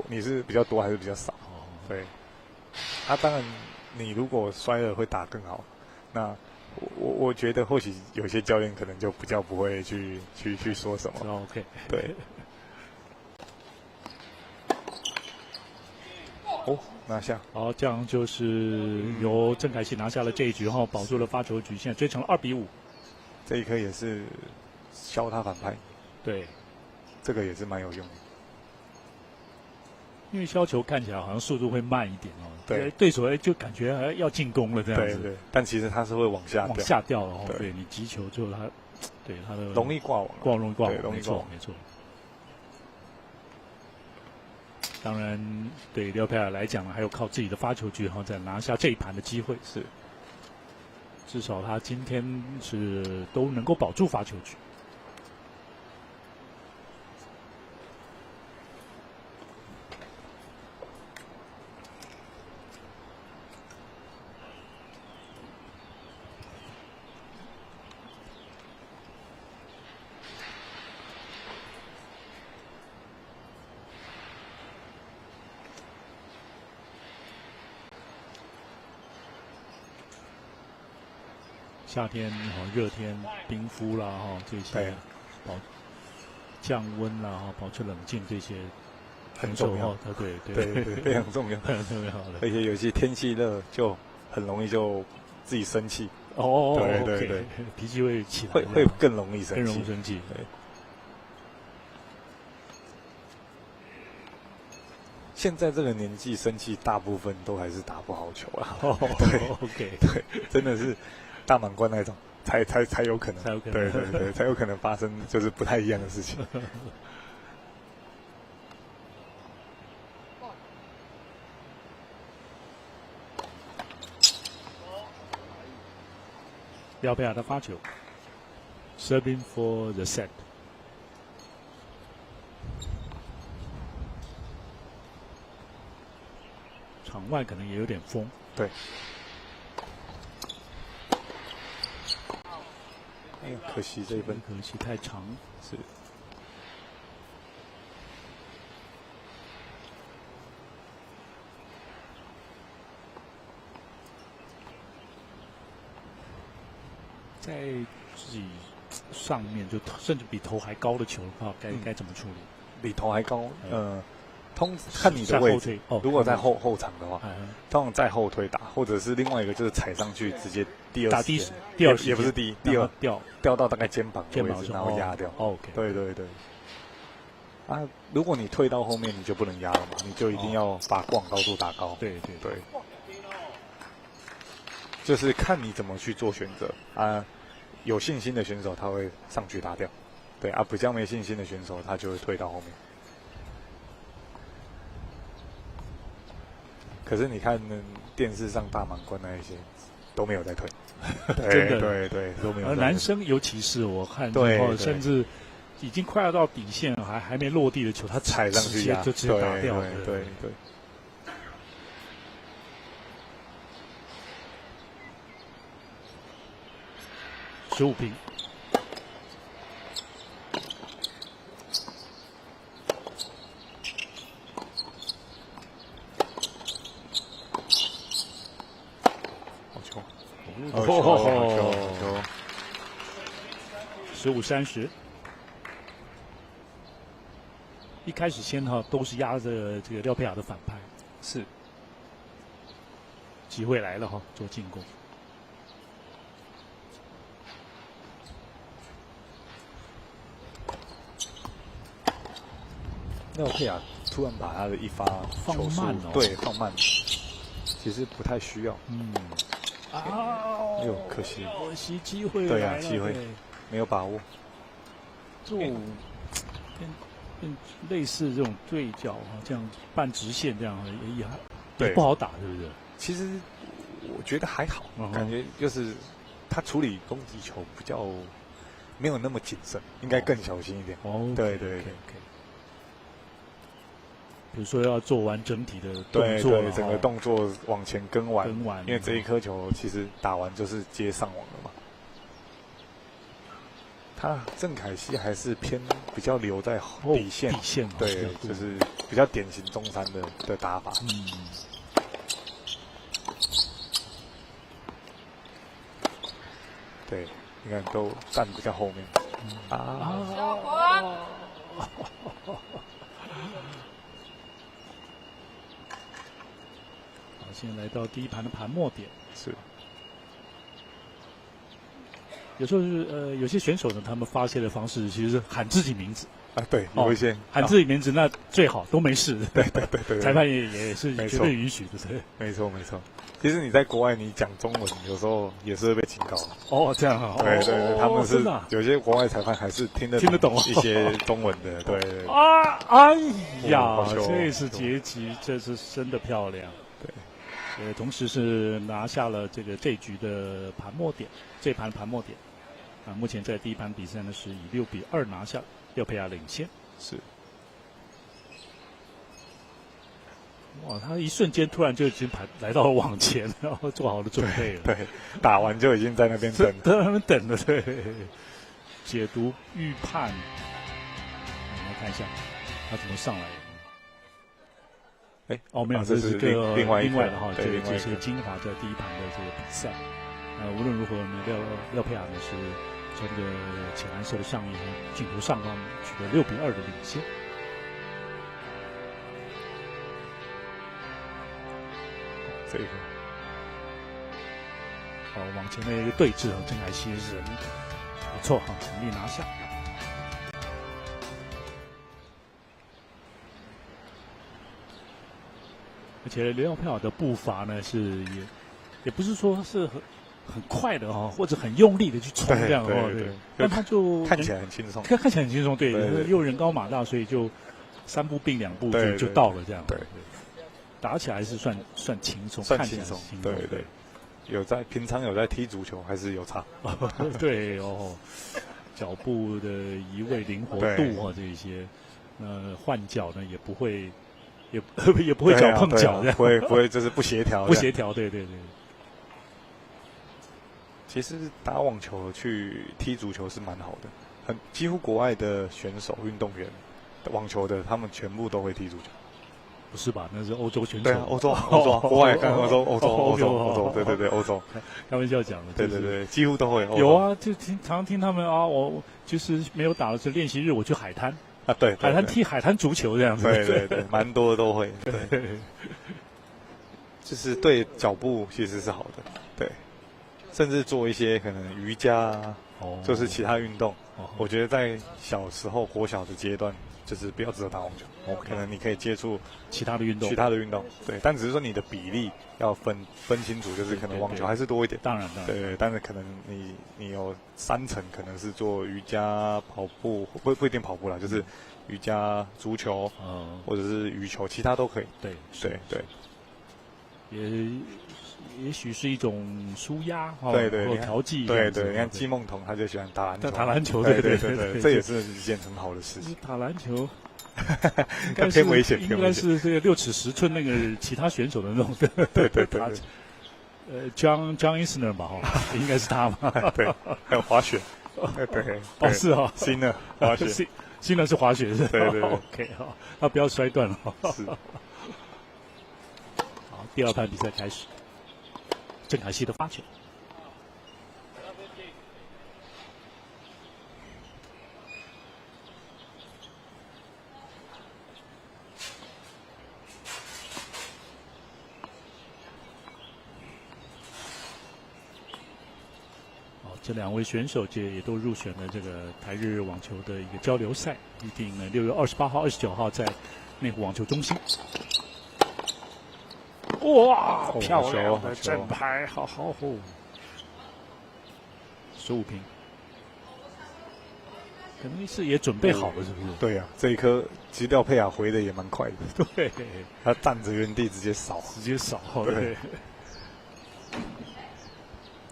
你是比较多还是比较少？对，当然你如果摔了会打更好，那我觉得或许有些教练可能就比较不会去说什么。OK， 对。拿下。好，这样就是由郑凯希拿下了这一局哈，保住了发球局，现在追成了2-5。这一颗也是削他反拍，对，这个也是蛮有用的。因为削球看起来好像速度会慢一点哦，对手就感觉要进攻了这样子。对，但其实他是会往下掉了哦。对，你击球之后他的容易挂网，容易挂网，没错。当然，对廖佩尔来讲呢，还有靠自己的发球局哈，再拿下这一盘的机会。是，至少他今天是都能够保住发球局。夏天热天冰敷啦这些降温啦保持冷静这些很重要。对，非常重要，很重要的。而且有些天气热就很容易就自己生气。对，脾气会起来，会更容易生气。对。现在这个年纪生气，大部分都还是打不好球啦。对，真的是。大满贯那种才有可能，对，才有可能发生就是不太一样的事情。廖佩尔的发球 ，serving for the set。场外可能也有点风，对。可惜这一分，可惜太长。是。在自己上面就甚至比头还高的球的话，该怎么处理？比头还高，看你的位置。如果在后场的话，通常在后推打，或者是另外一个就是踩上去直接第二时间，也不是第二掉到大概肩膀的位置，然后压掉。OK， 对。如果你退到后面，你就不能压了嘛，你就一定要把挂网高度打高。对。就是看你怎么去做选择啊。有信心的选手他会上去打掉，对比较没信心的选手他就会退到后面。可是你看电视上大满贯那一些都没有在退，真的对都没有。而男生尤其是我看之后，甚至已经快要到底线还没落地的球，他踩上去就直接打掉了。对。15平。15-30，一开始先都是压着这个廖佩雅的反拍，是机会来了做进攻。廖佩雅突然把他的一发放慢了，对，放慢了，其实不太需要。可惜机会对啊，机会没有把握。这种类似这种对角这样半直线这样也不好打，是不是？其实我觉得还好，感觉就是他处理攻击球比较没有那么谨慎，应该更小心一点。对。比如说要做完整体的动作，对，整个动作往前跟完，因为这一颗球其实打完就是接上网了嘛。他郑凯熙还是比较留在底线，对，就是比较典型中山的打法。对，你看都站比较后面。现在来到第一盘的盘末点，是。有时候是有些选手呢，他们发泄的方式其实是喊自己名字对，有一些喊自己名字，那最好都没事。对，裁判也是绝对允许的，对。没错。其实你在国外，你讲中文有时候也是会被警告。这样啊。对，他们是有些国外裁判还是听得懂一些中文的，对。哎呀，这是截击，这是真的漂亮。同时是拿下了这局的盘末点，这盘盘末点目前在第一盘比赛呢是以6-2拿下，廖佩雅领先。是。哇，他一瞬间突然就已经来到了网前，然后做好了准备了。对，打完就已经在那边等，在那边等了。对，解读预判，我们来看一下他怎么上来的。没有，这是另外的这是精华在第一盘的这个比赛。无论如何呢，廖佩雅呢是从这个浅蓝色的上衣和镜头上方取得6-2的领先。这个往前的一个对峙郑凯熙是不错成力拿下。而且廖佩雅的步伐呢是也不是说是很快的或者很用力的去冲这样对，但他就看起来很轻松，看起来很轻松，对，又人高马大，所以就3步并2步就到了这样，对，打起来是算轻松，算轻松，对，平常有在踢足球还是有差，对脚步的移位灵活度这一些，换脚呢也不会。也不会脚碰脚这样，不会就是不协调，对。其实打网球去踢足球是蛮好的，几乎国外的选手、运动员，网球的他们全部都会踢足球。不是吧？那是欧洲选手。对，欧洲，国外跟欧洲，对，欧洲。开玩笑讲的。对，几乎都会。有啊，就常听他们我就是没有打的是练习日，我去海滩。对，海滩踢海滩足球这样子，对，蛮多的都会，对，就是对脚步其实是好的，对，甚至做一些可能瑜伽就是其他运动，我觉得在小时候国小的阶段，就是不要只有打网球，可能你可以接触其他的运动，对，但只是说你的比例要分清楚，就是可能网球还是多一点，当然，对，但是可能你有3成可能是做瑜伽、跑步，不一定跑步啦，就是瑜伽、足球，或者是羽球，其他都可以，对。也许是一种舒压对对，或调剂。对对，你看季梦彤他就喜欢打篮球，打篮球，对，这也是一件很好的事情。打篮球。偏危险，应该是这个6尺10寸那个其他选手的那种对John Isner 吧应该是他嘛。对，还有滑雪，对，是新的滑雪，新的是滑雪是。对，OK 他不要摔断了。是。好，第2盘比赛开始，郑凯希的发球。这2位选手也都入选了这个台日网球的一个交流赛，预定呢6月28号、29号在内湖网球中心。哇，漂亮的正拍，好，15平，可能是也准备好了，是不是？对呀，这一颗其实廖佩雅回的也蛮快的，对，他站着原地直接扫，对。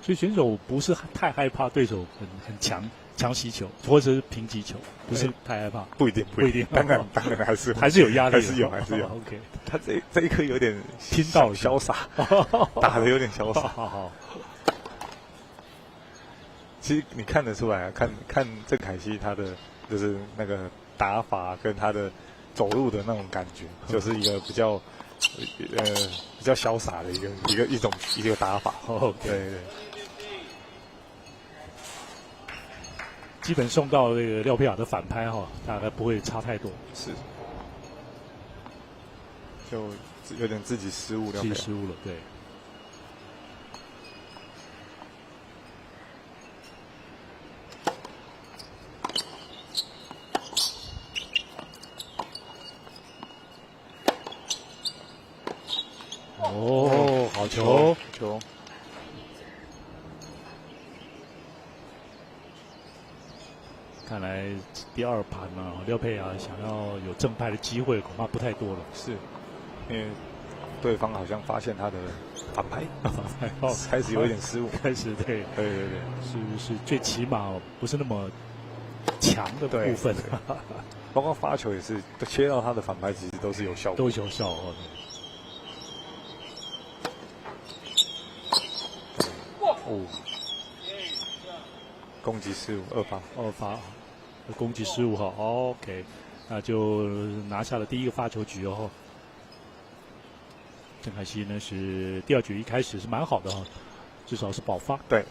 所以选手不是太害怕对手很强袭球或者是平击球，不是太害怕。不一定，当然还是有压力，还是有。OK， 他这一颗有点听到潇洒，打的有点潇洒。好。其实你看得出来啊，看郑凯希他的就是那个打法跟他的走路的那种感觉，就是一个比较潇洒的一个打法。对。基本送到这个廖佩雅的反拍大概不会差太多。是，就有点自己失误了。对。好球！看来第2盘呢，廖佩雅想要有正拍的机会，恐怕不太多了。是，因为对方好像发现他的反拍，开始有一点失误，对，是最起码不是那么强的部分。包括发球也是切到他的反拍，其实都是有效果，都有效果。攻击失误2发，攻击失误OK， 那就拿下了第1个发球局郑凯希呢是第2局一开始是蛮好的至少是保发。对。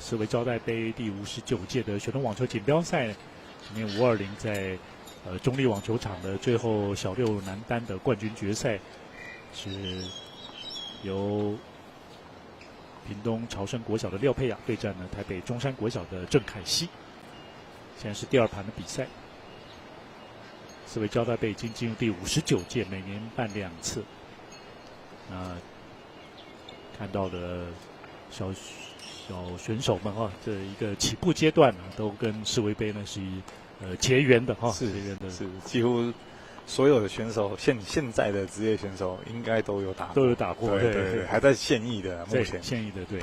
世卫招待杯第59届的学童网球锦标赛，今年520在中立网球场的最后小6男单的冠军决赛，是由屏东朝圣国小的廖佩雅对战台北中山国小的郑凯希。现在是第2盘的比赛。世卫招待杯已经进入第59届，每年办2次。看到了小选手们这一个起步阶段都跟世卫杯呢是结缘的是几乎所有的选手现在的职业选手应该都有打过，对，还在现役的目前现役的对。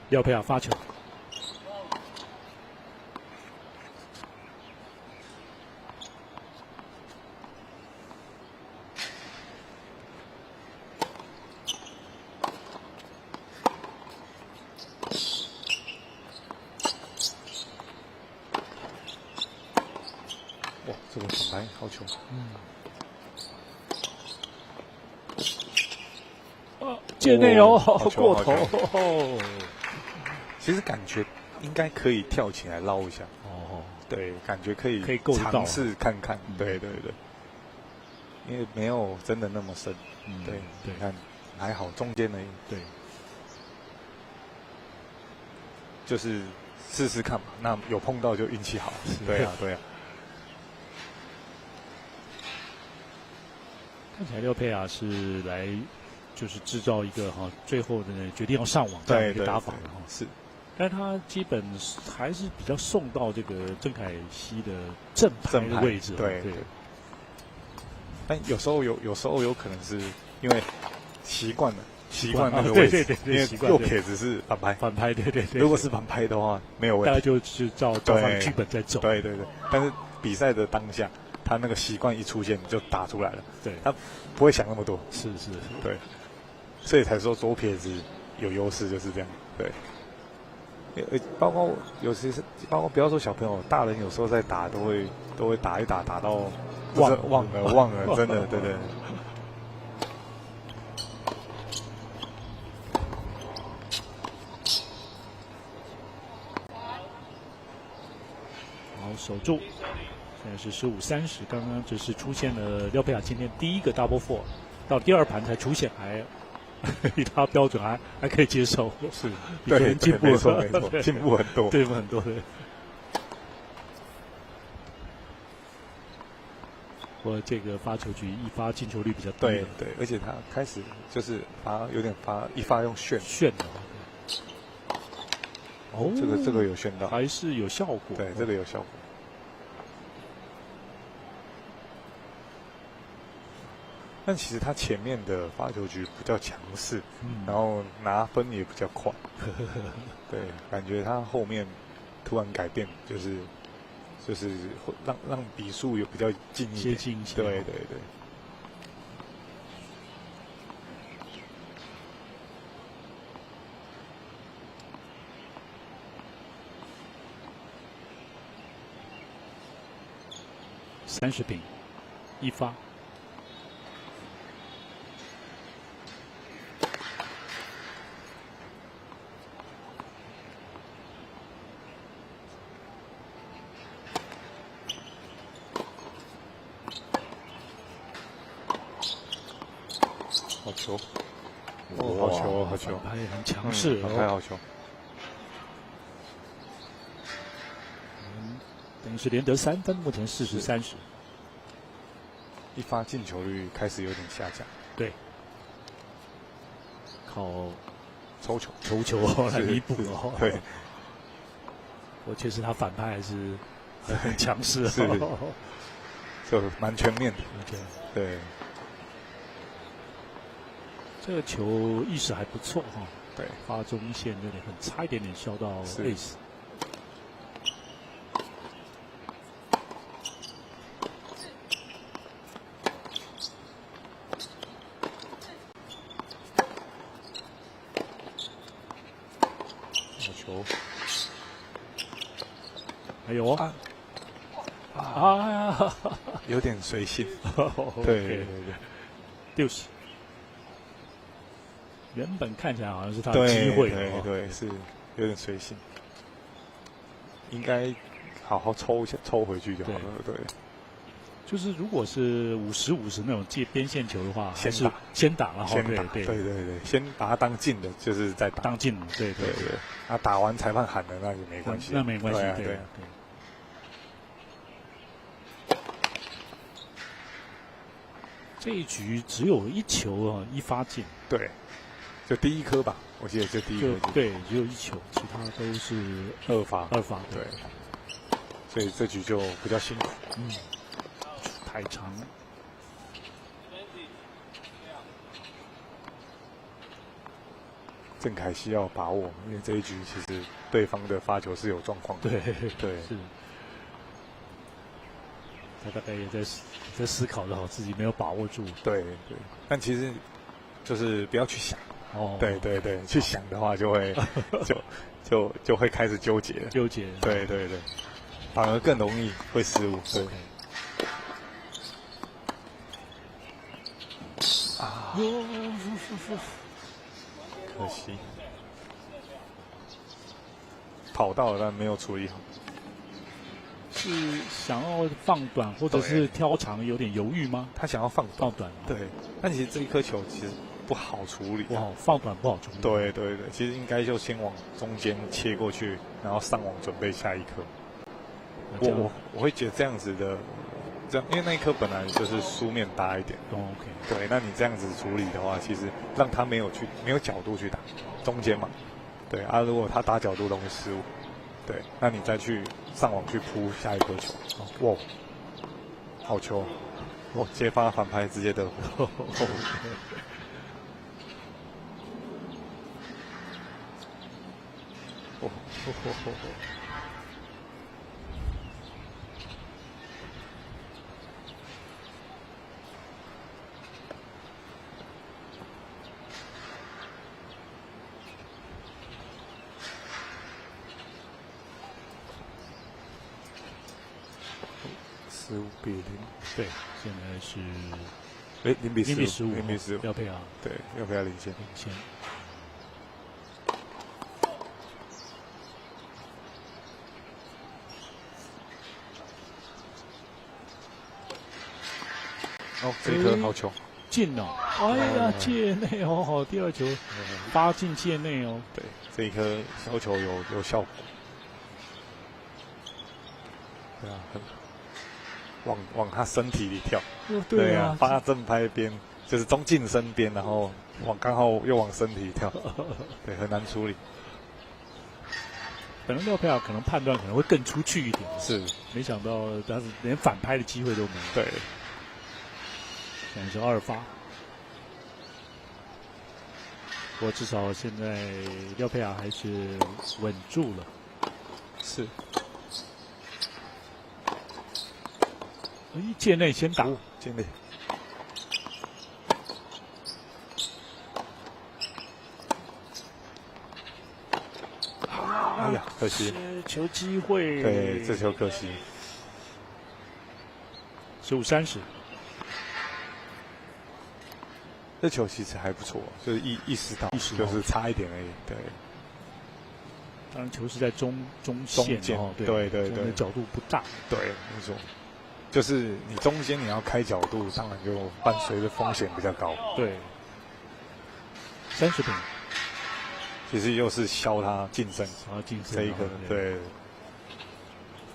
廖佩雅发球。这个反拍好球。界内过头。其实感觉应该可以跳起来捞一下。对，感觉可以尝试看看。对，因为没有真的那么深。对，你看还好中间的。对，就是试试看嘛。那有碰到就运气好。对啊。看起来廖佩雅是来就是制造一个最后的决定要上网这样一个打法是。但是他基本还是比较送到这个郑凯熙的正牌的位置。对。但有时候有可能是因为习惯那个位置，因为右撇子是反拍，对。如果是反拍的话，没有问题，大概就是照放剧本在走。对。但是比赛的当下，他那个习惯一出现就打出来了。对，他不会想那么多。是，对，所以才说左撇子有优势就是这样。对。包括有些是，包括不要说小朋友，大人有时候在打都会打一打到忘了，真的，对。好，守住，现在是15-30，刚刚只是出现了廖佩雅今天第一个 double four， 到第二盘才出现，还以他标准还可以接受，是，对，进步，没错，进步很多，进步很多的。我这个发球局一发进球率比较低，对，而且他开始就是有点一发用炫的。哦，这个有炫到，还是有效果，对，这个有效果。但其实他前面的发球局比较强势，然后拿分也比较快，对，感觉他后面突然改变，就是让比数有比较近一点，接近一些，对。30平，一发。好球！好球！他也很强势，太好球。等于是连得3分，目前40-30。一发进球率开始有点下降。对，靠抽球来弥补了。对，我确实他反拍还是很强势，是，就蛮全面的。对，这个球意识还不错哈。对，发中线有点很差一点点削到 ace。还有有点随性，对，60。原本看起来好像是他的机会，对，是有点随性，应该好好抽一下，抽回去就好了，对。就是如果是50-50那种边线球的话，还是先打了，对，先把它当进的，就是再打。当进的，对。啊，打完裁判喊的那就没关系，那没关系，对。这一局只有1球一发进，对，就第一颗吧，我记得就第一颗，对，只有1球，其他都是二发，对。所以这局就比较辛苦，太长。郑凯熙要把握，因为这一局其实对方的发球是有状况的，对，是。他大概也在思考着，自己没有把握住，对。但其实就是不要去想，对，去想的话就会就会开始纠结，对，反而更容易会失误，对。可惜跑到了，但没有处理好。是想要放短，或者是挑长，有点犹豫吗？他想要放短，对。但其实这一颗球其实不好处理，放短不好处理。对，其实应该就先往中间切过去，然后上网准备下一颗。我会觉得这样子的这样，因为那一颗本来就是书面大一点。OK。对，那你这样子处理的话，其实让他没有角度去打中间嘛。对啊，如果他打角度容易失误，对，那你再去上网去扑下一颗球。哇，好球！哇，接发反拍直接得分。15-0，对，现在是0比15，廖佩昂，对，廖佩昂领先。哦，这一颗好球，进了！哎呀，界内哦，好，第二球发进界内哦。对，这一颗小球有效果。对啊，往他身体里跳。对啊，发正拍边，就是中近身边，然后刚好又往身体跳。对，很难处理。本来廖佩尔可能判断可能会更出去一点，是，没想到他是连反拍的机会都没有。对。现在是2发，不过至少现在廖佩尔还是稳住了。是。界内先打，界内。哎呀，可惜。球机会。对，这球可惜。15-30。这球其实还不错，就是意识到，就是差一点而已。对，当然球是在中线哦，对，角度不大。对，没错，就是你中间你要开角度，当然就伴随着风险比较高。对，30平，其实又是削他近身，这一颗，对，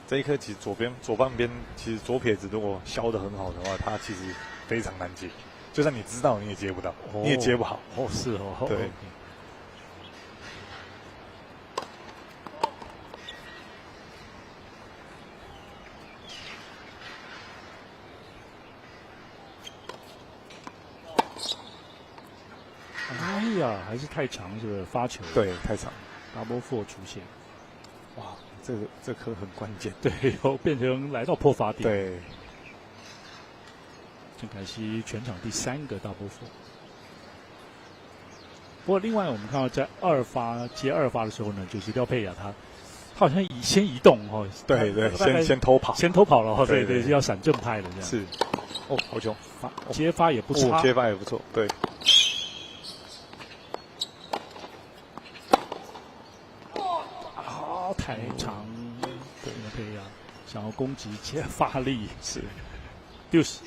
这一颗其实左半边其实左撇子如果削得很好的话，他其实非常难接。就算你知道，你也接不到，你也接不好。哦，是哦，对。哎呀，还是太长，是不是发球？对，太长 ，double four 出现。哇，这颗很关键。对，又变成来到破发点。对。郑凯熙全场第3个 double four。不过另外我们看到在接2发的时候呢，就是廖佩雅他好像先移动哦。对，先偷跑。先偷跑了哦，对，是要闪正拍的这样。是。哦，好球！接发也不差。接发也不错，对。好，太长。对，廖佩雅想要攻击接发力是60。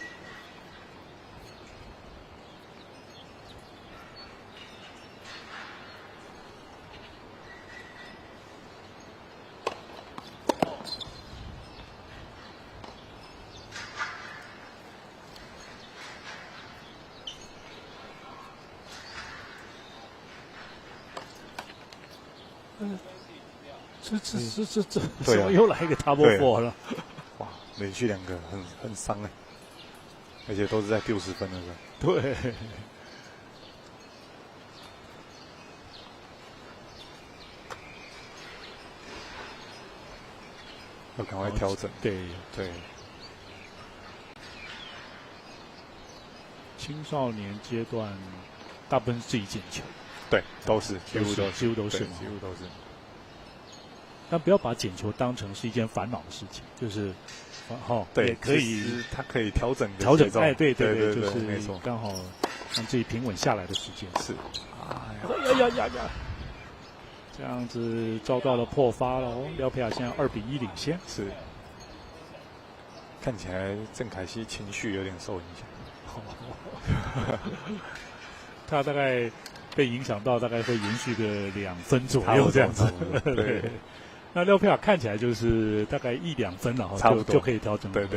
这怎么又来一个 double four 了？哇，连续2个很伤哎，而且都是在60分的时候。对。要赶快调整。对。青少年阶段大部分是自己捡球。对，都是，几乎都是。但不要把捡球当成是一件烦恼的事情，就是，对，也可以，他可以调整，哎，对，就是没错，刚好让自己平稳下来的时间是。呀，这样子遭到了破发了哦，廖佩雅现在2比1领先。是，看起来郑凯熙情绪有点受影响，他大概被影响到，大概会延续个2分左右这样子。对。那廖佩雅看起来就是大概1-2分了，差不多就可以调整。对。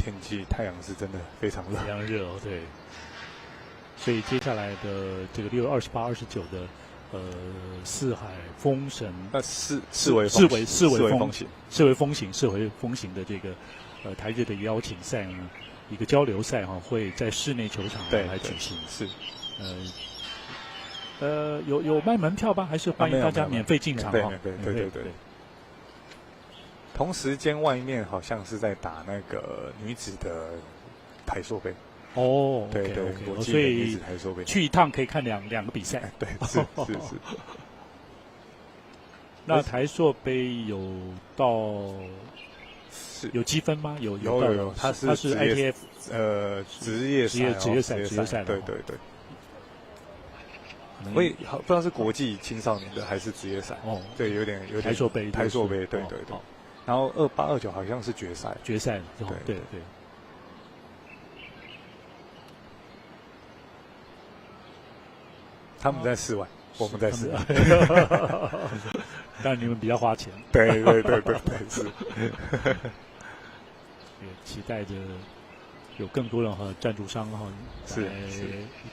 天气太阳是真的非常热，非常热哦，对。所以接下来的这个6月28、29的四海封神，四维风行的这个台日的邀请赛呢，一个交流赛会在室内球场来举行。是，有卖门票吗？还是欢迎大家免费进场？对。同时间外面好像是在打那个女子的台塑杯。哦，对，所以去一趟可以看两个比赛。对，是。那台塑杯有到有积分吗？有，它是 ITF 职业赛，对。我也不知道是国际青少年的还是职业赛。哦，对，有点台塑杯，对。然后28、29好像是决赛，对。他们在室外，我们在室外。当然你们比较花钱。对，是。也期待着有更多的赞助商是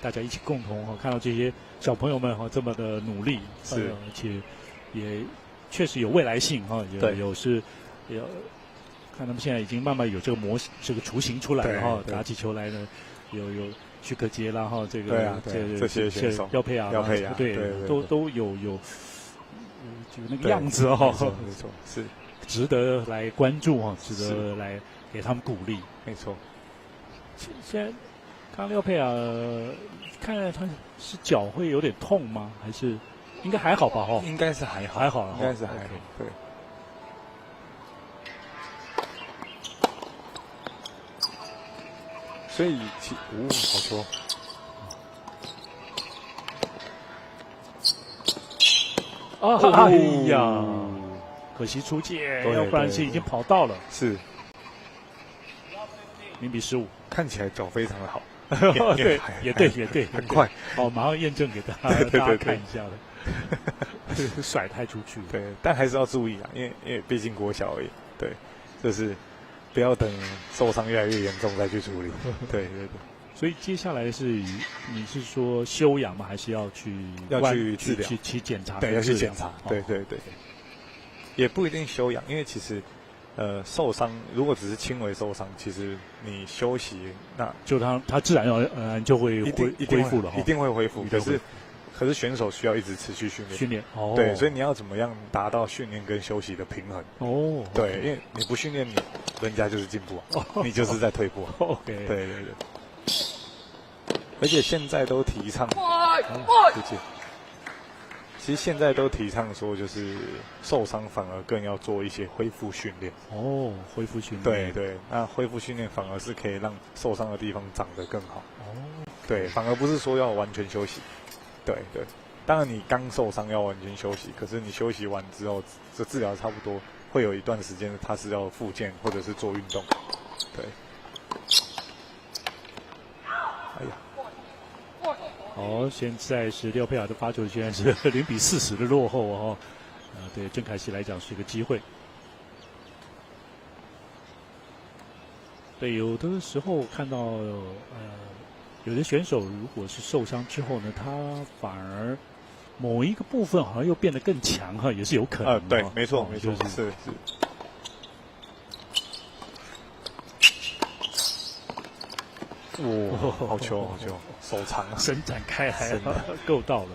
大家一起共同看到这些小朋友们这么的努力，是，而且也确实有未来性有看他们现在已经慢慢有这个雏形出来了打起球来呢，有许可杰啦这些选手廖佩雅对，都有就那个样子没错，是值得来关注值得来给他们鼓励，没错。现在看廖佩雅，看来他是脚会有点痛吗？还是应该还好吧？应该是还好，应该是还好，对。所以好球。哎呀，可惜出界，要不然是已经跑到了。是0比15，看起来脚非常的好。也对，很快。马上验证给大家看一下的。甩太出去。对，但还是要注意啊，因为毕竟国小而已。对，就是不要等受伤越来越严重再去处理。对。所以接下来你是说休养吗？还是要去治疗去检查？对，要去检查。对。也不一定休养，因为其实受伤如果只是轻微受伤，其实你休息那就他自然而然就会恢复了，一定会恢复。可是选手需要一直持续训练。对，所以你要怎么样达到训练跟休息的平衡？对，因为你不训练，人家就是进步你就是在退步。对。而且现在都提倡，其实现在都提倡说，就是受伤反而更要做一些恢复训练。恢复训练。对，那恢复训练反而是可以让受伤的地方长得更好。对，反而不是说要完全休息。对，当然你刚受伤要完全休息，可是你休息完之后，这治疗差不多会有一段时间，它是要复健或者是做运动。对。哎呀。现在是廖佩雅的发球，现在是0比40的落后对郑凯熙来讲是一个机会。对，有的时候看到有的选手如果是受伤之后呢，他反而某一个部分好像又变得更强也是有可能。对，没错，是。好球，手长伸展开来够到了。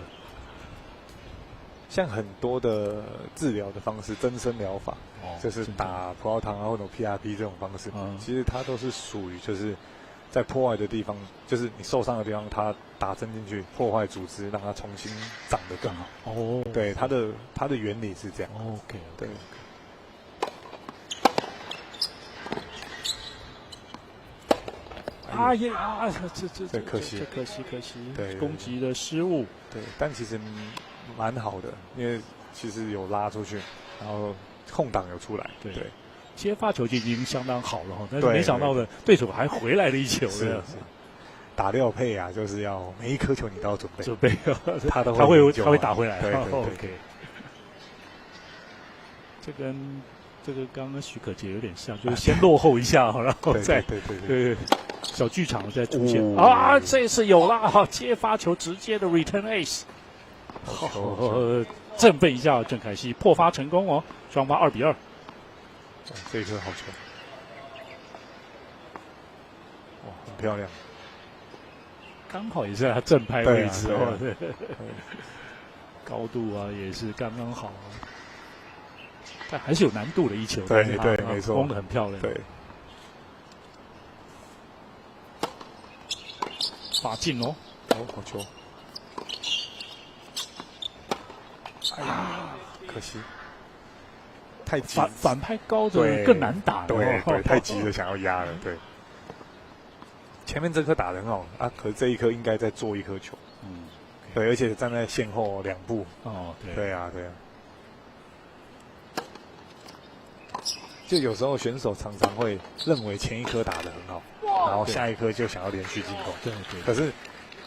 像很多的治疗的方式，增生疗法，就是打葡萄糖或者 PRP 这种方式，其实它都是属于就是在破坏的地方，就是你受伤的地方，它打针进去破坏组织，让它重新长得更好。对，它的原理是这样。对。这可惜，对，攻击的失误。对，但其实蛮好的，因为其实有拉出去，然后空档有出来。对，接发球就已经相当好了但是没想到的对手还回来了一球。是。打廖佩雅就是要每一颗球你都要准备，他会打回来。对。这跟这个刚刚许可杰有点像，就是先落后一下，然后再对小剧场再出现啊，这次有了接发球直接的 return ace， 振奋一下郑凯西破发成功哦，双方2-2。这一颗好球，哇，很漂亮，刚好也是在他正拍位置哦，对，高度啊也是刚刚好，但还是有难度的一球，对，没错，攻得很漂亮，对，发进哦，好球，哎呀，可惜。太急，反拍高的更难打了，对，太急了，想要压了，对。前面这颗打得很好啊，可是这一颗应该再做一颗球，对，而且站在线后2步，对啊，就有时候选手常常会认为前一颗打得很好，然后下一颗就想要连续进攻，对，可是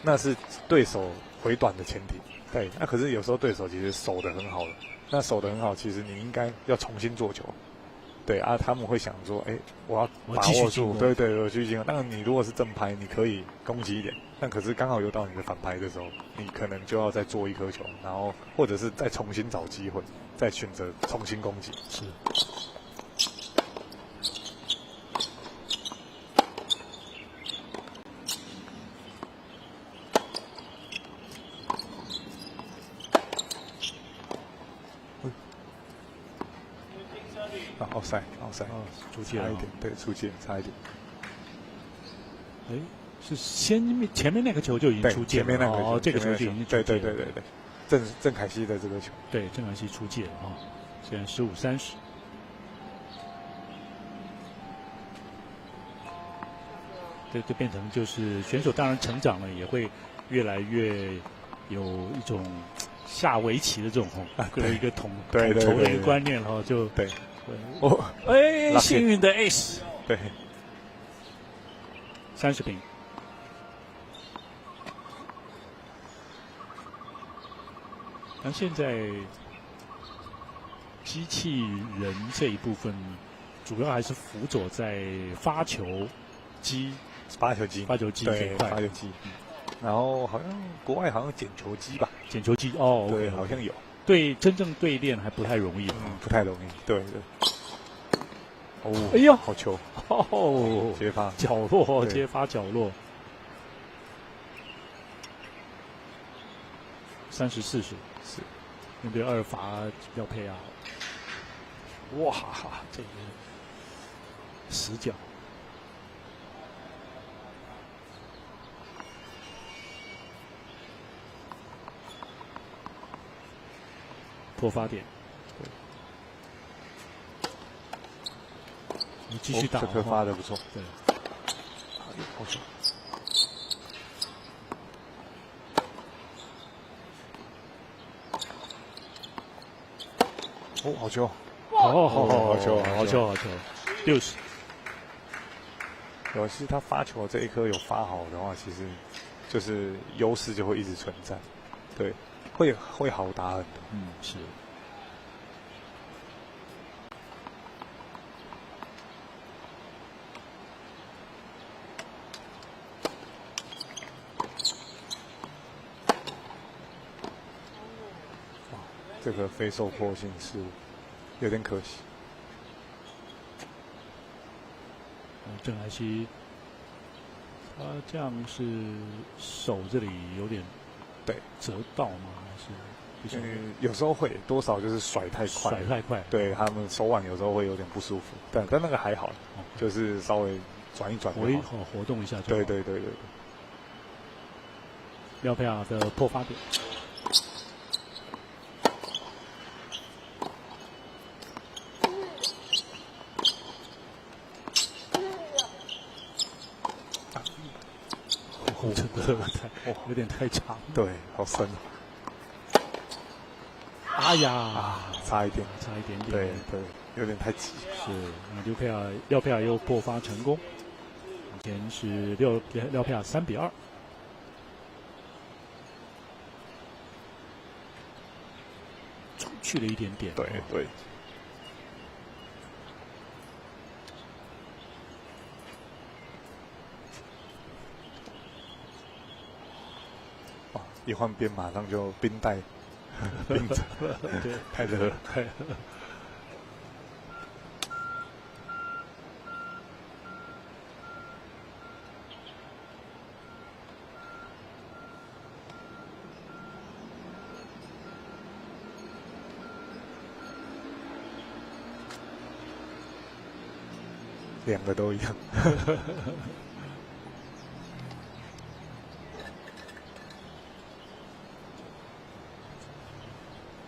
那是对手回短的前提，对，那可是有时候对手其实守得很好了。那守得很好，其实你应该要重新做球，对啊，他们会想说，我要把握住，对，我继续进攻。当然，你如果是正拍，你可以攻击一点，但可是刚好又到你的反拍的时候，你可能就要再做一颗球，然后或者是再重新找机会，再选择重新攻击。是。奥赛，出界差一点，对，出界差一点。是前面那个球就已经出界了，前面那个这个球就已经出界了，对，郑凯西的这个球，对，郑凯西出界了啊，现在15-30。对，就变成就是选手当然成长了，也会越来越有一种下围棋的这种一个统筹的一个观念哈，就对。幸运的 ace， 对，30平。那现在机器人这一部分，主要还是辅佐在发球机这一块，发球机。然后好像国外好像捡球机吧，捡球机哦，对，好像有。对，真正对练还不太容易，不太容易，对。哎呦，好球！接发角落，接发角落。30-40，是面对2罚要配啊！哇，这个死角。破发点，你继续打，这颗发的不错，对，好球，好球，好球，60。有是他发球这一颗有发好的话，其实就是优势就会一直存在，对。会好打很多，是。这个非受迫性失误有点可惜。郑凯西，他这样是手这里有点折到吗？还是有时候会多少就是甩太快，对他们手腕有时候会有点不舒服，但那个还好，就是稍微转一转，活动一下就好。对。廖佩亚的破发点。这个有点太长，对，好深。哎呀，差一点点，对，有点太急。是，廖佩亚又破发成功，以前是廖佩亚3-2。出去了一点点，对。一换边马上就冰袋冰着，对，太热了，太热了。两个都一样。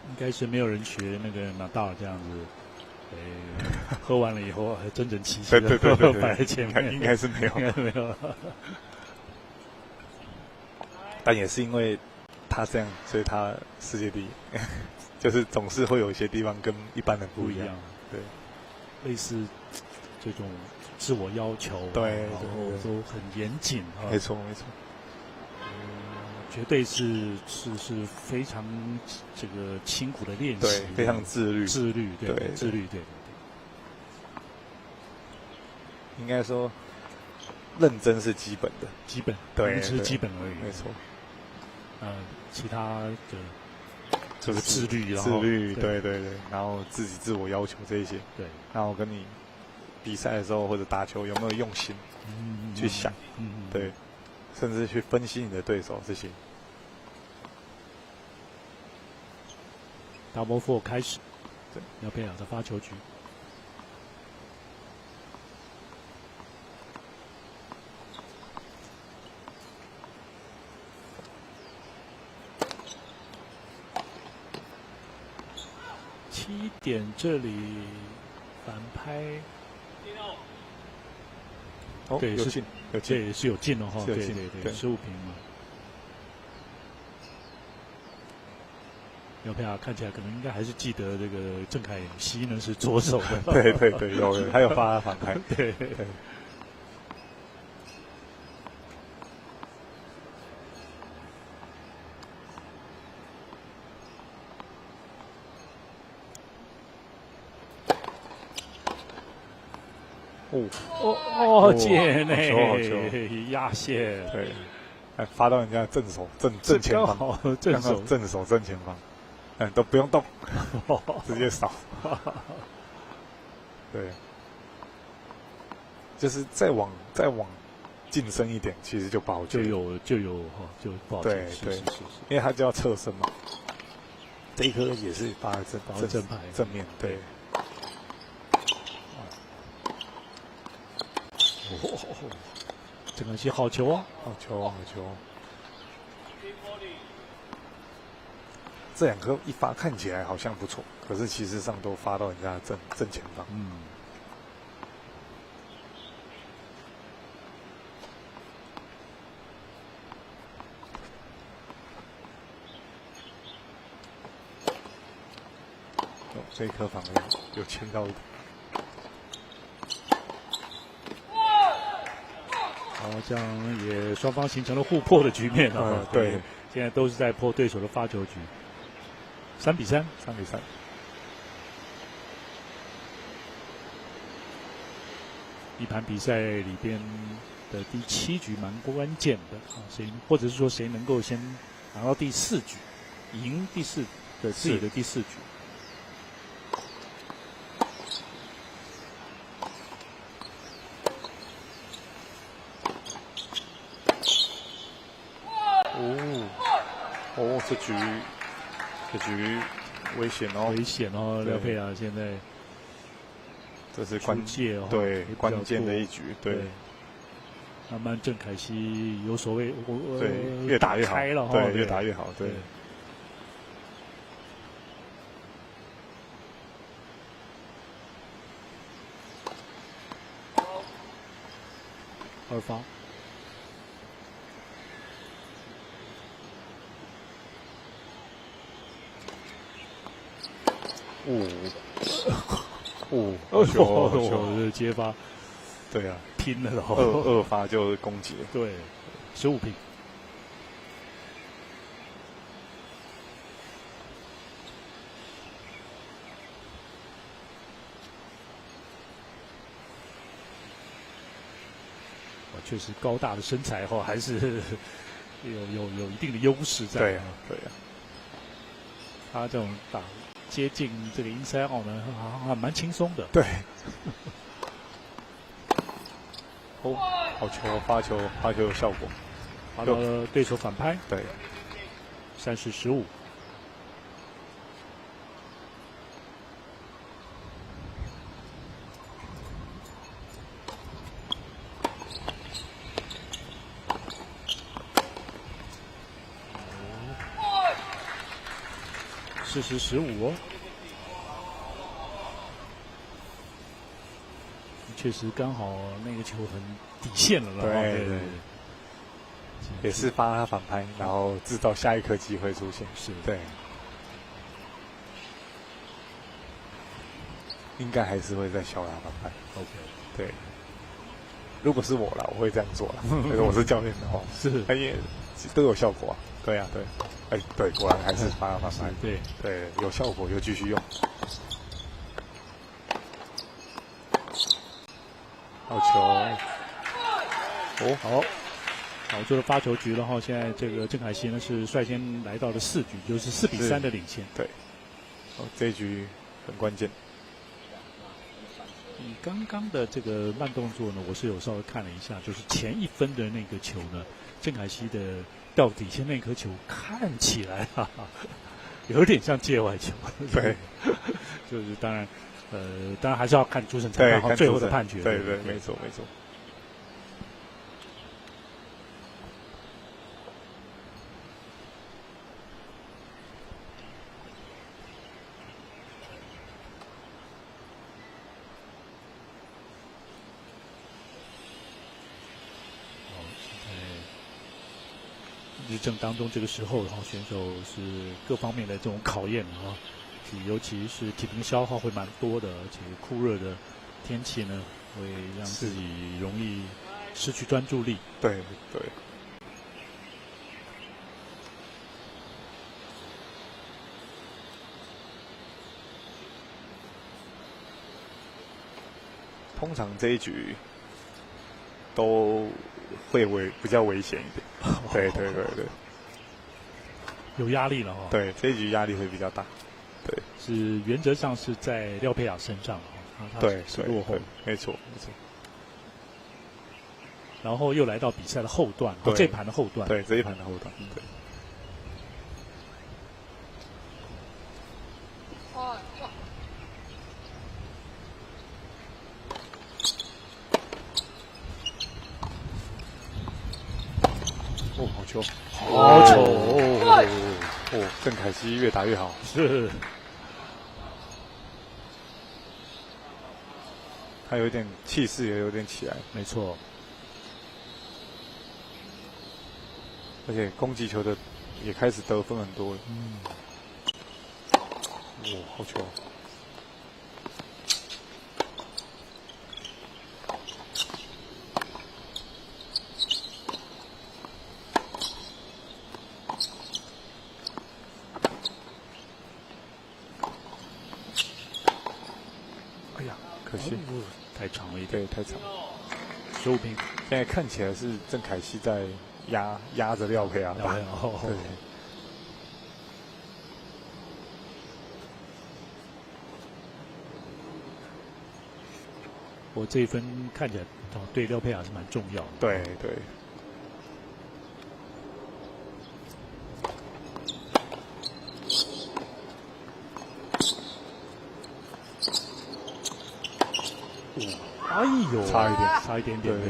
应该是没有人学那个纳达尔这样子，喝完了以后还整整齐齐的摆在前面，应该是没有，应该没有。但也是因为他这样，所以他世界第一，就是总是会有一些地方跟一般人不一样。对，类似这种自我要求，对，然后都很严谨啊。没错，没错。绝对是非常这个辛苦的练习，对，非常自律，自律，对，自律，对。应该说，认真是基本的，基本，对，只是基本而已，没错。其他的就是自律，然后自律，对，然后自我要求这一些，对，然后跟你比赛的时候或者打球有没有用心，去想，对。甚至去分析你的对手这些。Double 4开始，廖佩雅的发球局。7点这里反拍。哦，对，有进，这也是有进的哈，对，15平嘛。廖佩雅看起来可能应该还是记得这个郑凯熙呢是左手的，对，有，还有发反拍，对。界内压线，对，发到人家正手正前方，正手正前方，都不用动，直接扫，对，就是再往近身一点，其实就不好接，就不好接，对，因为他就要侧身嘛，这一颗也是发正牌正面，对。郑凯熙好球啊！好球！这两颗一发看起来好像不错，可是其实上都发到人家正前方。这一颗防有牵到一点。这样也双方形成了互破的局面啊！对，现在都是在破对手的发球局。3比3。一盘比赛里边的第7局蛮关键的啊，或者是说谁能够先拿到第4局，赢自己的第4局。这局危险哦！廖佩雅现在这是关键的一局，对。慢慢郑凯熙有所谓，对，越打越好，对，越打越好，对。2发。这接发，对啊，拼了的二发就攻击，对，15平。确实高大的身材还是有一定的优势在。对啊。他这种打接近这个 inside out 呢，好像还蛮轻松的。对。哦，好球，发球有效果，发到了对手反拍。对，30-15。40-15哦，确实刚好那个球很底线了啦。对，也是帮他反拍，然后制造下一颗机会出现。是，对，应该还是会再小打反拍。OK， 对，如果是我啦，我会这样做啦。如果我是教练的话，是，也都有效果啊。对啊，对。对，果然还是帮他反拍。对，有效果就继续用。好球！哦，好，做了发球局了哈。现在这个郑凯希呢是率先来到了4局，就是4-3的领先。对，这一局很关键。刚刚的这个慢动作呢，我是有稍微看了一下，就是前1分的那个球呢，郑凯希的掉底线那颗球看起来有点像界外球。对，就是当然还是要看主审裁判最后的判决。对，没错。日正当中，这个时候，选手是各方面的这种考验啊，尤其是体能消耗会蛮多的，而且酷热的天气呢，会让自己容易失去专注力。对。通常这一局都会比较危险一点。对，有压力了哦。对，这一局压力会比较大。对，是原则上是在廖佩雅身上对，是落后。没错。然后又来到比赛的后段，这一盘的后段。对，这一盘的后段。对。好球！郑凯希越打越好。是。他有点气势，也有点起来。没错。而且攻击球的也开始得分很多了。好球！可惜，太长了一点。对，太长。15平，现在看起来是郑凯希在压着廖佩雅打。对。我这一分看起来对廖佩雅是蛮重要的。对。哎呦，差一点点。对，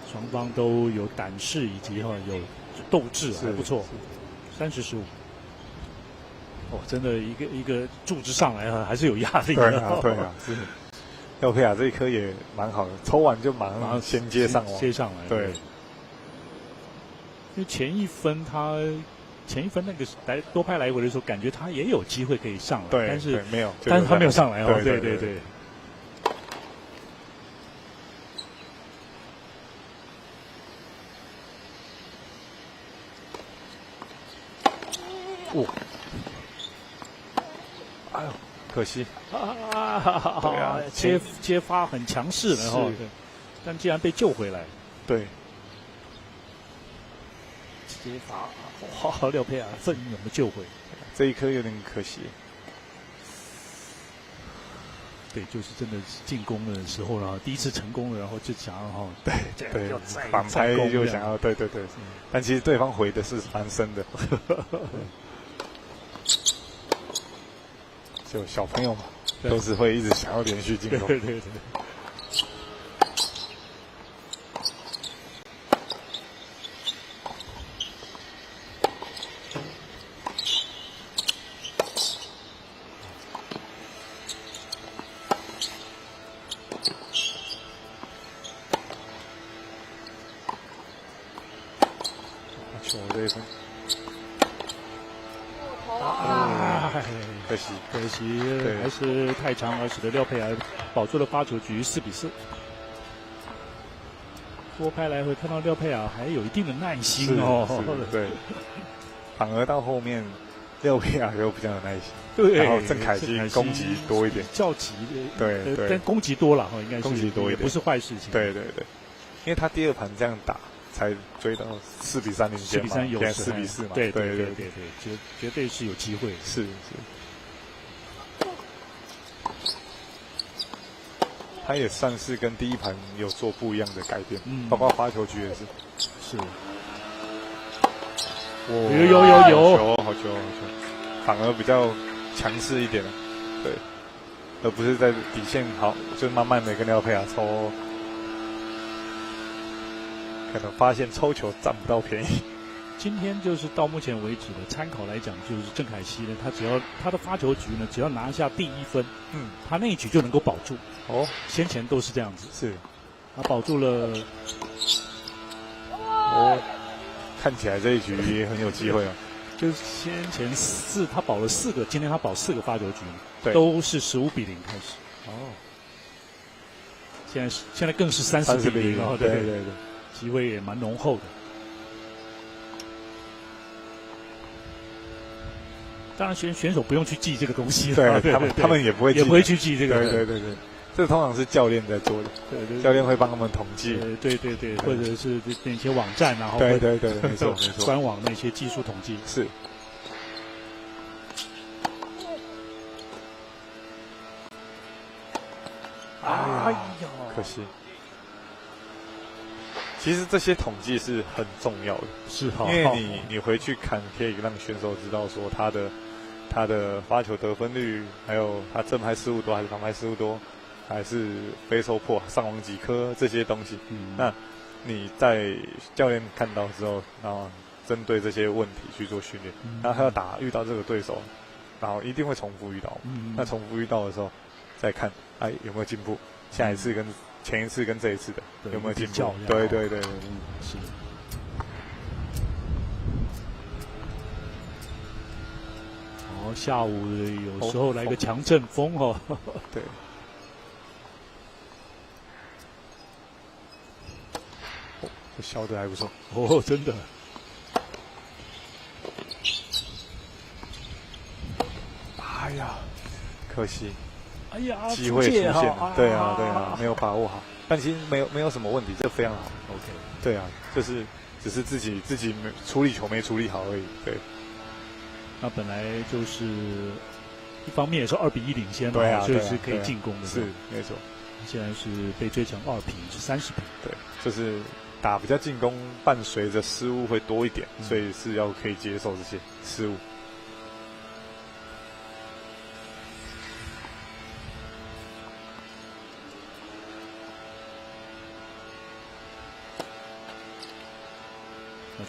双方都有胆识以及有斗志，还不错。30-15。真的一个柱子上来还是有压力的。对啊，是。廖佩雅这一颗也蛮好的，抽完就马上先接上网。接上来。对。因为前一分那个多拍来回的时候，感觉他也有机会可以上来，但是没有，但是他没有上来哦。对。哎呦，可惜。对啊，接发很强势的但既然被救回来。对。接罚，哇，廖佩雅奋勇的救回，这一颗有点可惜。对，就是真的是进攻的时候，然后第一次成功了，然后就想要对反拍就想要对，但其实对方回的是蛮深的。就小朋友嘛，都是会一直想要连续进攻。对。球这一分，可惜，还是太长，而使得廖佩雅保住了发球局4-4。多拍来回看到廖佩雅还有一定的耐心哦，对，反而到后面廖佩雅又比较有耐心，对，然后郑凯基攻击多一点，较急，对，但攻击多了哈，应该是攻击多一点，不是坏事情，对，因为他第二盘这样打。才追到4-3领先嘛，现在4-4嘛，对，绝对是有机会，是。他也算是跟第一盘有做不一样的改变，包括发球局也是。有，好球，反而比较强势一点了，对，而不是在底线好，就慢慢的跟廖佩雅抽。可能发现抽球占不到便宜。今天就是到目前为止的参考来讲，就是郑凯希呢，他只要他的发球局呢，只要拿下第1分，他那一局就能够保住。先前都是这样子，是，他保住了。看起来这一局也很有机会啊。就是先前他保了4个，今天他保4个发球局，都是15-0开始。现在更是30-0哦，对。机会也蛮浓厚的，当然选手不用去记这个东西，对，他们也不会去记这个，对，这通常是教练在做的，对，教练会帮他们统计，对，或者是那些网站，然后对，没错，官网那些技术统计是。哎呀，可惜。其实这些统计是很重要的，是因为你回去看，可以让选手知道说他的发球得分率，还有他正拍失误多还是反拍失误多，还是非收破上网几颗这些东西。那你在教练看到之后，然后针对这些问题去做训练，然后他要遇到这个对手，然后一定会重复遇到。那重复遇到的时候，再看有没有进步，下一次跟前一次跟这一次的有没有进步？对，是。下午有时候来个强阵风哦。对。这削的还不错。真的。哎呀，可惜。哎呀，机会出现了，对啊，没有把握好，但其实没有什么问题，这非常好。OK， 对啊，就是只是自己处理球没处理好而已。对，那本来就是一方面也是2-1领先嘛，对啊，就是可以进攻的，是没错。现在是被追成2平，是30平。对，就是打比较进攻，伴随着失误会多一点，所以是要可以接受这些失误。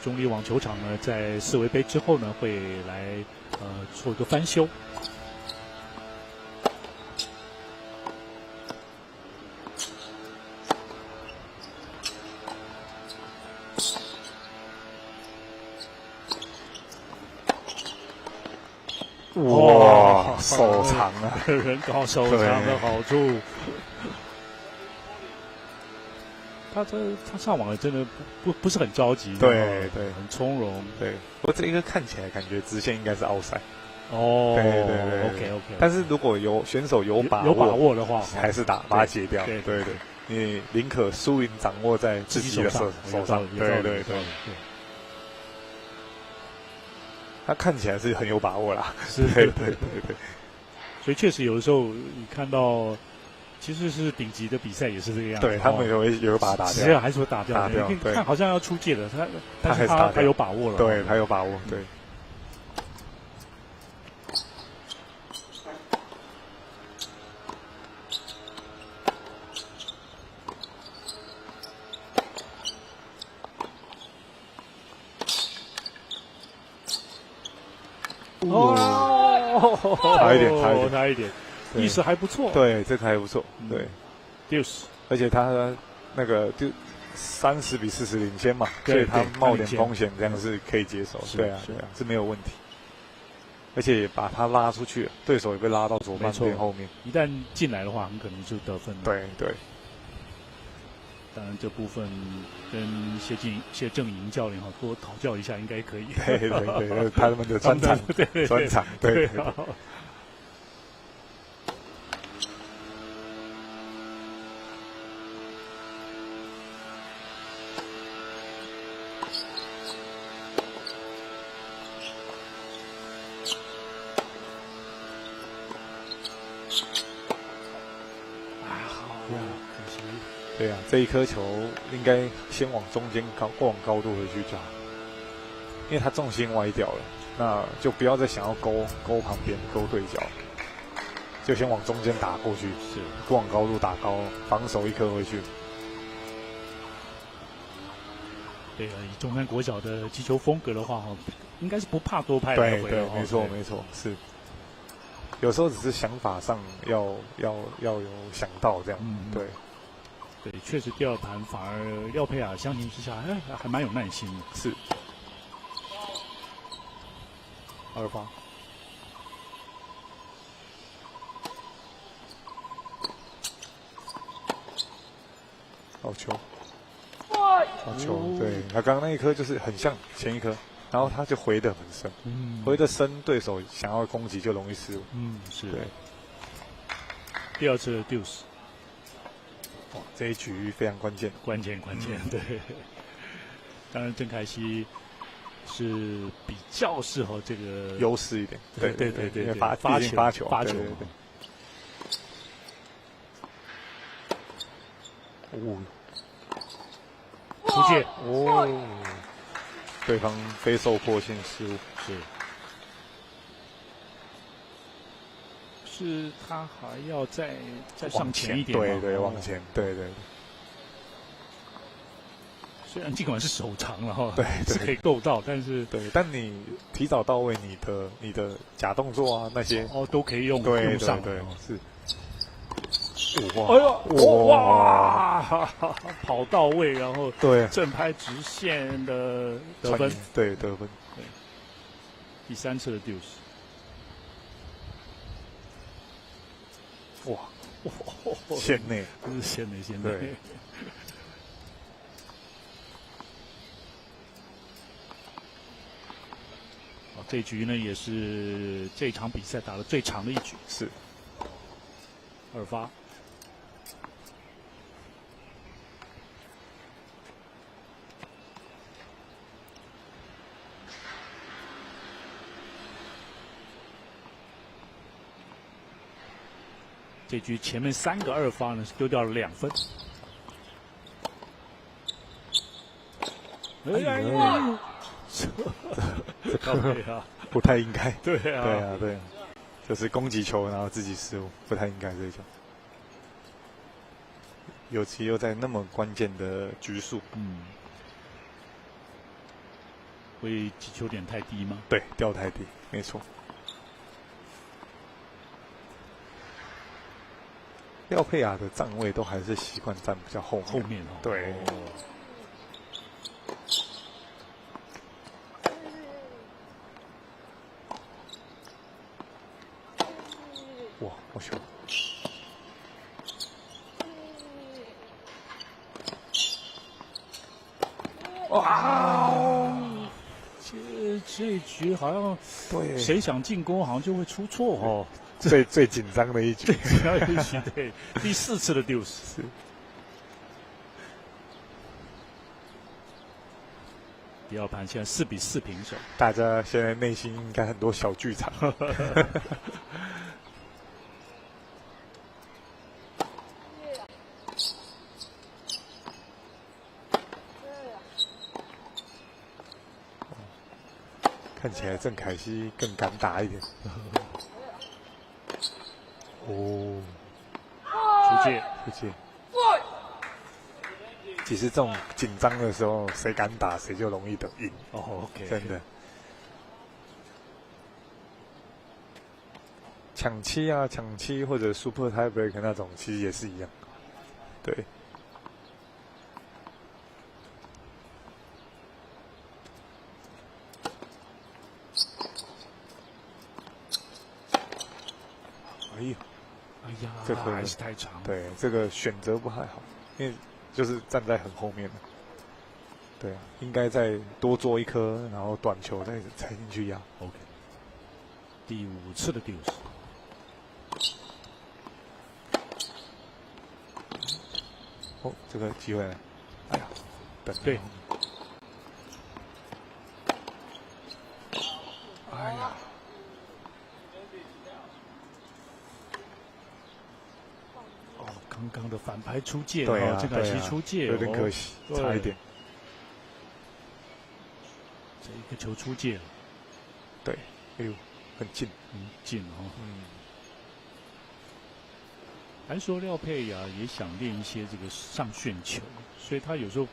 中立网球场呢，在世维杯之后呢，会来做一个翻修。哇，手长啊，人高手长的好处。他上网真的不是很着急，对，很从容，对。不过这一个看起来感觉直线应该是outside。对 ，OK。但是如果选手有把握的话，还是把它解掉。对，你宁可输赢掌握在自己的手上。对。他看起来是很有把握啦。是，对。所以确实有的时候你看到，其实是顶级的比赛也是这个样子。对他们有把他打掉，实际上还是会打掉。你看好像要出界了，但是他有把握了。对，他有把握，对。差一点，意识还不错。对，这个还不错。对，deuce，而且他那个就30比40领先嘛，所以他冒点风险这样是可以接受。对啊，是没有问题。而且也把他拉出去了，对手也被拉到左半边后面。一旦进来的话，很可能就得分了。对。当然，这部分跟谢正营教练多讨教一下，应该可以。对，他们的专长，对。对啊，这一颗球应该先往中间往高度回去抓，因为他重心歪掉了，那就不要再想要勾旁边勾对角，就先往中间打过去，是不往高度打高，防守一颗回去。对啊，以中山国小的击球风格的话，应该是不怕多拍来回。对，没错，是。有时候只是想法上要有想到这样，对。对，确实第二盘反而廖佩雅相形之下还蛮有耐心的。是。2发。好球。好球，对，他刚刚那一颗就是很像前一颗，然后他就回得很深，回得深，对手想要攻击就容易失误。是。对。第二次的 deuce。哇，这一局非常关键，对。当然，郑凯熙是比较适合这个优势一点，对，因为发球，对。出界对方非受迫性失误，是他还要再上前一点，对，往前，对。虽然尽管是手长了对，是可以够到，但是但你提早到位，你的假动作啊那些都可以用上，对，是。哇！跑到位，然后正拍直线的得分，对，得分。对，第3次的 deuce。哇！线内，这是线内。对。这一局呢也是这场比赛打得最长的一局，是。2发。这局前面3个2发呢是丢掉了2分。不太应该。对啊，就是攻击球然后自己失误，不太应该这一球。尤其又在那么关键的局数，会击球点太低吗？对，掉太低，没错。廖佩雅的站位都还是习惯站比较后面，对。哇，好球！哇！这一局好像对谁想进攻，好像就会出错最紧张的一局，对，第4次的deuce。第二盘现在4-4平手，大家现在内心应该很多小剧场。看起来郑凯熙更敢打一点。哦，出界。其实这种紧张的时候，谁敢打谁就容易得赢。哦 ，OK， 真的。抢七或者 Super Tie Break 那种，其实也是一样。对。哎呀，这个还是太长。对，这个选择不太好，因为就是站在很后面的。对啊，应该再多做一颗，然后短球再踩进去压。OK， 第5次的丢失。哦，这个机会了。哎呀，对。哎呀。刚刚的反拍出界，对啊，郑凯熙出界，有点可惜，差一点。这一个球出界了，对，哎呦，很近，近哦。还说廖佩雅也想练一些这个上旋球，所以他有时候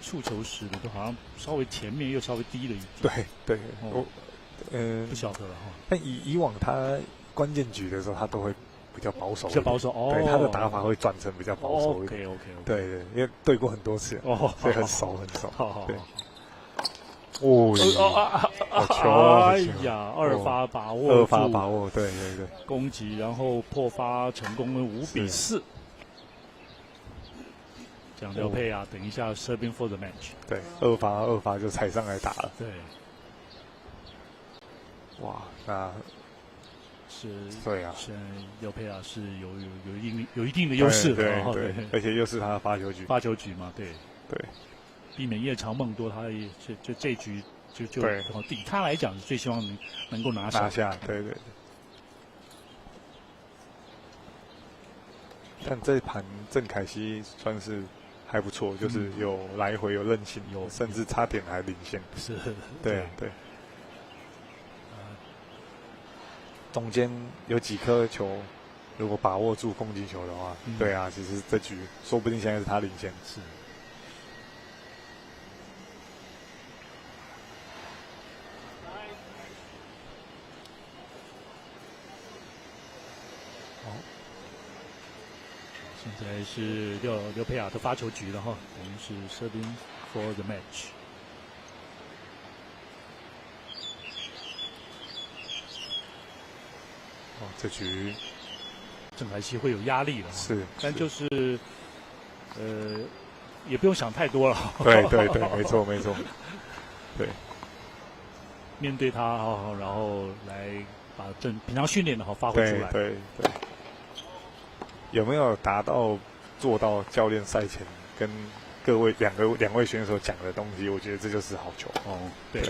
触球时呢，都好像稍微前面又稍微低了一点。对，不晓得了哈。但以往他关键局的时候，他都会比较保守，比较保守哦。对，他的打法会转成比较保守一点。OK， 对，因为对过很多次，所以很熟。好。对。好球！哎呀，2发把握，对，攻击，然后破发成功了5-4。讲廖佩雅，等一下 serving for the match。对，2发就踩上来打了。对。哇，那是。对啊。现在廖佩雅是有一定的优势的，对，而且又是他的发球局嘛，对。避免夜长梦多，他也就这局就以他来讲，最希望能够拿下。对。但这盘郑凯熙算是还不错，就是有来回有韧性，甚至差点还领先。是，对。中间有几颗球，如果把握住攻击球的话，对啊，其实这局说不定现在是他领先。是。现在是廖佩雅的发球局了哈，等于是 serving for the match。这局郑凯熙会有压力了，是，但就是也不用想太多了。对，没错，对。面对他然后来把平常训练的发挥出来。对。有没有做到教练赛前跟两位选手讲的东西？我觉得这就是好球。对。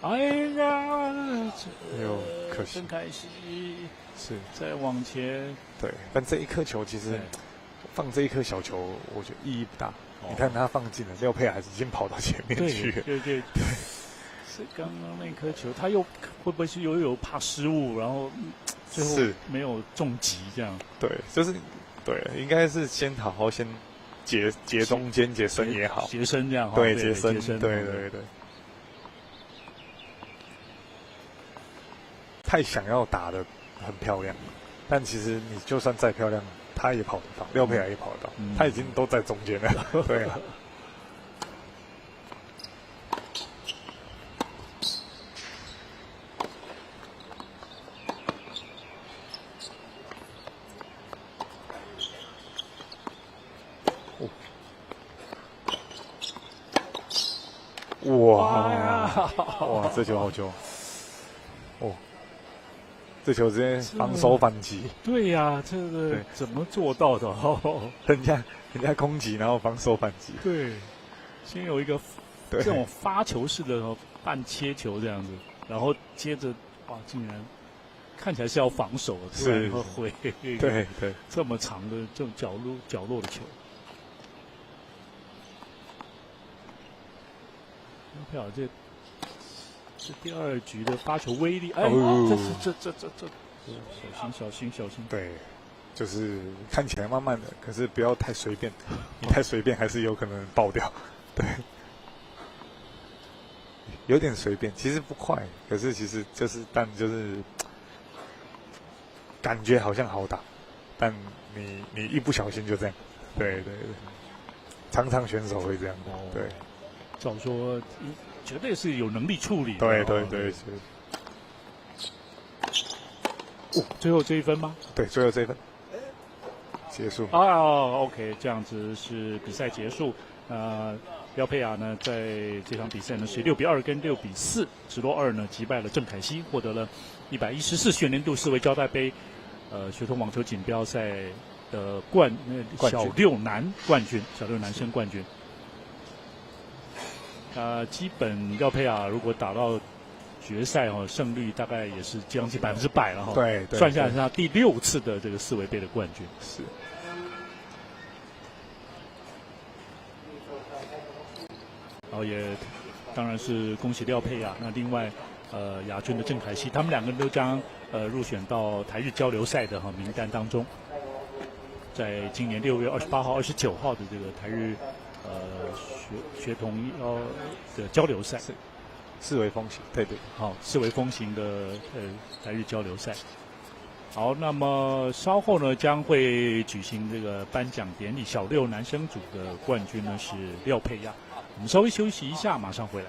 哎呀，可惜。郑凯熙是再往前。对，但这一颗球其实放这一颗小球，我觉得意义不大。你看他放进了，廖佩还是已经跑到前面去了。对。是刚刚那颗球，他又会不会是有怕失误，然后最后没有中击这样？对，就是对，应该是先好好先截中间截身也好，截身这样。对，截身，对。太想要打得很漂亮，但其实你就算再漂亮，他也跑得到，廖佩雅也跑得到，他已经都在中间了。对啊。哇，这球好球！这球直接防守反击。对呀，这个怎么做到的？人家攻击，然后防守反击。对，先有一个这种发球式的半切球这样子，然后接着哇，竟然看起来是要防守，突然会回对这么长的这种角落的球。佩尔这第二局的发球威力，哎，这小心！对，就是看起来慢慢的，可是不要太随便，你太随便还是有可能爆掉。对，有点随便，其实不快，可是其实就是感觉好像好打，但你一不小心就这样。对，常常选手会这样。对，照说绝对是有能力处理的。对。最后这一分吗？对，最后这一分结束。OK， 这样子是比赛结束。廖佩雅呢，在这场比赛呢是6-2跟6-4直落2呢击败了郑凯希，获得了114学年度世卫胶带杯学童网球锦标赛的小六男生冠军。基本廖佩雅如果打到决赛胜率大概也是将近100%了对，算下来是他第6次的这个世卫杯的冠军。是。然后也当然是恭喜廖佩雅。那另外亚军的郑凯希，他们2个人都将入选到台日交流赛的名单当中，在今年6月28号、29号的这个台日学童的交流赛。四维风行，对，好，四维风行的台日交流赛。好，那么稍后呢将会举行这个颁奖典礼，小六男生组的冠军呢是廖佩雅。我们稍微休息一下，马上回来。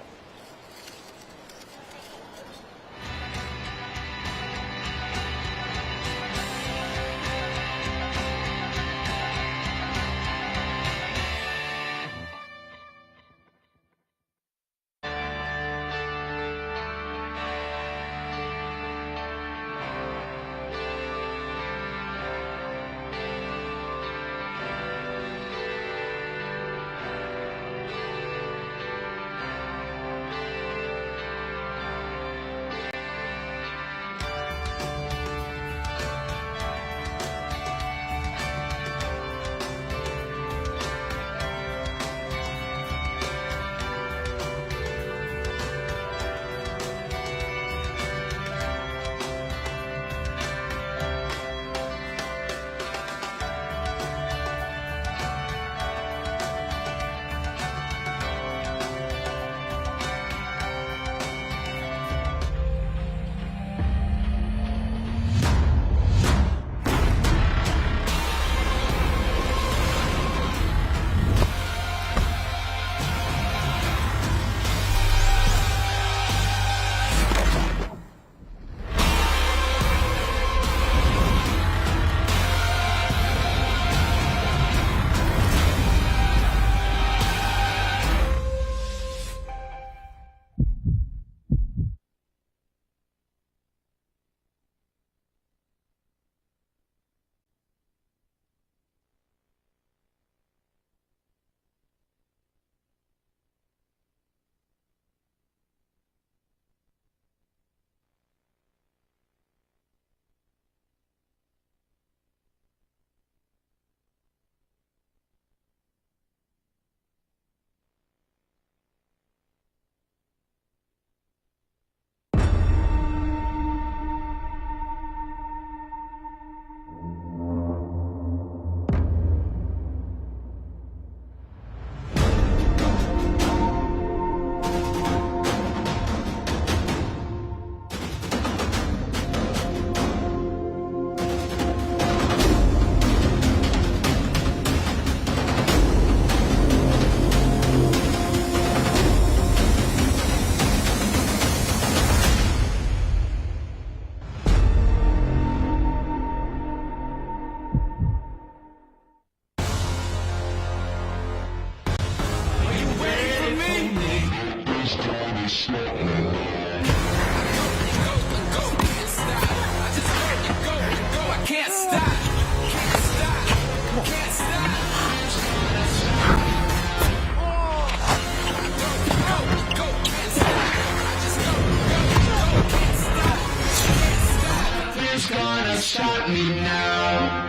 stop me now.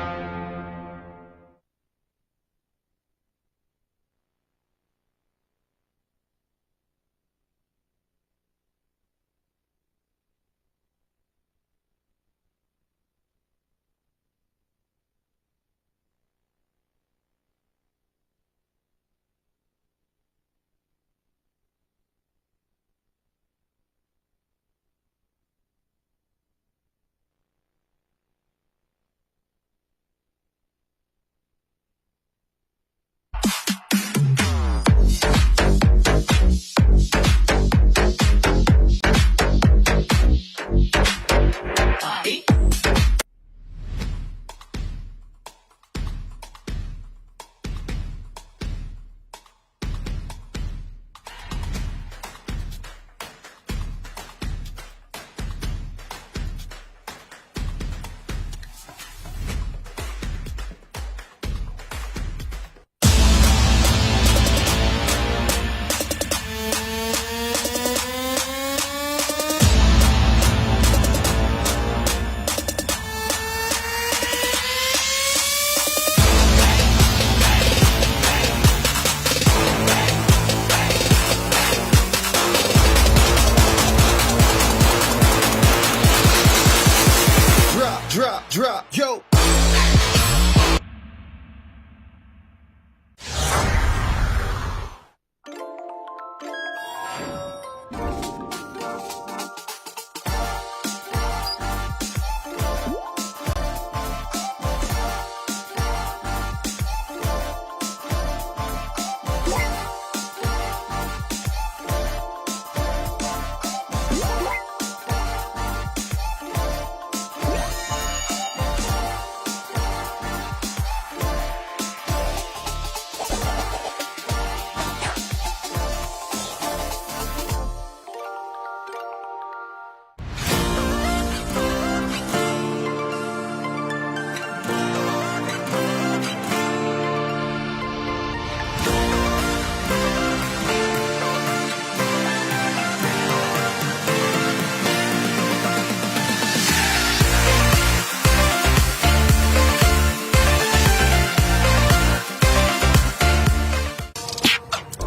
Drop, yo.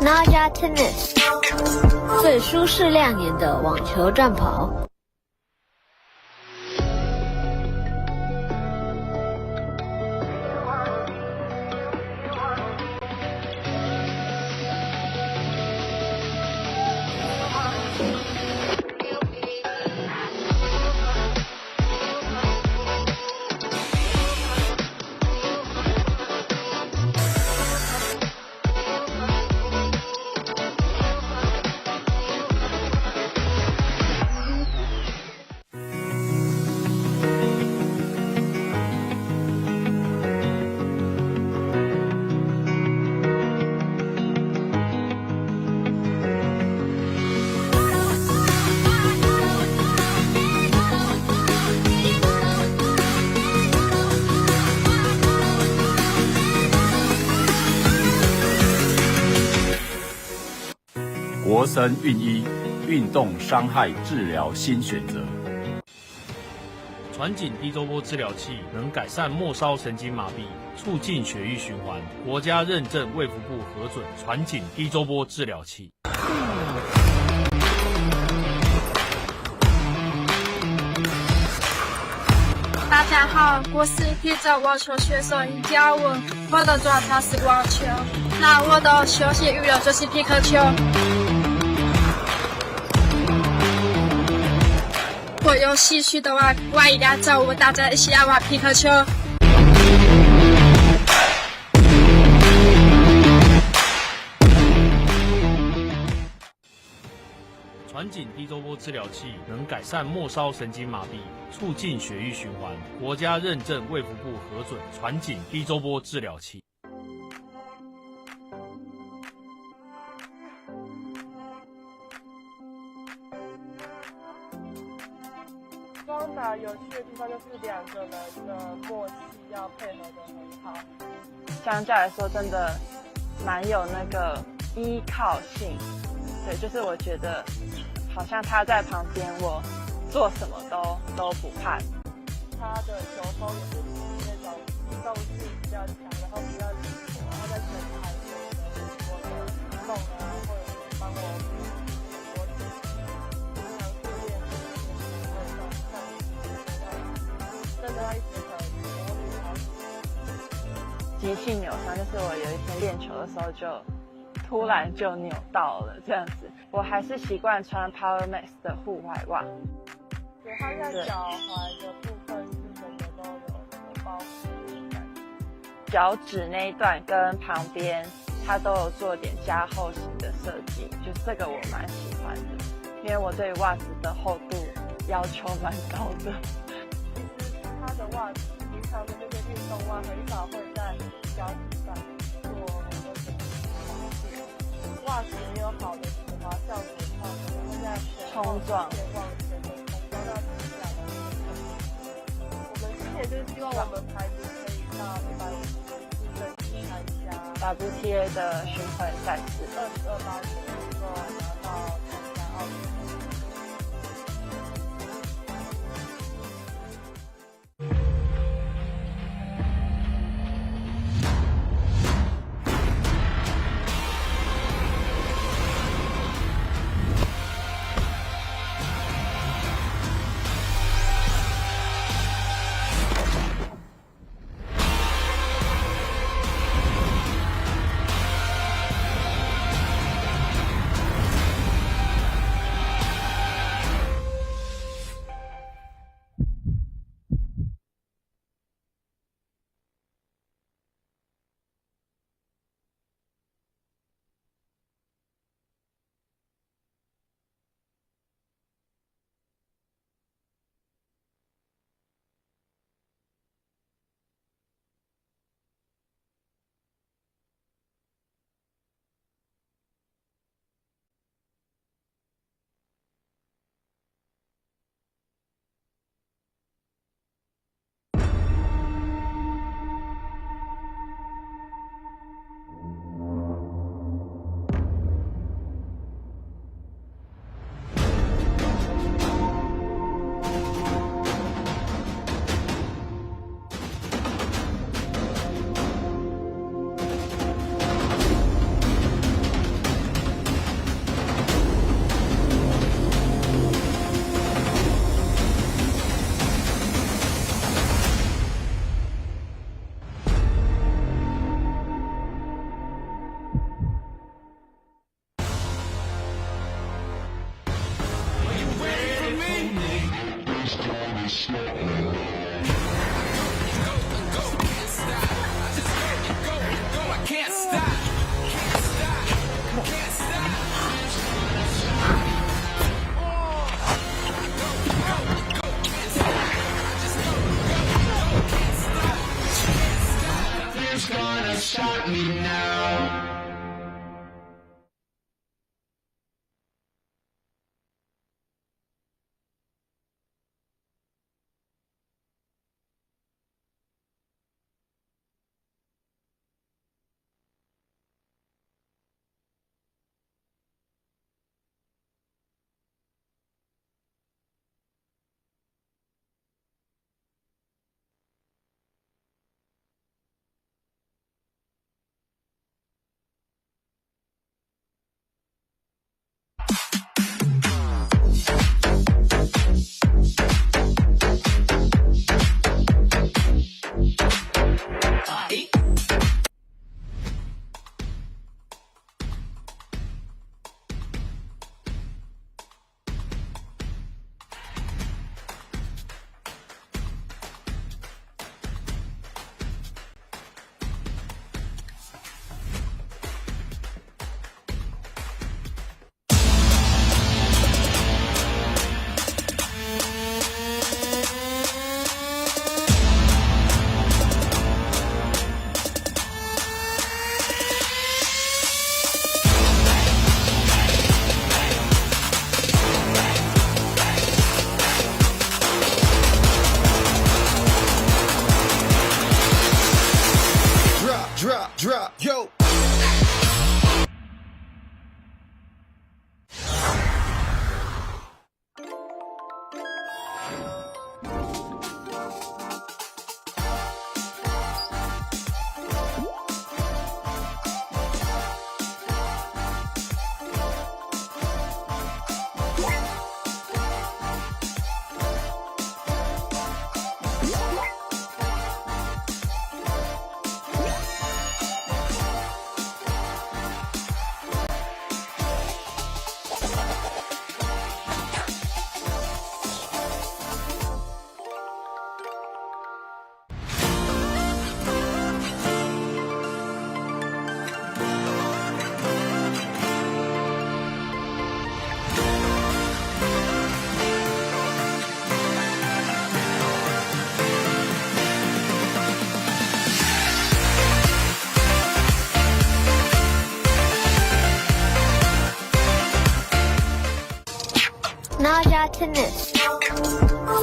Naja Tennis 最舒适亮眼的网球战袍。国森运一运动伤害治疗新选择。传紧低周波治疗器能改善末梢神经麻痹，促进血液循环，国家认证卫福部核准传紧低周波治疗器。大家好，我是皮特网球选手尹嘉文，我的专长是网球，那我的休闲娱乐就是皮克球。我有兴趣的话，我一定要找我大家一起来玩皮克球。传紧低周波治疗器能改善末梢神经麻痹，促进血液循环，国家认证卫福部核准传紧低周波治疗器。双打有趣的地方就是两个人的默契要配合得很好，相较来说真的蛮有那个依靠性。对，就是我觉得好像他在旁边，我做什么都不怕。他的球风也是那种机动性比较强，然后比较灵活，然后在前台有我的动啊，或者是帮我平常训练的一些会动，像真的要一直很模拟他。急性扭伤就是我有一天练球的时候就突然就扭到了这样子，我还是习惯穿 Power Max 的户外袜。对，它在脚踝的部分是整个都有包覆的感觉，脚趾那一段跟旁边它都有做点加厚型的设计，就这个我蛮喜欢的，因为我对袜子的厚度要求蛮高的。其实它的袜子，平常的这些运动袜很少会在脚趾上做很多的袜子没有好的止滑效果的话，可能会在冲撞往前的冲撞到底下。我们之前就是希望我们牌子可以到150正式参加 WTA 的巡回赛事，22、8年能够拿到参加奥运。Stop me now.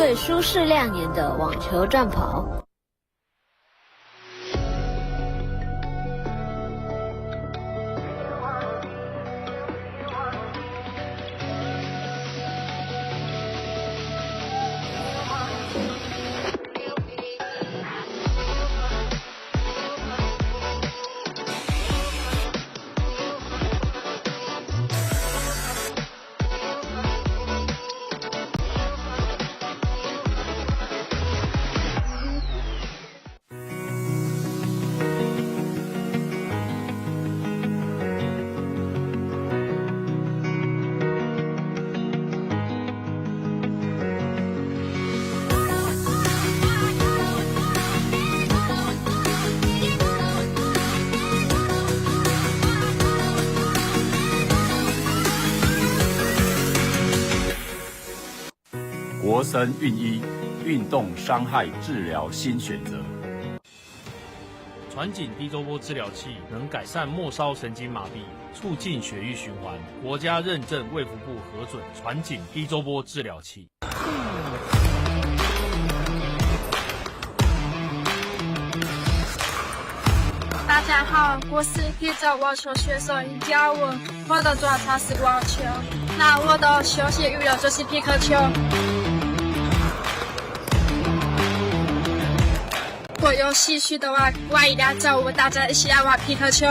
最舒适亮眼的网球战袍。国森运一，运动伤害治疗新选择。传紧低周波治疗器能改善末梢神经麻痹，促进血液循环。国家认证卫福部核准传紧低周波治疗器。大家好，我是地州网球选手尹嘉文，我的专长是网球，那我的休闲娱乐就是皮克球。我有兴趣的话，欢迎来找我们大家一起来玩皮克球。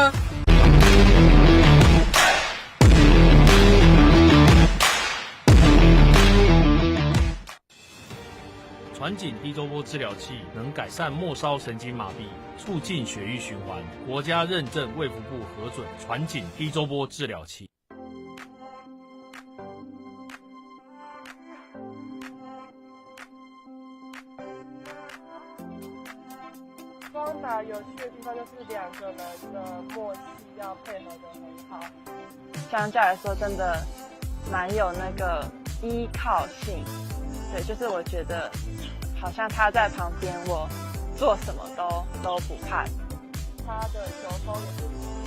传紧低周波治疗器能改善末梢神经麻痹，促进血液循环。国家认证卫福部核准传紧低周波治疗器。双打有趣的地方就是两个人的默契要配合得很好，相较来说真的蛮有那个依靠性。对，就是我觉得好像他在旁边，我做什么都不怕。他的球风也是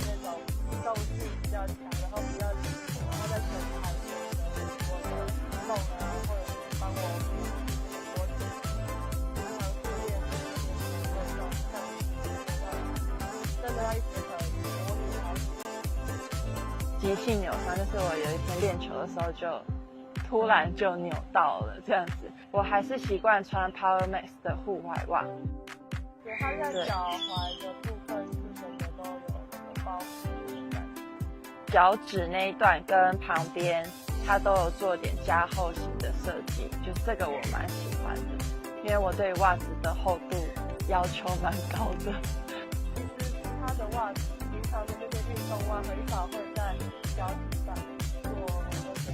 那种机动性比较强，然后比较灵活，然后在前台我的弄啊，或者是帮我真的要一直急性扭伤，就是我有一天练球的时候突然就扭到了这样子。我还是习惯穿 Power Max 的户外袜。对，它在脚踝的部分是整个都有包覆感，脚趾那一段跟旁边它都有做点加厚型的设计，就是这个我蛮喜欢的，因为我对袜子的厚度要求蛮高的。其实它的袜子平常的这些运动袜很少会在脚趾上做很多的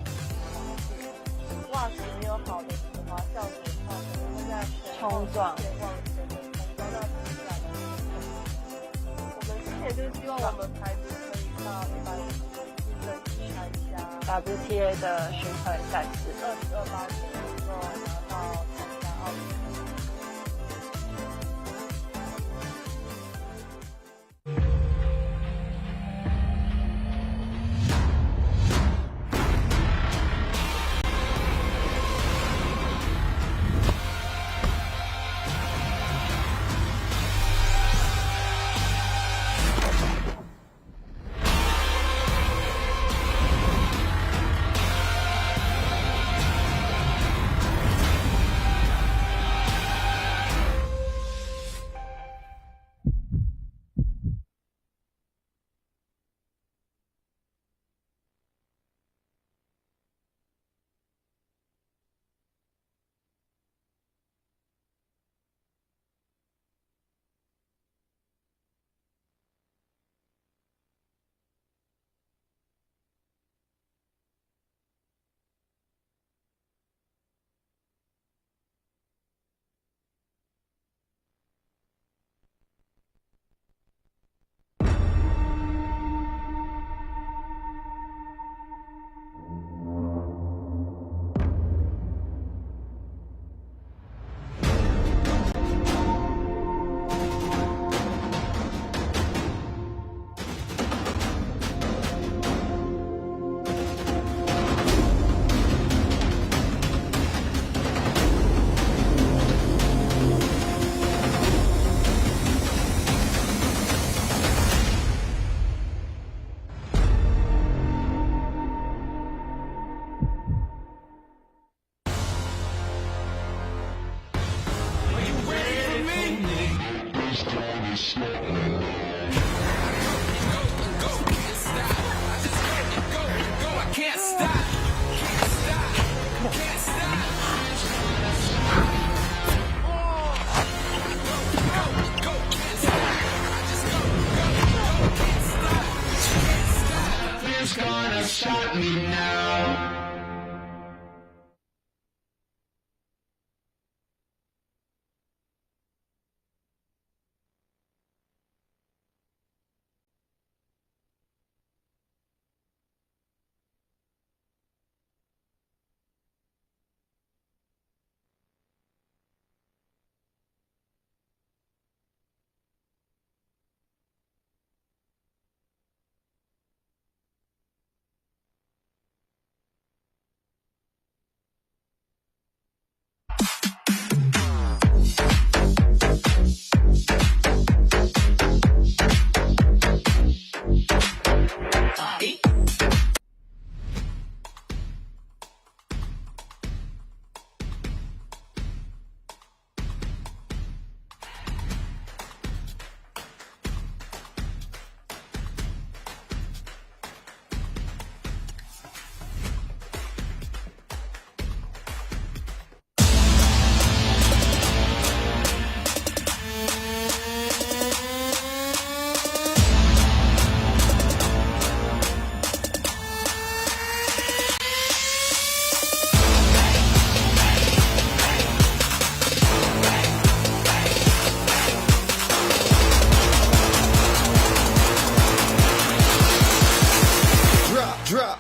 袜子没有好的止滑效果的话，可能会在冲撞往前的冲撞，那不是来的。我们之前就是希望我们牌子可以到150竞争去参加 WTA 的巡回赛事，2028年能够拿到参加奥运。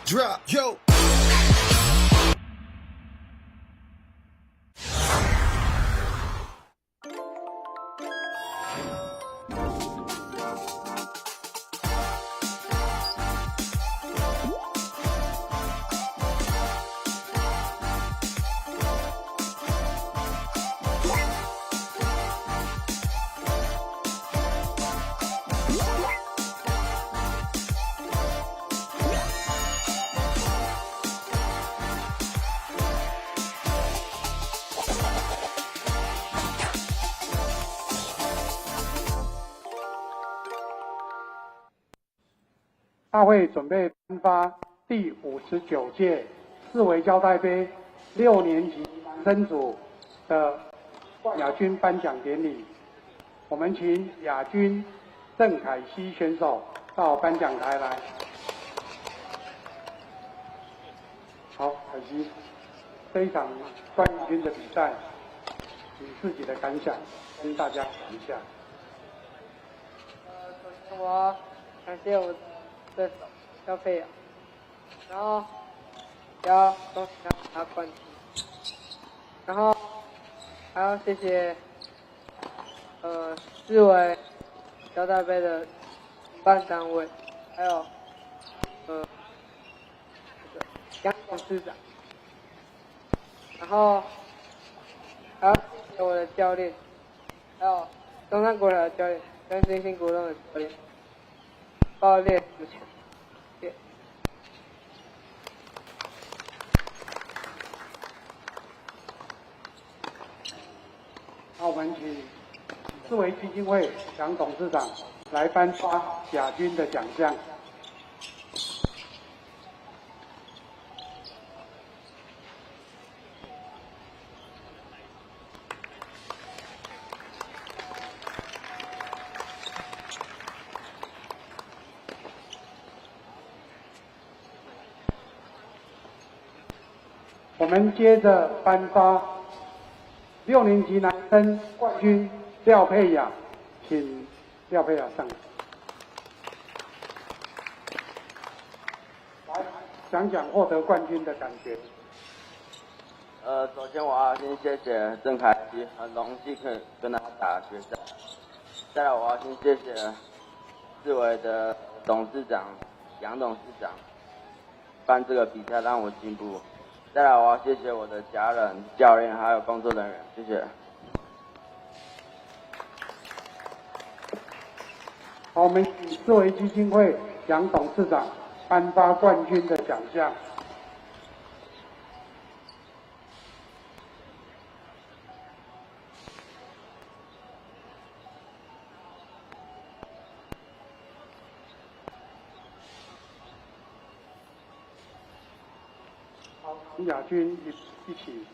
Drop, yo. 大会准备颁发第59届四维胶带杯6年级男生组的亚军颁奖典礼。我们请亚军郑凯西选手到颁奖台来。好，凯西，这一场冠军的比赛，你自己的感想跟大家讲一下。首先我感谢我对手肖佩雅，然后要恭喜他拿冠军，然后还要谢谢四维胶带杯的主办单位，还有杨董事长，然后还要谢谢我的教练，还有中山国小的教练跟新兴国中的教练，帮我练足球。谢谢。那我们请四维基金会杨董事长来颁发亚军的奖项。我们接着颁发6年级男生冠军廖佩雅，请廖佩雅上来。来讲讲获得冠军的感觉。首先我要先谢谢郑凯西，很荣幸可以跟他打决赛。再来我要先谢谢四维的董事长杨董事长，办这个比赛让我进步。再来，我要谢谢我的家人、教练还有工作人员，谢谢。好，我们请四维基金会杨董事长颁发冠军的奖项。亚军一起。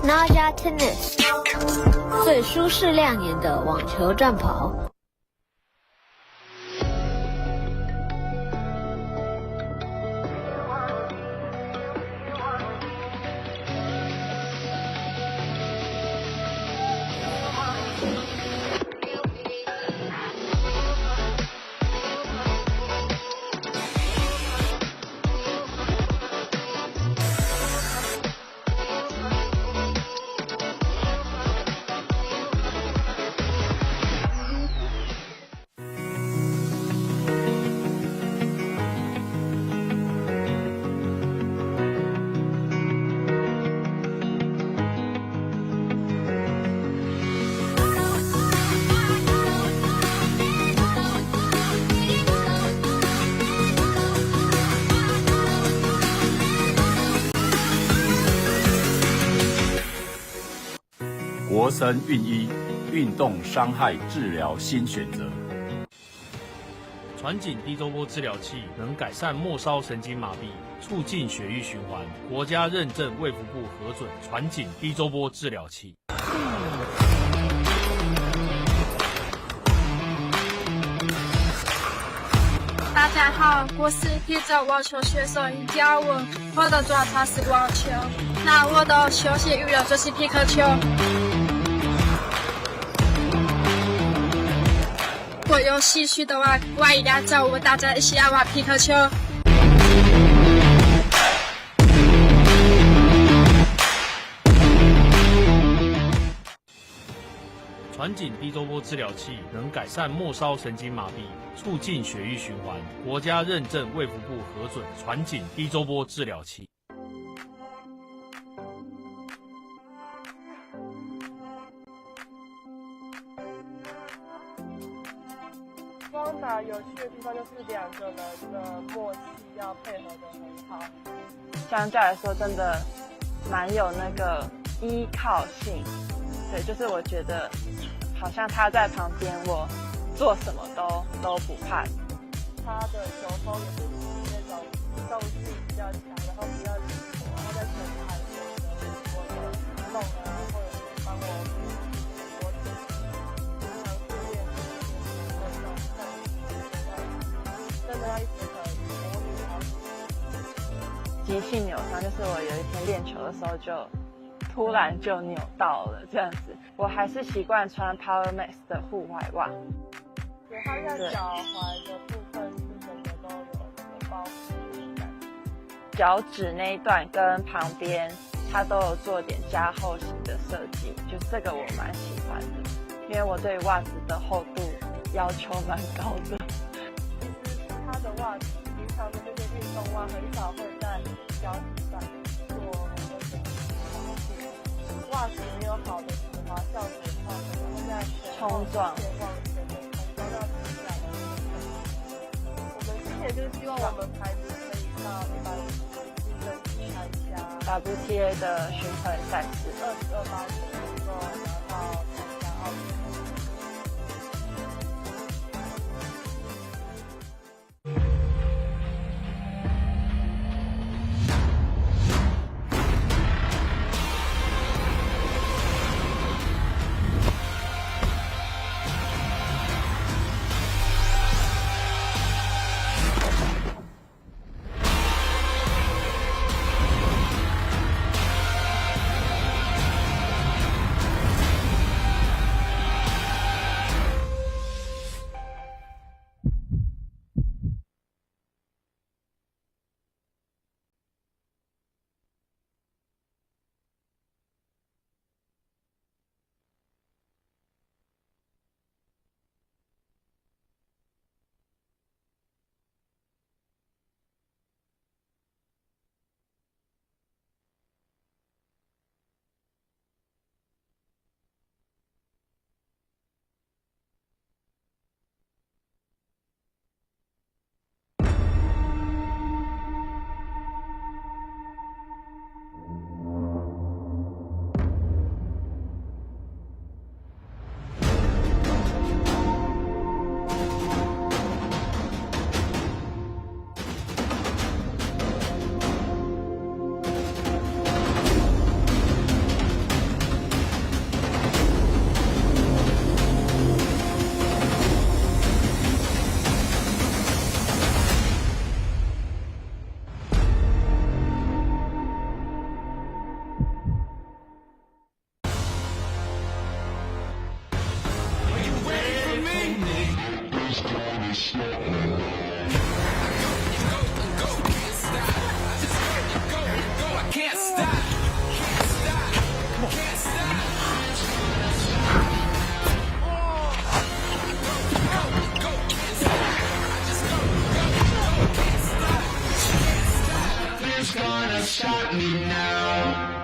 Naja Tennis 最舒适亮眼的网球战袍。国森运一运动伤害治疗新选择。传紧低周波治疗器能改善末梢神经麻痹，促进血液循环，国家认证卫福部核准传紧低周波治疗器。大家好，我是皮特网球选手尹嘉文，我的专长是网球，那我的休闲娱乐就是皮克球。我有兴趣的话，欢迎来找我，大家一起来玩皮克球。传紧低周波治疗器能改善末梢神经麻痹，促进血液循环，国家认证卫福部核准传紧低周波治疗器。双打有趣的地方就是两个人的默契要配合得很好，相较来说真的蛮有那个依靠性。对，就是我觉得好像他在旁边，我做什么都不怕。他的球风也是那种机动性比较强，然后比较灵活，然后在前台我的弄啊，或者是帮我我平常训练那种真的要一直很模拟好。急性扭伤就是我有一天练球的时候就突然就扭到了这样子，我还是习惯穿 Power Max 的户外袜。对，它在脚踝的部分是整个都有包覆感，脚趾那一段跟旁边它都有做点加厚型的设计，就这个我蛮喜欢的，因为我对袜子的厚度要求蛮高的。其实它的袜子，平常的这些运动袜很少会在脚趾上做很多种袜子没有好的止滑效果的话，可能会在冲撞前往前面冲撞到膝盖。我们之前就是希望我们牌子可以到150竞争去参加 WTA 的巡回赛事，22、8能够拿到参加奥运。stop me now.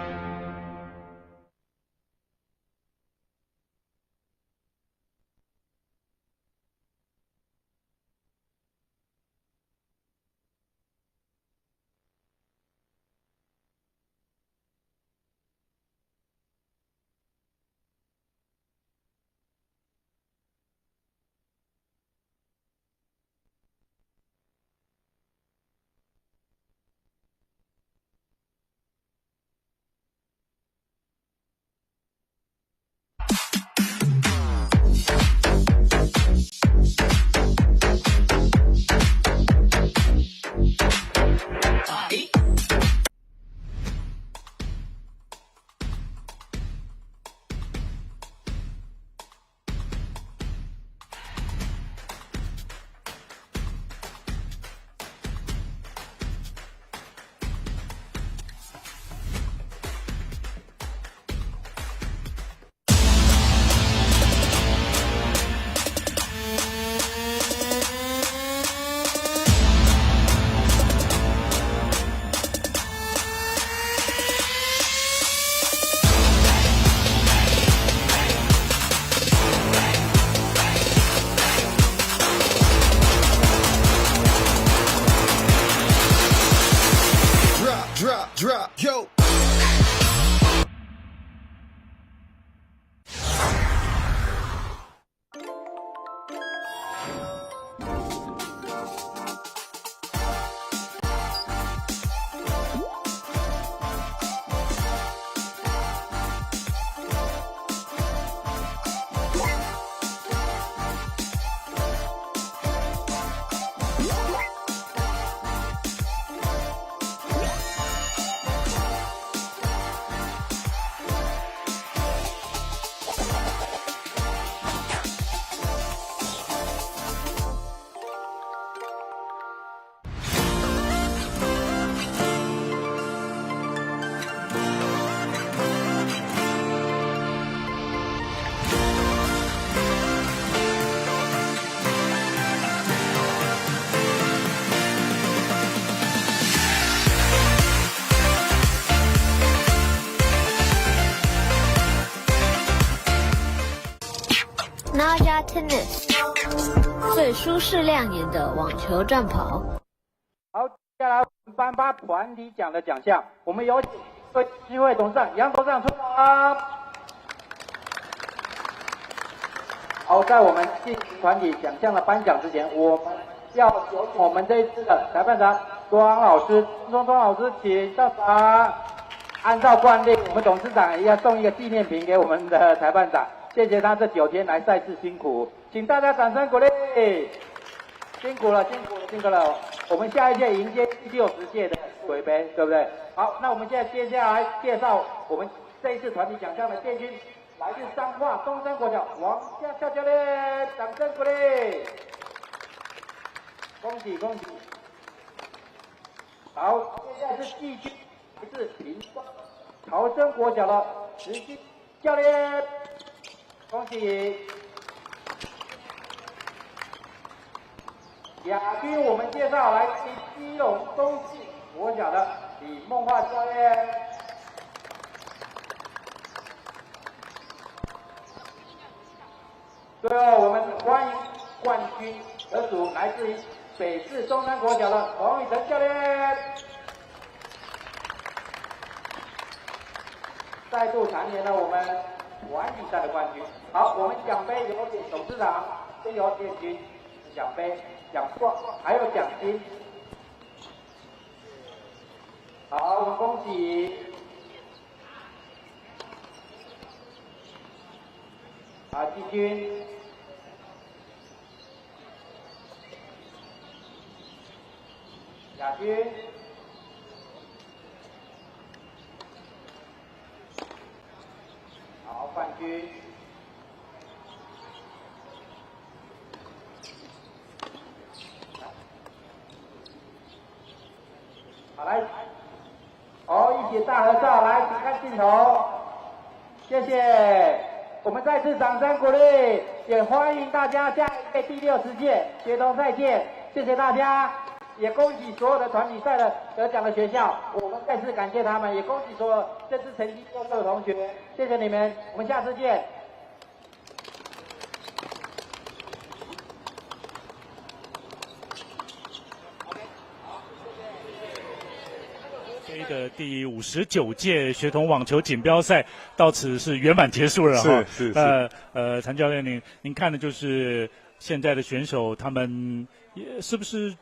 Drop, yo. Naja Tennis 最舒适亮眼的网球战袍。好，接下来我们颁发团体奖的奖项，我们有请基金会董事长杨董事长出场。好，在我们进行团体奖项的颁奖之前，我们要有我们这一次的裁判长庄老师，庄老师请上场。按照惯例，我们董事长也要送一个纪念品给我们的裁判长。谢谢他这9天来赛事辛苦，请大家掌声鼓励，辛苦了，辛苦了，辛苦了！我们下一届迎接第60届的世伟杯，对不对？好，那我们接下来介绍我们这一次团体奖项的殿军，来自彰化东山国小王家孝教练，掌声鼓励，恭喜恭喜！好，接下来是季军，来自屏东桃生国小的石基教练。恭喜！亚军我们介绍来自基隆东信国小的李梦华教练。最后我们欢迎冠军得主来自于北市中山国小的黄宇成教练。再度蝉联了我们团体赛的冠军。好，我们奖杯有请董事长，先由殿军奖杯、奖状还有奖金。好，我们恭喜。好，季军。亚军。好，冠军。好，来，好，一起大合照，来，请看镜头，谢谢。我们再次掌声鼓励，也欢迎大家下一届第60届协同赛见，谢谢大家。也恭喜所有的团体赛的得奖的学校，我们再次感谢他们，也恭喜所有这次成绩优秀的同学，谢谢你们，我们下次见。的第59届学童网球锦标赛到此是圆满结束了哈。是。谭教练，您看的就是现在的选手他们是不是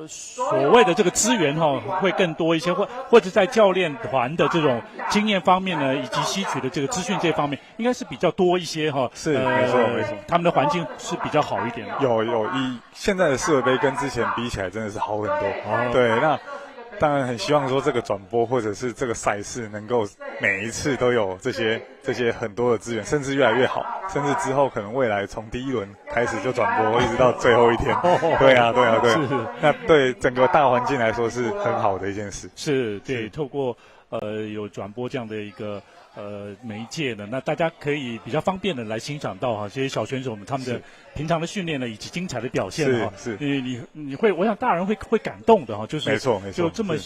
所谓的这个资源会更多一些，或者在教练团的这种经验方面呢，以及吸取的这个资讯这方面，应该是比较多一些哈。是，没错。他们的环境是比较好一点的。有以现在的世卫杯跟之前比起来，真的是好很多。对，那当然很希望说这个转播或者是这个赛事能够每一次都有这些很多的资源，甚至越来越好，甚至之后可能未来从第1轮开始就转播，一直到最后一天。对啊。那对整个大环境来说是很好的一件事。是，对，透过有转播这样的一个媒介呢，那大家可以比较方便的来欣赏到哈，这些小选手们他们的平常的训练呢，以及精彩的表现哈。是。你会，我想大人会感动的哈，就是没错，就这么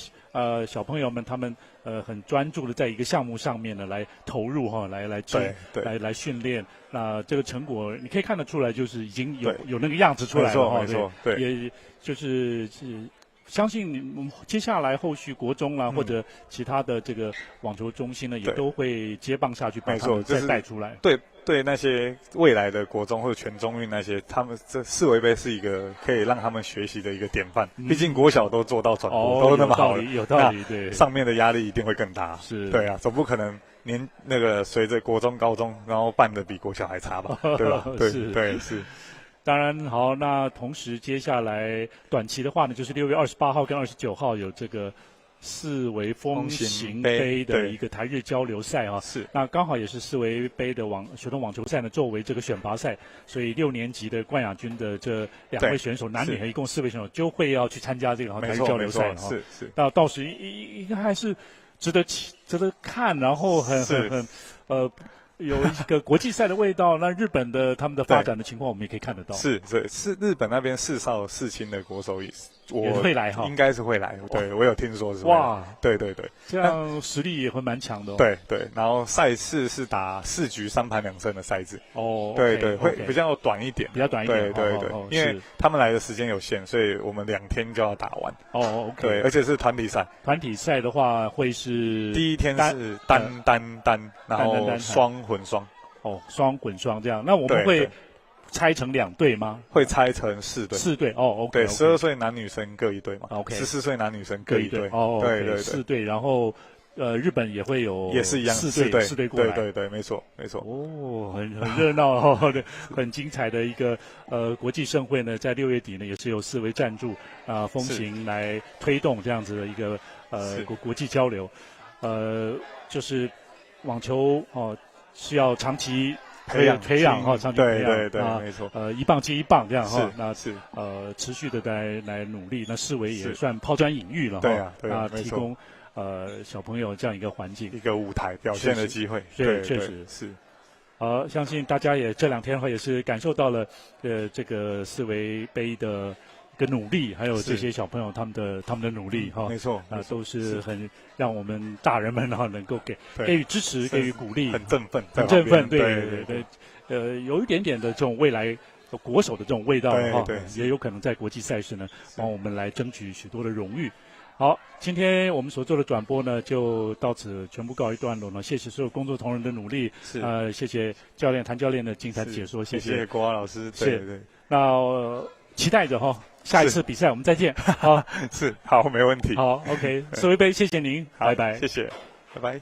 小朋友们他们很专注的在一个项目上面呢来投入哈，来训练，那这个成果你可以看得出来，就是已经有那个样子出来了哈。没错，对，也就是相信接下来后续国中啦，或者其他的这个网球中心呢，也都会接棒下去，把他们再带出来。对那些未来的国中或者全中运那些，他们这世卫杯是一个可以让他们学习的一个典范。毕竟国小都做到转播，都那么好了，有道理，对，上面的压力一定会更大。是，对啊，总不可能那个随着国中、高中，然后办的比国小还差吧？对吧？对。当然好，那同时接下来短期的话呢，就是6月28号跟29号有这个四维风行杯的一个台日交流赛啊。是，那刚好也是四维杯的学童网球赛呢，作为这个选拔赛，所以6年级的冠亚军的这2位选手，男女一共4位选手就会要去参加这个台日交流赛啊。是。到时应该还是值得看，然后有一个国际赛的味道。那日本的他们的发展的情况，我们也可以看得到。是日本那边4少4青的国手也会来哈，应该是会来。对，我有听说是。哇，对，这样实力也会蛮强的。对，然后赛事是打4局3盘2胜的赛制。哦，对，会比较短一点。对，因为他们来的时间有限，所以我们2天就要打完。哦，对，而且是团体赛。团体赛的话会是第一天是单，然后双混双。双混双这样。那我们会拆成2队吗？会拆成4队。4队OK。对，12岁男女生各1队嘛。OK。14岁男女生各1队。对，4队，然后日本也会有，也是一样4队过来。对，没错。很热闹很精彩的一个国际盛会呢，在6月底呢也是由四维赞助风行来推动这样子的一个国际交流。就是网球是要长期培养长期培养。对，没错。一棒接一棒这样哈。那持续的来努力。那世维也算抛砖引玉了哈。对啊，提供小朋友这样一个环境，一个舞台表现的机会。对，确实是。相信大家也这2天也是感受到了这个四维杯的一个努力，还有这些小朋友他们的努力哈。没错，都是很让我们大人们能够给予支持，给予鼓励，很振奋。对，有一点点的这种未来国手的这种味道哈。对，也有可能在国际赛事呢帮我们来争取许多的荣誉。好，今天我们所做的转播呢，就到此全部告一段落了。谢谢所有工作同仁的努力，谢谢教练谭教练的精彩解说，谢谢国华老师。对。那期待着下一次比赛我们再见。好，好，没问题。好 ，OK，四维杯，谢谢您，拜拜，谢谢，拜拜。